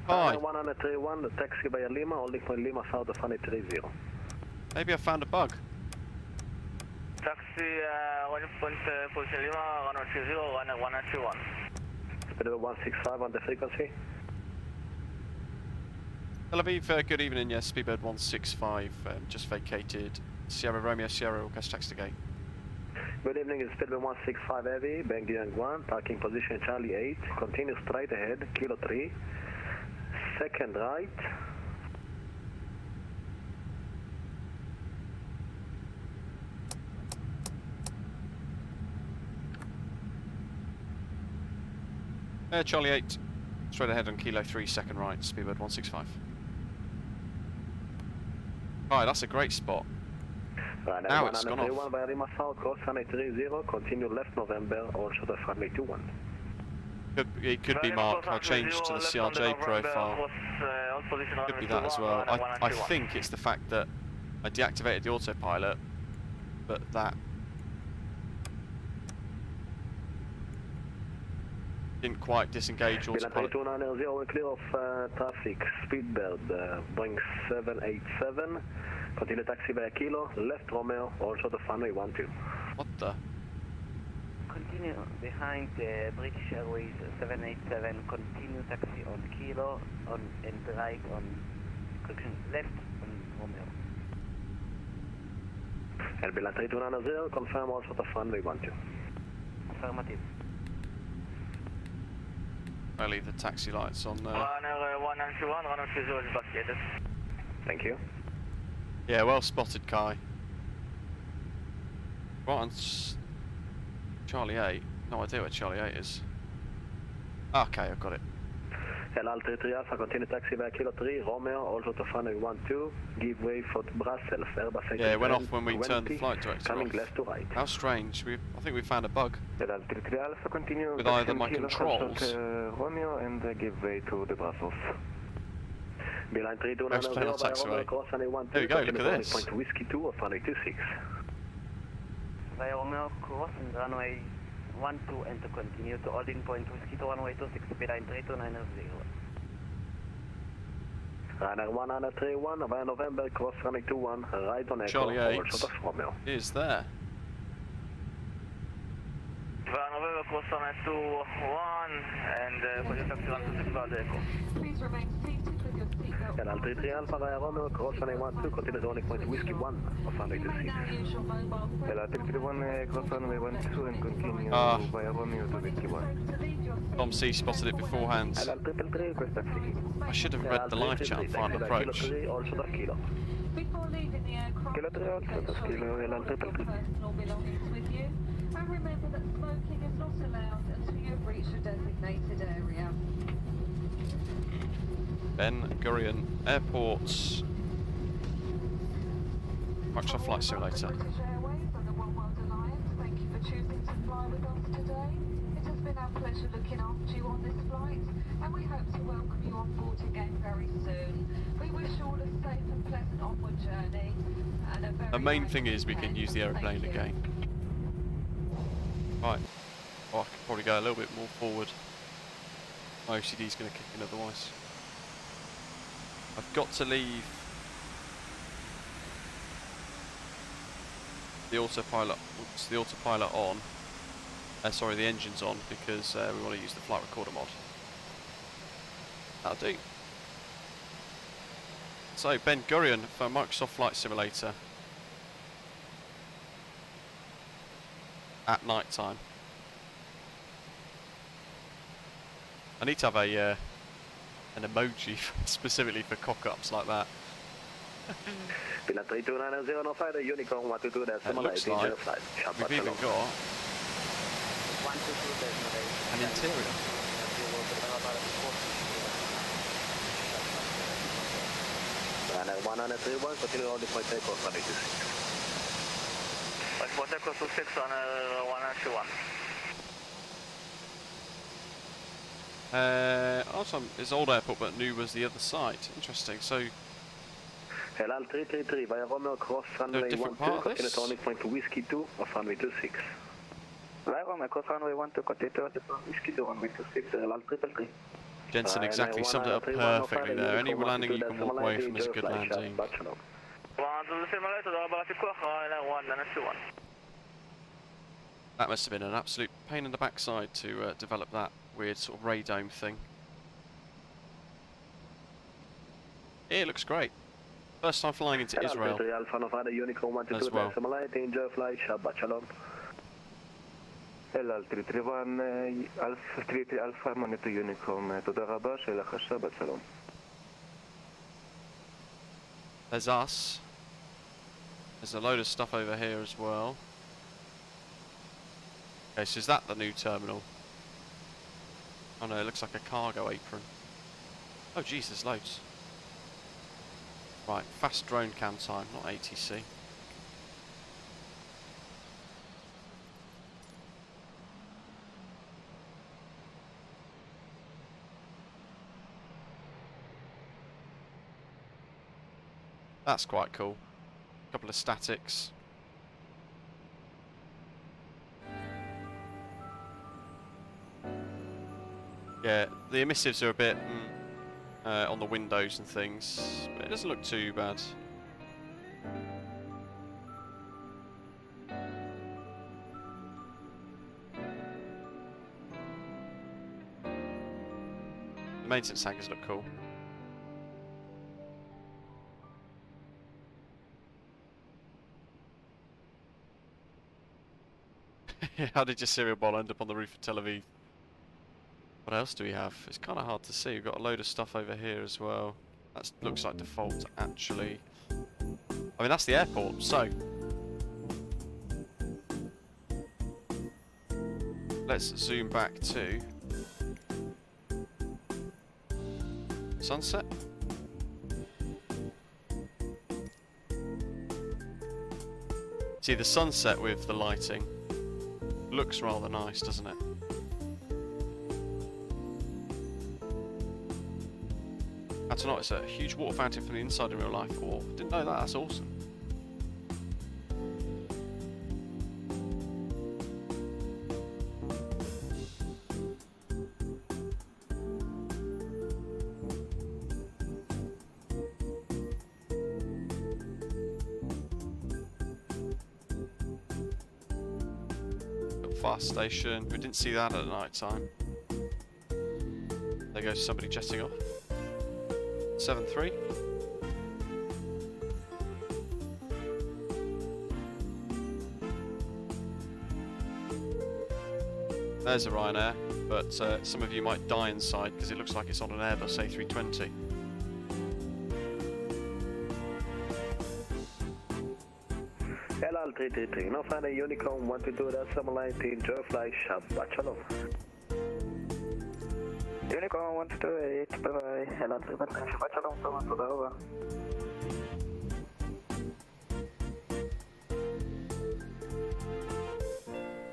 Hi. 131, the taxi by Lima, holding point Lima, south of 130. Maybe I found a bug. Taxi, running point position Lima, runner 20, runner 131. Speedbird 165 on the frequency. Tel Aviv, good evening, yes, Speedbird 165, just vacated. Sierra Romeo, Sierra, request taxi to gate. Good evening, it's Speedbird 165 Heavy, Ben Gurion 1, parking position Charlie 8, continue straight ahead, Kilo 3, second right. Charlie 8, straight ahead on Kilo 3, second right, Speedbird 165. Alright, that's a great spot. Now it's gone off. By Lima South, course 130, continue left November, all short of runway 21. It could be Mark, I'll change to the CRJ profile. Could be that as well. I think it's the fact that I deactivated the autopilot, but that didn't quite disengage autopilot. 290, we're clear of traffic. Speedbird, Boeing 787. Continue taxi by Kilo, left Romeo, also the runway 12. What the? Continue behind the British Airways 787, continue taxi on Kilo, and right on left on Romeo. LB 3290, confirm also the runway 12. Affirmative. I leave the taxi lights on there. Runner 191, runner 20 is vacated. Thank you. Yeah, well spotted, Kai. Right on Charlie 8. No idea where Charlie 8 is. Okay, I've got it. LL33 Alpha, continue taxi by Kilo 3, Romeo, also to runway 12, give way for Brussels, Airbus. Yeah, it went off when we turned the flight director coming off. left to right. How strange. I think we found a bug. LL33 Alpha, continue with either my controls. Runway and give way to the Brussels. Beeline 3290 by Romeo, cross runway 12, there we go, look at this. Point Whiskey 2 of runway 26. By Romeo, cross and runway 12 and to continue to holding point Whiskey to runway 26, Beeline 3290. Runner 131 by November, cross runway 21, right on Echo, Charlie 8 Romeo. is there. November, cross runway 21, and continue taxi 126 by Echo. Please remain seated with your seatbelt LL33 Alpha via Romeo, cross runway 12, continue to only point whiskey 1 of runway 26. LL33 cross runway 12 and continue via Romeo to whiskey 1. Tom C spotted it beforehand. LL33 request taxi. I should have read the live chat on final approach. Before leaving the aircraft, Kilo 3 also does Kilo LL33. personal belongings with you, and remember that smoking is not allowed until you have reached a designated area. Ben Gurion Airports. Microsoft Flight Simulator. British Airways and the One World Alliance, thank you for choosing to fly with us today. It has been our pleasure looking after you on this flight, and we hope to welcome you on board again very soon. We wish you all a safe and pleasant onward journey. And a very The main thing is we can use the aeroplane again. Right. Oh, I could probably go a little bit more forward. My OCD's going to kick in otherwise. I've got to leave the autopilot. Oops, the autopilot on. Sorry, the engine's on because we want to use the flight recorder mod. That'll do. So Ben Gurion for Microsoft Flight Simulator at night time. I need to have a an emoji specifically for cock-ups like that. It looks like we've even got an interior. Continue on the point takeoff runway 26. Point takeoff 26 on 121. Also, it's old airport, but new was the other side. Interesting. So, LL333 via Romeo cross runway 12, continue to only point to whiskey 2 of runway 26. Via Romeo cross runway 12, continue to whiskey 2 runway 26, LL333. Jensen exactly summed it up perfectly there. Any landing you can walk away from is a good landing. That must have been an absolute pain in the backside to develop that weird sort of radome thing. Yeah, it looks great. First time flying into Israel as well. LL331 Alpha 33 Alpha Monitor Unicom, תודה רבה, שיהיה לך שבת שלום. There's us. There's a load of stuff over here as well. Okay, so is that the new terminal? Oh no, it looks like a cargo apron. Oh geez, there's loads. Right, fast drone cam time, not ATC. That's quite cool. A couple of statics. Yeah, the emissives are a bit on the windows and things, but it doesn't look too bad. The maintenance tankers look cool. How did your cereal bowl end up on the roof of Tel Aviv? What else do we have? It's kind of hard to see. We've got a load of stuff over here as well. That looks like default, actually. I mean, that's the airport, so... let's zoom back to... sunset. See, the sunset with the lighting looks rather nice, doesn't it? That's not, it's a huge water fountain from the inside in real life. Oh, didn't know that, that's awesome. Fast station, we didn't see that at night time. There goes somebody jetting off. 73. There's a Ryanair, but some of you might die inside because it looks like it's on an Airbus A320. LL333, no find a Unicorn 122, that's 719, Joe Fly, Shabbat Shalom. Unicorn 128, bye bye, LL333, Shabbat Shalom, Toda over.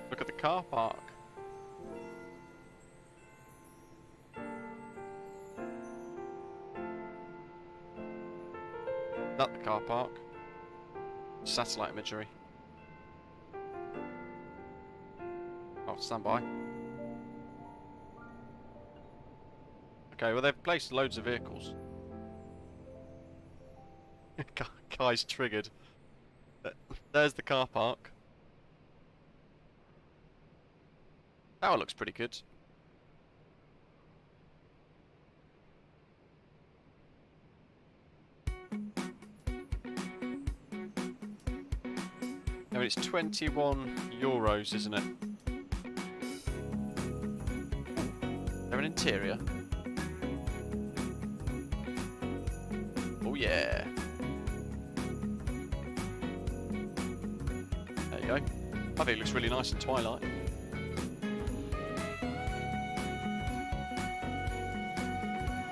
Look at the car park. Not the car park. Satellite imagery. Oh, stand by. Okay, well they've placed loads of vehicles. Guy's triggered. There's the car park. That one looks pretty good. I mean, it's 21 euros, isn't it? They're an interior. Oh yeah. There you go. I think it looks really nice in twilight.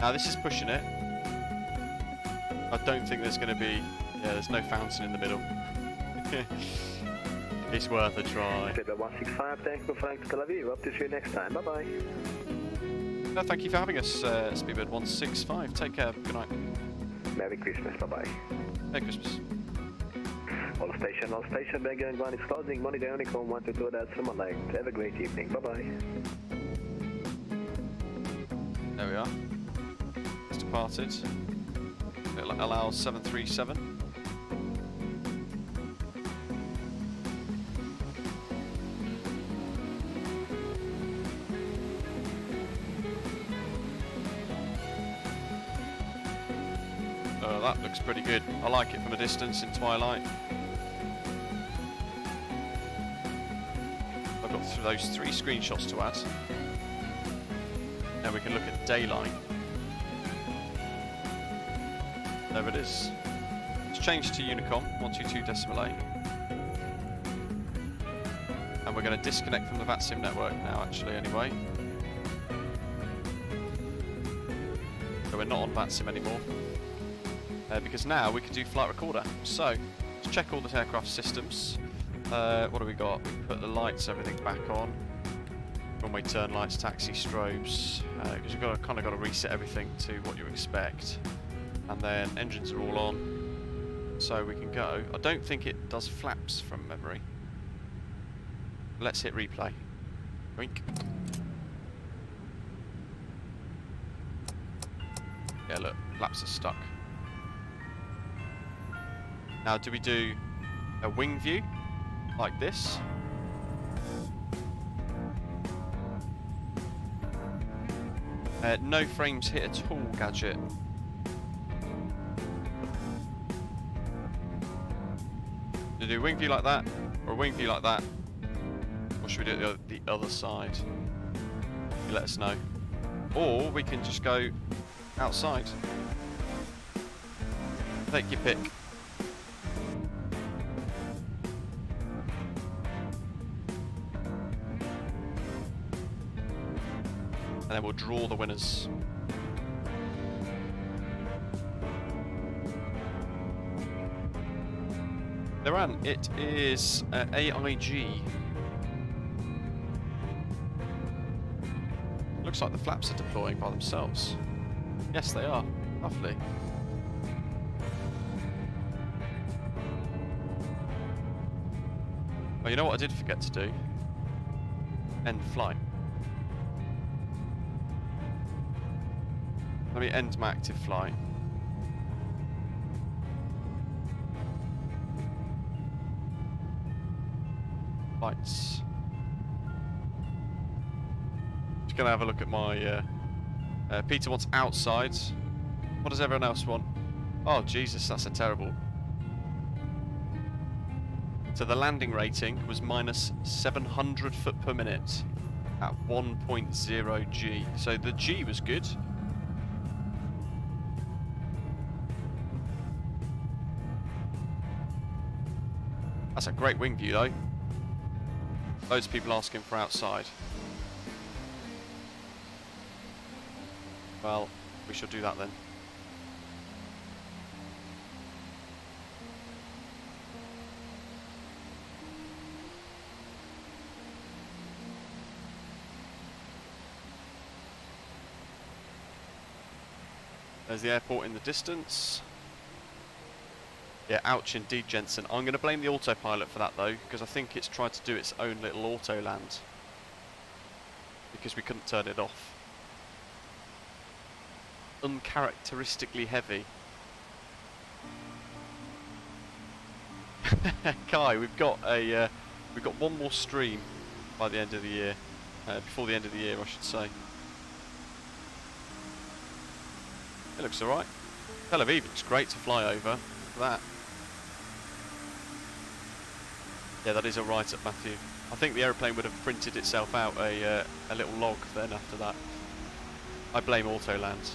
Now this is pushing it. I don't think there's going to be... Yeah, there's no fountain in the middle. It's worth a try. Speedbird 165, thanks for flying to Tel Aviv. Hope to see you next time. Bye bye. Thank you for having us, Speedbird 165. Take care. Good night. Merry Christmas. Bye bye. Merry Christmas. All station, BEGAR and One is closing. Money the Unicorn 122, that's from my light. Have a great evening. Bye bye. There we are. It's departed. It allows 737. That looks pretty good. I like it from a distance in twilight. I've got those 3 screenshots to add. Now we can look at daylight. There it is. It's changed to Unicom 122.8. And we're going to disconnect from the VATSIM network now, actually, anyway. So we're not on VATSIM anymore. Because now we can do flight recorder. So, let's check all the aircraft systems. What do we got? We put the lights, everything back on. Runway turn lights, taxi strobes. Because you've got kind of got to reset everything to what you expect. And then engines are all on. So we can go. I don't think it does flaps from memory. Let's hit replay. Wink. Yeah, look, flaps are stuck. Now, do we do a wing view like this? No frames hit at all, Gadget. Do we do a wing view like that, or a wing view like that? Or should we do it the other side? You let us know. Or we can just go outside. Take your pick. And then we'll draw the winners. Iran, it is AIG. Looks like the flaps are deploying by themselves. Yes, they are. Lovely. Oh, you know what I did forget to do? End flight. Let me end my active flight. Lights. Just gonna have a look at my. Peter wants outside. What does everyone else want? Oh Jesus, that's a terrible. So the landing rating was minus 700 foot per minute at 1.0 G. So the G was good. That's a great wing view though. Loads of people asking for outside. Well, we should do that then. There's the airport in the distance. Yeah, ouch indeed, Jensen. I'm going to blame the autopilot for that though, because I think it's tried to do its own little auto land. Because we couldn't turn it off. Uncharacteristically heavy. Kai, we've got one more stream by the end of the year. Before the end of the year, I should say. It looks alright. Tel Aviv looks great to fly over. Look at that. Yeah, that is alright at Matthew. I think the aeroplane would have printed itself out a little log then after that. I blame Autoland.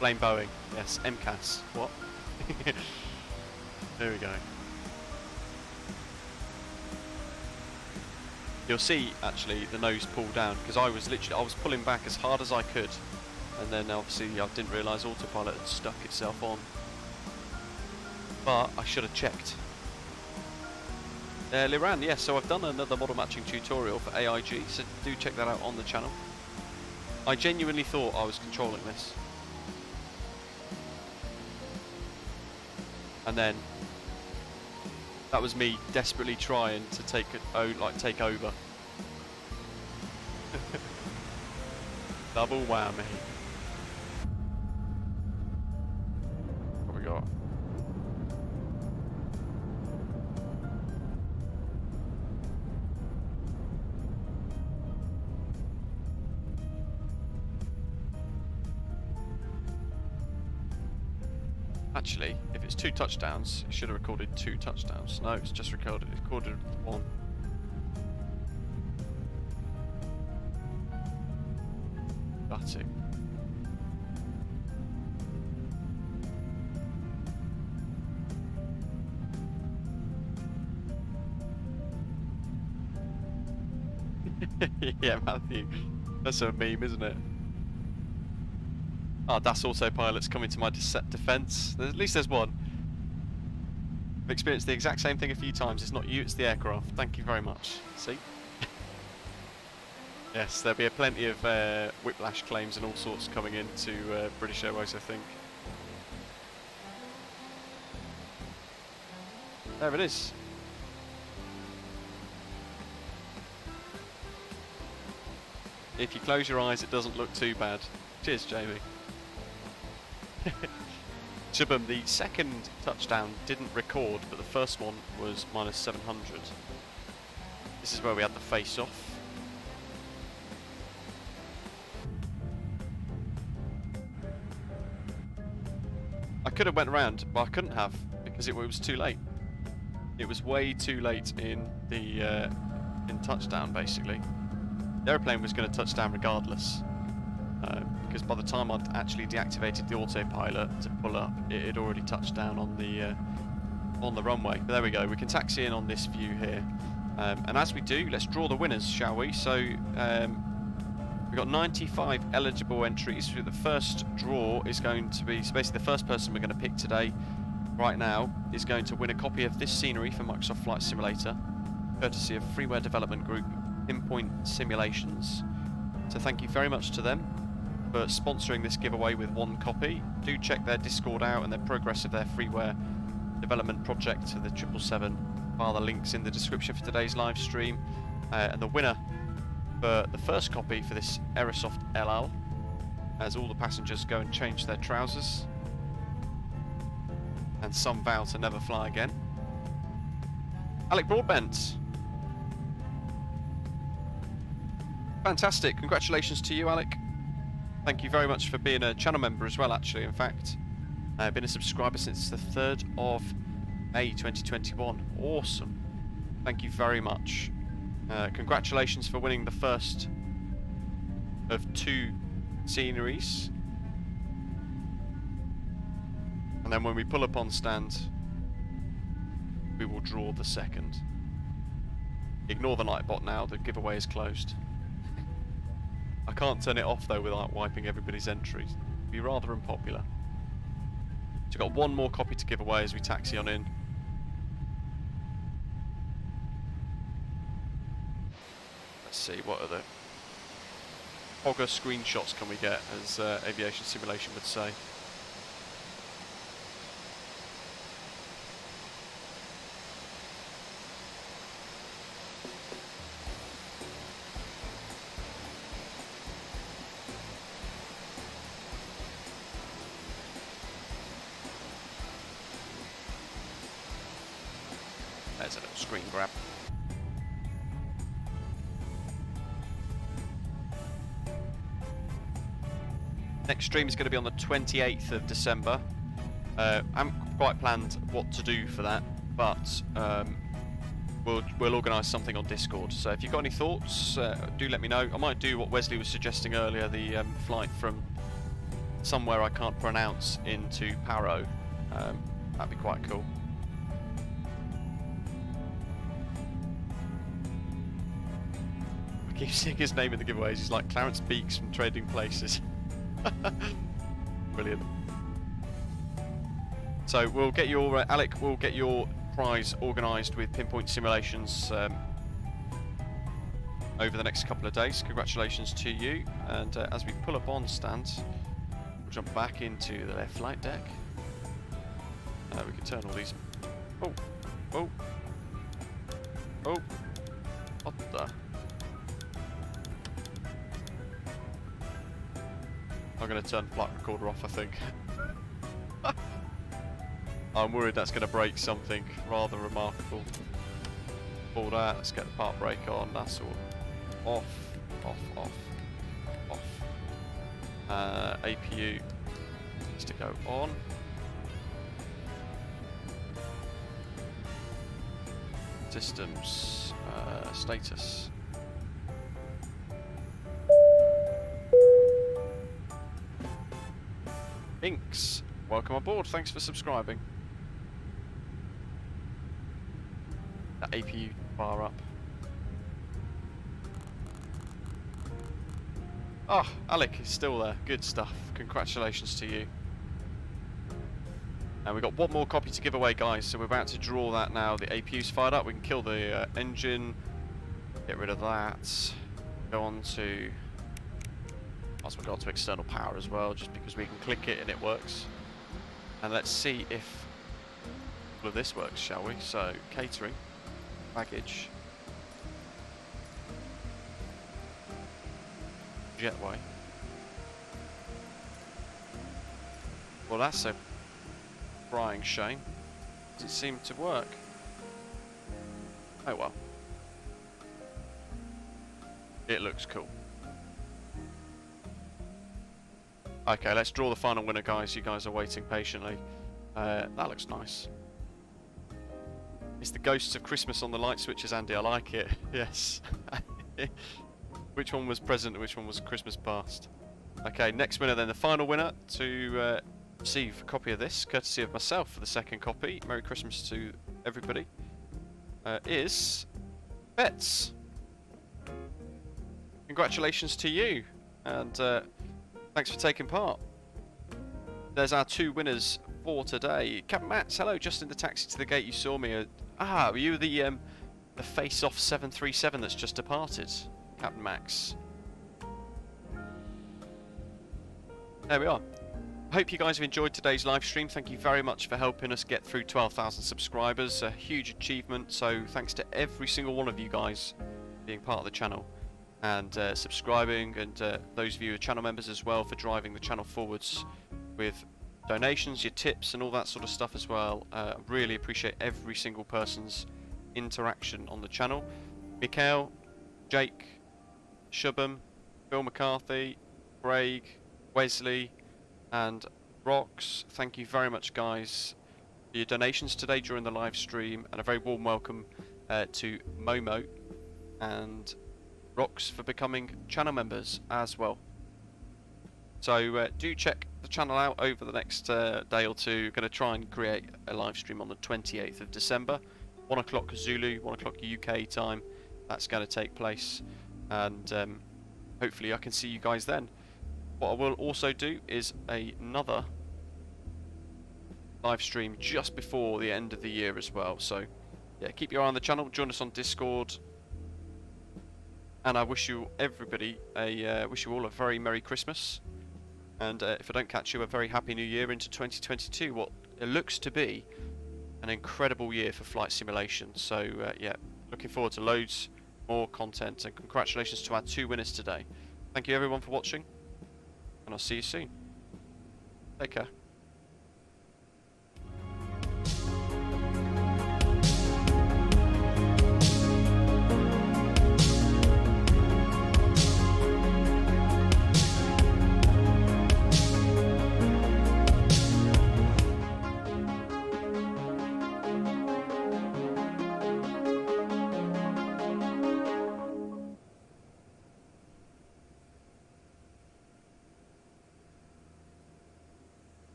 Blame Boeing. Yes, MCAS. What? There we go. You'll see actually the nose pull down because I was pulling back as hard as I could, and then obviously I didn't realise autopilot had stuck itself on. But I should have checked. Liran, yes, so I've done another model matching tutorial for AIG, so do check that out on the channel. I genuinely thought I was controlling this. And then that was me desperately trying to take over. Double whammy. What we got? Actually, if it's 2 touchdowns, it should have recorded 2 touchdowns. No, it's just recorded 1. That's it. Yeah, Matthew. That's a meme, isn't it? Oh, DAS autopilot's coming to my defence. At least there's one. I've experienced the exact same thing a few times. It's not you, it's the aircraft. Thank you very much. See? Yes, there'll be plenty of whiplash claims and all sorts coming into British Airways, I think. There it is. If you close your eyes, it doesn't look too bad. Cheers, Jamie. Chubham, the second touchdown didn't record, but the first one was minus 700. This is where we had the face-off. I could have went around, but I couldn't have because it was too late. It was way too late in the in touchdown, basically. The airplane was going to touch down regardless. Because by the time I'd actually deactivated the autopilot to pull up, it had already touched down on the runway. But there we go, we can taxi in on this view here. And as we do, let's draw the winners, shall we? So we've got 95 eligible entries. The first draw is going to be, so basically the first person we're going to pick today, right now, is going to win a copy of this scenery for Microsoft Flight Simulator, courtesy of freeware development group Pinpoint Simulations. So thank you very much to them for sponsoring this giveaway with 1 copy. Do check their Discord out and their progress of their freeware development project for the 777 via the links in the description for today's live stream. And the winner for the first copy for this Aerosoft LL, as all the passengers go and change their trousers and some vow to never fly again. Alec Broadbent. Fantastic. Congratulations to you, Alec. Thank you very much for being a channel member as well, actually, in fact. I've been a subscriber since the 3rd of May 2021. Awesome. Thank you very much. Congratulations for winning the first of 2 sceneries. And then when we pull up on stand, we will draw the second. Ignore the Nightbot now, the giveaway is closed. I can't turn it off though without wiping everybody's entries. It'd be rather unpopular. So we've got 1 more copy to give away as we taxi on in. Let's see, what are the Hogger screenshots can we get, as Aviation Simulation would say. There's a little screen grab. Next stream is going to be on the 28th of December. I haven't quite planned what to do for that, but we'll organise something on Discord. So if you've got any thoughts, do let me know. I might do what Wesley was suggesting earlier, the flight from somewhere I can't pronounce into Paro. That'd be quite cool. I keep seeing his name in the giveaways. He's like Clarence Beaks from Trading Places. Brilliant. So we'll get your Alec. We'll get your prize organised with Pinpoint Simulations over the next couple of days. Congratulations to you. And as we pull up on stand, we'll jump back into the left flight deck. We can turn all these. Oh, oh, oh! What the? I'm going to turn flight recorder off, I think. I'm worried that's going to break something rather remarkable. All that, let's get the part brake on, that's all. Off, off, off, off. APU needs to go on. Systems, status. Inks, welcome aboard, thanks for subscribing. That APU bar up. Oh, Alec is still there, good stuff, congratulations to you. And we've got 1 more copy to give away, guys, so we're about to draw that now. The APU's fired up, we can kill the engine, get rid of that, go on to... Might as well go to external power as well, just because we can click it and it works. And let's see if all of this works, shall we? So, catering, baggage, jetway. Well, that's a crying shame. Does it seem to work? Oh well. It looks cool. Okay, let's draw the final winner, guys. You guys are waiting patiently. That looks nice. It's the ghosts of Christmas on the light switches, Andy. I like it. Yes. Which one was present and which one was Christmas past? Okay, next winner then. The final winner to receive a copy of this, courtesy of myself for the second copy. Merry Christmas to everybody. Is Bets. Congratulations to you. And... thanks for taking part. There's our 2 winners for today. Captain Max, hello, just in the taxi to the gate you saw me. Were you the face-off 737 that's just departed? Captain Max. There we are. I hope you guys have enjoyed today's live stream. Thank you very much for helping us get through 12,000 subscribers. A huge achievement, so thanks to every single one of you guys being part of the channel. And subscribing, and those of you who are channel members as well for driving the channel forwards with donations, your tips and all that sort of stuff as well. I really appreciate every single person's interaction on the channel. Mikhail, Jake, Shubham, Bill McCarthy, Craig, Wesley and Rox, thank you very much guys for your donations today during the live stream, and a very warm welcome to Momo and Rox for becoming channel members as well. So do check the channel out over the next day or two. Going to try and create a live stream on the 28th of December, 1 o'clock Zulu, 1 o'clock UK time. That's going to take place, and hopefully I can see you guys then. What I will also do is another live stream just before the end of the year as well. So yeah, keep your eye on the channel, join us on Discord, and I wish you everybody wish you all a very Merry Christmas, and if I don't catch you, a very Happy New Year into 2022. What it looks to be an incredible year for flight simulation. So yeah, looking forward to loads more content, and congratulations to our 2 winners today. Thank you everyone for watching, and I'll see you soon. Take care.